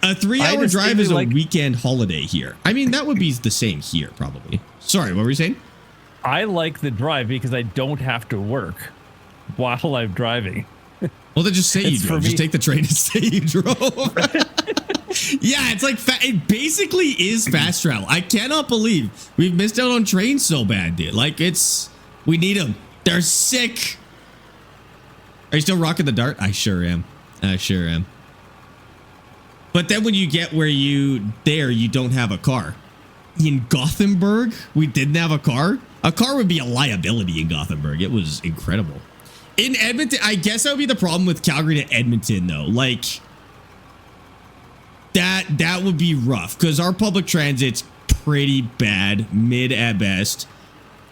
[SPEAKER 1] A 3-hour drive is a weekend holiday here. I mean, that would be the same here probably. Sorry, what were you saying?
[SPEAKER 3] I like the drive because I don't have to work while I'm driving.
[SPEAKER 1] Well, then just say you drove. Just take the train and say you drove. Yeah, it's like it basically is fast travel. I cannot believe we've missed out on trains so bad, dude. Like we need them. They're sick. Are you still rocking the Dart? I sure am. But then when you get where you don't have a car. In Gothenburg, we didn't have a car. A car would be a liability in Gothenburg. It was incredible. In Edmonton, I guess that would be the problem with Calgary to Edmonton, though. Like, that would be rough because our public transit's pretty bad, mid at best.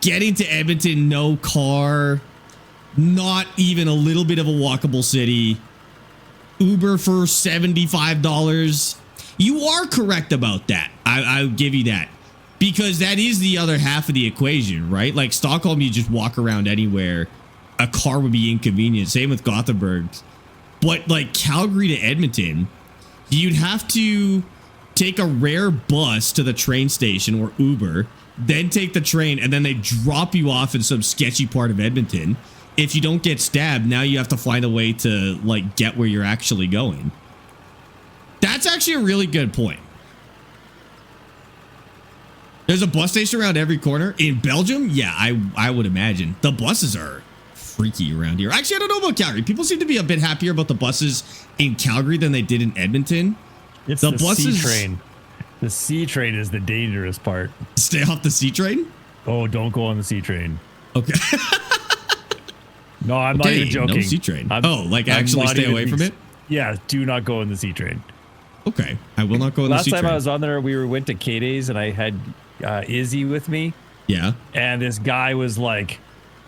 [SPEAKER 1] Getting to Edmonton, no car, not even a little bit of a walkable city. Uber for $75. You are correct about that. I'll give you that. Because that is the other half of the equation, right? Like Stockholm, you just walk around anywhere. A car would be inconvenient. Same with Gothenburg. But like Calgary to Edmonton, you'd have to take a rare bus to the train station or Uber, then take the train, and then they drop you off in some sketchy part of Edmonton. If you don't get stabbed, now you have to find a way to like get where you're actually going. That's actually a really good point. There's a bus station around every corner. In Belgium, yeah, I would imagine. The buses are freaky around here. Actually, I don't know about Calgary. People seem to be a bit happier about the buses in Calgary than they did in Edmonton.
[SPEAKER 3] It's the buses, C train. The C train is the dangerous part.
[SPEAKER 1] Stay off the C train?
[SPEAKER 3] Oh, don't go on the C train.
[SPEAKER 1] Okay.
[SPEAKER 3] No, I'm not even joking.
[SPEAKER 1] No C train. Like actually stay away from it?
[SPEAKER 3] Yeah, do not go on the C train.
[SPEAKER 1] Okay. I will not go on the C train.
[SPEAKER 3] Last time I was on there, we went to K-Days and I had Izzy with me.
[SPEAKER 1] Yeah.
[SPEAKER 3] And this guy was like,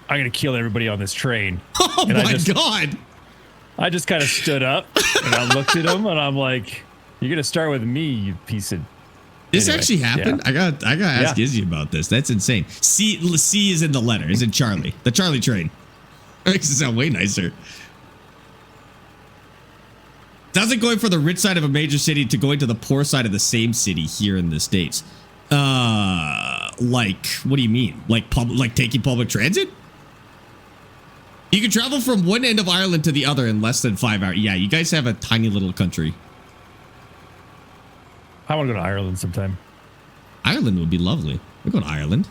[SPEAKER 3] I'm going to kill everybody on this train.
[SPEAKER 1] Oh
[SPEAKER 3] and
[SPEAKER 1] my God.
[SPEAKER 3] I just kind of stood up and I looked at him and I'm like, you're going to start with me, you piece of...
[SPEAKER 1] This actually happened? Yeah. I gotta ask Izzy about this. That's insane. C is in the letter. Is in Charlie. The Charlie train. Makes it sound way nicer. Sounds like going from the rich side of a major city to going to the poor side of the same city here in the States. Like, what do you mean? Like taking public transit? You can travel from one end of Ireland to the other in less than 5 hours. Yeah, you guys have a tiny little country.
[SPEAKER 3] I want to go to Ireland sometime.
[SPEAKER 1] Ireland would be lovely. We'll go to Ireland.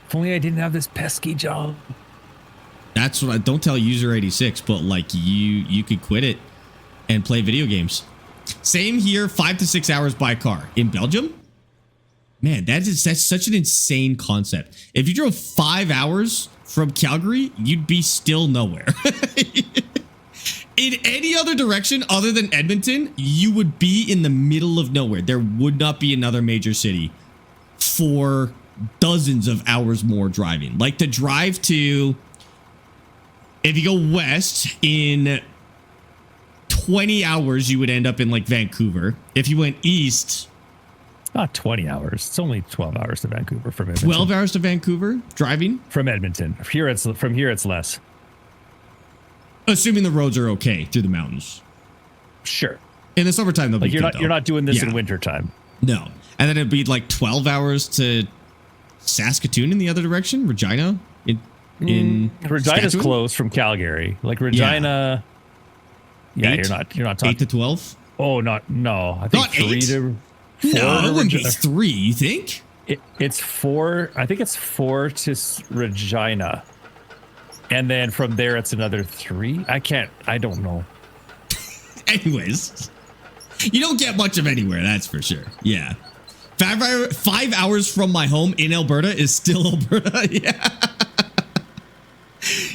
[SPEAKER 3] If only I didn't have this pesky job.
[SPEAKER 1] That's what I don't tell user 86, but like you could quit it and play video games. Same here, 5 to 6 hours by car. In Belgium? Man, that's such an insane concept. If you drove 5 hours from Calgary, you'd be still nowhere. In any other direction other than Edmonton, you would be in the middle of nowhere. There would not be another major city for dozens of hours more driving. Like to drive to, if you go west in 20 hours, you would end up in like Vancouver. If you went east,
[SPEAKER 3] not 20 hours. It's only 12 hours to Vancouver from Edmonton.
[SPEAKER 1] 12 hours to Vancouver driving
[SPEAKER 3] from Edmonton. From here it's less.
[SPEAKER 1] Assuming the roads are okay through the mountains.
[SPEAKER 3] Sure.
[SPEAKER 1] In the summertime, they'll be good,
[SPEAKER 3] you're not doing this in wintertime.
[SPEAKER 1] No. And then it'd be like 12 hours to Saskatoon in the other direction, Regina. In
[SPEAKER 3] Regina's close from Calgary. Like Regina. Yeah, you're not talking
[SPEAKER 1] 8 to 12.
[SPEAKER 3] Oh, no. I think not 3
[SPEAKER 1] 8?
[SPEAKER 3] to 4.
[SPEAKER 1] No, it wouldn't be 3. You think?
[SPEAKER 3] It's 4. I think it's 4 to Regina. And then from there, it's another 3. I don't know.
[SPEAKER 1] Anyways, you don't get much of anywhere, that's for sure. Yeah. 5 hours from my home in Alberta is still Alberta. Yeah.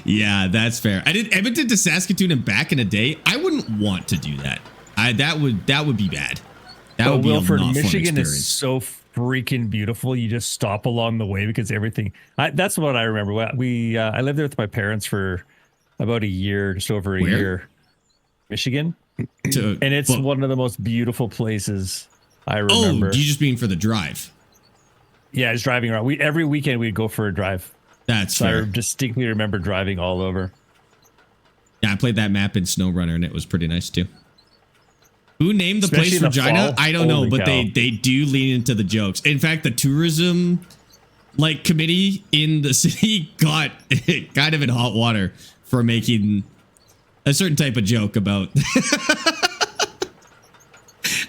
[SPEAKER 1] Yeah, that's fair. I did Edmonton to Saskatoon and back in a day. I wouldn't want to do that. That would be bad. That would be
[SPEAKER 3] Wilford,
[SPEAKER 1] a not
[SPEAKER 3] Michigan
[SPEAKER 1] fun experience.
[SPEAKER 3] is so freaking beautiful. You just stop along the way because everything. That's what I remember. I lived there with my parents for about a year, just over a year. Michigan, and it's one of the most beautiful places I remember.
[SPEAKER 1] Oh, you just mean for the drive?
[SPEAKER 3] Yeah, just driving around. Every weekend we'd go for a drive.
[SPEAKER 1] That's
[SPEAKER 3] so
[SPEAKER 1] fair.
[SPEAKER 3] I distinctly remember driving all over.
[SPEAKER 1] Yeah, I played that map in SnowRunner, and it was pretty nice too. Who named the place Regina? I don't know, but they do lean into the jokes. In fact, the tourism committee in the city got kind of in hot water for making a certain type of joke about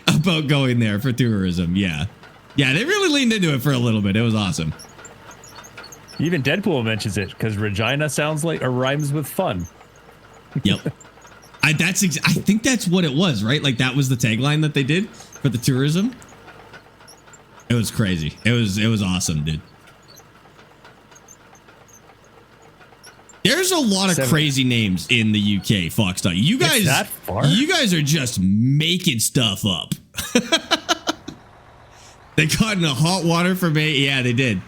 [SPEAKER 1] about going there for tourism. Yeah, they really leaned into it for a little bit. It was awesome.
[SPEAKER 3] Even Deadpool mentions it because Regina sounds like or rhymes with fun.
[SPEAKER 1] Yep. I think that's what it was, right? Like that was the tagline that they did for the tourism. It was crazy. It was awesome, dude. There's a lot of crazy names in the UK, Fox. You guys are just making stuff up. They got in the hot water for me. Yeah, they did.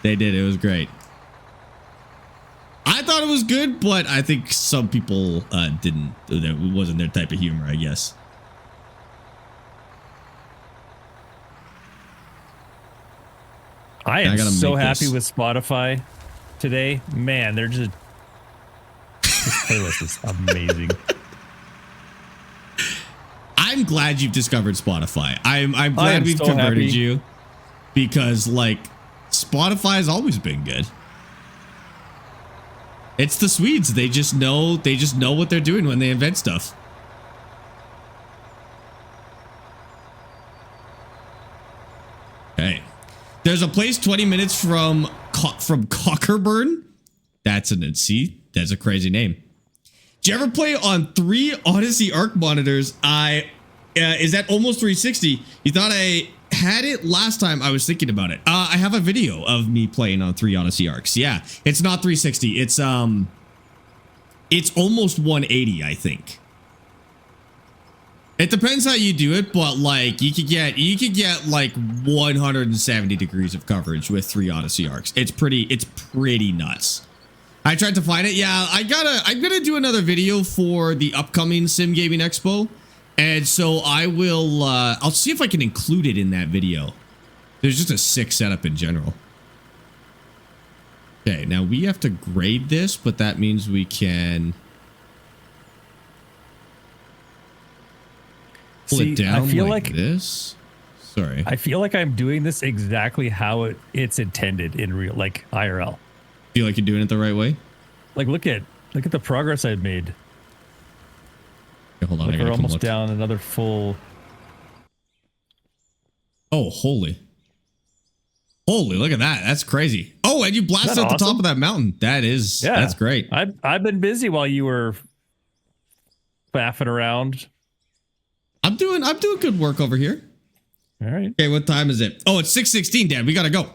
[SPEAKER 1] They did. It was great. I thought it was good, but I think some people didn't. It wasn't their type of humor, I guess.
[SPEAKER 3] I am
[SPEAKER 1] gotta
[SPEAKER 3] so
[SPEAKER 1] make
[SPEAKER 3] happy
[SPEAKER 1] this.
[SPEAKER 3] with Spotify today. Man, they're just this playlist is amazing.
[SPEAKER 1] I'm glad you've discovered Spotify. I'm
[SPEAKER 3] I
[SPEAKER 1] glad
[SPEAKER 3] am
[SPEAKER 1] we've
[SPEAKER 3] so
[SPEAKER 1] converted
[SPEAKER 3] happy.
[SPEAKER 1] you, because like Spotify has always been good. It's the Swedes. They just know what they're doing when they invent stuff. Okay. There's a place 20 minutes from Cockerburn. That's a crazy name. Did you ever play on 3 Odyssey Arc monitors? Is that almost 360? You thought I had it last time? I was thinking about it. I have a video of me playing on 3 Odyssey Arcs. Yeah, it's not 360. It's almost 180, I think. It depends how you do it, but like you could get like 170 degrees of coverage with 3 Odyssey Arcs. It's pretty nuts. I tried to find it. Yeah, I'm gonna do another video for the upcoming Sim Gaming Expo, and so I will. I'll see if I can include it in that video. There's just a sick setup in general. Okay, now we have to grade this, but that means we can pull it down.
[SPEAKER 3] I feel
[SPEAKER 1] like
[SPEAKER 3] like
[SPEAKER 1] this. Sorry,
[SPEAKER 3] I feel like I'm doing this exactly how it's intended in real, like IRL.
[SPEAKER 1] feel like you're doing it the right way.
[SPEAKER 3] Like look at the progress I've made.
[SPEAKER 1] Okay, hold on,
[SPEAKER 3] Like
[SPEAKER 1] I gotta
[SPEAKER 3] we're
[SPEAKER 1] come
[SPEAKER 3] almost
[SPEAKER 1] look.
[SPEAKER 3] down another full.
[SPEAKER 1] Oh, holy, look at that. That's crazy. Oh, and you blasted
[SPEAKER 3] Isn't
[SPEAKER 1] at
[SPEAKER 3] that
[SPEAKER 1] the top
[SPEAKER 3] awesome?
[SPEAKER 1] of that mountain. That's great.
[SPEAKER 3] I've been busy while you were faffing around.
[SPEAKER 1] I'm doing good work over here.
[SPEAKER 3] All right.
[SPEAKER 1] Okay, what time is it? Oh, it's 6:16, Dad. We gotta go.